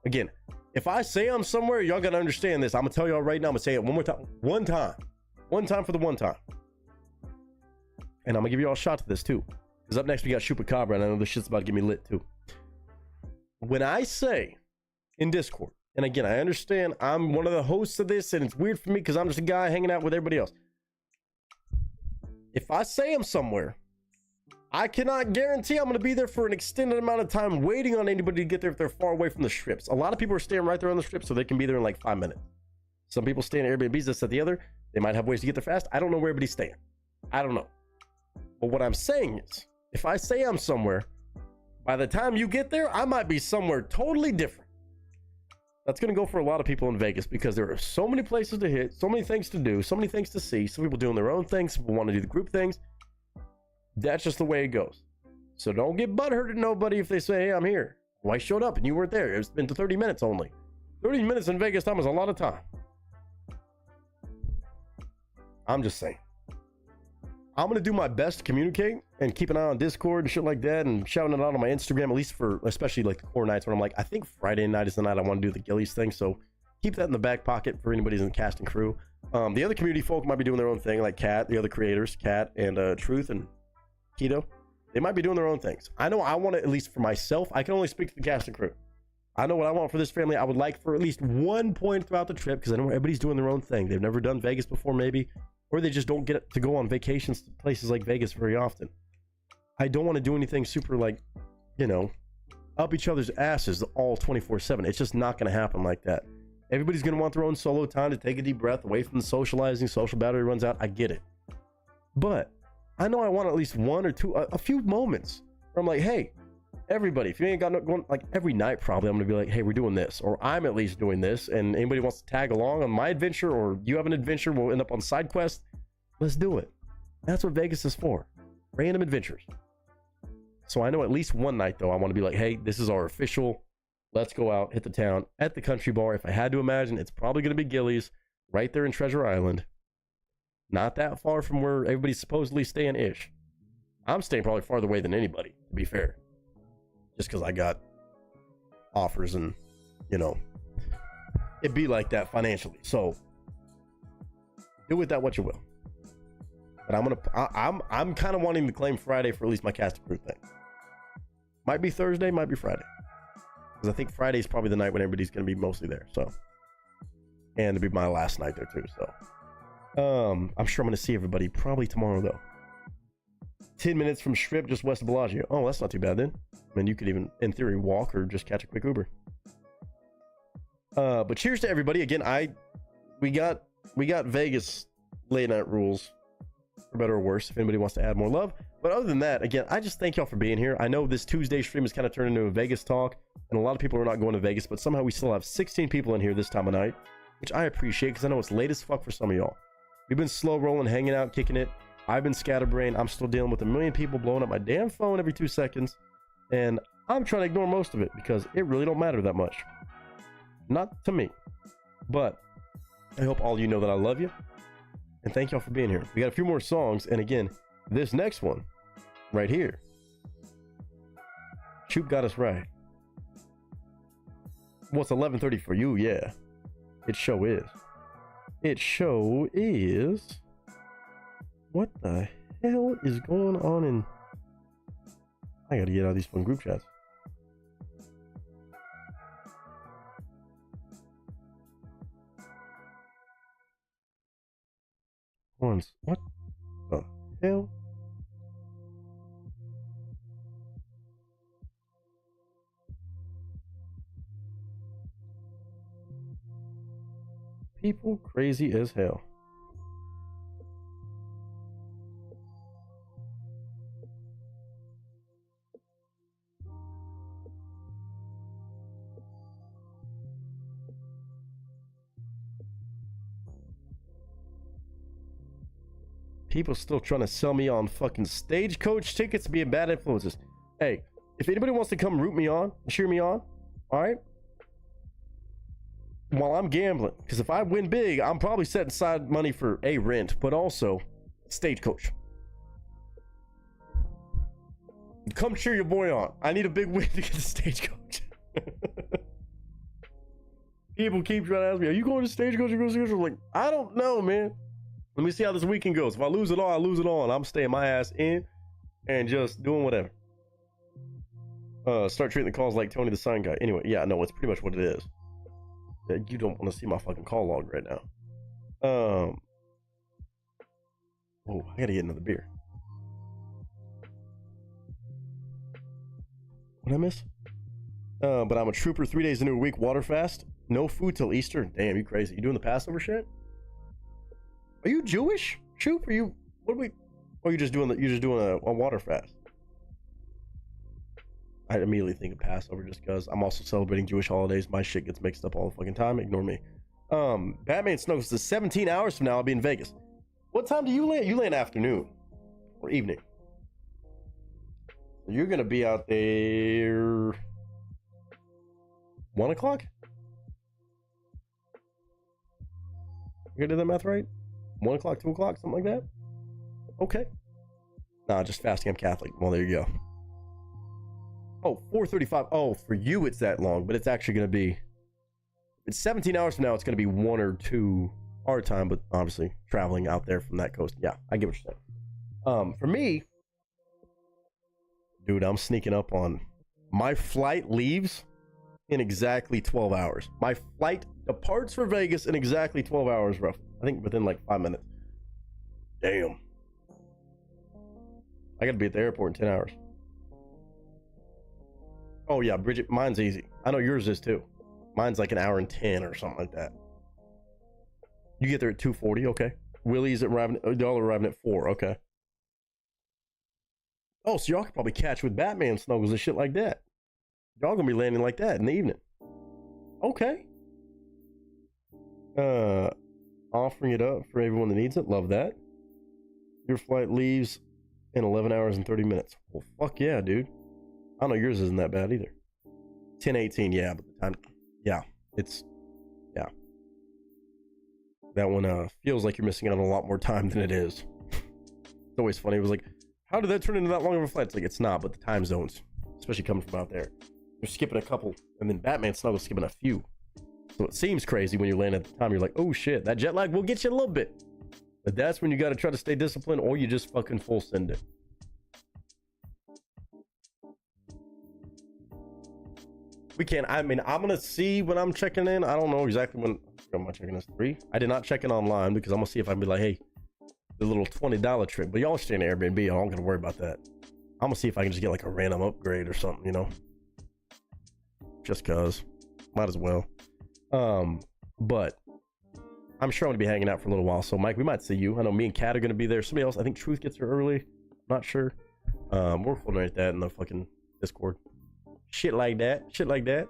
Again, if I say I'm somewhere, y'all gotta understand this. I'm gonna tell y'all right now. I'm gonna say it one more time. One time for the one time. And I'm gonna give y'all a shot to this too. Because up next we got Chupacabra, and I know this shit's about to get me lit too. When I say in Discord, and again, I understand I'm one of the hosts of this, and it's weird for me because I'm just a guy hanging out with everybody else. If I say I'm somewhere, I cannot guarantee I'm going to be there for an extended amount of time waiting on anybody to get there if they're far away from the strips. A lot of people are staying right there on the strip so they can be there in like 5 minutes. Some people stay in Airbnbs, this, that, the other. They might have ways to get there fast. I don't know where everybody's staying. I don't know. But what I'm saying is, if I say I'm somewhere, by the time you get there, I might be somewhere totally different. That's going to go for a lot of people in Vegas because there are so many places to hit, so many things to do, so many things to see. Some people doing their own things. Some people want to do the group things. That's just the way it goes. So don't get butthurt at nobody if they say, hey, I'm here. Well, I showed up and you weren't there. It's been 30 minutes only. 30 minutes in Vegas time is a lot of time. I'm just saying. I'm going to do my best to communicate and keep an eye on Discord and shit like that and shouting it out on my Instagram, at least for especially like the core nights when I'm like, I think Friday night is the night I want to do the Gillies thing. So keep that in the back pocket for anybody who's in the cast and crew. The other community folk might be doing their own thing, like Kat, the other creators, Kat and Truth and Keto. They might be doing their own things. I know I want to, at least for myself, I can only speak to the cast and crew. I know what I want for this family. I would like for at least one point throughout the trip, because I know everybody's doing their own thing. They've never done Vegas before, maybe, or they just don't get to go on vacations to places like Vegas very often. I don't want to do anything super, like, you know, up each other's asses all 24/7. It's just not going to happen like that. Everybody's going to want their own solo time to take a deep breath away from the socializing. Social battery runs out. I get it. But I know I want at least one or two, a few moments where I'm like, hey, everybody, if you ain't got no going, like every night, probably I'm gonna be like, hey, we're doing this, or I'm at least doing this, and anybody wants to tag along on my adventure, or you have an adventure, we'll end up on side quest. Let's do it. That's what Vegas is for. Random adventures. So I know at least one night though, I want to be like, hey, this is our official, let's go out, hit the town at the country bar. If I had to imagine, it's probably gonna be Gillies right there in Treasure Island. Not that far from where everybody's supposedly staying ish. I'm staying probably farther away than anybody, to be fair. Just because I got offers and, you know, it'd be like that financially. So do with that what you will. But I'm kind of wanting to claim Friday for at least my cast and crew thing. Might be Thursday, might be Friday. Because I think Friday's probably the night when everybody's going to be mostly there. So, and it'll be my last night there too. So, I'm sure I'm going to see everybody probably tomorrow though. 10 minutes from Strip, just west of Bellagio. Oh, that's not too bad then. I mean, you could even, in theory, walk or just catch a quick Uber. But cheers to everybody. Again, we got Vegas late night rules, for better or worse, if anybody wants to add more love. But other than that, again, I just thank y'all for being here. I know this Tuesday stream has kind of turned into a Vegas talk, and a lot of people are not going to Vegas, but somehow we still have 16 people in here this time of night, which I appreciate, because I know it's late as fuck for some of y'all. We've been slow rolling, hanging out, kicking it. I've been scatterbrained. I'm still dealing with a million people blowing up my damn phone every 2 seconds. And I'm trying to ignore most of it because it really don't matter that much. Not to me. But I hope all of you know that I love you. And thank y'all for being here. We got a few more songs. And again, this next one right here. Shoot got us right. Well, it's 11:30 for you, yeah. It show is. It show is. What the hell is going on in... I gotta get out of these fun group chats. Once. What the hell? People crazy as hell. People still trying to sell me on fucking Stagecoach tickets being bad influences. Hey, if anybody wants to come root me on, cheer me on, all right? While I'm gambling, because if I win big, I'm probably setting aside money for a rent, but also Stagecoach. Come cheer your boy on. I need a big win to get the Stagecoach. People keep trying to ask me, are you going to Stagecoach? You going to Stagecoach? I'm like, I don't know, man. Let me see how this weekend goes. If I lose it all, I lose it all. And I'm staying my ass in and just doing whatever. Start treating the calls like Tony the Sign Guy. Anyway, yeah, no, it's pretty much what it is. You don't want to see my fucking call log right now. Oh, I gotta get another beer. What'd I miss? But I'm a trooper 3 days into a week water fast. No food till Easter. Damn, you crazy. You doing the Passover shit? Are you Jewish? Troop? Are you? What are we? Or are you just doing a water fast? I immediately think of Passover just because I'm also celebrating Jewish holidays. My shit gets mixed up all the fucking time. Ignore me. Batman Snow says 17 hours from now I'll be in Vegas. What time do you land? You land afternoon or evening. You're gonna be out there 1 o'clock. You gonna do that math right? 1 o'clock, 2 o'clock, something like that. Okay. Nah, just fasting. I'm Catholic. Well, there you go. Oh, 4:35. Oh, for you it's that long, but it's actually going to be... It's 17 hours from now. It's going to be 1 or 2 our time, but obviously traveling out there from that coast. Yeah, I get what you're saying. For me, Dude, I'm sneaking up on... My flight leaves in exactly 12 hours. My flight departs for Vegas in exactly 12 hours, roughly. I think within like 5 minutes. Damn. I gotta be at the airport in 10 hours. Oh yeah, Bridget, mine's easy. I know yours is too. Mine's like an hour and 10 or something like that. You get there at 2:40, okay. Willie's arriving, y'all are arriving at 4, okay. Oh, so y'all could probably catch with Batman snuggles and shit like that. Y'all gonna be landing like that in the evening. Okay. Offering it up for everyone that needs it. Love that. Your flight leaves in 11 hours and 30 minutes. Well, fuck yeah, dude. I know yours isn't that bad either. 10:18, yeah, but the time, yeah, it's, yeah. That one feels like you're missing out on a lot more time than it is. It's always funny. It was like, how did that turn into that long of a flight? It's like, it's not, but the time zones, especially coming from out there, you're skipping a couple, and then Batman Snuggle's skipping a few. So it seems crazy when you land at the time. You're like, oh shit, that jet lag will get you a little bit. But that's when you got to try to stay disciplined, or you just fucking full send it. We can't. I mean, I'm gonna see when I'm checking in. I don't know exactly when. Am I checking this 3? I did not check in online because I'm gonna see if I can be like, hey, the little $20 trip. But y'all stay in Airbnb. I'm not gonna worry about that. I'm gonna see if I can just get like a random upgrade or something, you know. Just cause, might as well. But I'm sure I'm gonna be hanging out for a little while. So Mike, we might see you. I know me and Kat are gonna be there. Somebody else, I think Truth gets here early. Not sure. We're coordinate that in the fucking Discord. Shit like that. Shit like that.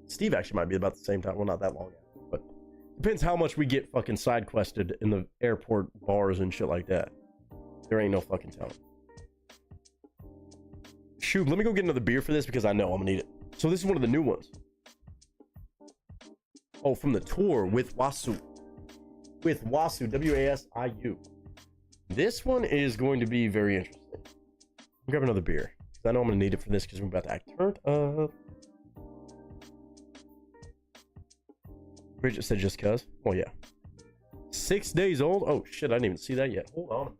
Steve actually might be about the same time. Well, not that long after, but depends how much we get fucking side quested in the airport bars and shit like that. There ain't no fucking telling. Shoot, let me go get another beer for this because I know I'm gonna need it. So this is one of the new ones. Oh, from the tour with Wasu. With Wasu, W-A-S-I-U. This one is going to be very interesting. I'll grab another beer. I know I'm gonna need it for this because we're about to act turned up. Bridget said just cuz. Oh yeah. 6 days old? Oh shit, I didn't even see that yet. Hold on.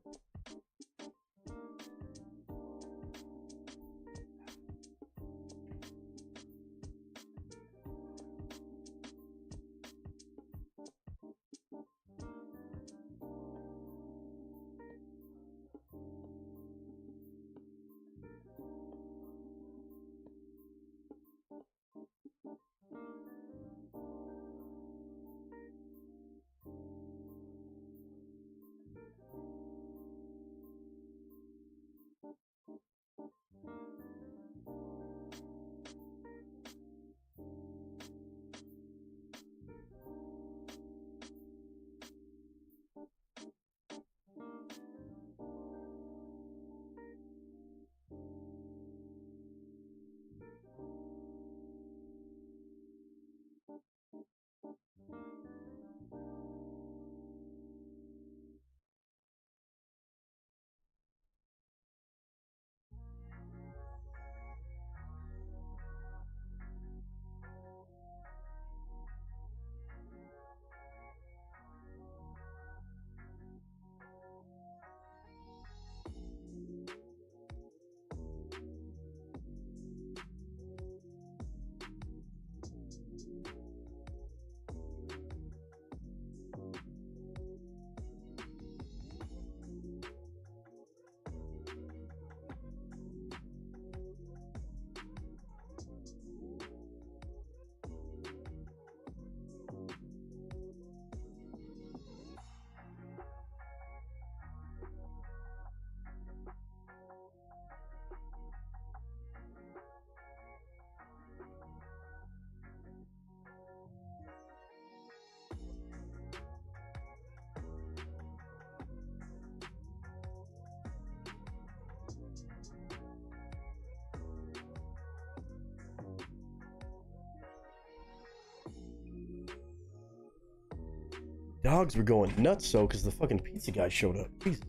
Dogs were going nuts so because the fucking pizza guy showed up. Jesus.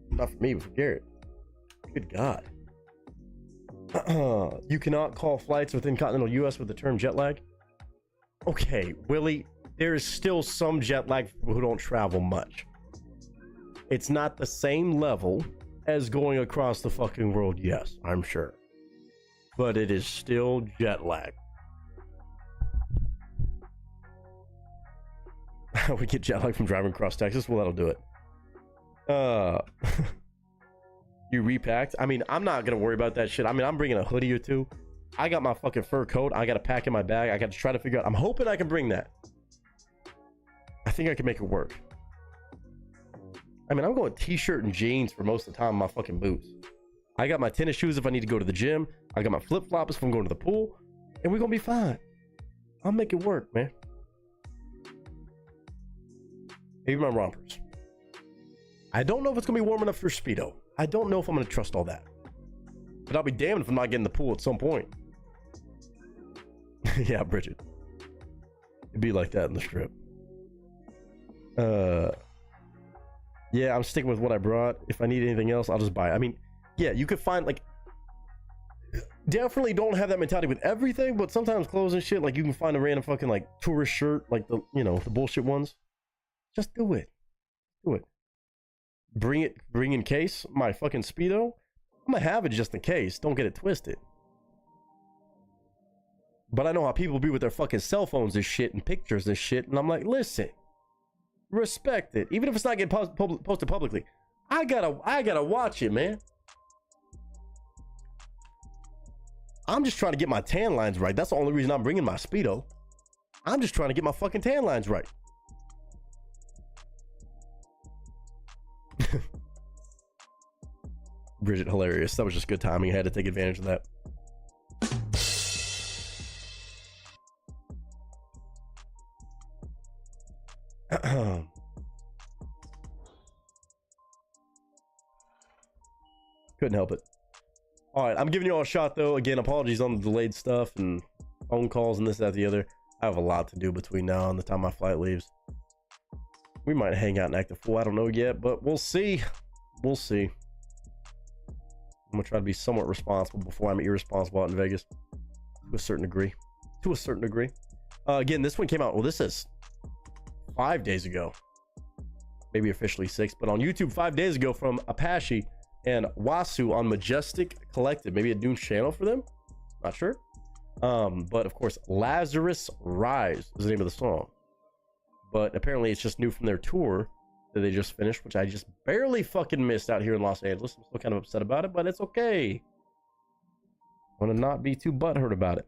Not for me, but for Garrett. Good God. You cannot call flights within continental US with the term jet lag? Okay, Willie, there is still some jet lag for people who don't travel much. It's not the same level as going across the fucking world, yes, I'm sure. But it is still jet lag. We get jet lag from driving across Texas? Well, that'll do it. You repacked? I mean, I'm not gonna worry about that shit. I mean, I'm bringing a hoodie or two. I got my fucking fur coat. I gotta pack in my bag. I gotta try to figure out. I'm hoping I can bring that. I think I can make it work. I mean, I'm going t-shirt and jeans for most of the time. My fucking boots. I got my tennis shoes if I need to go to the gym. I got my flip-flops if I'm going to the pool. And we're gonna be fine. I'll make it work, man. Maybe my rompers. I don't know if it's gonna be warm enough for Speedo. I don't know if I'm gonna trust all that. But I'll be damned if I'm not getting the pool at some point. Yeah, Bridget. It'd be like that in the strip. Yeah, I'm sticking with what I brought. If I need anything else, I'll just buy it. I mean, yeah, you could find, like, definitely don't have that mentality with everything, but sometimes clothes and shit, like, you can find a random fucking, like, tourist shirt, like the, you know, the bullshit ones. Just do it. Do it. Bring in case my fucking Speedo. I'm gonna have it just in case. Don't get it twisted. But I know how people be with their fucking cell phones and shit and pictures and shit, and I'm like, listen, respect it. Even if it's not getting posted publicly, I gotta watch it, man. I'm just trying to get my tan lines right. That's the only reason I'm bringing my Speedo. I'm just trying to get my fucking tan lines right. Bridget, hilarious. That was just good timing. I had to take advantage of that. Couldn't help it. All right, I'm giving you all a shot though. Again, apologies on the delayed stuff and phone calls and this, that, the other. I have a lot to do between now and the time my flight leaves. We might hang out and act a fool. I don't know yet, but we'll see. We'll see. I'm gonna try to be somewhat responsible before I'm irresponsible out in Vegas, to a certain degree. To a certain degree. Again, this one came out. Well, this is 5 days ago, maybe officially 6, but on YouTube 5 days ago from Apache and Wasu on Majestic Collective. Maybe a Dune channel for them. Not sure. But of course, Lazarus Rise is the name of the song. But apparently it's just new from their tour that they just finished, which I just barely fucking missed out here in Los Angeles. I'm still kind of upset about it, but it's okay. I want to not be too butthurt about it.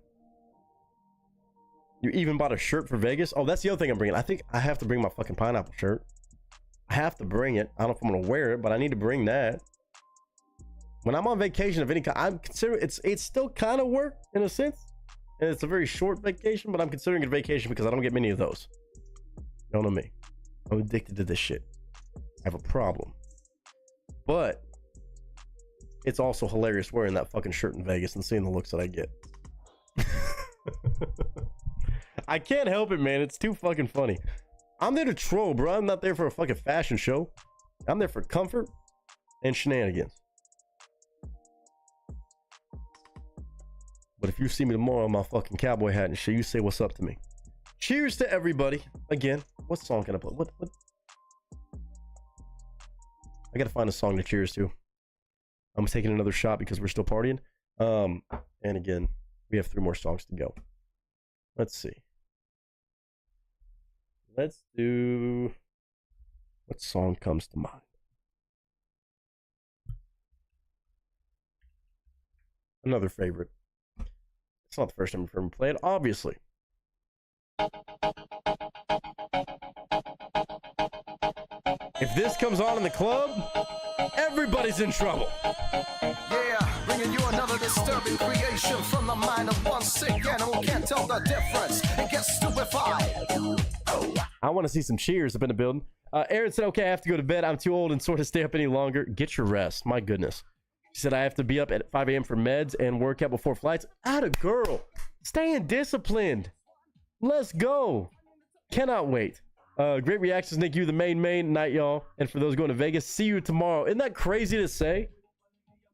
You even bought a shirt for Vegas? Oh, that's the other thing I'm bringing. I think I have to bring my fucking pineapple shirt. I have to bring it. I don't know if I'm going to wear it, but I need to bring that. When I'm on vacation of any kind, I'm considering it's still kind of work in a sense. And it's a very short vacation, but I'm considering it a vacation because I don't get many of those. You don't know me. I'm addicted to this shit. I have a problem. But it's also hilarious wearing that fucking shirt in Vegas and seeing the looks that I get. I can't help it, man. It's too fucking funny. I'm there to troll, bro. I'm not there for a fucking fashion show. I'm there for comfort and shenanigans. But if you see me tomorrow in my fucking cowboy hat and shit, you say what's up to me. Cheers to everybody. Again, what song can I play? What? I gotta find a song to cheers to. I'm taking another shot because we're still partying. And again, we have 3 more songs to go. Let's see. Let's do... What song comes to mind? Another favorite. It's not the first time I've heard him play it, obviously. If this comes on in the club, everybody's in trouble. Yeah, bringing you another disturbing creation from the mind of one sick animal. Can't tell the difference and get stupefied. I want to see some cheers up in the building. Aaron said, okay, I have to go to bed. I'm too old and sort of stay up any longer. Get your rest. My goodness. She said, I have to be up at 5 a.m. for meds and work out before flights. Atta girl. Staying disciplined. Let's go. Cannot wait. Great reactions, Nick. You the main night, y'all. And for those going to Vegas, see you tomorrow. Isn't that crazy to say?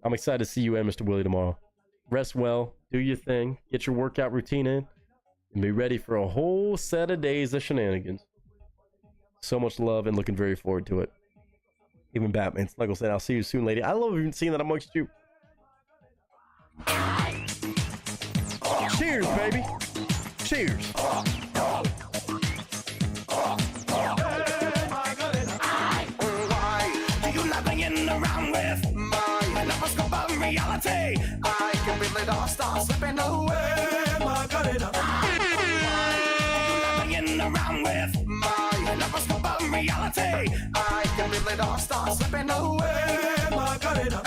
I'm excited to see you and Mr. Willie tomorrow. Rest well. Do your thing. Get your workout routine in. And be ready for a whole set of days of shenanigans. So much love and looking very forward to it. Even Batman Snuggle said, I'll see you soon, lady. I love even seeing that amongst you. Cheers, baby. Cheers. Around with my numbers go by reality. I can feel it all start slipping away. Macarena. Around with my numbers go by reality. I can feel it all start slipping away. Macarena.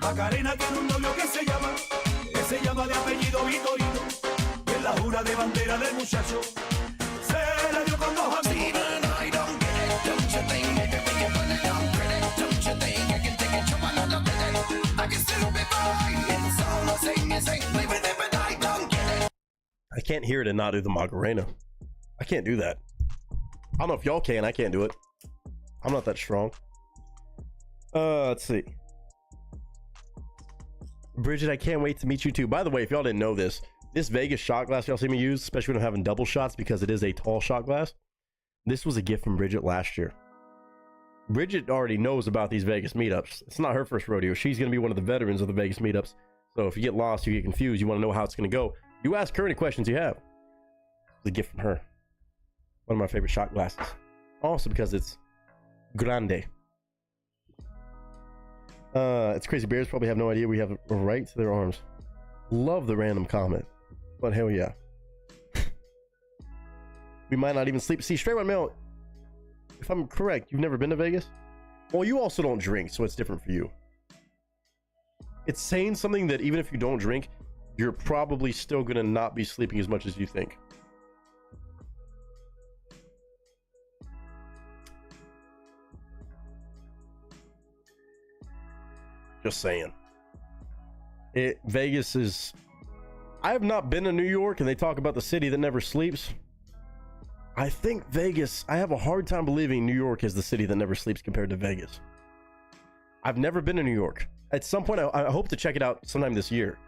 Macarena tiene un novio que se llama de apellido Vitorino. Que es la jura de bandera del muchacho. Se la dio con dos amigos. Steven, I don't get it, don't you think? Maybe you put it on credit, don't you think? I can take it, you wanna look at it. I can still be fine. It's all the same, you say, play with it, but I don't get it. I can't hear it and not do the Macarena. I can't do that. I don't know if y'all can. I can't do it. I'm not that strong. Let's see. Bridget, I can't wait to meet you too. By the way, if y'all didn't know this Vegas shot glass y'all see me use, especially when I'm having double shots because it is a tall shot glass. This was a gift from Bridget last year. Bridget already knows about these Vegas meetups. It's not her first rodeo. She's going to be one of the veterans of the Vegas meetups. So if you get lost, you get confused, you want to know how it's going to go, you ask her any questions you have. It's a gift from her. One of my favorite shot glasses. Also because it's grande. It's crazy. Bears probably have no idea we have a right to their arms. Love the random comment. But hell yeah. We might not even sleep. See, straight white male, if I'm correct, you've never been to Vegas? Well, you also don't drink, so it's different for you. It's saying something that even if you don't drink, you're probably still gonna not be sleeping as much as you think. Just saying. Vegas is... I have not been to New York, and they talk about the city that never sleeps. I think Vegas... I have a hard time believing New York is the city that never sleeps compared to Vegas. I've never been to New York. At some point, I hope to check it out sometime this year.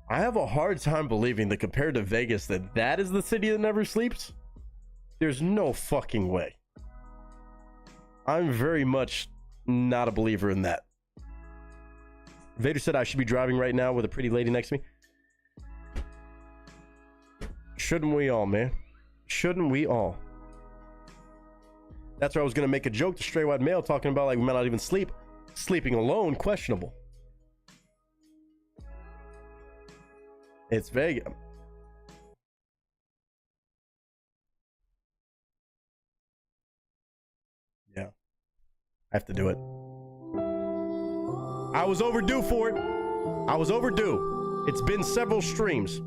I have a hard time believing that compared to Vegas, that is the city that never sleeps. There's no fucking way. I'm very much not a believer in that. Vader said I should be driving right now with a pretty lady next to me. Shouldn't we all, man? Shouldn't we all? That's where I was going to make a joke to Stray White Male talking about like we might not even sleep. Sleeping alone, questionable. It's Vegas. Yeah. I have to do it. I was overdue for it. I was overdue. It's been several streams.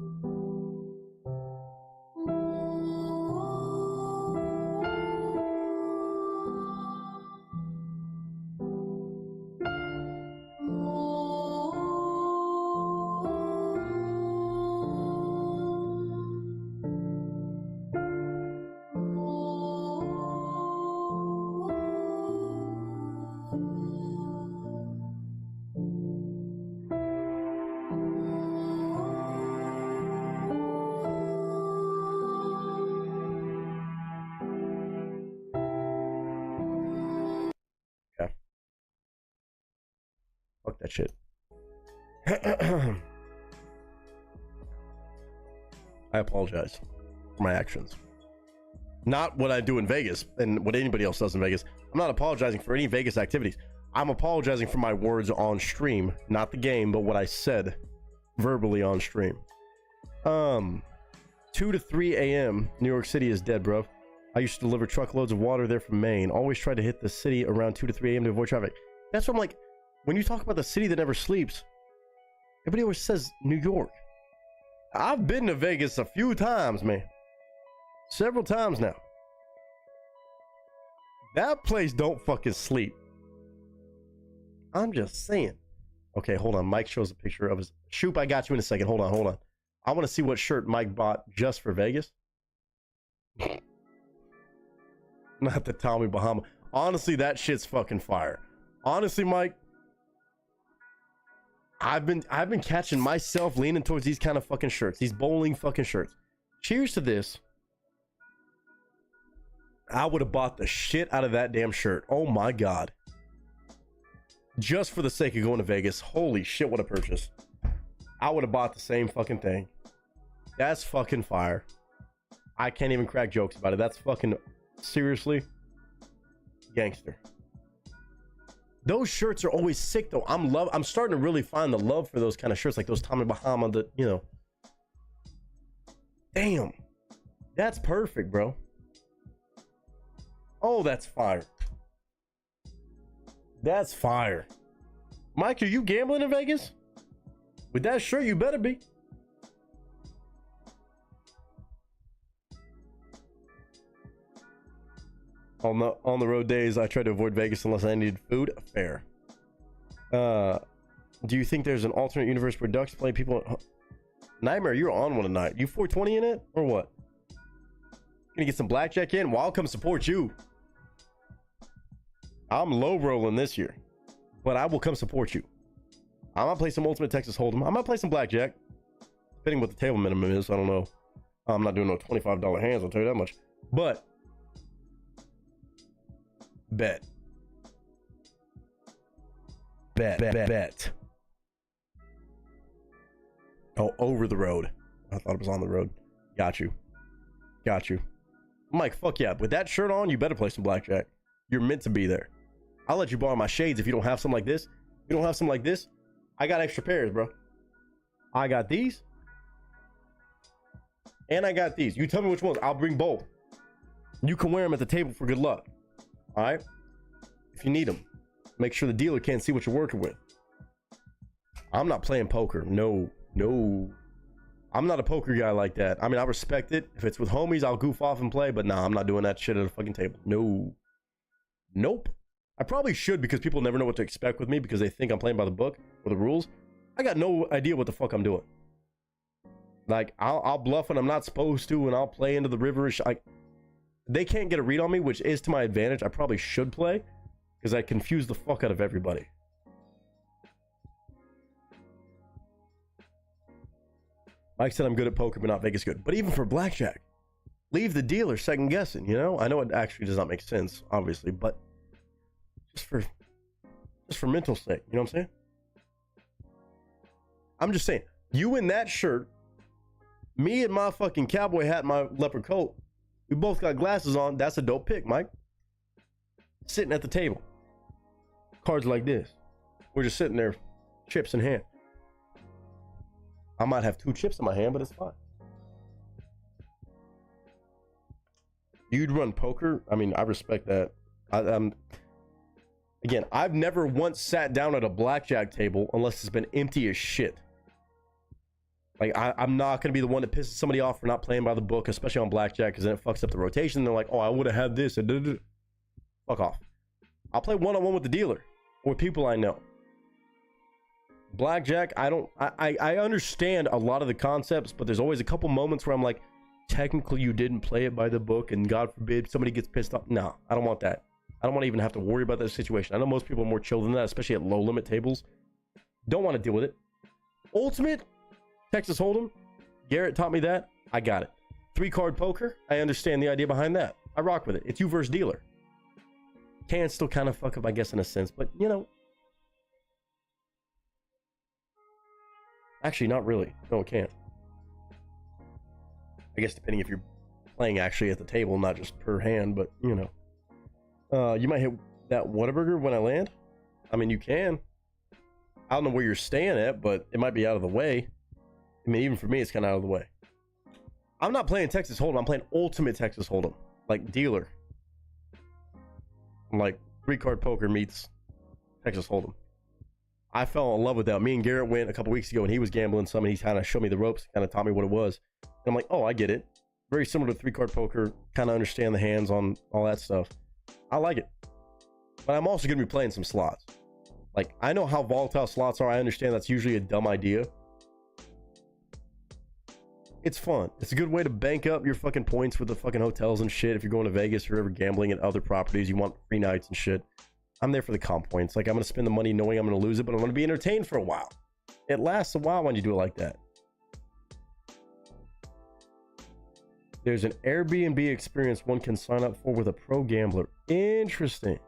Fuck that shit. I apologize for my actions. Not what I do in Vegas and what anybody else does in Vegas. I'm not apologizing for any Vegas activities. I'm apologizing for my words on stream. Not the game, but what I said verbally on stream. 2 to 3 a.m. New York City is dead, bro. I used to deliver truckloads of water there from Maine. Always try to hit the city around 2 to 3 a.m. to avoid traffic. That's what I'm like. When you talk about the city that never sleeps, everybody always says New York. I've been to Vegas a few times, man. Several times now. That place don't fucking sleep. I'm just saying. Okay, hold on. Mike shows a picture of his... Shoop, I got you in a second. Hold on. I want to see what shirt Mike bought just for Vegas. Not the Tommy Bahama. Honestly, that shit's fucking fire. Honestly, Mike, I've been catching myself leaning towards these kind of fucking shirts, these bowling fucking shirts. Cheers to this. I would have bought the shit out of that damn shirt. Oh my god. just for the sake of going to Vegas. Holy shit, what a purchase. I would have bought the same fucking thing. That's fucking fire. I can't even crack jokes about it. That's fucking seriously gangster. Those shirts are always sick though. I'm starting to really find the love for those kind of shirts, like those Tommy Bahama that, you know. Damn. That's perfect, bro. Oh, that's fire. That's fire. Mike, are you gambling in Vegas? With that shirt, you better be. On the road days, I try to avoid Vegas unless I need food. Fair. Do you think there's an alternate universe where ducks play people? Nightmare, you're on one tonight. You 420 in it or what? Gonna get some blackjack in? Well, I'll come support you. I'm low rolling this year, but I will come support you. I might play some Ultimate Texas Hold'em. I might play some blackjack, depending what the table minimum is. I don't know. I'm not doing no $25 hands, I'll tell you that much. But bet. Oh, over the road. I thought it was on the road. Got you. Mike, fuck yeah. With that shirt on, you better play some blackjack. You're meant to be there. I'll let you borrow my shades if you don't have something like this. If you don't have something like this, I got extra pairs, bro. I got these. And I got these. You tell me which ones. I'll bring both. You can wear them at the table for good luck. All right? If you need them. Make sure the dealer can't see what you're working with. I'm not playing poker. No. I'm not a poker guy like that. I mean, I respect it. If it's with homies, I'll goof off and play. But nah, I'm not doing that shit at a fucking table. No. Nope. I probably should because people never know what to expect with me because they think I'm playing by the book or the rules. I got no idea what the fuck I'm doing. Like, I'll bluff when I'm not supposed to, and I'll play into the river. They can't get a read on me, which is to my advantage. I probably should play because I confuse the fuck out of everybody. Mike said I'm good at poker, but not Vegas good. But even for blackjack, leave the dealer second guessing, you know? I know it actually does not make sense, obviously, but just for mental sake, you know what I'm saying? I'm just saying, you in that shirt, me in my fucking cowboy hat and my leopard coat, we both got glasses on. That's a dope pick, Mike. Sitting at the table. Cards like this. We're just sitting there, chips in hand. I might have 2 chips in my hand, but it's fine. You'd run poker? I mean, I respect that. Again, I've never once sat down at a blackjack table unless it's been empty as shit. Like, I'm not going to be the one that pisses somebody off for not playing by the book, especially on blackjack, because then it fucks up the rotation. They're like, oh, I would have had this. And fuck off. I'll play one-on-one with the dealer or with people I know. Blackjack, I understand a lot of the concepts, but there's always a couple moments where I'm like, technically you didn't play it by the book, and God forbid somebody gets pissed off. No, I don't want that. I don't want to even have to worry about that situation. I know most people are more chill than that, especially at low limit tables. Don't want to deal with it. Ultimate Texas Hold'em, Garrett taught me that. I got it. 3-card poker, I understand the idea behind that. I rock with it. It's you versus dealer. Can still kind of fuck up, I guess, in a sense, but you know. Actually, not really. No, it can't. I guess depending if you're playing actually at the table, not just per hand, but you know. You might hit that Whataburger when I land. I mean, you can. I don't know where you're staying at, but it might be out of the way. I mean, even for me, it's kind of out of the way. I'm not playing Texas Hold'em. I'm playing Ultimate Texas Hold'em. Like, dealer. Like, 3-card poker meets Texas Hold'em. I fell in love with that. Me and Garrett went a couple weeks ago, and he was gambling some, and he kind of showed me the ropes, kind of taught me what it was. And I'm like, oh, I get it. Very similar to 3-card poker. Kind of understand the hands on all that stuff. I like it. But I'm also going to be playing some slots. Like, I know how volatile slots are. I understand that's usually a dumb idea. It's fun. It's a good way to bank up your fucking points with the fucking hotels and shit. If you're going to Vegas or ever gambling at other properties, you want free nights and shit. I'm there for the comp points. Like, I'm going to spend the money knowing I'm going to lose it, but I'm going to be entertained for a while. It lasts a while when you do it like that. There's an Airbnb experience one can sign up for with a pro gambler. Interesting.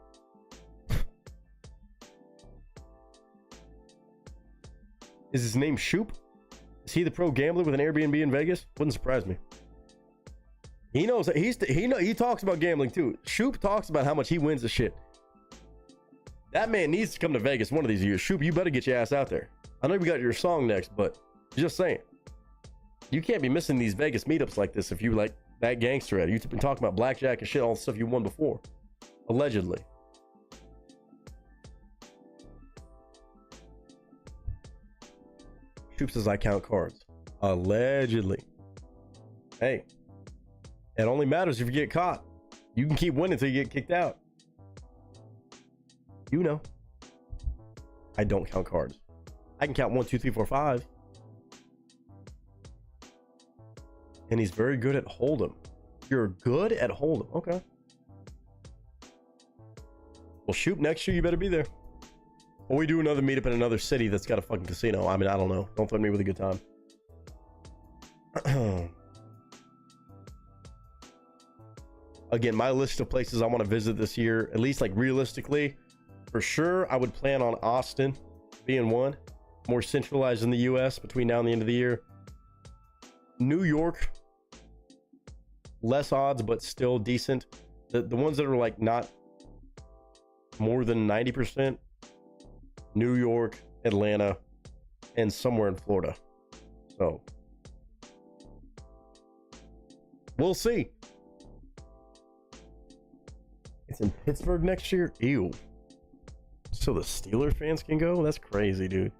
Is his name Shoop? Is he the pro gambler with an Airbnb in Vegas? Wouldn't surprise me. He knows that he talks about gambling too. Shoop talks about how much he wins the shit. That man needs to come to Vegas one of these years. Shoop, you better get your ass out there. I know we got your song next, but just saying. You can't be missing these Vegas meetups like this if you like that gangster at it. You've been talking about blackjack and shit, all the stuff you won before. Allegedly. Shoop says I count cards. Allegedly. Hey. It only matters if you get caught. You can keep winning until you get kicked out. You know. I don't count cards. I can count 1, 2, 3, 4, 5. And he's very good at Hold'em. You're good at Hold'em. Okay. Well, shoot, next year you better be there. Or we do another meetup in another city that's got a fucking casino. I mean, I don't know. Don't threaten me with a good time. Again, my list of places I want to visit this year, at least like realistically, for sure, I would plan on Austin being one. More centralized in the US between now and the end of the year. New York, less odds, but still decent. The ones that are like not more than 90%, New York, Atlanta, and somewhere in Florida. So we'll see. It's in Pittsburgh next year. Ew. So the Steelers fans can go? That's crazy, dude.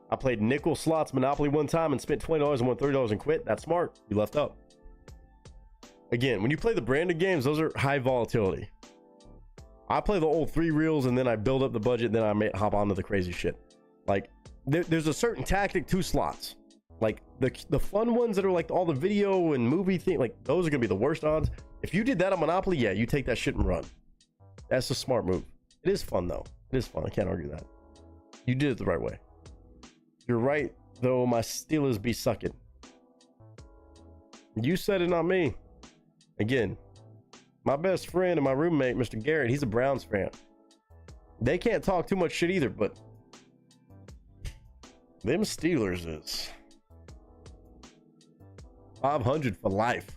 I played nickel slots Monopoly one time and spent $20 and won $30 and quit. That's smart. You left up. Again, when you play the branded games, those are high volatility. I play the old 3 reels and then I build up the budget and then I may hop onto the crazy shit. Like, there's a certain tactic to slots. Like, the fun ones that are like all the video and movie thing, like, those are going to be the worst odds. If you did that on Monopoly, yeah, you take that shit and run. That's a smart move. It is fun, though. It is fun. I can't argue that. You did it the right way. You're right, though. My Steelers be sucking. You said it, not me. Again, my best friend and my roommate, Mr. Garrett, he's a Browns fan. They can't talk too much shit either, but them Steelers is 500 for life.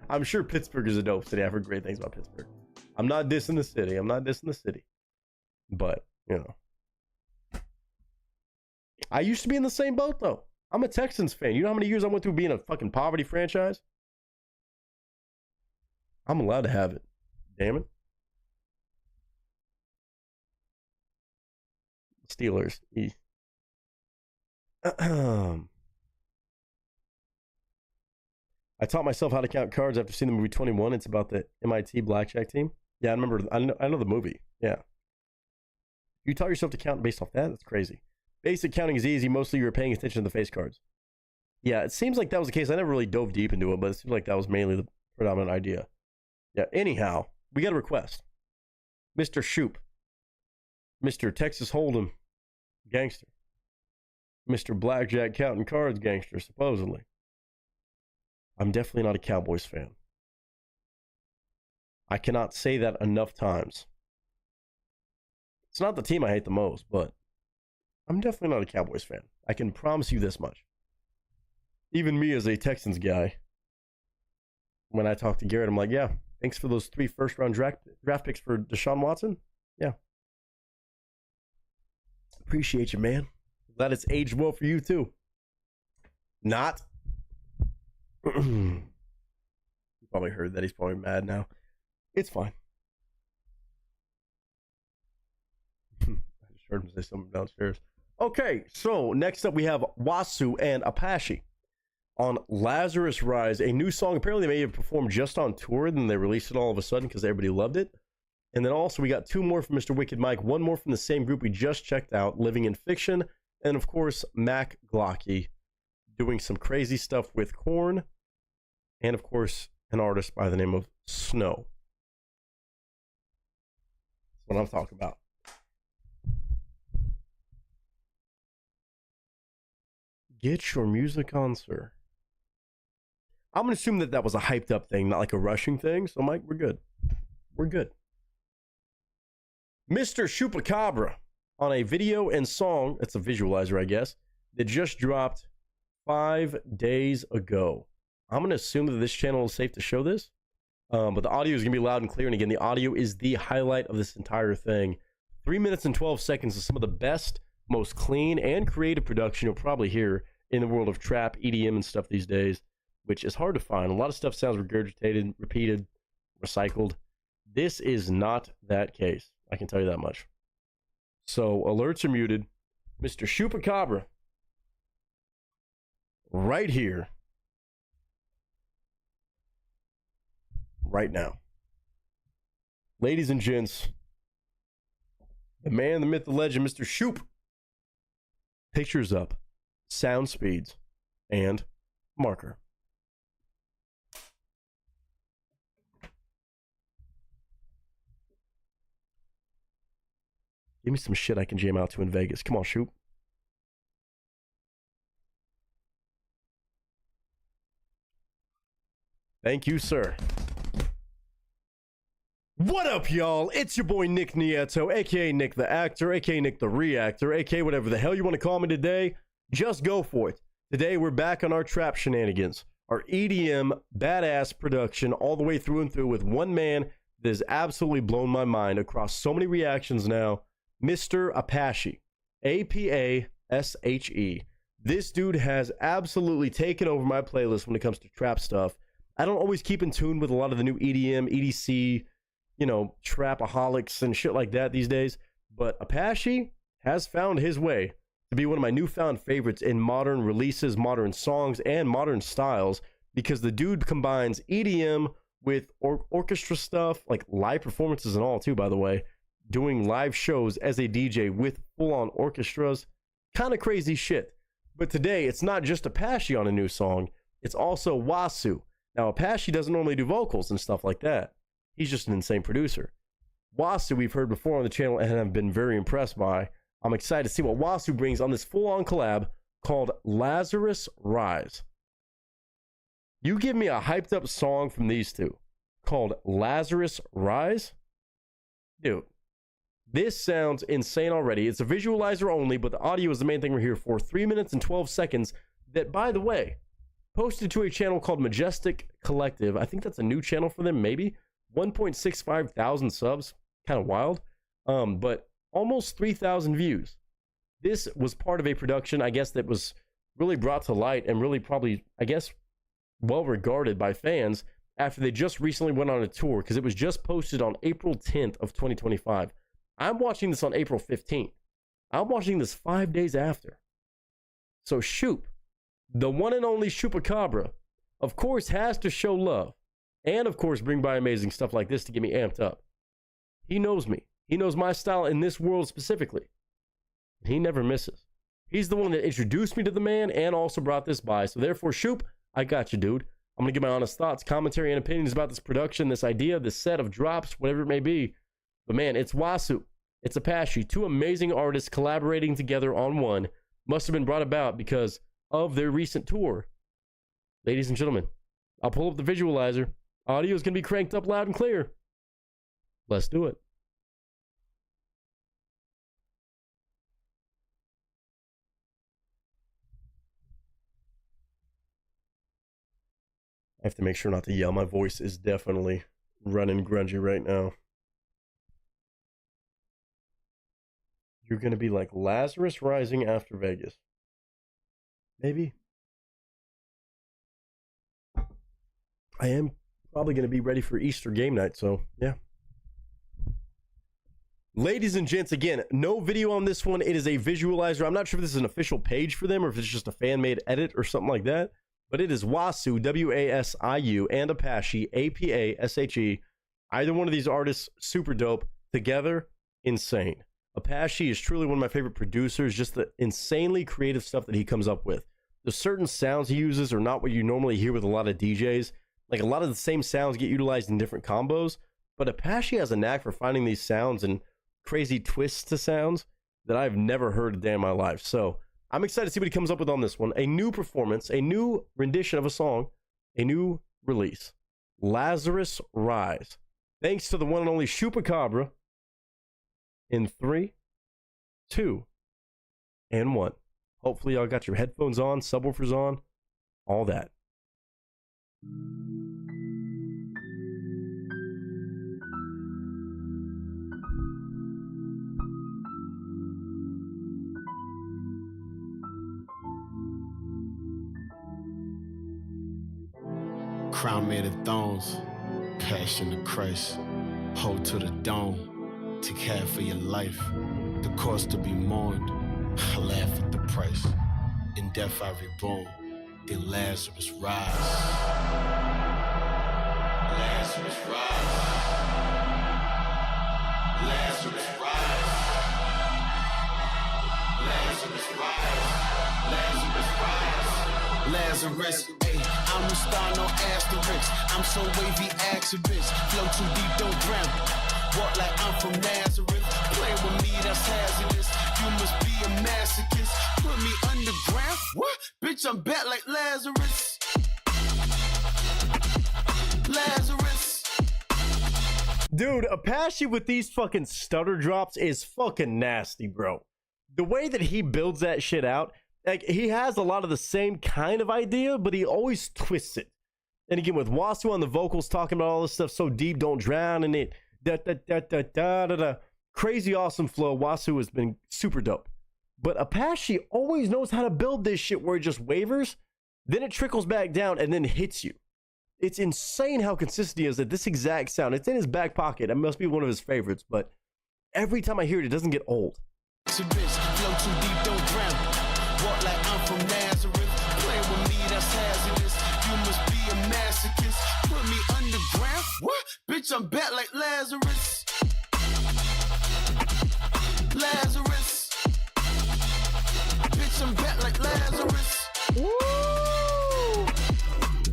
I'm sure Pittsburgh is a dope city. I've heard great things about Pittsburgh. I'm not dissing the city. I'm not dissing the city. But, you know. I used to be in the same boat, though. I'm a Texans fan. You know how many years I went through being a fucking poverty franchise? I'm allowed to have it. Damn it. Steelers. I taught myself how to count cards after seeing the movie 21. It's about the MIT blackjack team. Yeah, I remember. I know the movie. Yeah. You taught yourself to count based off that? That's crazy. Basic counting is easy. Mostly you were paying attention to the face cards. Yeah, it seems like that was the case. I never really dove deep into it, but it seems like that was mainly the predominant idea. Yeah, anyhow, we got a request. Mr. Shoop. Mr. Texas Hold'em gangster. Mr. Blackjack counting cards gangster, supposedly. I'm definitely not a Cowboys fan. I cannot say that enough times. It's not the team I hate the most, but I'm definitely not a Cowboys fan. I can promise you this much. Even me as a Texans guy, when I talk to Garrett, I'm like, yeah, thanks for those 3 first-round draft picks for Deshaun Watson. Yeah. Appreciate you, man. Glad it's aged well for you, too. Not. You probably heard that. He's probably mad now. It's fine. I just heard him say something downstairs. Okay, so next up we have Wasu and Apache on Lazarus Rise, a new song. Apparently they may have performed just on tour, then they released it all of a sudden because everybody loved it. And then also we got 2 more from Mr. Wicked Mike, 1 more from the same group we just checked out, Living in Fiction, and of course Mac Glocky doing some crazy stuff with Korn, and of course an artist by the name of Snow. That's what I'm talking about. Get your music on, sir. I'm gonna assume that that was a hyped up thing, not like a rushing thing. So I'm like, we're good. We're good. Mr. Chupacabra on a video and song, it's a visualizer, I guess, that just dropped 5 days ago. I'm going to assume that this channel is safe to show this, but the audio is going to be loud and clear. And again, the audio is the highlight of this entire thing. 3 minutes and 12 seconds is some of the best, most clean and creative production you'll probably hear in the world of trap, EDM, and stuff these days, which is hard to find. A lot of stuff sounds regurgitated, repeated, recycled. This is not that case. I can tell you that much. So alerts are muted. Mr. Chupacabra, right here, right now. Ladies and gents, the man, the myth, the legend, Mr. Shoop. Pictures up, sound speeds, and marker. Give me some shit I can jam out to in Vegas. Come on, Shoop. Thank you, sir. What up, y'all? It's your boy Nick Nieto, aka Nick the Actor, aka Nick the Reactor, aka whatever the hell you want to call me today. Just go for it. Today we're back on our trap shenanigans, our EDM badass production all the way through and through with one man that has absolutely blown my mind across so many reactions now, Mr. Apache, A-P-A-S-H-E. This dude has absolutely taken over my playlist when it comes to trap stuff. I don't always keep in tune with a lot of the new EDM, EDC, you know, trapaholics and shit like that these days. But Apache has found his way to be one of my newfound favorites in modern releases, modern songs, and modern styles, because the dude combines EDM with orchestra stuff, like live performances and all too, by the way, doing live shows as a DJ with full-on orchestras. Kind of crazy shit. But today, it's not just Apache on a new song, it's also Wasu. Now, Apache doesn't normally do vocals and stuff like that. He's just an insane producer. Wasu, we've heard before on the channel and I've been very impressed by. I'm excited to see what Wasu brings on this full-on collab called Lazarus Rise. You give me a hyped-up song from these two called Lazarus Rise? Dude, this sounds insane already. It's a visualizer only, but the audio is the main thing we're here for. 3 minutes and 12 seconds that, by the way, posted to a channel called Majestic Collective. I think that's a new channel for them, maybe. 1.65 thousand subs. Kind of wild. But almost 3,000 views. This was part of a production, I guess, that was really brought to light and really probably, I guess, well regarded by fans after they just recently went on a tour, because it was just posted on April 10th of 2025. I'm watching this on April 15th. I'm watching this 5 days after. So Shoop, the one and only Chupacabra, of course, has to show love. And, of course, bring by amazing stuff like this to get me amped up. He knows me. He knows my style in this world specifically. He never misses. He's the one that introduced me to the man and also brought this by. So, therefore, Shoop, I got you, dude. I'm going to give my honest thoughts, commentary, and opinions about this production, this idea, this set of drops, whatever it may be. But, man, it's Wasu. It's Apache. Two amazing artists collaborating together on one. Must have been brought about because of their recent tour. Ladies and gentlemen, I'll pull up the visualizer. Audio is going to be cranked up loud and clear. Let's do it. I have to make sure not to yell. My voice is definitely running grungy right now. You're going to be like Lazarus Rising after Vegas. Maybe. I am probably going to be ready for Easter game night, so yeah. Ladies and gents, again, no video on this one. It is a visualizer. I'm not sure if this is an official page for them or if it's just a fan-made edit or something like that. But it is Wasu, W-A-S-I-U, and Apache, A-P-A-S-H-E. Either one of these artists, super dope. Together, insane. Apache is truly one of my favorite producers. Just the insanely creative stuff that he comes up with. The certain sounds he uses are not what you normally hear with a lot of DJs. Like, a lot of the same sounds get utilized in different combos. But Apache has a knack for finding these sounds and crazy twists to sounds that I've never heard a day in my life. So I'm excited to see what he comes up with on this one. A new performance, a new rendition of a song a new release, Lazarus Rise. Thanks to the one and only Chupacabra. In 3, 2, and 1. Hopefully y'all got your headphones on, subwoofers on, all that. Crown made of thorns, passion of Christ. Hold to the dome, take half for your life. The cost to be mourned, I laugh at the price. In death I reborn, then Lazarus rise. Lazarus rise. Lazarus rise. Lazarus rise. Lazarus rise. Lazarus, ayy, I'm a star, no asterisk. I'm so wavy, ask a bitch. Flow too deep, don't drown. Walk like I'm from Nazareth. Play with me, that's hazardous. You must be a masochist. Put me underground. What? Bitch, I'm back like Lazarus. Lazarus. Dude, Apache with these fucking stutter drops is fucking nasty, bro. The way that he builds that shit out, like, he has a lot of the same kind of idea, but he always twists it. And again, with Wasu on the vocals, talking about all this stuff so deep, don't drown in it. Da, da, da, da, da, da, da. Crazy awesome flow. Wasu has been super dope. But Apache always knows how to build this shit where it just wavers, then it trickles back down and then hits you. It's insane how consistent he is at this exact sound. It's in his back pocket. It must be one of his favorites, but every time I hear it, it doesn't get old. Flow too deep, don't drown. Walk like I'm from Nazareth. Play with me, that's hazardous. You must be a masochist. Put me underground. What? Bitch, I'm back like Lazarus. Lazarus. Bitch, I'm back like Lazarus. Woo!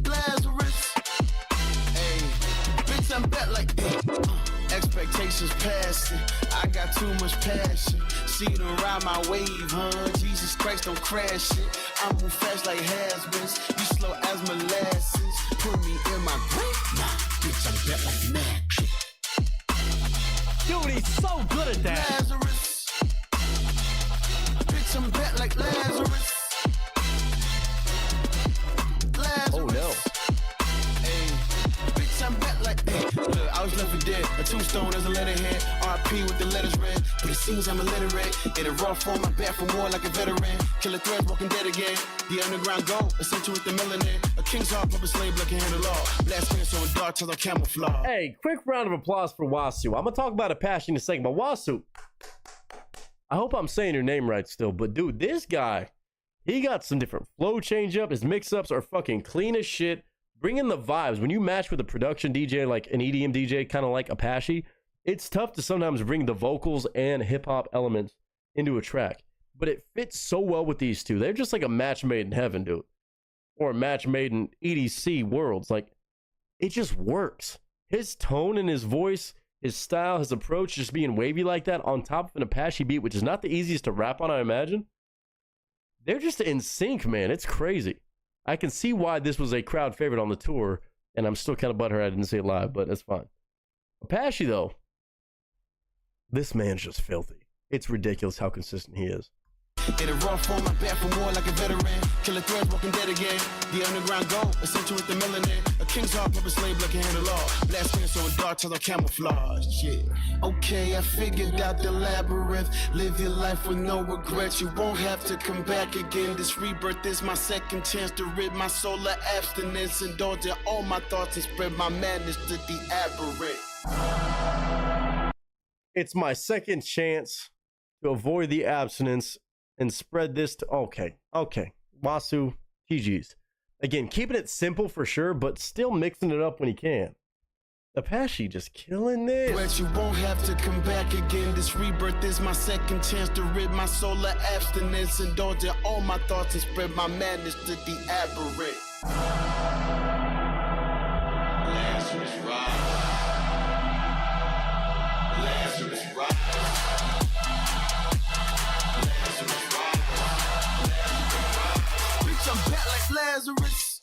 Lazarus. Hey, bitch, I'm back like expectations passing. I got too much passion. See it around my wave, huh? Jesus Christ, don't crash it. I move fast like has-beens. You slow as molasses. Put me in my grave. Nah, bitch, I'm back like magic. Dude, he's so good at that. Lazarus. Bitch, I'm back like Lazarus. Lazarus. Oh no. Hey, bitch, I'm back like look, I was left for dead. A tombstone as a letterhead. RP with the letters red. But it seems I'm illiterate. In a raw form, I'm back for more like a veteran. Killer threads, walking dead again. The underground gold, essential with the melanin. A king's heart, puppet slave, like a hand of law. Blast skin so in dark till I camouflage. Hey, quick round of applause for Wasu. I'm gonna talk about Apache in a second, but Wasu, I hope I'm saying your name right still, but dude, this guy, he got some different flow change up. His mix-ups are fucking clean as shit. Bringing the vibes. When you match with a production DJ, like an EDM DJ, kind of like Apache, it's tough to sometimes bring the vocals and hip-hop elements into a track. But it fits so well with these two. They're just like a match made in heaven, dude. Or a match made in EDC worlds. Like, it just works. His tone and his voice, his style, his approach, just being wavy like that on top of an Apache beat, which is not the easiest to rap on, I imagine. They're just in sync, man. It's crazy. I can see why this was a crowd favorite on the tour, and I'm still kind of butthurt I didn't see it live, but that's fine. Apache, though, this man's just filthy. It's ridiculous how consistent he is. In a raw form, I'm back for more like a veteran. Killer threads, walking dead again. The underground gold, essential with the melanin. A king's heart, puppet slave, like a hand of law. Blast skin so in dark till I camouflage. Yeah. Okay, I figured out the labyrinth. Live your life with no regrets. You won't have to come back again. This rebirth is my second chance to rid my soul of abstinence. Indulge in all my thoughts and spread my madness to the aberrant. It's my second chance to avoid the abstinence and spread this to... Okay. Wasu, GG's. Again, keeping it simple for sure, but still mixing it up when he can. Apache just killing this. But you won't have to come back again. This rebirth is my second chance to rid my soul of abstinence. Indulge in all my thoughts and spread my madness to the aberrant. Lazarus rise. Lazarus rise. I'm back like Lazarus.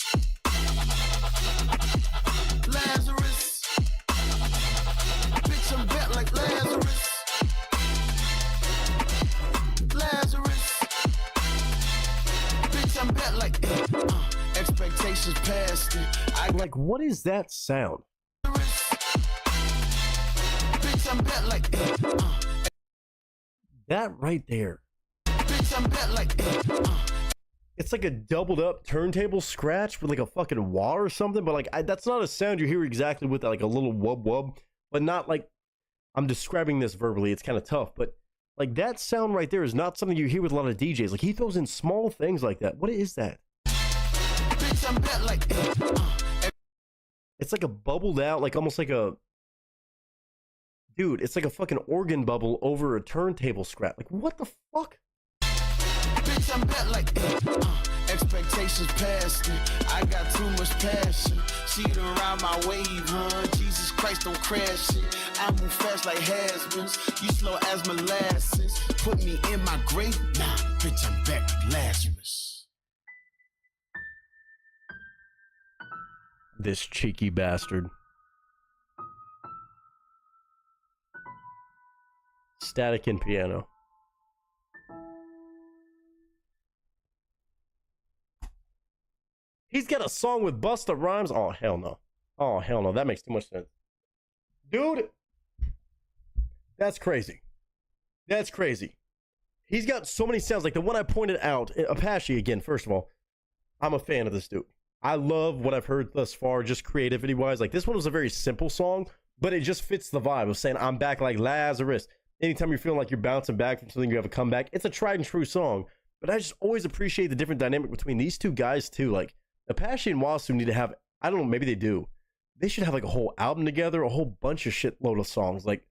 like expectations past it. I Like, what is that sound? bitch, I'm bet like That right there. bitch, I'm bet like It's like a doubled up turntable scratch with like a fucking wah or something, but like that's not a sound you hear exactly with that, like a little wub wub, but not like I'm describing this verbally. It's kind of tough, but like that sound right there is not something you hear with a lot of DJs. Like he throws in small things like that. What is that? bitch, I'm bet like It's like a bubbled out, like almost like a dude. It's like a fucking organ bubble over a turntable scratch. Like what the fuck? bitch, I'm bet like expectations past it. I got too much passion. See it around my wave, huh? Jesus Christ, don't crash it. I move fast like has-beens. You slow as molasses. Put me in my grave. Nah, bitch, I'm back with Lazarus. This cheeky bastard. Static and piano. He's got a song with Busta Rhymes. Oh, hell no. Oh, hell no. That makes too much sense. Dude, that's crazy. That's crazy. He's got so many sounds. Like the one I pointed out, Apache, again, first of all, I'm a fan of this dude. I love what I've heard thus far, just creativity-wise. Like, this one was a very simple song, but it just fits the vibe of saying, I'm back like Lazarus. Anytime you're feeling like you're bouncing back from something, you have a comeback. It's a tried and true song. But I just always appreciate the different dynamic between these two guys, too. Like, Apache and Wasu need to have, I don't know, maybe they do. They should have, like, a whole album together, a whole bunch of shitload of songs. Like,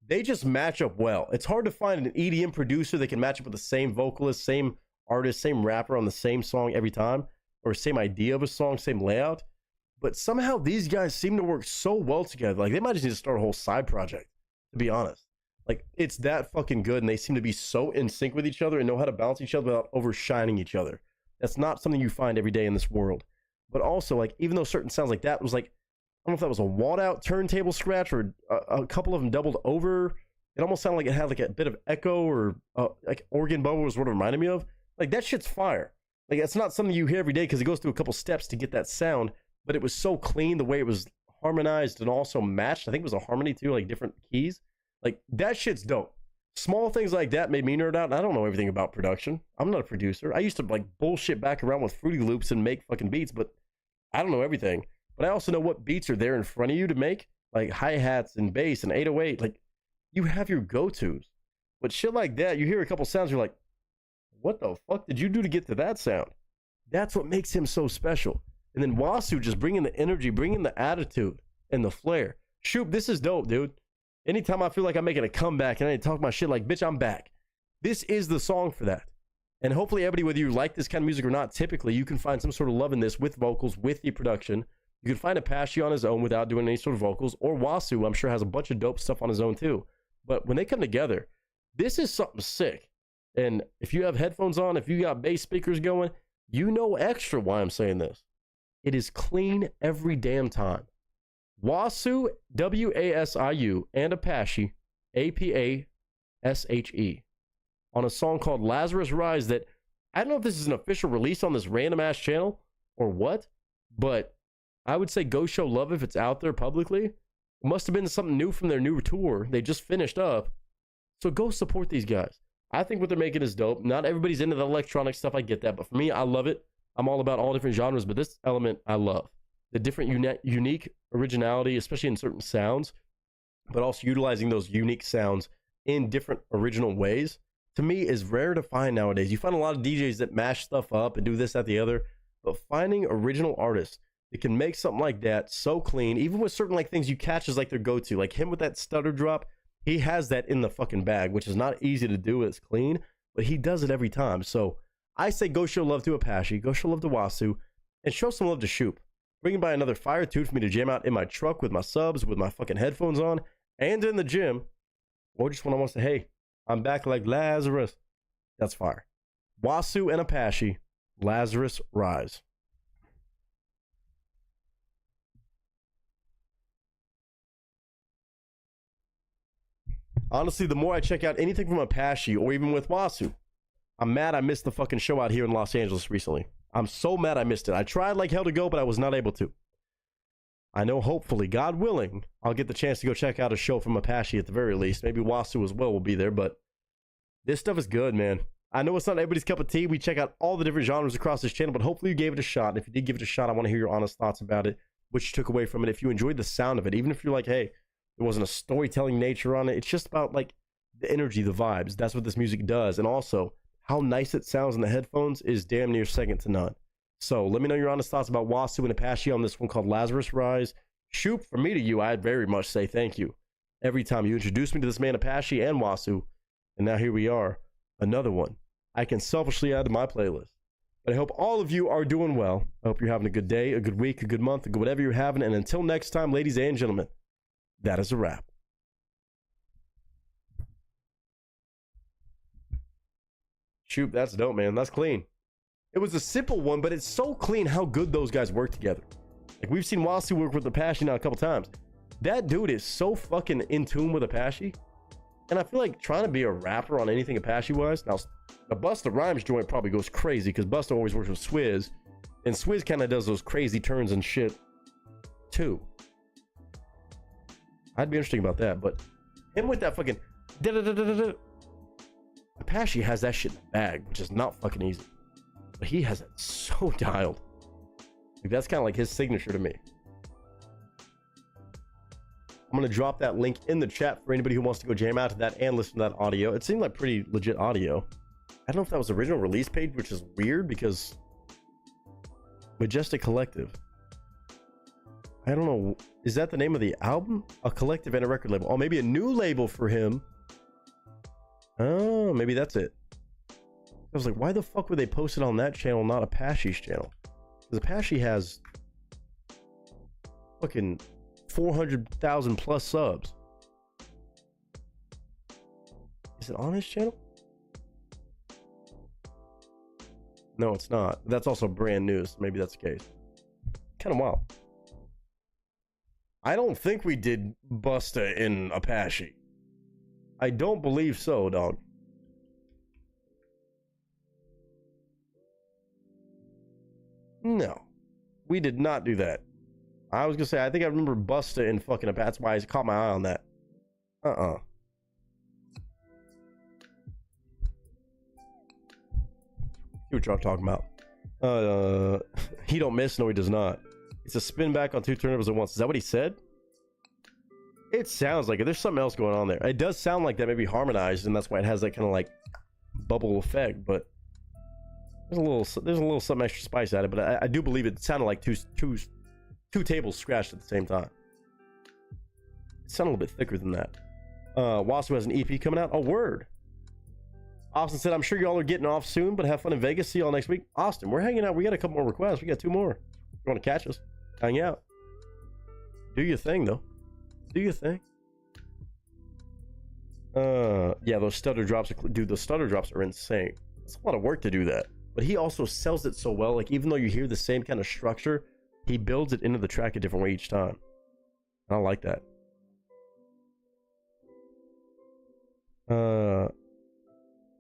they just match up well. It's hard to find an EDM producer that can match up with the same vocalist, same artist, same rapper on the same song every time, or same idea of a song, same layout. But somehow these guys seem to work so well together. Like, they might just need to start a whole side project, to be honest. Like, it's that fucking good, and they seem to be so in sync with each other and know how to balance each other without overshining each other. That's not something you find every day in this world. But also, like, even though certain sounds like that was like, I don't know if that was a walled-out turntable scratch or a couple of them doubled over. It almost sounded like it had like a bit of echo or like organ bubble was what it reminded me of. Like, that shit's fire. Like, it's not something you hear every day because it goes through a couple steps to get that sound, but it was so clean the way it was harmonized and also matched. I think it was a harmony too, like different keys. Like, that shit's dope. Small things like that made me nerd out, and I don't know everything about production. I'm not a producer. I used to like bullshit back around with Fruity Loops and make fucking beats, but I don't know everything. But I also know what beats are there in front of you to make, like hi-hats and bass and 808. Like, you have your go-tos. But shit like that, you hear a couple sounds, you're like, what the fuck did you do to get to that sound? That's what makes him so special. And then Wasu just bringing the energy, bringing the attitude and the flair. Shoot, this is dope, dude. Anytime I feel like I'm making a comeback and I need to talk my shit like, bitch, I'm back. This is the song for that. And hopefully everybody, whether you like this kind of music or not, typically you can find some sort of love in this with vocals, with the production. You can find Apache on his own without doing any sort of vocals, or Wasu, I'm sure, has a bunch of dope stuff on his own too. But when they come together, this is something sick. And if you have headphones on, if you got bass speakers going, you know extra why I'm saying this. It is clean every damn time. Wasu, W-A-S-I-U, and Apache, A-P-A-S-H-E, on a song called Lazarus Rise that, I don't know if this is an official release on this random ass channel or what, but I would say go show love if it's out there publicly. It must have been something new from their new tour. They just finished up. So go support these guys. I think what they're making is dope. Not everybody's into the electronic stuff. I get that. But for me, I love it. I'm all about all different genres. But this element, I love. The different unique originality, especially in certain sounds. But also utilizing those unique sounds in different original ways. To me, is rare to find nowadays. You find a lot of DJs that mash stuff up and do this, that, the other. But finding original artists that can make something like that so clean, even with certain like things you catch as like their go-to, like him with that stutter drop, he has that in the fucking bag, which is not easy to do. It's clean, but he does it every time. So I say go show love to Apache, go show love to Wasu, and show some love to Shoop. Bringing by another fire tune for me to jam out in my truck with my subs, with my fucking headphones on, and in the gym, or just when I want to say, hey, I'm back like Lazarus. That's fire. Wasu and Apache, Lazarus Rise. Honestly, the more I check out anything from Apache or even with Wasu, I'm mad I missed the fucking show out here in Los Angeles recently. I'm so mad I missed it. I tried like hell to go, but I was not able to. I know, hopefully, God willing, I'll get the chance to go check out a show from Apache at the very least. Maybe Wasu as well will be there, but this stuff is good, man. I know it's not everybody's cup of tea. We check out all the different genres across this channel, but hopefully you gave it a shot. If you did give it a shot, I want to hear your honest thoughts about it, what you took away from it. If you enjoyed the sound of it, even if you're like, hey, there wasn't a storytelling nature on it, it's just about like the energy, the vibes. That's what this music does. And also, how nice it sounds in the headphones is damn near second to none. So let me know your honest thoughts about Wasu and Apache on this one called Lazarus Rise. Shoot, from me to you, I'd very much say thank you. Every time you introduced me to this man, Apache and Wasu, and now here we are, another one I can selfishly add to my playlist. But I hope all of you are doing well. I hope you're having a good day, a good week, a good month, a good whatever you're having. And until next time, ladies and gentlemen, that is a wrap. Shoot, that's dope, man. That's clean. It was a simple one, but it's so clean how good those guys work together. Like, we've seen Wasu work with Apache now a couple times. That dude is so fucking in tune with Apache. And I feel like trying to be a rapper on anything Apache-wise. Now, the Busta Rhymes joint probably goes crazy because Busta always works with Swizz. And Swizz kind of does those crazy turns and shit, too. I'd be interesting about that. But him with that fucking... Apache has that shit in the bag, which is not fucking easy. But he has it so dialed. Like, that's kind of like his signature to me. I'm going to drop that link in the chat for anybody who wants to go jam out to that and listen to that audio. It seemed like pretty legit audio. I don't know if that was the original release page, which is weird because Majestic Collective. I don't know. Is that the name of the album? A collective and a record label. Oh, maybe a new label for him. Oh, maybe that's it. I was like, why the fuck would they post it on that channel, not Apache's channel? Because Apache has fucking 400,000 plus subs. Is it on his channel? No, it's not. That's also brand new, so maybe that's the case. Kind of wild. I don't think we did Busta in Apache. I don't believe so, dog. No, we did not do that. I was gonna say, I think I remember Busta in fucking Apache. That's why I caught my eye on that. See what y'all talking about. He don't miss. No, he does not. It's a spin back on two turntables at once. Is that what he said? It sounds like it. There's something else going on there. It does sound like that, maybe harmonized, and that's why it has that kind of like bubble effect. But there's a little something extra spice at it. But I do believe it sounded like two tables scratched at the same time. It sounded a little bit thicker than that. Wasu has an EP coming out. Oh, word. Austin said, I'm sure y'all are getting off soon, but have fun in Vegas. See y'all next week. Austin, we're hanging out. We got a couple more requests. We got 2 more. You want to catch us? Hang out. Do your thing, though. Do your thing. Yeah, those stutter drops, dude, those stutter drops are insane. It's a lot of work to do that. But he also sells it so well. Like, even though you hear the same kind of structure, he builds it into the track a different way each time. I like that.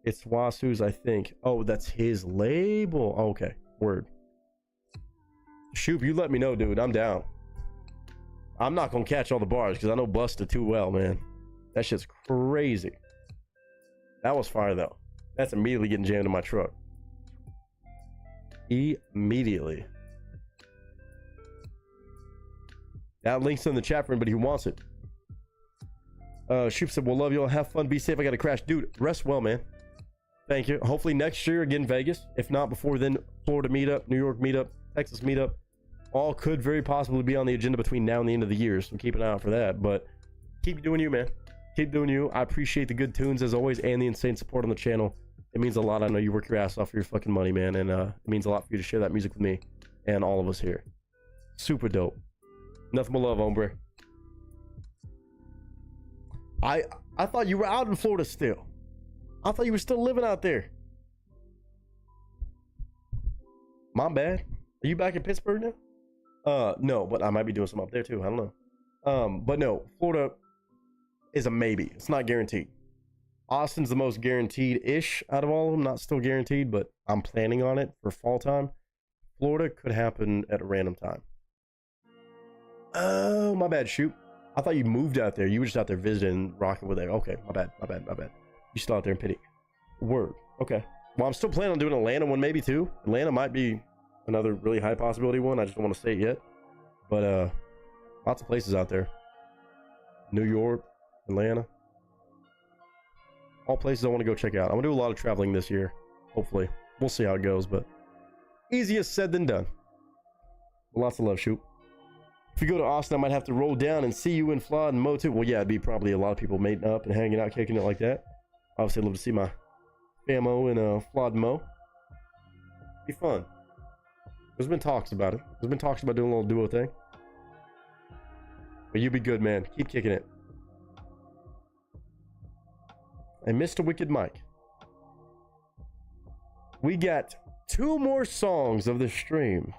It's Wasu's, I think. Oh, that's his label. Oh, okay. Word. Shoop, you let me know, dude. I'm down. I'm not gonna catch all the bars because I know Busta too well, man. That shit's crazy. That was fire, though. That's immediately getting jammed in my truck. Immediately. That link's in the chat for anybody who wants it. Shoop said, we'll love you all. Have fun. Be safe. I gotta crash. Dude, rest well, man. Thank you. Hopefully next year, again, Vegas. If not before then, Florida meetup, New York meetup, Texas meetup. All could very possibly be on the agenda between now and the end of the year. So keep an eye out for that. But keep doing you, man. Keep doing you. I appreciate the good tunes as always and the insane support on the channel. It means a lot. I know you work your ass off for your fucking money, man. And it means a lot for you to share that music with me and all of us here. Super dope. Nothing but love, hombre. I thought you were out in Florida still. I thought you were still living out there. My bad. Are you back in Pittsburgh now? No, but I might be doing some up there too. I don't know. But no, Florida is a maybe. It's not guaranteed. Austin's the most guaranteed-ish out of all of them. Not still guaranteed, but I'm planning on it for fall time. Florida could happen at a random time. Oh, my bad. Shoot. I thought you moved out there. You were just out there visiting, rocking with there. Okay, my bad. You still out there in pity. Word. Okay. Well, I'm still planning on doing Atlanta one maybe too. Atlanta might be another really high possibility one. I just don't want to say it yet. But lots of places out there. New York, Atlanta. All places I want to go check out. I'm going to do a lot of traveling this year. Hopefully. We'll see how it goes, but easier said than done. Lots of love, Shoot. If you go to Austin, I might have to roll down and see you in Flawed and Mo too. Well, yeah, it'd be probably a lot of people meeting up and hanging out, kicking it like that. Obviously, I'd love to see my famo and Flawed and Mo. Be fun. There's been talks about it. There's been talks about doing a little duo thing. But you be good, man. Keep kicking it. And Mr. Wicked Mike. We got 2 more songs of the stream.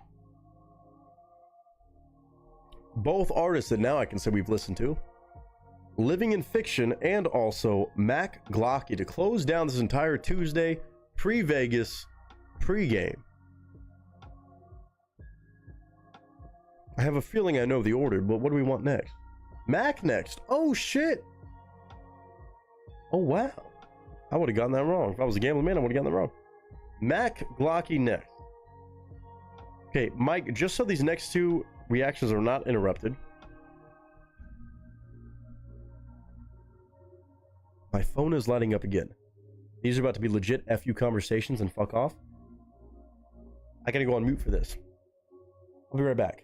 Both artists that now I can say we've listened to. Living in Fiction and also Mac Glocky to close down this entire Tuesday pre-Vegas pre-game. I have a feeling I know the order, but what do we want next? Mac next. Oh, shit. Oh, wow. I would have gotten that wrong. If I was a gambling man, I would have gotten that wrong. Mac Glocky next. Okay, Mike, just so these next 2 reactions are not interrupted. My phone is lighting up again. These are about to be legit FU conversations and fuck off. I gotta go on mute for this. I'll be right back.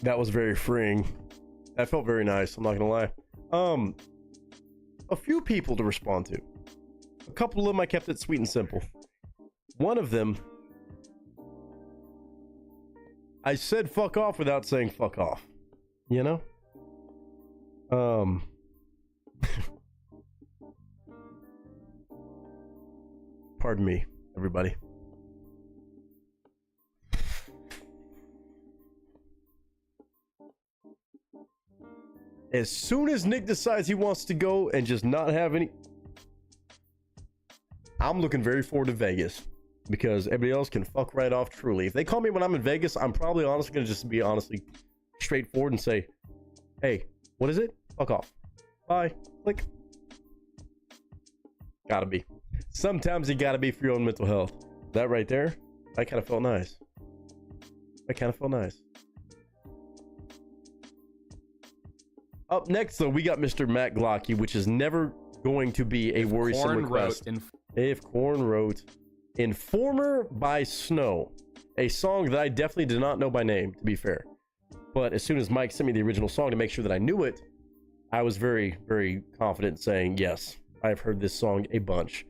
That was very freeing. That felt very nice, I'm not gonna lie. A few people to respond to. A couple of them I kept it sweet and simple. One of them, I said fuck off without saying fuck off. You know? Pardon me, everybody. As soon as Nick decides he wants to go and just not have any... I'm looking very forward to Vegas. Because everybody else can fuck right off truly. If they call me when I'm in Vegas, I'm probably honestly going to just be honestly straightforward and say, hey, what is it? Fuck off. Bye. Click. Gotta be. Sometimes you gotta be for your own mental health. That right there, that kind of felt nice. That kind of felt nice. Up next, though, we got Mr. Matt Glocky, which is never going to be a worrisome request. If Korn wrote Informer by Snow, a song that I definitely did not know by name, to be fair. But as soon as Mike sent me the original song to make sure that I knew it, I was very, very confident saying, yes, I've heard this song a bunch.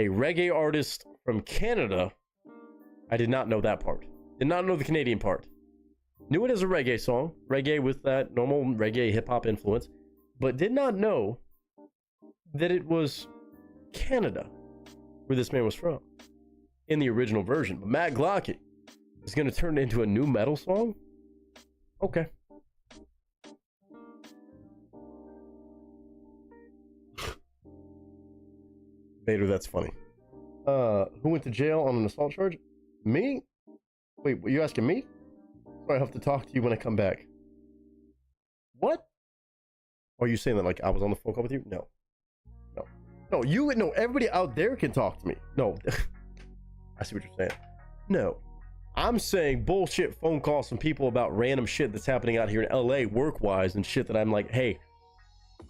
A reggae artist from Canada. I did not know that part. Did not know the Canadian part. Knew it as a reggae song. Reggae with that normal reggae hip-hop influence. But did not know that it was Canada where this man was from in the original version. But Matt Glocky is going to turn it into a new metal song? Okay. Vader, that's funny. Who went to jail on an assault charge? Me? Wait, were you asking me? Or I have to talk to you when I come back. What? Are you saying that like I was on the phone call with you? No. No. No, you no, everybody out there can talk to me. No. I see what you're saying. No. I'm saying bullshit phone calls from people about random shit that's happening out here in LA work-wise and shit that I'm like, hey,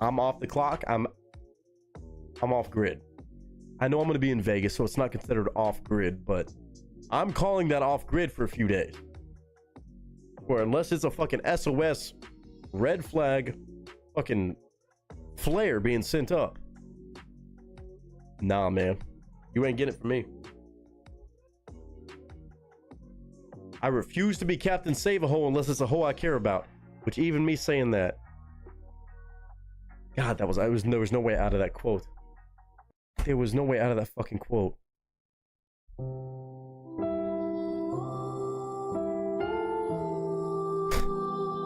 I'm off the clock. I'm off grid. I know I'm going to be in Vegas, so it's not considered off grid, but I'm calling that off grid for a few days. Or unless it's a fucking SOS red flag fucking flare being sent up. Nah, man. You ain't getting it from me. I refuse to be Captain Save-A-Hole unless it's a hole I care about. Which even me saying that. God, there was no way out of that quote. There was no way out of that fucking quote.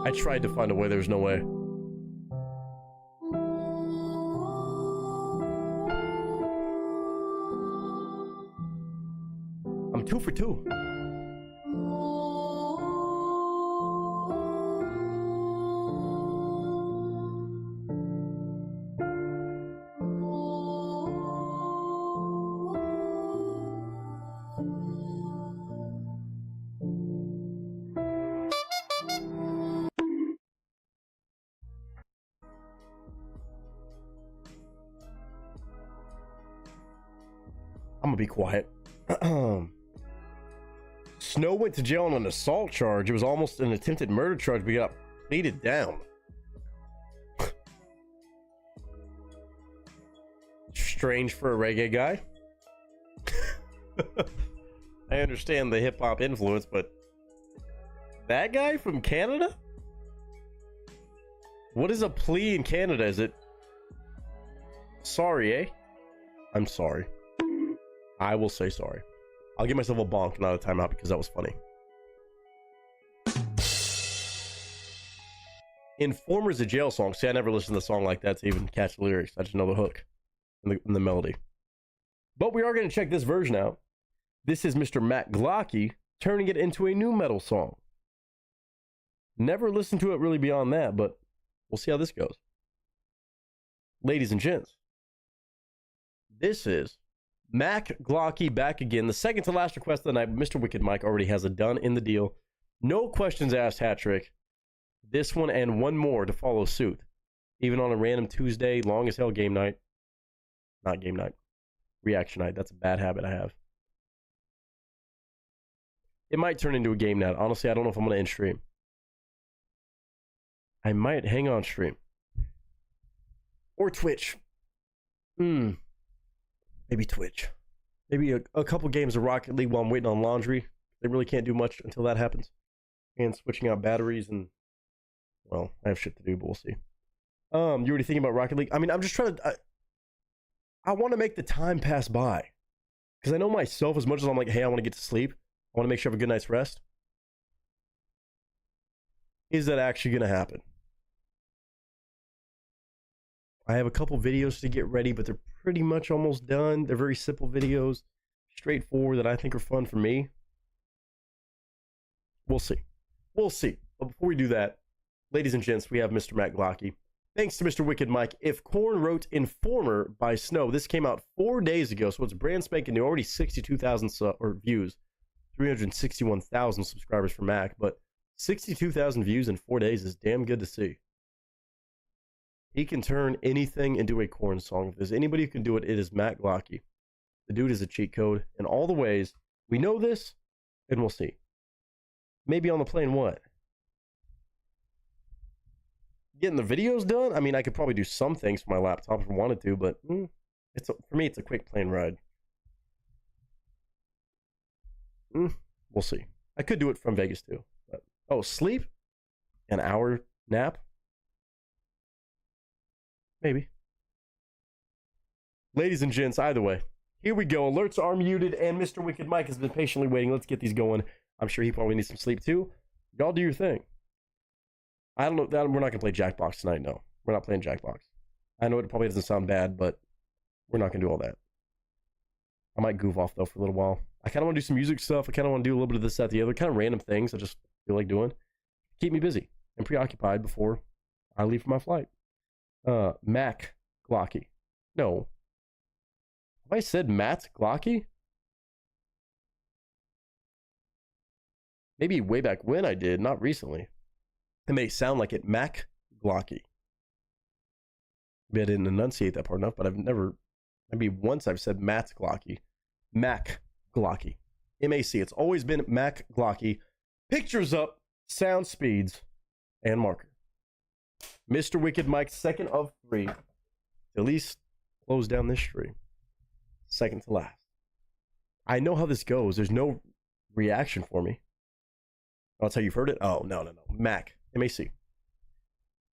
I tried to find a way, there's no way. I'm 2 for 2. I'm gonna be quiet. Snow went to jail on an assault charge. It was almost an attempted murder charge, but he got pleaded down. Strange for a reggae guy. I understand the hip-hop influence, but that guy from Canada? What is a plea in Canada? Is it sorry, eh? I'm sorry. I will say sorry. I'll give myself a bonk, not a timeout, because that was funny. Informer's a jail song. See, I never listened to the song like that to even catch the lyrics. I just know the hook and the melody. But we are going to check this version out. This is Mr. Matt Glocky turning it into a new metal song. Never listened to it really beyond that, but we'll see how this goes. Ladies and gents, this is Mac Glocky back again. The second to last request of the night. Mr. Wicked Mike already has a done in the deal. No questions asked hat trick. This one and one more to follow suit. Even on a random Tuesday, long as hell game night. Not game night. Reaction night. That's a bad habit I have. It might turn into a game night. Honestly, I don't know if I'm going to end stream. I might hang on stream. Or Twitch. Maybe Twitch. Maybe a couple games of Rocket League while I'm waiting on laundry. They really can't do much until that happens. And switching out batteries and, well, I have shit to do, but we'll see. You already thinking about Rocket League? I mean, I'm just trying to... I want to make the time pass by. Because I know myself, as much as I'm like, hey, I want to get to sleep. I want to make sure I have a good night's rest. Is that actually going to happen? I have a couple videos to get ready, but they're pretty much almost done. They're very simple videos, straightforward, that I think are fun for me. We'll see. We'll see. But before we do that, ladies and gents, we have Mr. Matt Glocky. Thanks to Mr. Wicked Mike. If Korn wrote Informer by Snow, this came out 4 days ago, so it's brand spanking new. Already 62,000 views, 361,000 subscribers for Mac, but 62,000 views in 4 days is damn good to see. He can turn anything into a Korn song. If there's anybody who can do it, it is Matt Glocky. The dude is a cheat code in all the ways. We know this, and we'll see. Maybe on the plane, what? Getting the videos done? I mean, I could probably do some things for my laptop if I wanted to, but for me, it's a quick plane ride. We'll see. I could do it from Vegas too. But, oh, sleep? An hour nap? Maybe. Ladies and gents, either way, here we go. Alerts are muted, and Mr. Wicked Mike has been patiently waiting. Let's get these going. I'm sure he probably needs some sleep too. Y'all do your thing. I don't know. We're not going to play Jackbox tonight, no. We're not playing Jackbox. I know it probably doesn't sound bad, but we're not going to do all that. I might goof off, though, for a little while. I kind of want to do some music stuff. I kind of want to do a little bit of this, that, the other. Kind of random things I just feel like doing. Keep me busy and preoccupied before I leave for my flight. Mac Glocky. No. Have I said Matt Glocky? Maybe way back when I did, not recently. It may sound like it, Mac Glocky. Maybe I didn't enunciate that part enough, but I've never, maybe once I've said Matt Glocky. Mac Glocky. M-A-C. It's always been Mac Glocky. Pictures up, sound speeds, and marker. Mr. Wicked Mike, second of 3. At least close down this stream. Second to last. I know how this goes. There's no reaction for me. That's how you've heard it? Oh, no. Mac. M-A-C.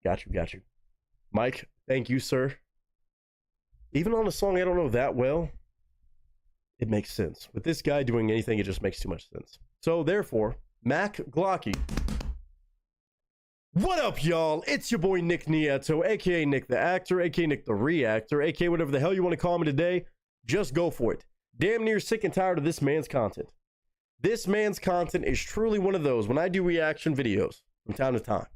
Got you. Mike, thank you, sir. Even on a song I don't know that well, it makes sense. With this guy doing anything, it just makes too much sense. So, therefore, Mac Glocky. What up, y'all? It's your boy Nick Nieto, a.k.a. Nick the Actor, a.k.a. Nick the Reactor, a.k.a. whatever the hell you want to call me today. Just go for it. Damn near sick and tired of this man's content. This man's content is truly one of those, when I do reaction videos from time to time,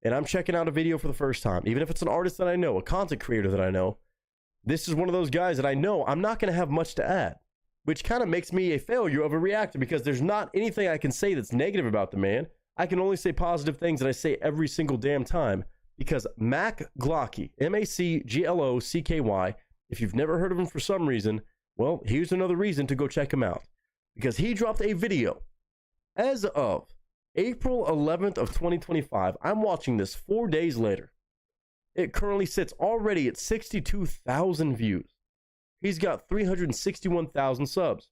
and I'm checking out a video for the first time, even if it's an artist that I know, a content creator that I know, this is one of those guys that I know I'm not going to have much to add, which kind of makes me a failure of a reactor, because there's not anything I can say that's negative about the man. I can only say positive things that I say every single damn time, because Mac Glocky, M-A-C-G-L-O-C-K-Y, if you've never heard of him for some reason, well, here's another reason to go check him out. Because he dropped a video as of April 11th of 2025. I'm watching this 4 days later. It currently sits already at 62,000 views. He's got 361,000 subs.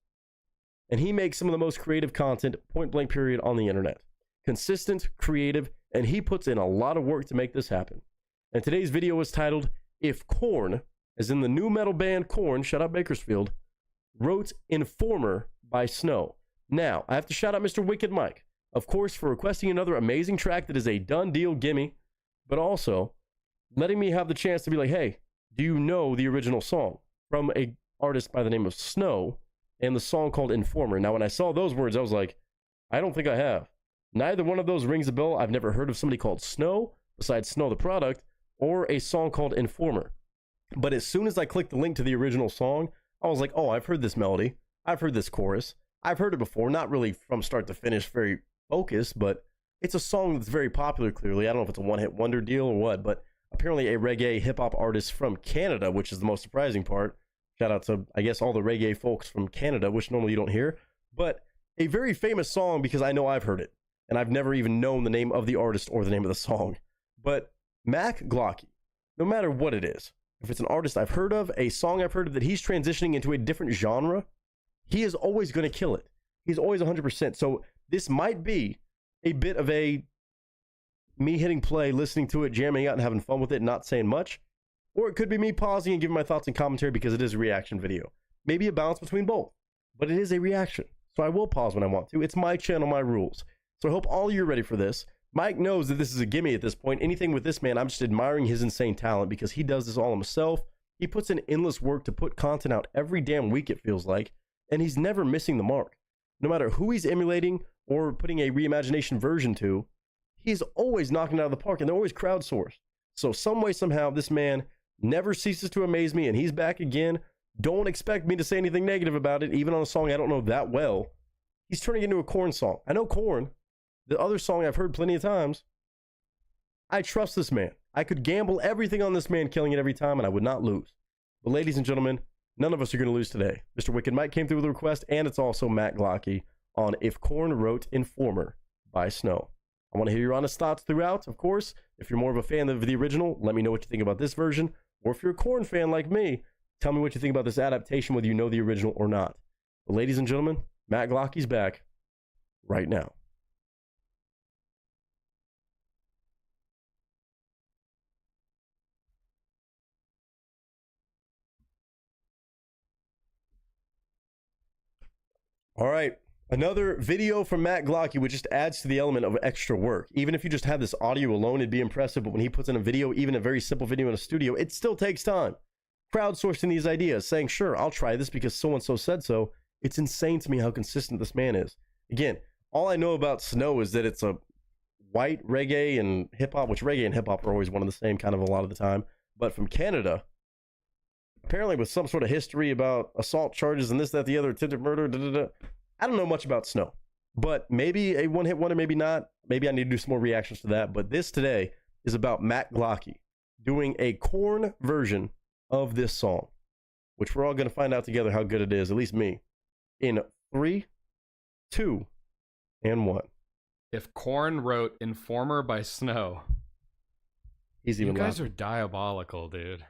And he makes some of the most creative content, point blank period, on the internet. Consistent, creative, and he puts in a lot of work to make this happen. And today's video is titled, If Korn, as in the new metal band Korn, shout out Bakersfield, wrote Informer by Snow. Now, I have to shout out Mr. Wicked Mike, of course, for requesting another amazing track that is a done deal gimme, but also letting me have the chance to be like, hey, do you know the original song from a artist by the name of Snow and the song called Informer? Now, when I saw those words, I was like, I don't think I have. Neither one of those rings a bell. I've never heard of somebody called Snow, besides Snow the product, or a song called Informer. But as soon as I clicked the link to the original song, I was like, oh, I've heard this melody. I've heard this chorus. I've heard it before, not really from start to finish, very focused, but it's a song that's very popular, clearly. I don't know if it's a one-hit wonder deal or what, but apparently a reggae hip-hop artist from Canada, which is the most surprising part. Shout out to, I guess, all the reggae folks from Canada, which normally you don't hear. But a very famous song because I know I've heard it. And I've never even known the name of the artist or the name of the song. But Mac Glocky, no matter what it is, if it's an artist I've heard of, a song I've heard of that he's transitioning into a different genre, he is always going to kill it. He's always 100%. So this might be a bit of a me hitting play, listening to it, jamming out and having fun with it, not saying much. Or it could be me pausing and giving my thoughts and commentary because it is a reaction video. Maybe a balance between both, but it is a reaction. So I will pause when I want to. It's my channel, my rules. So I hope all of you are ready for this. Mike knows that this is a gimme at this point. Anything with this man, I'm just admiring his insane talent because he does this all himself. He puts in endless work to put content out every damn week, it feels like, and he's never missing the mark. No matter who he's emulating or putting a reimagination version to, he's always knocking it out of the park, and they're always crowdsourced. So some way, somehow, this man never ceases to amaze me, and he's back again. Don't expect me to say anything negative about it, even on a song I don't know that well. He's turning it into a Korn song. I know Korn, the other song I've heard plenty of times. I trust this man. I could gamble everything on this man killing it every time, and I would not lose. But ladies and gentlemen, none of us are going to lose today. Mr. Wicked Mike came through with a request, and it's also Matt Glocky on If Korn Wrote Informer by Snow. I want to hear your honest thoughts throughout, of course. If you're more of a fan of the original, let me know what you think about this version. Or if you're a Korn fan like me, tell me what you think about this adaptation, whether you know the original or not. But ladies and gentlemen, Matt Glocky's back right now. All right, another video from Matt Glocky, which just adds to the element of extra work. Even if you just had this audio alone, it'd be impressive, but when he puts in a video, even a very simple video in a studio, it still takes time. Crowdsourcing these ideas, saying, sure, I'll try this because so-and-so said so. It's insane to me how consistent this man is. Again, all I know about Snow is that it's a white reggae and hip-hop, which reggae and hip-hop are always one and the same kind of a lot of the time, but from Canada, apparently with some sort of history about assault charges and this, that, the other, attempted murder, I don't know much about Snow, but maybe a one-hit wonder, maybe not. Maybe I need to do some more reactions to that, but this today is about Matt Glocky doing a Korn version of this song, which we're all going to find out together how good it is, at least me, in 3, 2, and 1. If Korn wrote Informer by Snow, He's even you guys laughing. are diabolical, dude.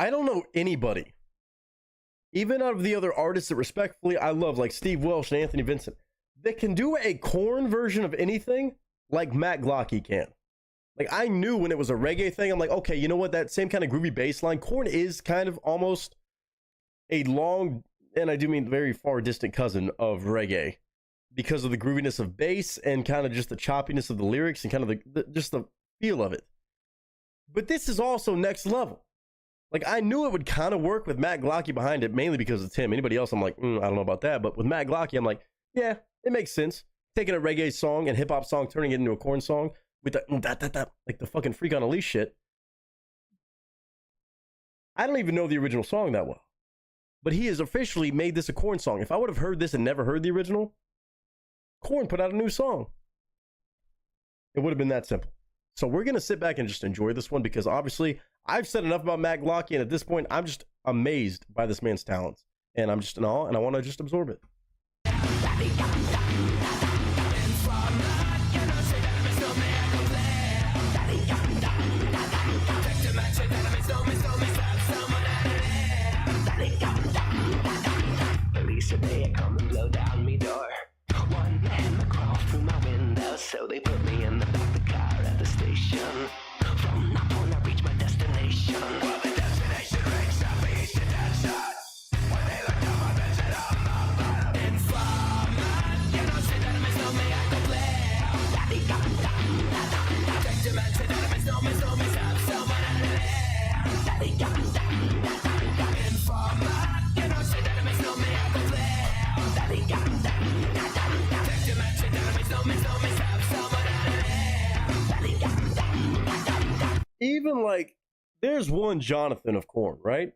I don't know anybody, even out of the other artists that respectfully I love, like Steve Welsh and Anthony Vincent, that can do a Korn version of anything like Matt Glocky can. Like, I knew when it was a reggae thing, I'm like, okay, you know what? That same kind of groovy bass line, Korn is kind of almost a long, and I do mean very far distant cousin of reggae because of the grooviness of bass and kind of just the choppiness of the lyrics and kind of just the feel of it. But this is also next level. Like, I knew it would kind of work with Matt Glocky behind it, mainly because it's him. Anybody else, I'm like, I don't know about that. But with Matt Glocky, I'm like, yeah, it makes sense. Taking a reggae song and hip-hop song, turning it into a Korn song with the like the fucking Freak on a Leash shit. I don't even know the original song that well. But he has officially made this a Korn song. If I would have heard this and never heard the original, Korn put out a new song. It would have been that simple. So we're going to sit back and just enjoy this one because obviously I've said enough about Matt Glocky, and at this point, I'm just amazed by this man's talents. And I'm just in awe, and I want to just absorb it. Police today come and blow down me door. One man crawled through my window, so they put me in the back of the car at the station. From that point I reached my destination. Well, the destination reached up, I used to dance shot. When they looked up, I mentioned I'm not bad. Informer, you know, say that I know me, I can play. Daddy got down. Check the man, say that I know me, have someone out of there. Daddy got down. Informer, you know, say that I know me, I can play. Daddy got down. Check the man, say that I know me, have someone out of there. Daddy got down. Even like, there's one Jonathan of Korn, right?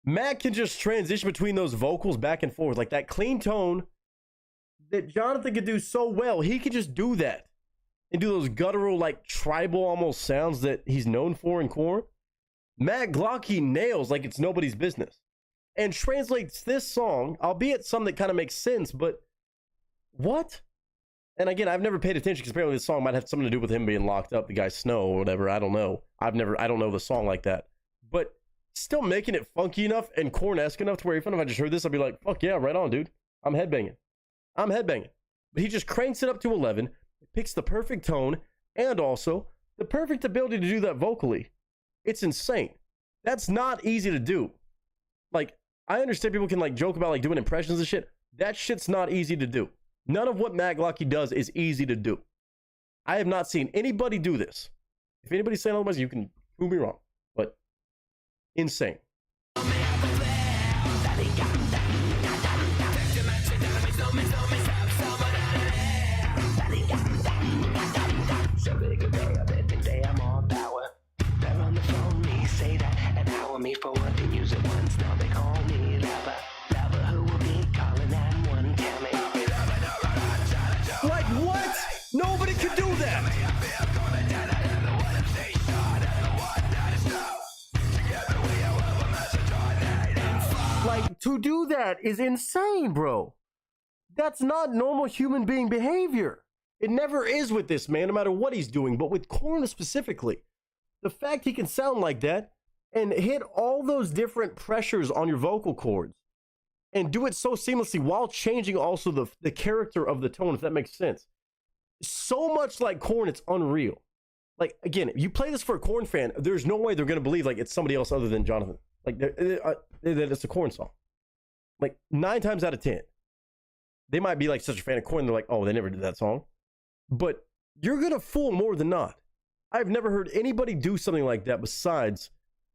Matt can just transition between those vocals back and forth. Like that clean tone that Jonathan could do so well. He could just do that and do those guttural, like tribal almost sounds that he's known for in Korn. Matt Glocky nails like it's nobody's business and translates this song, albeit some that kind of makes sense, but what? And again, I've never paid attention because apparently this song might have something to do with him being locked up, the guy Snow or whatever. I don't know. I don't know the song like that. But still making it funky enough and Korn-esque enough to where even if I just heard this, I'd be like, fuck yeah, right on, dude. I'm headbanging. But he just cranks it up to 11, picks the perfect tone, and also the perfect ability to do that vocally. It's insane. That's not easy to do. Like, I understand people can like joke about like doing impressions and shit. That shit's not easy to do. None of what Matt Glocky does is easy to do. I have not seen anybody do this. If anybody's saying otherwise, you can prove me wrong. But insane. So they could pay up every day, I'm all power. They're on the phone, me say that, and hour me for what they use it once. Now they call me lover. Lover who will be calling 911, tell me. Like what? Nobody could do that. Like, to do that is insane, bro. That's not normal human being behavior. It never is with this man, no matter what he's doing. But with Korn specifically, the fact he can sound like that and hit all those different pressures on your vocal cords and do it so seamlessly while changing also the character of the tone, if that makes sense. So much like Korn, it's unreal. Like, again, if you play this for a Korn fan, there's no way they're going to believe like it's somebody else other than Jonathan. Like, that it's a Korn song. Like, 9 times out of 10. They might be like such a fan of Korn, they're like, oh, they never did that song. But you're going to fool more than not. I've never heard anybody do something like that besides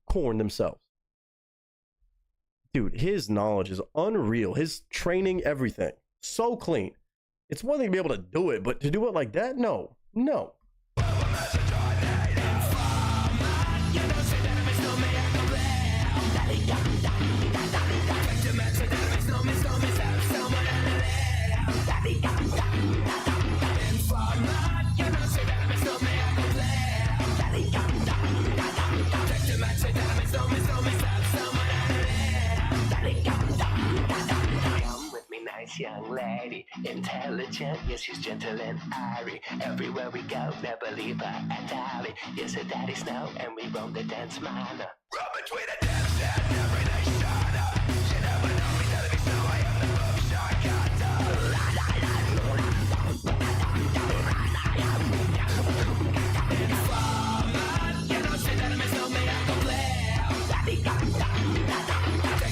Korn themselves. Dude, his knowledge is unreal. His training, everything. So clean. It's one thing to be able to do it, but to do it like that? No. No. Young lady, intelligent, yes, she's gentle and airy. Everywhere we go, never leave her at Dolly. Yes, her daddy's Snow, and we roam the dance minor. Run between the dance stand, every night shiner. She never know me, telling me so, I am the book star Informer, you know, she let me know me, I go play. Take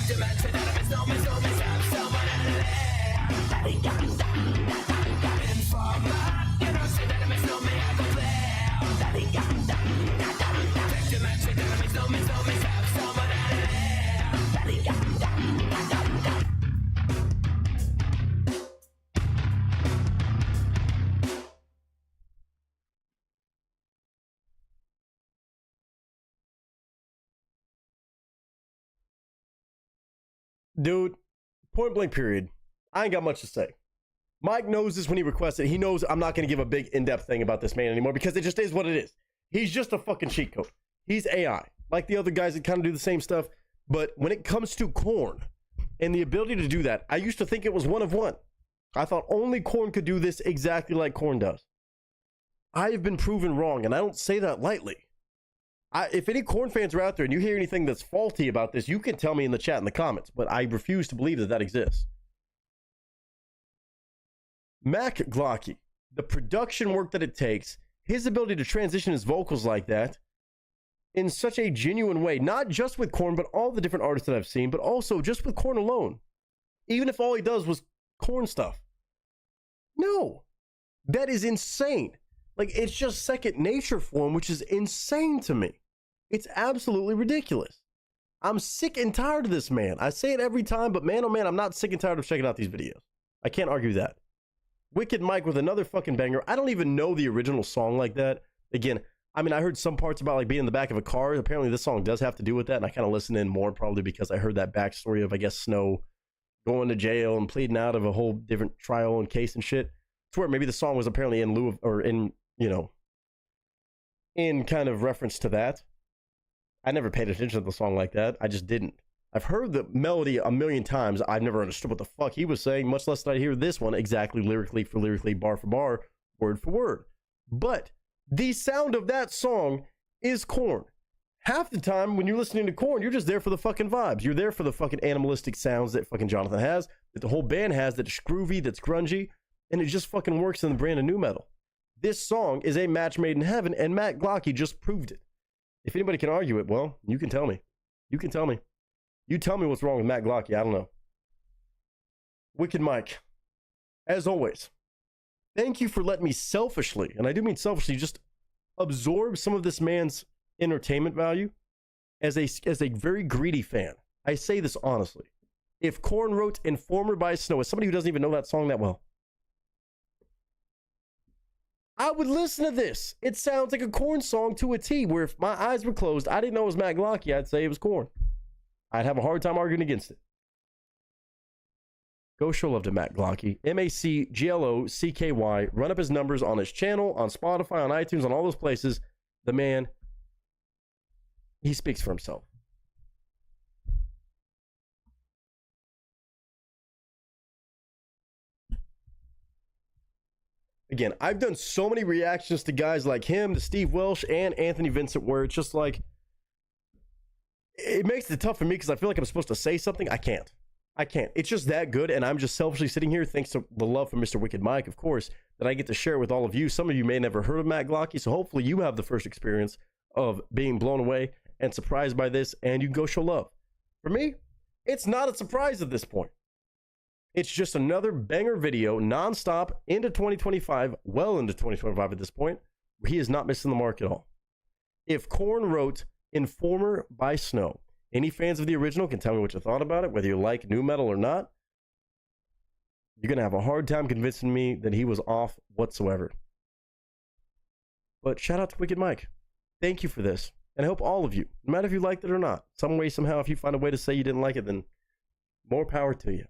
the man, she let me know me, so me, someone at the Dude, point blank period. I ain't got much to say. Mike knows this when he requests it. He knows I'm not going to give a big in-depth thing about this man anymore because it just is what it is. He's just a fucking cheat code. He's AI. Like the other guys that kind of do the same stuff. But when it comes to Korn and the ability to do that, I used to think it was one of one. I thought only Korn could do this exactly like Korn does. I have been proven wrong, and I don't say that lightly. If any Korn fans are out there and you hear anything that's faulty about this, you can tell me in the chat in the comments, but I refuse to believe that that exists. Mac Glocky, the production work that it takes, his ability to transition his vocals like that in such a genuine way, not just with Korn, but all the different artists that I've seen, but also just with Korn alone. Even if all he does was Korn stuff. No, that is insane. Like, it's just second nature for him, which is insane to me. It's absolutely ridiculous. I'm sick and tired of this man. I say it every time, but man, oh man, I'm not sick and tired of checking out these videos. I can't argue that. Wicked Mike with another fucking banger. I don't even know the original song like that. Again, I mean, I heard some parts about like being in the back of a car. Apparently this song does have to do with that, and I kind of listened in more probably because I heard that backstory of, I guess, Snow going to jail and pleading out of a whole different trial and case and shit. I swear maybe the song was apparently in lieu of, or in, you know, in kind of reference to that. I never paid attention to the song like that. I just didn't. I've heard the melody a million times. I've never understood what the fuck he was saying, much less did I hear this one exactly lyrically for lyrically, bar for bar, word for word. But the sound of that song is Korn. Half the time when you're listening to Korn, you're just there for the fucking vibes. You're there for the fucking animalistic sounds that fucking Jonathan has, that the whole band has, that's groovy, that's grungy, and it just fucking works in the brand of nu metal. This song is a match made in heaven, and Matt Glocky just proved it. If anybody can argue it, well, you can tell me. You can tell me. You tell me what's wrong with Matt Glocky. I don't know. Wicked Mike, as always, thank you for letting me selfishly, and I do mean selfishly, just absorb some of this man's entertainment value as a very greedy fan. I say this honestly. If Korn wrote Informer by Snow, as somebody who doesn't even know that song that well, I would listen to this. It sounds like a Korn song to a T, where if my eyes were closed, I didn't know it was Matt Glocky, I'd say it was Korn. I'd have a hard time arguing against it. Go show love to Matt Glocky. MACGLOCKY. Run up his numbers on his channel, on Spotify, on iTunes, on all those places. The man, he speaks for himself. Again, I've done so many reactions to guys like him, to Steve Welsh, and Anthony Vincent, where it's just like, it makes it tough for me because I feel like I'm supposed to say something. I can't. It's just that good, and I'm just selfishly sitting here, thanks to the love from Mr. Wicked Mike, of course, that I get to share with all of you. Some of you may never heard of Matt Glocky, so hopefully you have the first experience of being blown away and surprised by this, and you can go show love. For me, it's not a surprise at this point. It's just another banger video, nonstop, into 2025, well into 2025 at this point. He is not missing the mark at all. If Korn wrote Informer by Snow, any fans of the original can tell me what you thought about it, whether you like nu metal or not. You're going to have a hard time convincing me that he was off whatsoever. But shout out to Wicked Mike. Thank you for this. And I hope all of you, no matter if you liked it or not, some way, somehow, if you find a way to say you didn't like it, then more power to you.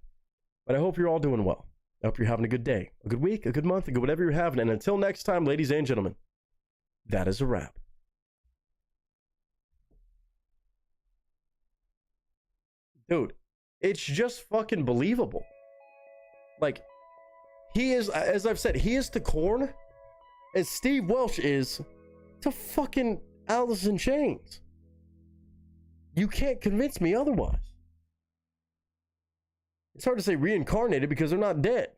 But I hope you're all doing well. I hope you're having a good day, a good week, a good month, a good whatever you're having. And until next time, ladies and gentlemen, that is a wrap. Dude, it's just fucking believable. Like, he is, as I've said, he is to Korn as Steve Welsh is to fucking Alice in Chains. You can't convince me otherwise. It's hard to say reincarnated because they're not dead.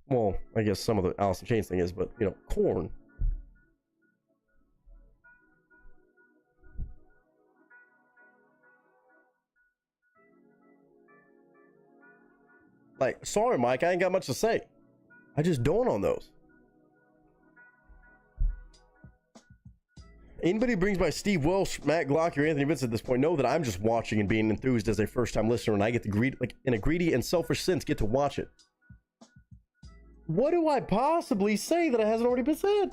Well, I guess some of the Alice in Chains thing is, but, you know, Korn. Like, sorry, Mike, I ain't got much to say. I just don't on those. Anybody who brings by Steve Welsh, Matt Glocky, or Anthony Vincent at this point know that I'm just watching and being enthused as a first-time listener, and I get to greed, like in a greedy and selfish sense, get to watch it. What do I possibly say that hasn't already been said?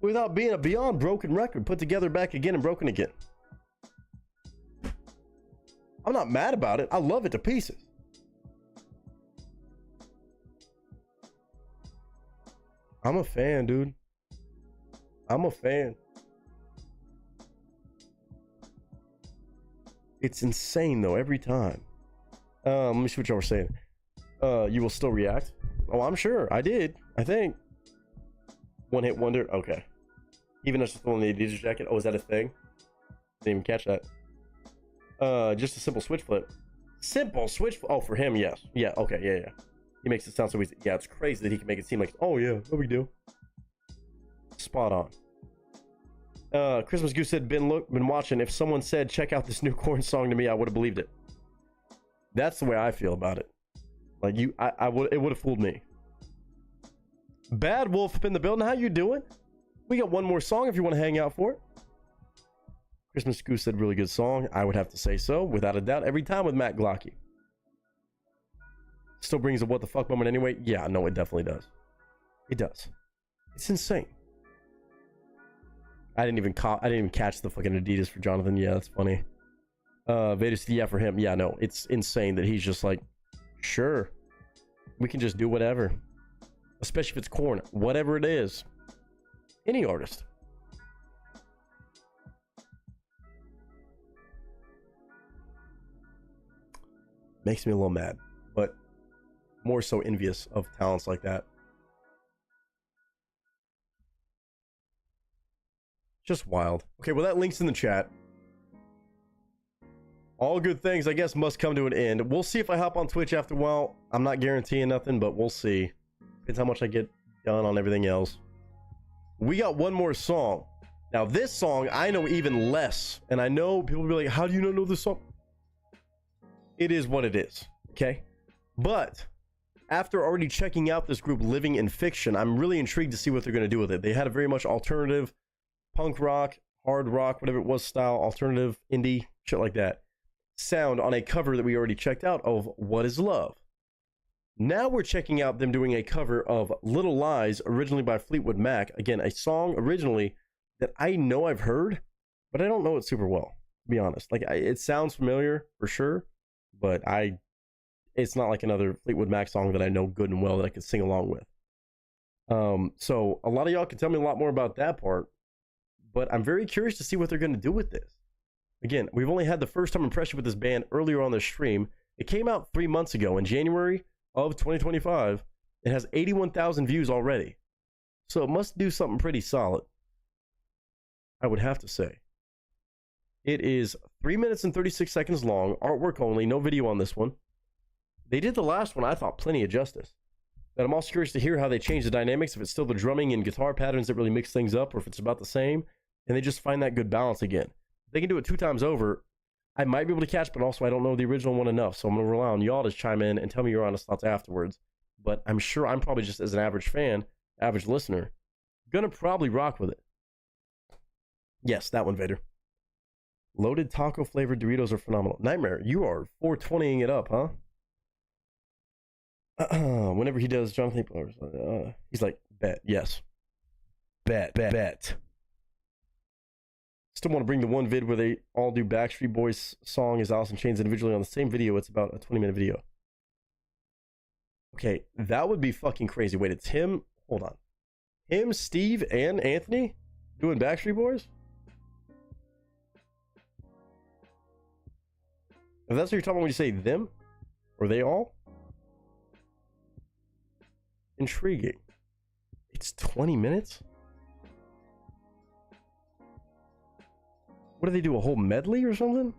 Without being a beyond broken record, put together back again and broken again. I'm not mad about it. I love it to pieces. I'm a fan, dude. I'm a fan. It's insane, though, every time. Let me see what y'all were saying. You will still react? Oh, I'm sure. I did. I think. One hit wonder. Okay. Even just throwing the Adidas jacket. Oh, is that a thing? Didn't even catch that. Just a simple switch flip. Simple switch. Oh, for him, yes. Yeah, okay, yeah. He makes it sound so easy. Yeah, it's crazy that he can make it seem like, oh, yeah, no big deal. Spot on. Christmas Goose said, been watching. If someone said, check out this new Korn song to me, I would have believed it. That's the way I feel about it. Like, it would have fooled me. Bad Wolf up in the building. How you doing? We got one more song if you want to hang out for it. Christmas Goose said, really good song. I would have to say so, without a doubt, every time with Matt Glocky. Still brings a what the fuck moment anyway? Yeah, no, it definitely does. It does. It's insane. I didn't even catch the fucking Adidas for Jonathan. Yeah, that's funny. Vader's, yeah, for him. Yeah, no, it's insane that he's just like, sure, we can just do whatever. Especially if it's Korn. Whatever it is. Any artist. Makes me a little mad, but more so envious of talents like that. Just wild. Okay, well, that link's in the chat. All good things, I guess, must come to an end. We'll see if I hop on Twitch after a while. I'm not guaranteeing nothing, but we'll see. Depends how much I get done on everything else. We got one more song. Now, this song, I know even less. And I know people will be like, how do you not know this song? It is what it is, okay? But after already checking out this group, Living in Fiction, I'm really intrigued to see what they're going to do with it. They had a very much alternative, punk rock, hard rock, whatever it was style, alternative, indie, shit like that, sound on a cover that we already checked out of What Is Love. Now we're checking out them doing a cover of Little Lies, originally by Fleetwood Mac. Again, a song originally that I know I've heard, but I don't know it super well, to be honest. Like, it sounds familiar for sure, but it's not like another Fleetwood Mac song that I know good and well that I could sing along with. So a lot of y'all can tell me a lot more about that part, but I'm very curious to see what they're going to do with this. Again, we've only had the first time impression with this band earlier on the stream. It came out 3 months ago in January of 2025. It has 81,000 views already. So it must do something pretty solid, I would have to say. It is 3 minutes and 36 seconds long, artwork only, no video on this one. They did the last one, I thought, plenty of justice. But I'm also curious to hear how they change the dynamics, if it's still the drumming and guitar patterns that really mix things up, or if it's about the same, and they just find that good balance again. If they can do it 2 times over, I might be able to catch, but also I don't know the original one enough, so I'm going to rely on y'all to chime in and tell me your honest thoughts afterwards. But I'm sure I'm probably just, as an average fan, average listener, gonna probably rock with it. Yes, that one, Vader. Loaded taco flavored Doritos are phenomenal. Nightmare, you are 420ing it up, huh? Whenever he does Jonathan, he's like, bet, yes. Bet. Still want to bring the one vid where they all do Backstreet Boys song as Alice in Chains individually on the same video. It's about a 20-minute video. Okay, that would be fucking crazy. Wait, it's him? Hold on. Him, Steve, and Anthony doing Backstreet Boys? If that's what you're talking about when you say them? Or they all? Intriguing. It's 20 minutes? What do they do, a whole medley or something?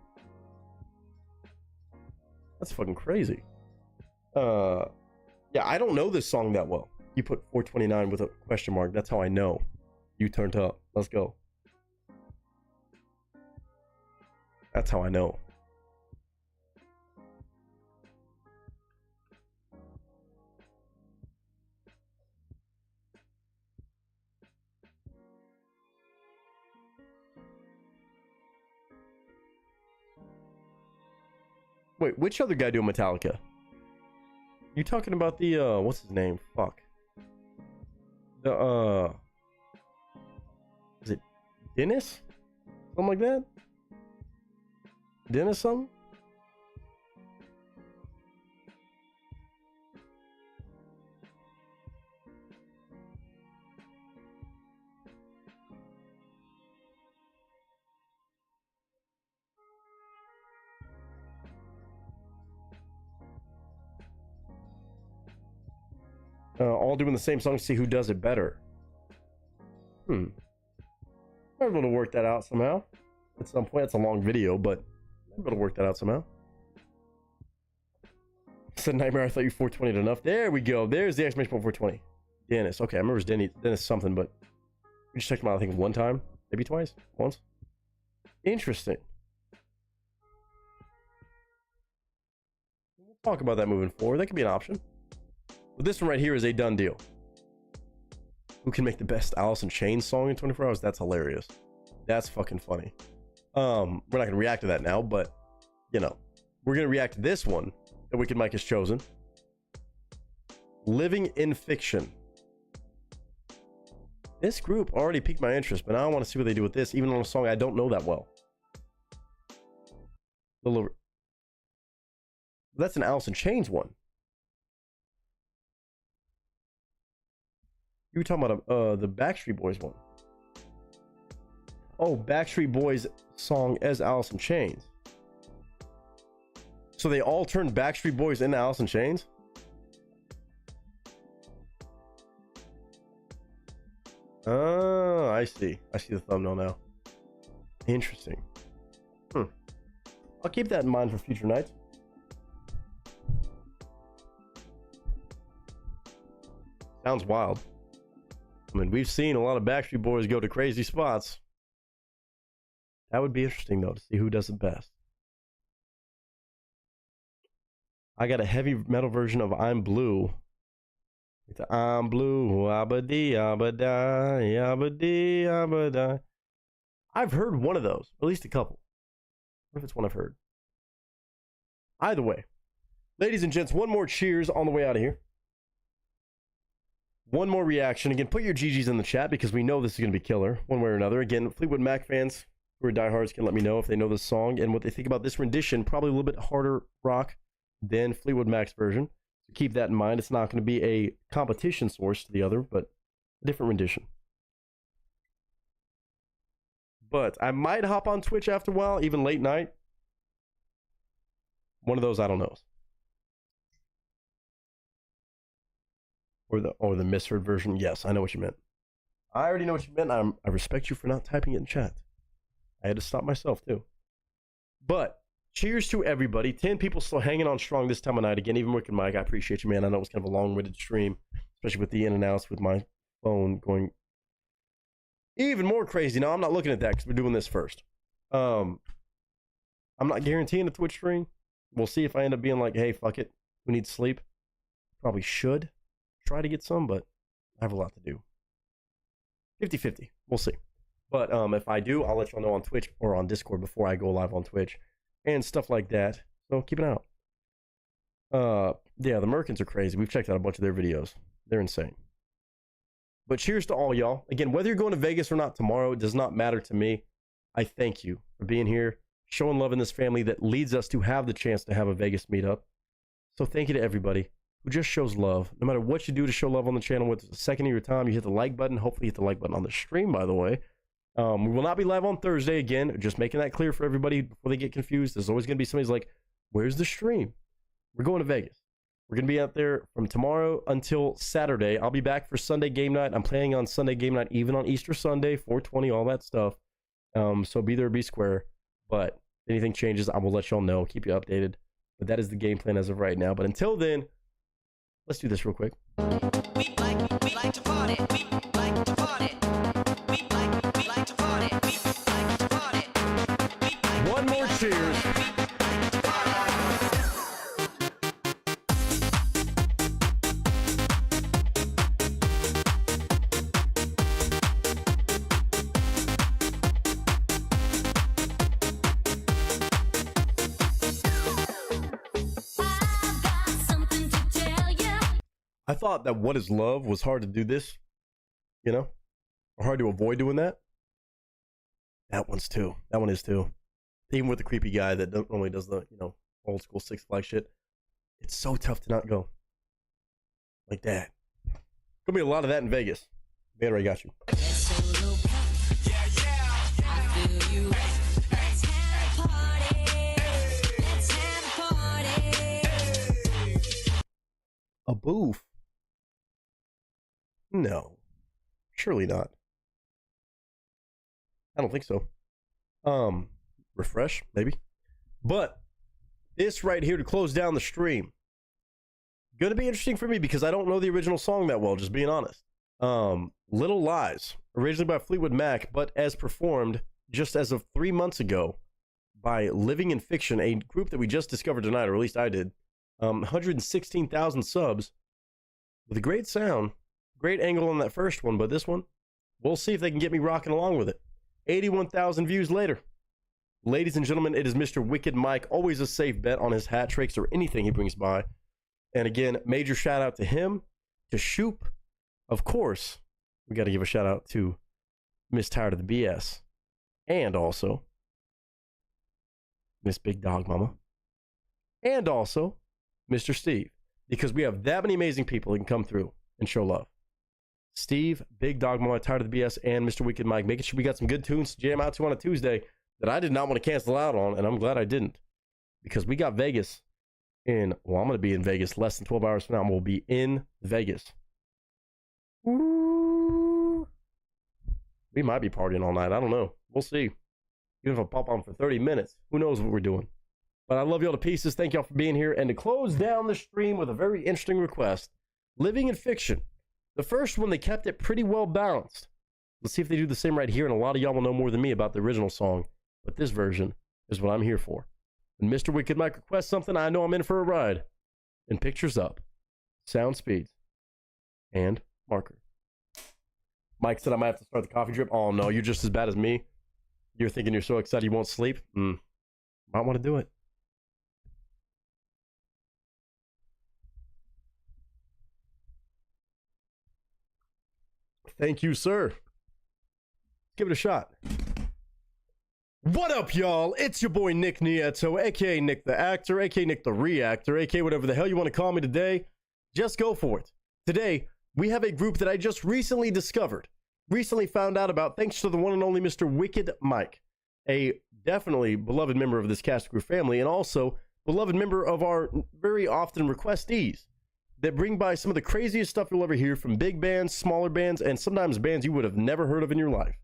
That's fucking crazy. Yeah, I don't know this song that well. You put 429 with a question mark. That's how I know you turned up. Let's go. That's how I know. Wait, which other guy doing Metallica? You talking about the, what's his name? Fuck. The, is it Dennis? Something like that? Dennis something? All doing the same song to see who does it better. Might be able to work that out somehow. At some point, it's a long video, but might be able to work that out somehow. Said Nightmare, I thought you 420'd enough. There we go. There's the exclamation point 420. Dennis. Okay, I remember it's Dennis something, but we just checked him out, I think, one time. Maybe twice? Once? Interesting. We'll talk about that moving forward. That could be an option. But this one right here is a done deal. Who can make the best Alice in Chains song in 24 hours? That's hilarious. That's fucking funny. We're not going to react to that now, but, you know, we're going to react to this one that Wicked Mike has chosen. Living in Fiction. This group already piqued my interest, but now I want to see what they do with this, even on a song I don't know that well. Little over. That's an Alice in Chains one. You were talking about the Backstreet Boys one. Oh, Backstreet Boys song as Alice in Chains. So they all turned Backstreet Boys into Alice in Chains? Oh, I see. I see the thumbnail now. Interesting. I'll keep that in mind for future nights. Sounds wild. I mean, we've seen a lot of Backstreet Boys go to crazy spots. That would be interesting, though, to see who does it best. I got a heavy metal version of I'm Blue. It's I'm Blue, abadi, abada, abadi, abada. I've heard one of those, at least a couple. What if it's one I've heard? Either way, ladies and gents, one more cheers on the way out of here. One more reaction. Again, put your GGs in the chat because we know this is going to be killer one way or another. Again, Fleetwood Mac fans who are diehards can let me know if they know this song and what they think about this rendition. Probably a little bit harder rock than Fleetwood Mac's version. So keep that in mind. It's not going to be a competition source to the other, but a different rendition. But I might hop on Twitch after a while, even late night. One of those I don't know. Or the misheard version. Yes, I know what you meant. I already know what you meant. I respect you for not typing it in chat. I had to stop myself too. But cheers to everybody. 10 people still hanging on strong this time of night. Again, even Wicked Mike, I appreciate you, man. I know it was kind of a long-winded stream, especially with the in and outs with my phone going even more crazy. Now, I'm not looking at that because we're doing this first. I'm not guaranteeing a Twitch stream. We'll see if I end up being like, hey, fuck it. We need sleep. Probably should try to get some, but I have a lot to do. 50-50. We'll see. But if I do, I'll let y'all know on Twitch or on Discord before I go live on Twitch and stuff like that. So keep an eye out. Yeah, the Merkins are crazy. We've checked out a bunch of their videos. They're insane. But cheers to all y'all. Again, whether you're going to Vegas or not tomorrow, it does not matter to me. I thank you for being here, showing love in this family that leads us to have the chance to have a Vegas meetup. So thank you to everybody who just shows love. No matter what you do to show love on the channel, with a second of your time, you hit the like button. Hopefully hit the like button on the stream, by the way. We will not be live on Thursday again. Just making that clear for everybody before they get confused. There's always going to be somebody's like, where's the stream? We're going to Vegas. We're going to be out there from tomorrow until Saturday. I'll be back for Sunday game night. I'm planning on Sunday game night, even on Easter Sunday, 420, all that stuff. So be there, be square. But if anything changes, I will let y'all know. Keep you updated. But that is the game plan as of right now. But until then, let's do this real quick. We like to party. We like to party. We like to party. We like to party. One more cheers. I thought that What Is Love was hard to do this, you know, or hard to avoid doing that. That one's too. That one is too. Even with the creepy guy that normally does the, you know, old school Six Flags shit. It's so tough to not go like that. Gonna be a lot of that in Vegas. Man, I got you. A booth? No, surely not. I don't think so. Refresh, maybe. But this right here to close down the stream, gonna be interesting for me because I don't know the original song that well, just being honest. Little Lies, originally by Fleetwood Mac, but as performed just as of 3 months ago by Living in Fiction, a group that we just discovered tonight, or at least I did. 116,000 subs with a great sound, great angle on that first one, but this one, we'll see if they can get me rocking along with it. 81,000 views later. Ladies and gentlemen, it is Mr. Wicked Mike, always a safe bet on his hat tricks or anything he brings by. And again, major shout out to him, to Shoop. Of course, we got to give a shout out to Miss Tired of the BS. And also Miss Big Dog Mama, and also Mr. Steve, because we have that many amazing people that can come through and show love. Steve, Big Dog Mama, Tired of the BS, and Mr. Wicked Mike, making sure we got some good tunes to jam out to on a Tuesday that I did not want to cancel out on, and I'm glad I didn't, because we got Vegas in, well, I'm going to be in Vegas less than 12 hours from now. We'll be in Vegas. Ooh. We might be partying all night. I don't know. We'll see. Even if I pop on for 30 minutes, who knows what we're doing. But I love y'all to pieces. Thank y'all for being here. And to close down the stream with a very interesting request, Living in Fiction. The first one, they kept it pretty well balanced. Let's see if they do the same right here. And a lot of y'all will know more than me about the original song. But this version is what I'm here for. When Mr. Wicked Mike requests something, I know I'm in for a ride. And pictures up, sound speeds, and marker. Mike said I might have to start the coffee drip. Oh no, you're just as bad as me. You're thinking you're so excited you won't sleep? Might want to do it. Thank you, sir. Let's give it a shot. What up, y'all? It's your boy Nick Nieto, aka Nick the Actor, aka Nick the Reactor, aka whatever the hell you want to call me today. Just go for it. Today, we have a group that I just recently discovered, recently found out about, thanks to the one and only Mr. Wicked Mike, a definitely beloved member of this cast crew family, and also beloved member of our very often requestees that bring by some of the craziest stuff you'll ever hear from big bands, smaller bands, and sometimes bands you would have never heard of in your life.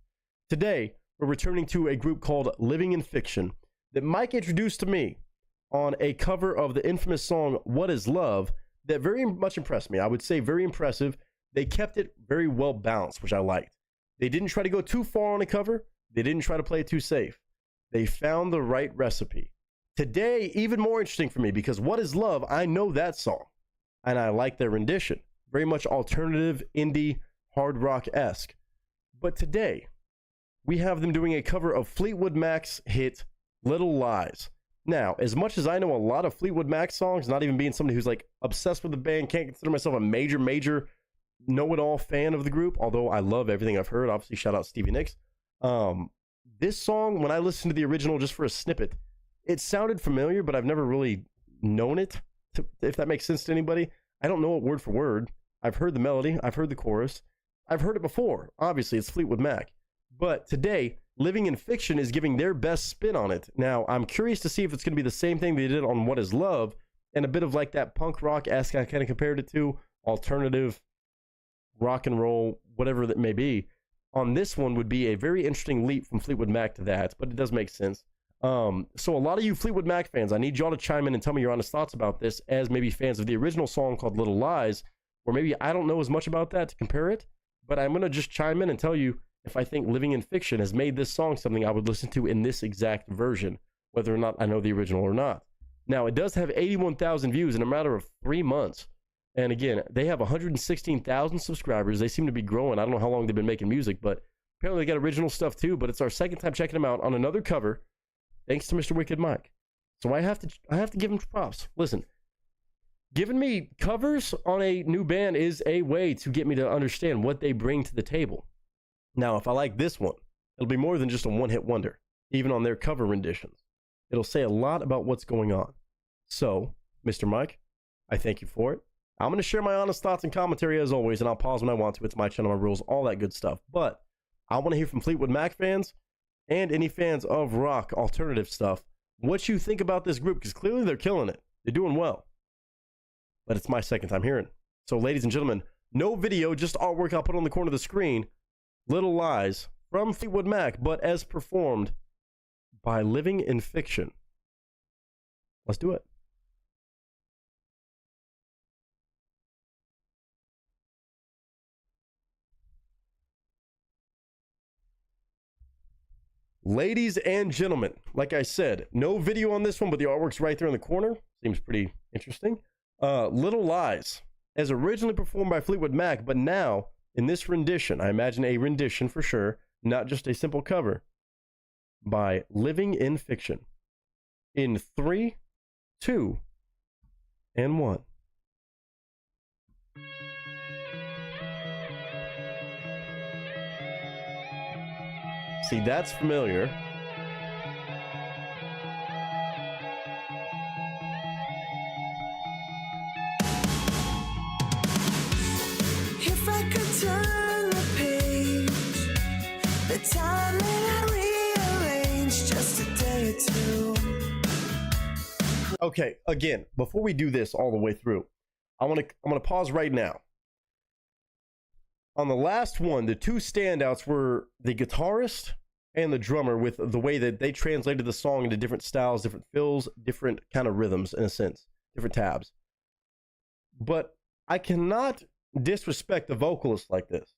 Today, we're returning to a group called Living in Fiction that Mike introduced to me on a cover of the infamous song What Is Love that very much impressed me. I would say very impressive. They kept it very well balanced, which I liked. They didn't try to go too far on a cover. They didn't try to play it too safe. They found the right recipe. Today, even more interesting for me, because What Is Love, I know that song, and I like their rendition. Very much alternative, indie, hard rock-esque. But today, we have them doing a cover of Fleetwood Mac's hit, Little Lies. Now, as much as I know a lot of Fleetwood Mac songs, not even being somebody who's like obsessed with the band, can't consider myself a major know-it-all fan of the group, although I love everything I've heard. Obviously, shout out Stevie Nicks. This song, when I listened to the original just for a snippet, it sounded familiar, but I've never really known it, if that makes sense to anybody. I don't know it word for word. I've heard the melody. I've heard the chorus. I've heard it before. Obviously, it's Fleetwood Mac. But today, Living in Fiction is giving their best spin on it. Now, I'm curious to see if it's going to be the same thing they did on What Is Love, and a bit of like that punk rock-esque I kind of compared it to, alternative rock and roll, whatever that may be. On this one would be a very interesting leap from Fleetwood Mac to that, but it does make sense. So a lot of you Fleetwood Mac fans, I need y'all to chime in and tell me your honest thoughts about this as maybe fans of the original song called Little Lies, or maybe I don't know as much about that to compare it, but I'm going to just chime in and tell you if I think Living in Fiction has made this song something I would listen to in this exact version, whether or not I know the original or not. Now, it does have 81,000 views in a matter of 3 months. And again, they have 116,000 subscribers. They seem to be growing. I don't know how long they've been making music, but apparently they got original stuff too. But it's our second time checking them out on another cover, thanks to Mr. Wicked Mike. So I have to give him props. Listen, giving me covers on a new band is a way to get me to understand what they bring to the table. Now, if I like this one, it'll be more than just a one-hit wonder, even on their cover renditions. It'll say a lot about what's going on. So, Mr. Mike, I thank you for it. I'm going to share my honest thoughts and commentary as always, and I'll pause when I want to. It's my channel, my rules, all that good stuff. But I want to hear from Fleetwood Mac fans and any fans of rock, alternative stuff, what you think about this group, because clearly they're killing it. They're doing well. But it's my second time hearing it. So, ladies and gentlemen, no video, just artwork I'll put on the corner of the screen. Little Lies from Fleetwood Mac, but as performed by Living in Fiction. Let's do it. Ladies and gentlemen, like I said, no video on this one, but the artwork's right there in the corner. Seems pretty interesting. Little Lies, as originally performed by Fleetwood Mac, but now in this rendition, I imagine a rendition for sure, not just a simple cover, by Living in Fiction. In 3, 2, and 1. See, that's familiar. Okay, again, before we do this all the way through, I'm gonna pause right now. On the last one, the two standouts were the guitarist and the drummer, with the way that they translated the song into different styles, different fills, different kind of rhythms, in a sense, different tabs. But I cannot disrespect the vocalist like this.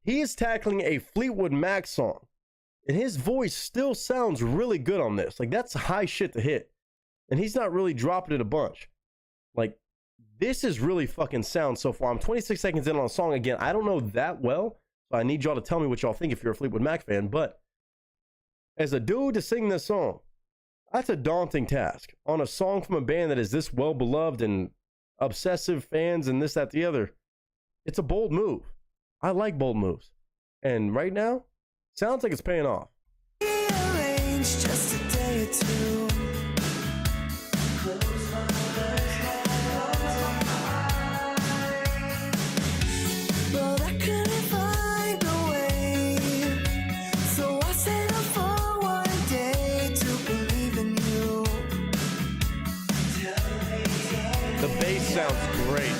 He is tackling a Fleetwood Mac song, and his voice still sounds really good on this. Like, that's high shit to hit. And he's not really dropping it a bunch. Like, this is really fucking sound so far. I'm 26 seconds in on a song again. I don't know that well, so I need y'all to tell me what y'all think if you're a Fleetwood Mac fan. But as a dude to sing this song, that's a daunting task. On a song from a band that is this well beloved and obsessive fans and this, that, the other. It's a bold move. I like bold moves. And right now, sounds like it's paying off. Just a day or two. But I couldn't find a way, so I settled for one day to believe in you. The bass sounds great.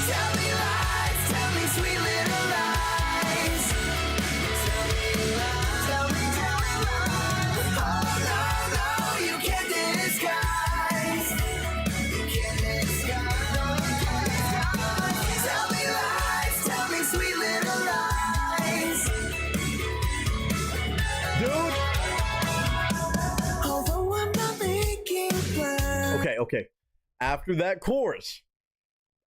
Tell me lies, tell me sweet little lies. Tell me lies, tell me lies. Oh no, you can't disguise. You can't disguise, no, you can't disguise. Tell me lies, tell me sweet little lies. Dude. Although I'm not making plans. Okay. After that chorus,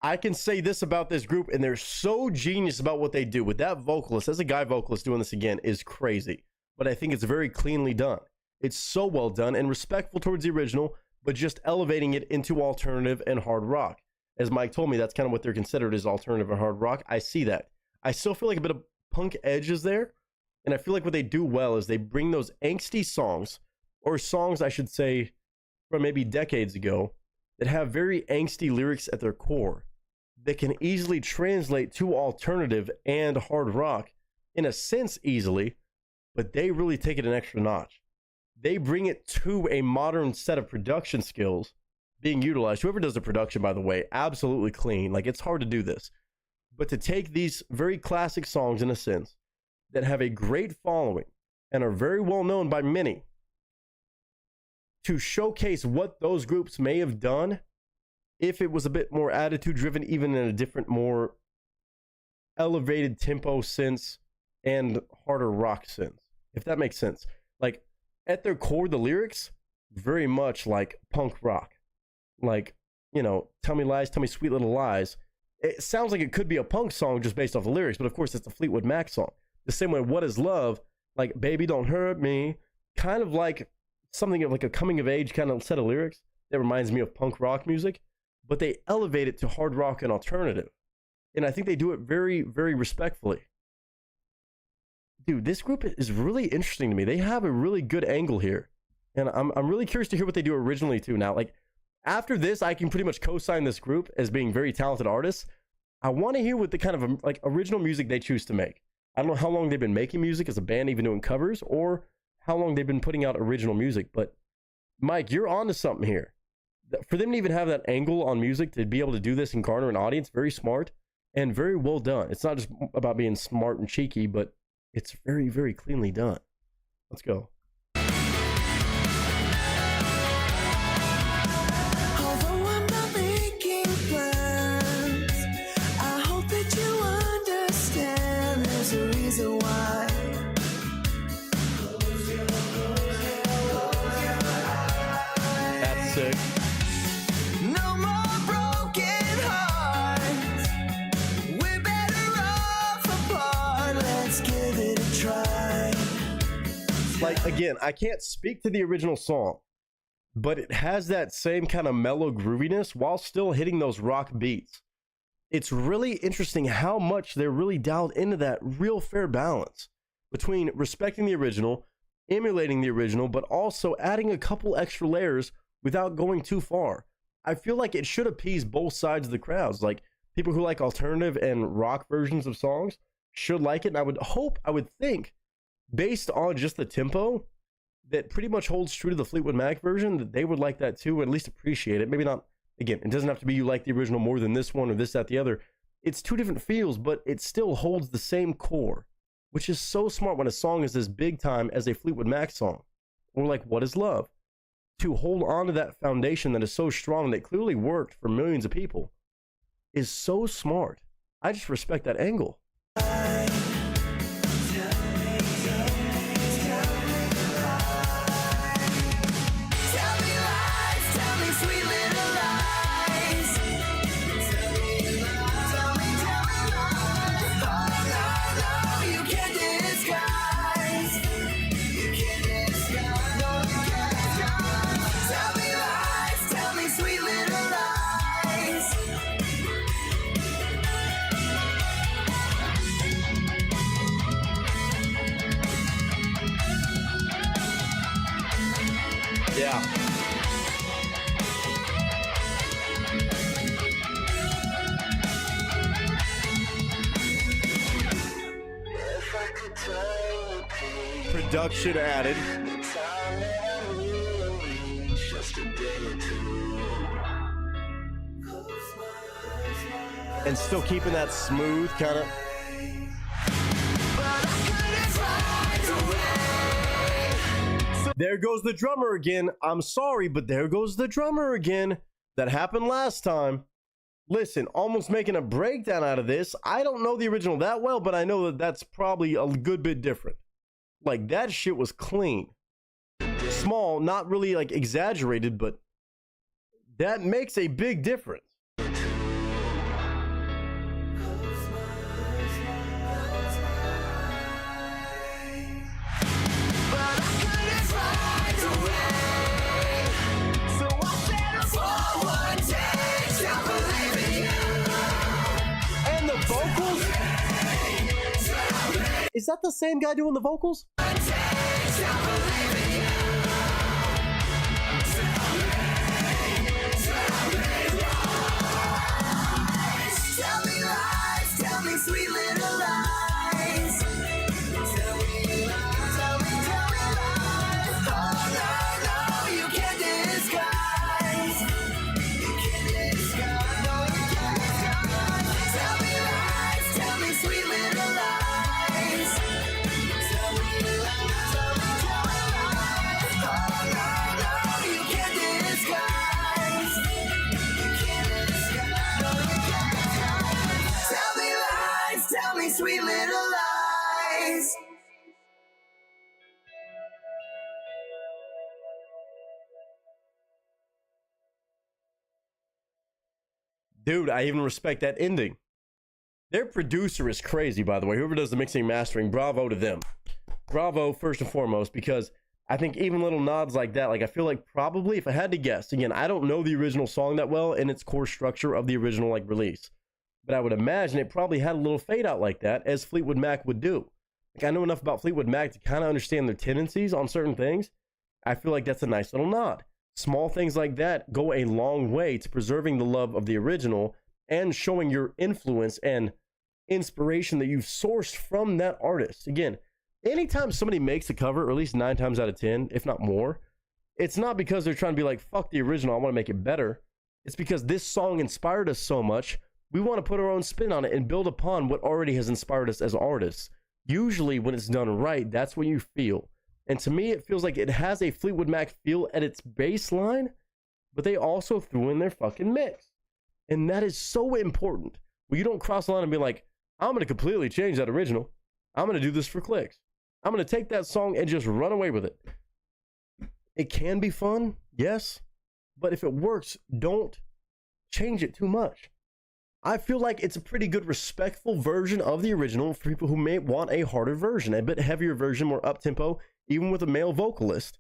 I can say this about this group, and they're so genius about what they do. With that vocalist, as a guy vocalist doing this again is crazy. But I think it's very cleanly done. It's so well done and respectful towards the original, but just elevating it into alternative and hard rock. As Mike told me, that's kind of what they're considered, is alternative and hard rock. I see that. I still feel like a bit of punk edge is there. And I feel like what they do well is they bring those angsty songs, or songs I should say from maybe decades ago, that have very angsty lyrics at their core, that can easily translate to alternative and hard rock in a sense easily, but they really take it an extra notch. They bring it to a modern set of production skills being utilized. Whoever does the production, by the way, absolutely clean. Like, it's hard to do this. But to take these very classic songs, in a sense, that have a great following and are very well known by many, to showcase what those groups may have done if it was a bit more attitude driven, even in a different, more elevated tempo sense and harder rock sense, if that makes sense. Like, at their core, the lyrics, very much like punk rock. Like, you know, tell me lies, tell me sweet little lies. It sounds like it could be a punk song just based off the lyrics, but of course it's a Fleetwood Mac song. The same way, What Is Love, like Baby Don't Hurt Me, kind of like something of like a coming of age kind of set of lyrics that reminds me of punk rock music, but they elevate it to hard rock and alternative. And I think they do it very, very respectfully. Dude, this group is really interesting to me. They have a really good angle here. And I'm really curious to hear what they do originally too. Now, like, after this, I can pretty much co-sign this group as being very talented artists. I want to hear what the kind of like original music they choose to make. I don't know how long they've been making music as a band, even doing covers, or how long they've been putting out original music. But Mike, you're onto something here. For them to even have that angle on music, to be able to do this and garner an audience, very smart and very well done. It's not just about being smart and cheeky, but it's very, very cleanly done. Let's go. Although I'm not making plans, I hope that you understand there's a reason why. That's sick. No more broken hearts. We're better off apart. Let's give it a try. Like, again, I can't speak to the original song, but it has that same kind of mellow grooviness while still hitting those rock beats. It's really interesting how much they're really dialed into that real fair balance between respecting the original, emulating the original, but also adding a couple extra layers without going too far. I feel like it should appease both sides of the crowds. Like, people who like alternative and rock versions of songs should like it, and I would think based on just the tempo, that pretty much holds true to the Fleetwood Mac version, that they would like that too, or at least appreciate it. Maybe not, again, it doesn't have to be you like the original more than this one or this, that, the other. It's two different feels, but it still holds the same core, which is so smart when a song is as big time as a Fleetwood Mac song. Or like What Is Love? To hold on to that foundation that is so strong, that clearly worked for millions of people, is so smart. I just respect that angle. Yeah. Production added. And still keeping that smooth kind of. There goes the drummer again. I'm sorry, but there goes the drummer again. That happened last time. Listen, almost making a breakdown out of this. I don't know the original that well, but I know that that's probably a good bit different. Like, that shit was clean. Small, not really like exaggerated, but that makes a big difference. Is that the same guy doing the vocals? Tell me sweet little lies. Tell me lies. Oh, no, you can't disguise. You can't disguise. No, you can't disguise. Tell me lies. Tell me sweet little lies. Tell me lies. Oh, no, you can't disguise. You can't disguise. No, you can't disguise. Tell me lies. Tell me sweet little lies. Dude, I even respect that ending. Their producer is crazy, by the way. Whoever does the mixing and mastering, bravo to them. Bravo, first and foremost, because I think even little nods like that, like I feel like probably, if I had to guess, again, I don't know the original song that well and its core structure of the original like release, but I would imagine it probably had a little fade out like that, as Fleetwood Mac would do. Like, I know enough about Fleetwood Mac to kind of understand their tendencies on certain things. I feel like that's a nice little nod. Small things like that go a long way to preserving the love of the original and showing your influence and inspiration that you've sourced from that artist. Again, anytime somebody makes a cover, or at least 9 times out of 10, if not more, it's not because they're trying to be like, fuck the original, I want to make it better. It's because this song inspired us so much, we want to put our own spin on it and build upon what already has inspired us as artists. Usually when it's done right, that's what you feel. And to me, it feels like it has a Fleetwood Mac feel at its baseline, but they also threw in their fucking mix. And that is so important. Well, you don't cross the line and be like, I'm going to completely change that original. I'm going to do this for clicks. I'm going to take that song and just run away with it. It can be fun, yes. But if it works, don't change it too much. I feel like it's a pretty good, respectful version of the original for people who may want a harder version, a bit heavier version, more up-tempo, even with a male vocalist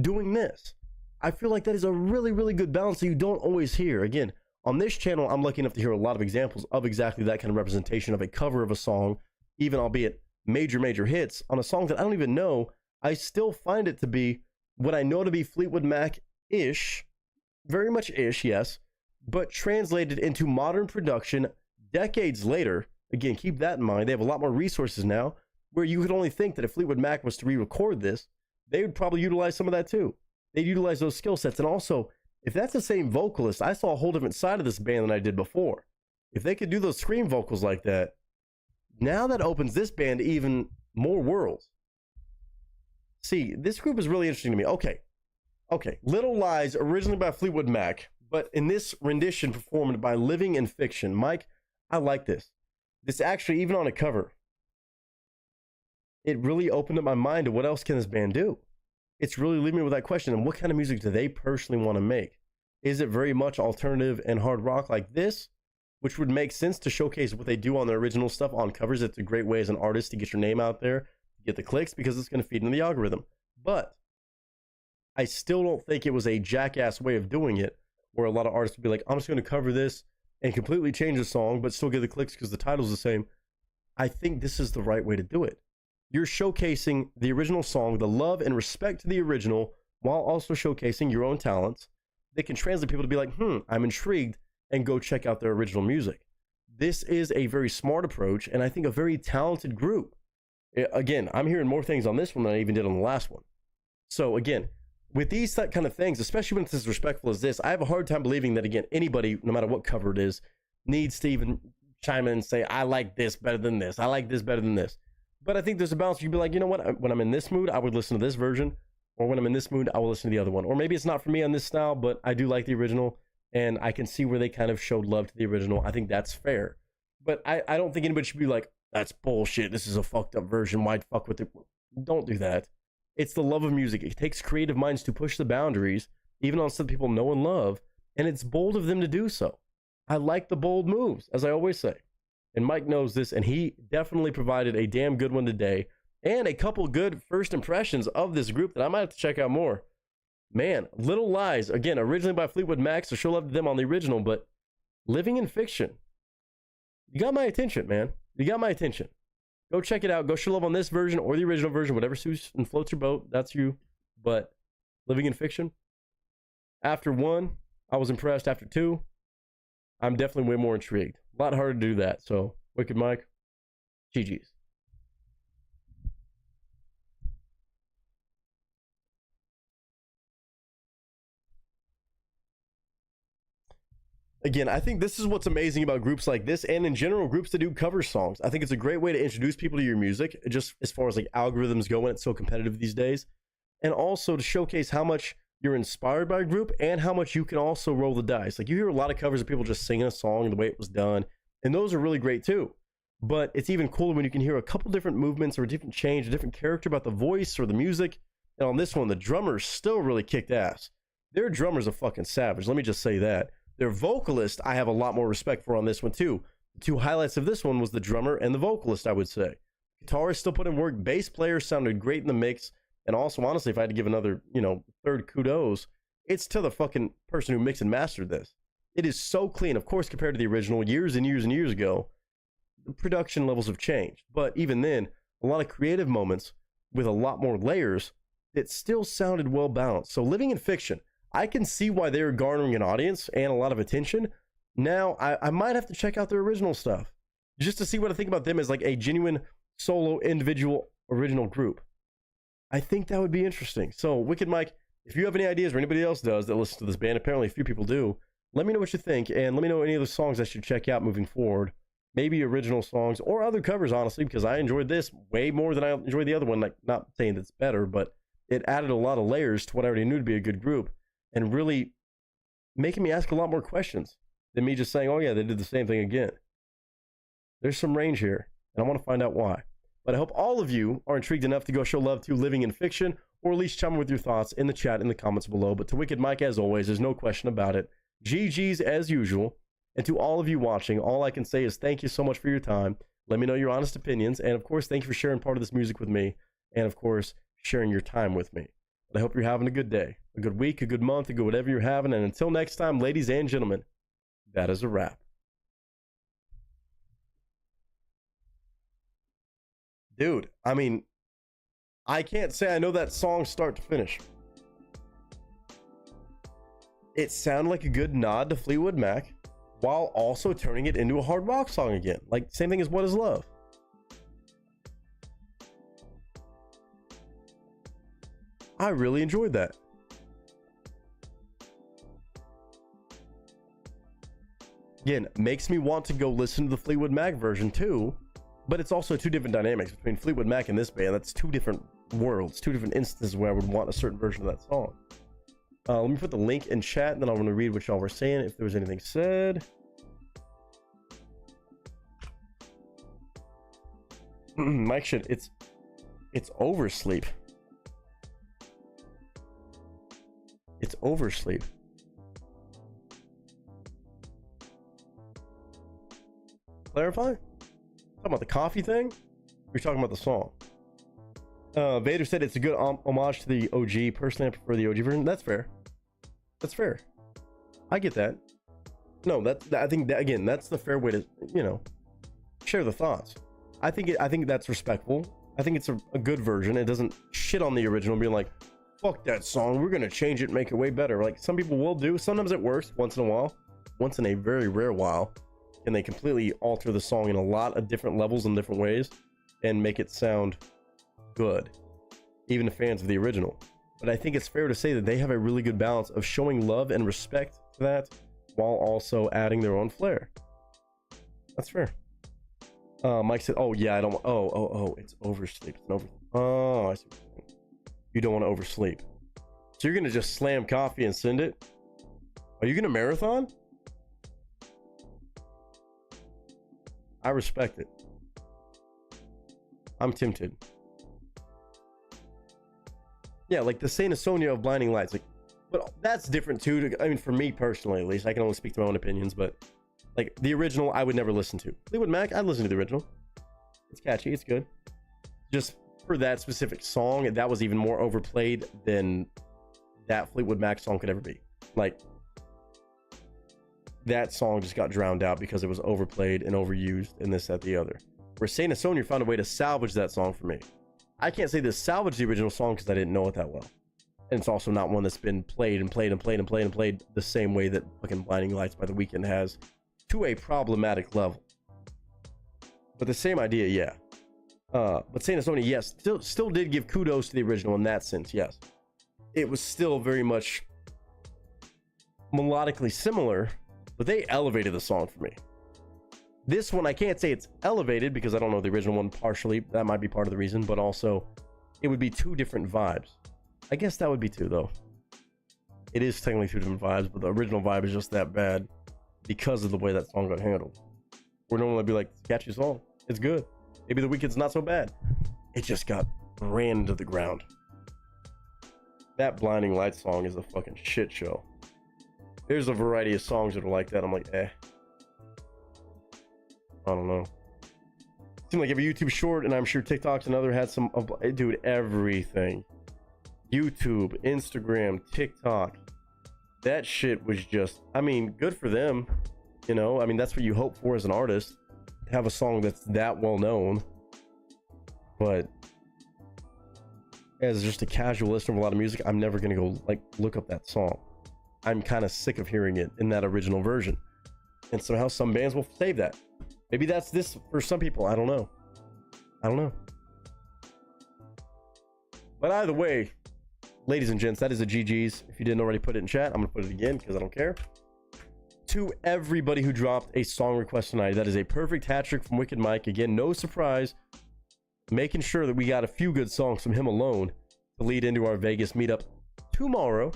doing this. I feel like that is a really, really good balance that you don't always hear. Again, on this channel, I'm lucky enough to hear a lot of examples of exactly that kind of representation of a cover of a song, even albeit major, major hits, on a song that I don't even know. I still find it to be what I know to be Fleetwood Mac-ish, very much ish, yes, but translated into modern production decades later. Again, keep that in mind. They have a lot more resources now, where you could only think that if Fleetwood Mac was to re-record this, they would probably utilize some of that too. They'd utilize those skill sets. And also, if that's the same vocalist, I saw a whole different side of this band than I did before. If they could do those scream vocals like that, now that opens this band even more worlds. See, this group is really interesting to me. Okay. Little Lies, originally by Fleetwood Mac, but in this rendition performed by Living in Fiction. Mike, I like this. This actually, even on a cover, it really opened up my mind to what else can this band do? It's really leaving me with that question. And what kind of music do they personally want to make? Is it very much alternative and hard rock like this? Which would make sense to showcase what they do on their original stuff on covers. It's a great way as an artist to get your name out there, get the clicks, because it's going to feed into the algorithm. But I still don't think it was a jackass way of doing it, where a lot of artists would be like, I'm just going to cover this and completely change the song, but still get the clicks because the title's the same. I think this is the right way to do it. You're showcasing the original song, the love and respect to the original, while also showcasing your own talents. They can translate people to be like, I'm intrigued, and go check out their original music. This is a very smart approach, and I think a very talented group. Again, I'm hearing more things on this one than I even did on the last one. So again, with these kind of things, especially when it's as respectful as this, I have a hard time believing that, again, anybody, no matter what cover it is, needs to even chime in and say, I like this better than this. I like this better than this. But I think there's a balance. You'd be like, you know what? When I'm in this mood, I would listen to this version. Or when I'm in this mood, I will listen to the other one. Or maybe it's not for me on this style, but I do like the original. And I can see where they kind of showed love to the original. I think that's fair. But I don't think anybody should be like, that's bullshit. This is a fucked up version. Why'd fuck with it? Don't do that. It's the love of music. It takes creative minds to push the boundaries, even on stuff people know and love. And it's bold of them to do so. I like the bold moves, as I always say. And Mike knows this, and he definitely provided a damn good one today. And a couple good first impressions of this group that I might have to check out more. Man, Little Lies, again, originally by Fleetwood Mac, so show love to them on the original, but Living in Fiction. You got my attention, man. You got my attention. Go check it out. Go show love on this version or the original version, whatever suits and floats your boat. That's you. But Living in Fiction, after 1, I was impressed. After 2, I'm definitely way more intrigued. A lot harder to do that. So, Wicked Mike, GG's. Again, I think this is what's amazing about groups like this, and in general, groups that do cover songs. I think it's a great way to introduce people to your music, just as far as like algorithms go, and it's so competitive these days. And also to showcase how much you're inspired by a group and how much you can also roll the dice. Like, you hear a lot of covers of people just singing a song and the way it was done, and those are really great too. But it's even cooler when you can hear a couple different movements or a different change, a different character about the voice or the music. And on this one, the drummers still really kicked ass. Their drummer's a fucking savage, let me just say that. Their vocalist, I have a lot more respect for on this one too. The 2 highlights of this one was the drummer and the vocalist, I would say. Guitarist still put in work. Bass player sounded great in the mix. And also, honestly, if I had to give another, third kudos, it's to the fucking person who mixed and mastered this. It is so clean. Of course, compared to the original, years and years and years ago, the production levels have changed. But even then, a lot of creative moments with a lot more layers that still sounded well balanced. So Living in Fiction, I can see why they're garnering an audience and a lot of attention. Now, I might have to check out their original stuff just to see what I think about them as like a genuine solo, individual, original group. I think that would be interesting. So, Wicked Mike, if you have any ideas or anybody else does that listens to this band, apparently a few people do, let me know what you think, and let me know any of the songs I should check out moving forward. Maybe original songs or other covers, honestly, because I enjoyed this way more than I enjoyed the other one. Like, not saying that's better, but it added a lot of layers to what I already knew to be a good group, and really making me ask a lot more questions than me just saying, oh yeah, they did the same thing again. There's some range here, and I want to find out why. But I hope all of you are intrigued enough to go show love to Living in Fiction, or at least chime in with your thoughts in the chat, in the comments below. But to Wicked Mike, as always, there's no question about it. GG's as usual. And to all of you watching, all I can say is thank you so much for your time. Let me know your honest opinions. And of course, thank you for sharing part of this music with me. And of course, sharing your time with me. But I hope you're having a good day, a good week, a good month, a good whatever you're having. And until next time, ladies and gentlemen, that is a wrap. Dude, I mean, I can't say I know that song start to finish. It sounded like a good nod to Fleetwood Mac, while also turning it into a hard rock song again. Like, same thing as What Is Love. I really enjoyed that. Again, makes me want to go listen to the Fleetwood Mac version too, but it's also two different dynamics between Fleetwood Mac and this band. That's two different worlds, two different instances where I would want a certain version of that song. Let me put the link in chat, and then I'm going to read what y'all were saying, if there was anything said. Mike should, it's oversleep. It's oversleep. Clarify? Talking about the coffee thing? You're talking about the song. Vader said it's a good homage to the OG. Personally, I prefer the OG version. That's fair. That's fair. I get that. No, I think that, again, that's the fair way to, you know, share the thoughts. I think that's respectful. I think it's a good version. It doesn't shit on the original, being like, fuck that song, we're gonna change it and make it way better. Like some people will do. Sometimes it works once in a while, once in a very rare while, and they completely alter the song in a lot of different levels and different ways and make it sound good, even to fans of the original. But I think it's fair to say that they have a really good balance of showing love and respect to that while also adding their own flair. That's fair. Mike said, oh yeah, I don't, it's oversleep. It's over. Oh, I see. You don't want to oversleep. So you're going to just slam coffee and send it? Are you going to marathon? I respect it. I'm tempted. Yeah, like the Saint Asonia of Blinding Lights. Like, but that's different too. I mean, for me personally, at least, I can only speak to my own opinions, but like the original, I would never listen to. Fleetwood Mac, I'd listen to the original. It's catchy, it's good. Just for that specific song, that was even more overplayed than that Fleetwood Mac song could ever be. Like, that song just got drowned out because it was overplayed and overused and this, that, the other. Where Saint Asonia found a way to salvage that song for me. I can't say this salvaged the original song because I didn't know it that well. And it's also not one that's been played and played and played and played and played the same way that fucking Blinding Lights by The Weeknd has, to a problematic level. But the same idea, yeah. But Saint Asonia, yes, still did give kudos to the original in that sense, yes. It was still very much melodically similar, but they elevated the song for me. This one, I can't say it's elevated because I don't know the original one partially. That might be part of the reason, but also it would be two different vibes. I guess that would be two, though. It is technically two different vibes, but the original vibe is just that bad because of the way that song got handled. We're normally be like, catchy song, it's good. Maybe The Weeknd's not so bad. It just got ran into the ground. That Blinding Lights song is a fucking shit show. There's a variety of songs that are like that. I'm like, I don't know. Seemed like every YouTube short, and I'm sure TikToks and other had some, dude, everything. YouTube, Instagram, TikTok. That shit was just, I mean, good for them. You know, I mean, that's what you hope for as an artist. Have a song that's that well known. But as just a casual listener of a lot of music, I'm never gonna go like look up that song. I'm kind of sick of hearing it in that original version. And somehow some bands will save that. Maybe that's this for some people. I don't know. But either way, ladies and gents, that is a GG's. If you didn't already put it in chat, I'm gonna put it again because I don't care. To everybody who dropped a song request tonight, that is a perfect hat trick from Wicked Mike. Again, no surprise, making sure that we got a few good songs from him alone to lead into our Vegas meetup tomorrow.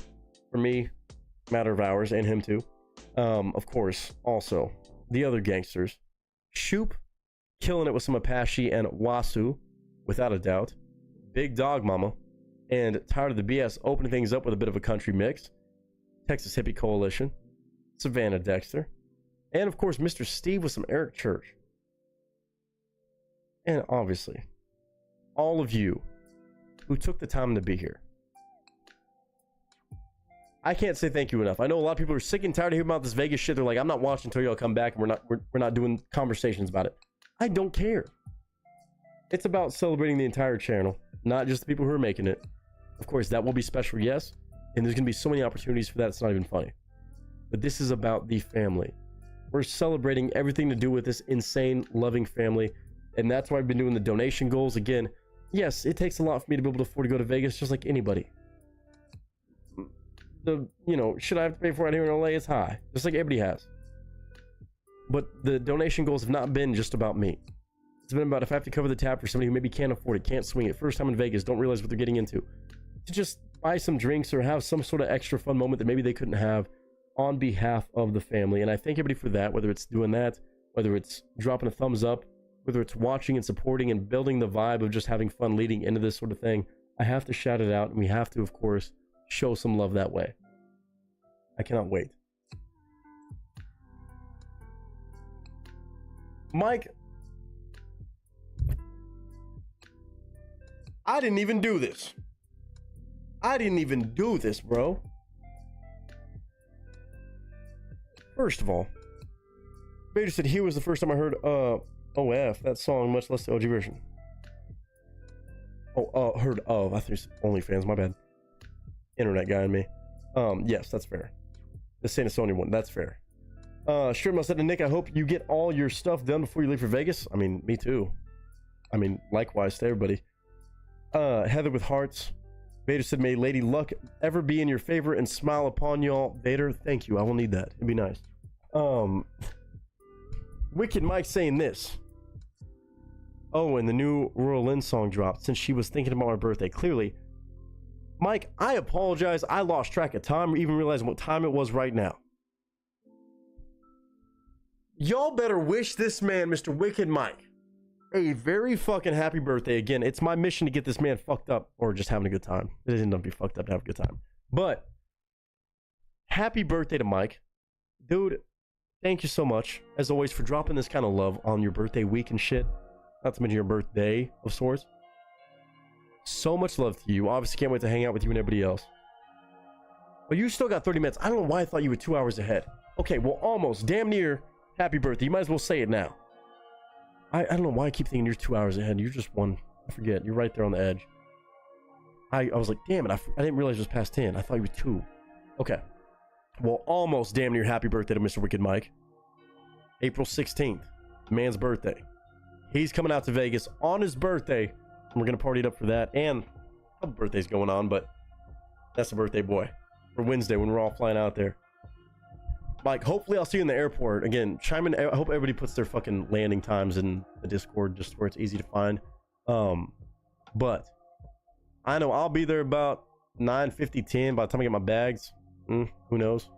For me, matter of hours, and him too. Of course, also the other gangsters, Shoop killing it with some Apache and Wasu, without a doubt. Big Dog Mama and Tired of the BS opening things up with a bit of a country mix. Texas Hippie Coalition, Savannah Dexter, and of course Mr. Steve with some Eric Church. And obviously all of you who took the time to be here. I can't say thank you enough. I know a lot of people are sick and tired of hearing about this Vegas shit. They're like, I'm not watching until y'all come back, and we're not doing conversations about it. I don't care. It's about celebrating the entire channel, not just the people who are making it. Of course, that will be special, yes, and there's gonna be so many opportunities for that, it's not even funny. But this is about the family. We're celebrating everything to do with this insane, loving family, and that's why I've been doing the donation goals. Again, yes, it takes a lot for me to be able to afford to go to Vegas, just like anybody. the shit I have to pay for out here in LA is high, just like everybody has. But the donation goals have not been just about me. It's been about if I have to cover the tab for somebody who maybe can't afford it, can't swing it, first time in Vegas, don't realize what they're getting into, to just buy some drinks or have some sort of extra fun moment that maybe they couldn't have on behalf of the family. And I thank everybody for that, whether it's doing that, whether it's dropping a thumbs up, whether it's watching and supporting and building the vibe of just having fun leading into this sort of thing. I have to shout it out, and we have to, of course, show some love that way. I cannot wait. Mike, I didn't even do this. Bro. First of all, Vader said here was the first time I heard OF, that song, much less the OG version. Heard of. I think it's OnlyFans, my bad. Internet guy in me. Yes, that's fair. The Saint Sonia one, that's fair. Shrimp said to Nick, I hope you get all your stuff done before you leave for Vegas. I mean, me too. I mean, likewise to everybody. Heather with hearts. Vader said, may Lady Luck ever be in your favor and smile upon y'all. Vader, thank you. I will need that. It'd be nice. Wicked Mike saying this. Oh, and the new Royal Lynn song dropped since she was thinking about my birthday. Clearly, Mike, I apologize. I lost track of time or even realizing what time it was right now. Y'all better wish this man, Mr. Wicked Mike, a very fucking happy birthday. Again, it's my mission to get this man fucked up or just having a good time. It didn't have to be fucked up to have a good time. But happy birthday to Mike. Dude, thank you so much, as always, for dropping this kind of love on your birthday week and shit. Not to mention your birthday of sorts. So much love to you. Obviously can't wait to hang out with you and everybody else. But you still got 30 minutes. I don't know why I thought you were 2 hours ahead. Okay, well, almost. Damn near happy birthday. You might as well say it now. I don't know why I keep thinking you're 2 hours ahead. You're just one. I forget. You're right there on the edge. I was like, damn it. I didn't realize it was past 10. I thought you were 2. Okay. Well, almost damn near happy birthday to Mr. Wicked Mike. April 16th. Man's birthday. He's coming out to Vegas on his birthday. And we're going to party it up for that. And a couple birthdays going on, but that's a birthday boy. For Wednesday when we're all flying out there. Mike, hopefully I'll see you in the airport. Again, chime in. I hope everybody puts their fucking landing times in the Discord just where it's easy to find. But I know I'll be there about 9:50, 10 by the time I get my bags. Who knows?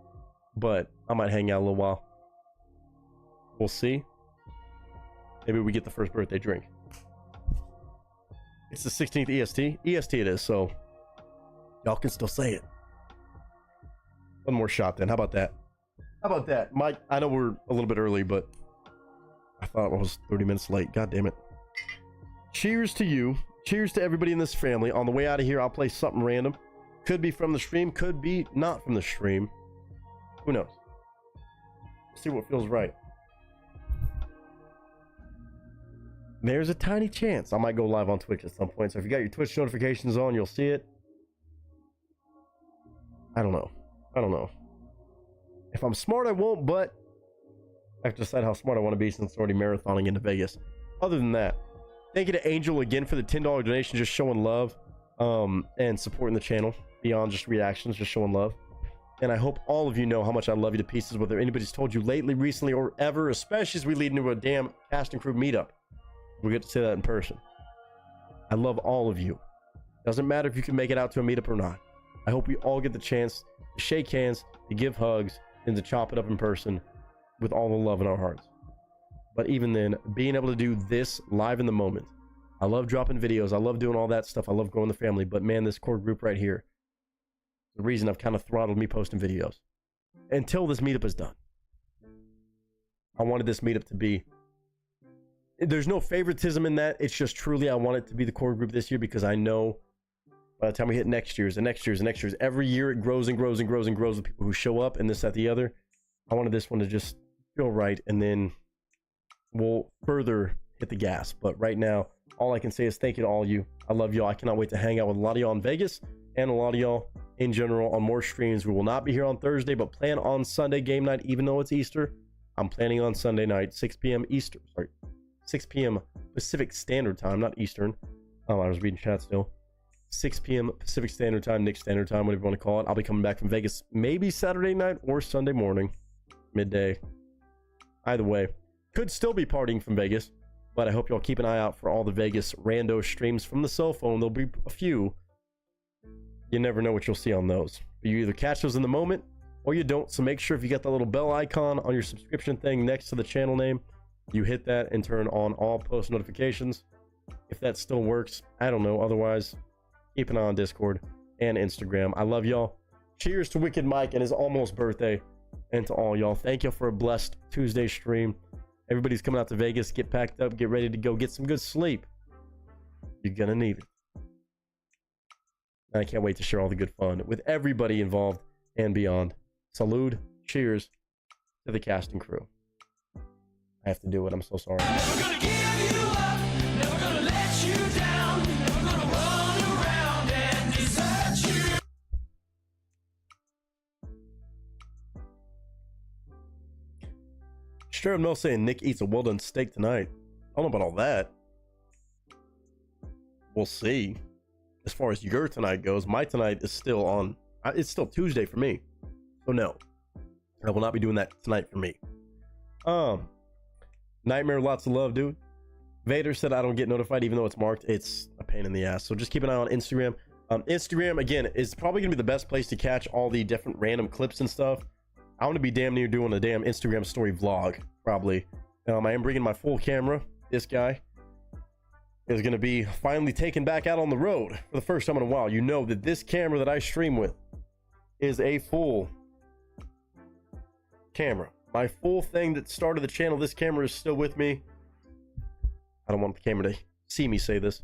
But I might hang out a little while. We'll see. Maybe we get the first birthday drink. It's the 16th EST. EST it is, so y'all can still say it. One more shot then. How about that? How about that? Mike, I know we're a little bit early, but I thought I was 30 minutes late. God damn it. Cheers to you. Cheers to everybody in this family. On the way out of here, I'll play something random. Could be from the stream, could be not from the stream. Who knows? See what feels right. There's a tiny chance I might go live on Twitch at some point. So if you got your Twitch notifications on, you'll see it. I don't know. If I'm smart, I won't, but I have to decide how smart I want to be since it's already marathoning into Vegas. Other than that, thank you to Angel again for the $10 donation, just showing love and supporting the channel beyond just reactions, just showing love. And I hope all of you know how much I love you to pieces, whether anybody's told you lately, recently, or ever, especially as we lead into a damn cast and crew meetup. We get to say that in person. I love all of you. Doesn't matter if you can make it out to a meetup or not. I hope we all get the chance to shake hands, to give hugs, and to chop it up in person with all the love in our hearts. But even then, being able to do this live in the moment. I love dropping videos. I love doing all that stuff. I love growing the family. But man, this core group right here, the reason I've kind of throttled me posting videos until this meetup is done. I wanted this meetup to be, there's no favoritism in that. It's just truly I want it to be the core group this year, because I know by the time we hit next year's and next year's and next year's, every year it grows and grows and grows and grows with people who show up and this, that, the other. I wanted this one to just feel right, and then we'll further hit the gas. But right now, all I can say is thank you to all of you. I love y'all. I cannot wait to hang out with a lot of y'all in Vegas and a lot of y'all in general on more streams. We will not be here on Thursday, but plan on Sunday game night, even though it's Easter. I'm planning on Sunday night, 6 p.m. Eastern. Sorry, 6 p.m. Pacific Standard Time, not Eastern. I was reading chat still. 6 p.m. Pacific Standard Time, Nick Standard Time, whatever you want to call it. I'll be coming back from Vegas maybe Saturday night or Sunday morning, midday. Either way, could still be partying from Vegas, but I hope y'all keep an eye out for all the Vegas rando streams from the cell phone. There'll be a few. You never know what you'll see on those. You either catch those in the moment or you don't. So make sure if you got that little bell icon on your subscription thing next to the channel name, you hit that and turn on all post notifications. If that still works, I don't know. Otherwise, keep an eye on Discord and Instagram. I love y'all. Cheers to Wicked Mike and his almost birthday. And to all y'all, thank you for a blessed Tuesday stream. Everybody's coming out to Vegas. Get packed up, get ready to go, get some good sleep. You're gonna need it. And I can't wait to share all the good fun with everybody involved and beyond. Salute, cheers to the casting crew. I have to do it, I'm so sorry. Never gonna give you up, never gonna let you down, never gonna run around and desert you. Straight up no saying Nick eats a well done steak tonight. I don't know about all that. We'll see. As far as your tonight goes, my tonight is still on. It's still Tuesday for me. So no, I will not be doing that tonight for me. Nightmare, lots of love, dude. Vader said I don't get notified even though it's marked. It's a pain in the ass. So just keep an eye on Instagram. Instagram, again, is probably going to be the best place to catch all the different random clips and stuff. I want to be damn near doing a damn Instagram story vlog, probably. I am bringing my full camera. This guy is going to be finally taken back out on the road for the first time in a while. You know that this camera that I stream with is a full camera. My full thing that started the channel, this camera is still with me. I don't want the camera to see me say this,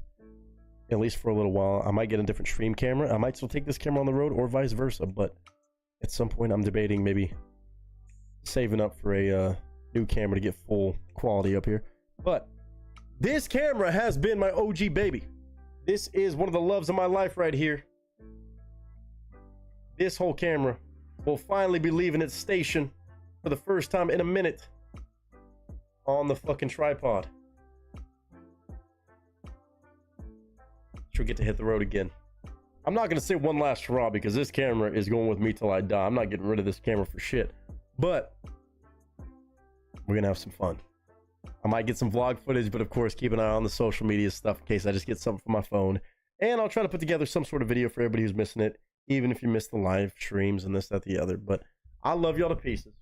at least for a little while. I might get a different stream camera. I might still take this camera on the road or vice versa, but at some point I'm debating maybe saving up for a new camera to get full quality up here. But this camera has been my OG baby. This is one of the loves of my life right here. This whole camera will finally be leaving its station for the first time in a minute on the fucking tripod. She'll get to hit the road again. I'm not gonna say one last hurrah because this camera is going with me till I die. I'm not getting rid of this camera for shit, but we're gonna have some fun. I might get some vlog footage, but of course keep an eye on the social media stuff in case I just get something from my phone, and I'll try to put together some sort of video for everybody who's missing it, even if you missed the live streams and this, that, the other. But I love y'all to pieces.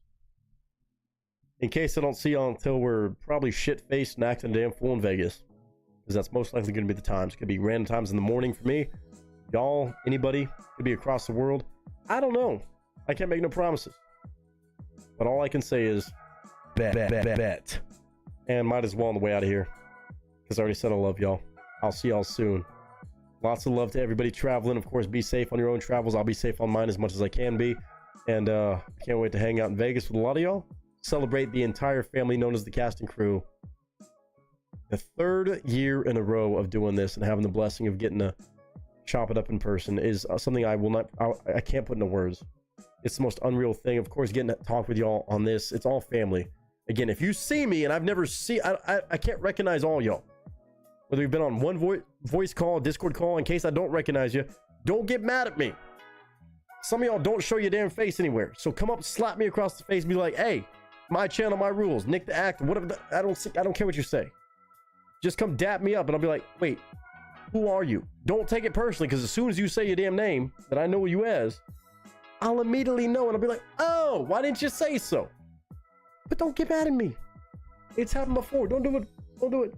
In case I don't see y'all until we're probably shit-faced and acting damn fool in Vegas, because that's most likely going to be the times. It could be random times in the morning for me. Y'all, anybody, could be across the world. I don't know. I can't make no promises. But all I can say is bet. And might as well on the way out of here, because I already said I love y'all. I'll see y'all soon. Lots of love to everybody traveling. Of course, be safe on your own travels. I'll be safe on mine as much as I can be. And I can't wait to hang out in Vegas with a lot of y'all. Celebrate the entire family known as the casting crew. The third year in a row of doing this and having the blessing of getting to chop it up in person is something I can't put into words. It's the most unreal thing. Of course, getting to talk with y'all on this, it's all family. Again, if you see me and I've never seen, I can't recognize all y'all. Whether you've been on one voice call, Discord call, in case I don't recognize you, don't get mad at me. Some of y'all don't show your damn face anywhere. So come up, slap me across the face, and be like, hey, my channel, my rules, Nick the actor, whatever. I don't care what you say. Just come dap me up and I'll be like, wait, who are you? Don't take it personally, because as soon as you say your damn name that I know you as, I'll immediately know, and I'll be like, oh, why didn't you say so? But don't get mad at me. It's happened before. Don't do it. Don't do it.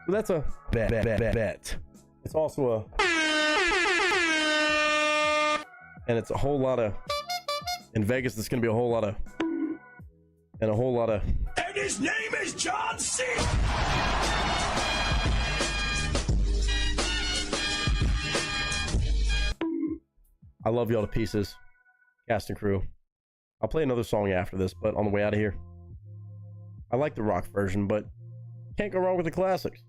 So that's a bet. It's also a, and it's a whole lot of, in Vegas, there's going to be a whole lot of, and a whole lot of, And his name is John C. I love y'all to pieces. Cast and crew. I'll play another song after this, but on the way out of here. I like the rock version, but can't go wrong with the classics.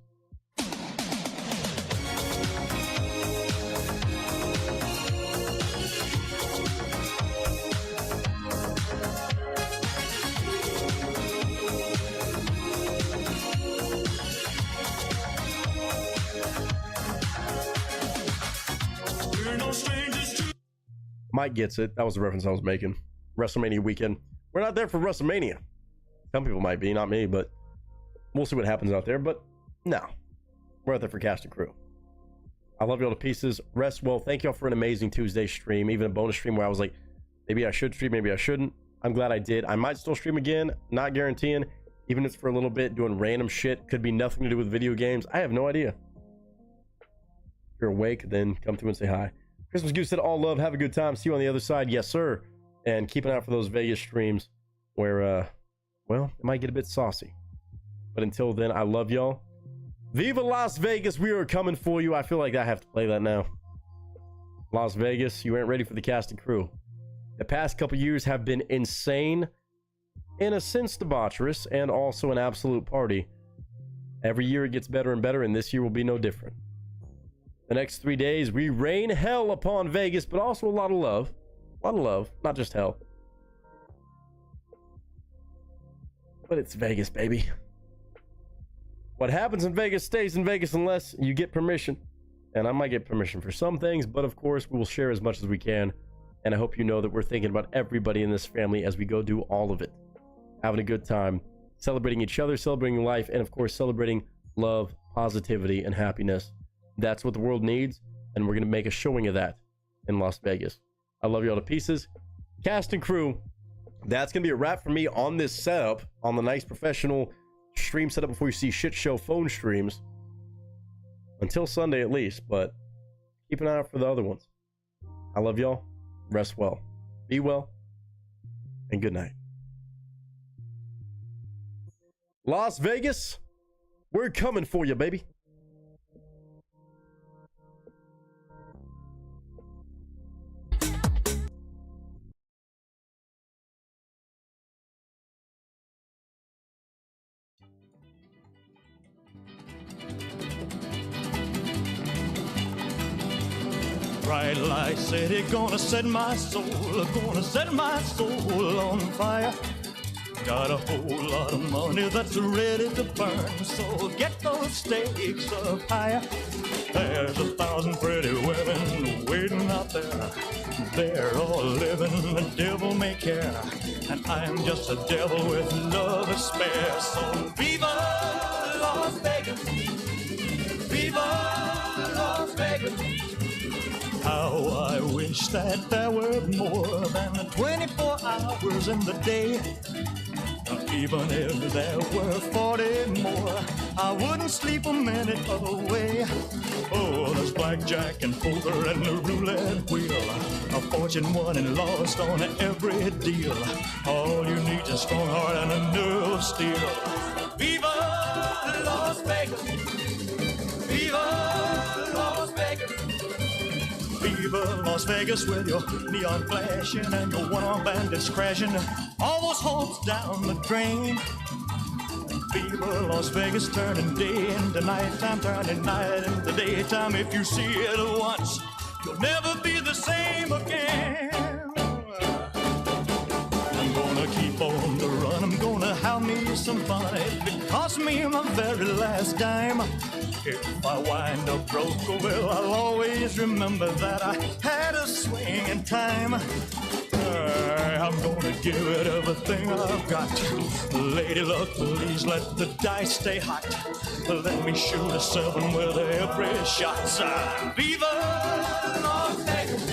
Mike gets it. That was the reference I was making. WrestleMania weekend. We're not there for WrestleMania. Some people might be, not me, but we'll see what happens out there. But no, we're out there for cast and crew. I love y'all to pieces. Rest well. Thank y'all for an amazing Tuesday stream, even a bonus stream where I was like, maybe I should stream, maybe I shouldn't. I'm glad I did. I might still stream again, not guaranteeing. Even if it's for a little bit, doing random shit. Could be nothing to do with video games. I have no idea. If you're awake, then come through and say hi. Christmas Goose said, all love, have a good time. See you on the other side. Yes, sir. And keep an eye out for those Vegas streams where, well, it might get a bit saucy. But until then, I love y'all. Viva Las Vegas. We are coming for you. I feel like I have to play that now. Las Vegas, you ain't ready for the cast and crew. The past couple years have been insane, in a sense debaucherous, and also an absolute party. Every year it gets better and better, and this year will be no different. The next 3 days, we rain hell upon Vegas, but also a lot of love. A lot of love, not just hell. But it's Vegas, baby. What happens in Vegas stays in Vegas unless you get permission. And I might get permission for some things, but of course, we will share as much as we can. And I hope you know that we're thinking about everybody in this family as we go do all of it. Having a good time, celebrating each other, celebrating life, and of course, celebrating love, positivity, and happiness. That's what the world needs, and we're going to make a showing of that in Las Vegas. I love you all to pieces. Cast and crew, that's going to be a wrap for me on this setup, on the nice professional stream setup before you see shit show phone streams. Until Sunday at least, but keep an eye out for the other ones. I love y'all. Rest well. Be well. And good night. Las Vegas, we're coming for you, baby. Bright light city, gonna set my soul on fire. Got a whole lot of money that's ready to burn, so get those stakes up higher. There's 1,000 pretty women waiting out there. They're all living, the devil may care, and I'm just a devil with love to spare. So viva Las Vegas, viva Las Vegas. How I wish that there were more than 24 hours in the day. Even if there were 40 more, I wouldn't sleep a minute away. Oh, there's blackjack and poker and the roulette wheel, a fortune won and lost on every deal. All you need is a strong heart and a nerve of steel. Viva Las Vegas! Viva Las Vegas! Viva Las Vegas with your neon flashing and your one-armed bandits crashing. All those hopes down the drain. Viva Las Vegas, turning day into nighttime, turning night into daytime. If you see it once, you'll never be the same again. I'm gonna keep on the run, I'm gonna have me some fun. It cost me my very last dime. If I wind up broke, well, I'll always remember that I had a swing in time. I'm gonna give it everything I've got. Lady luck, please let the dice stay hot. Let me shoot a 7 with every shot. Viva Las Vegas!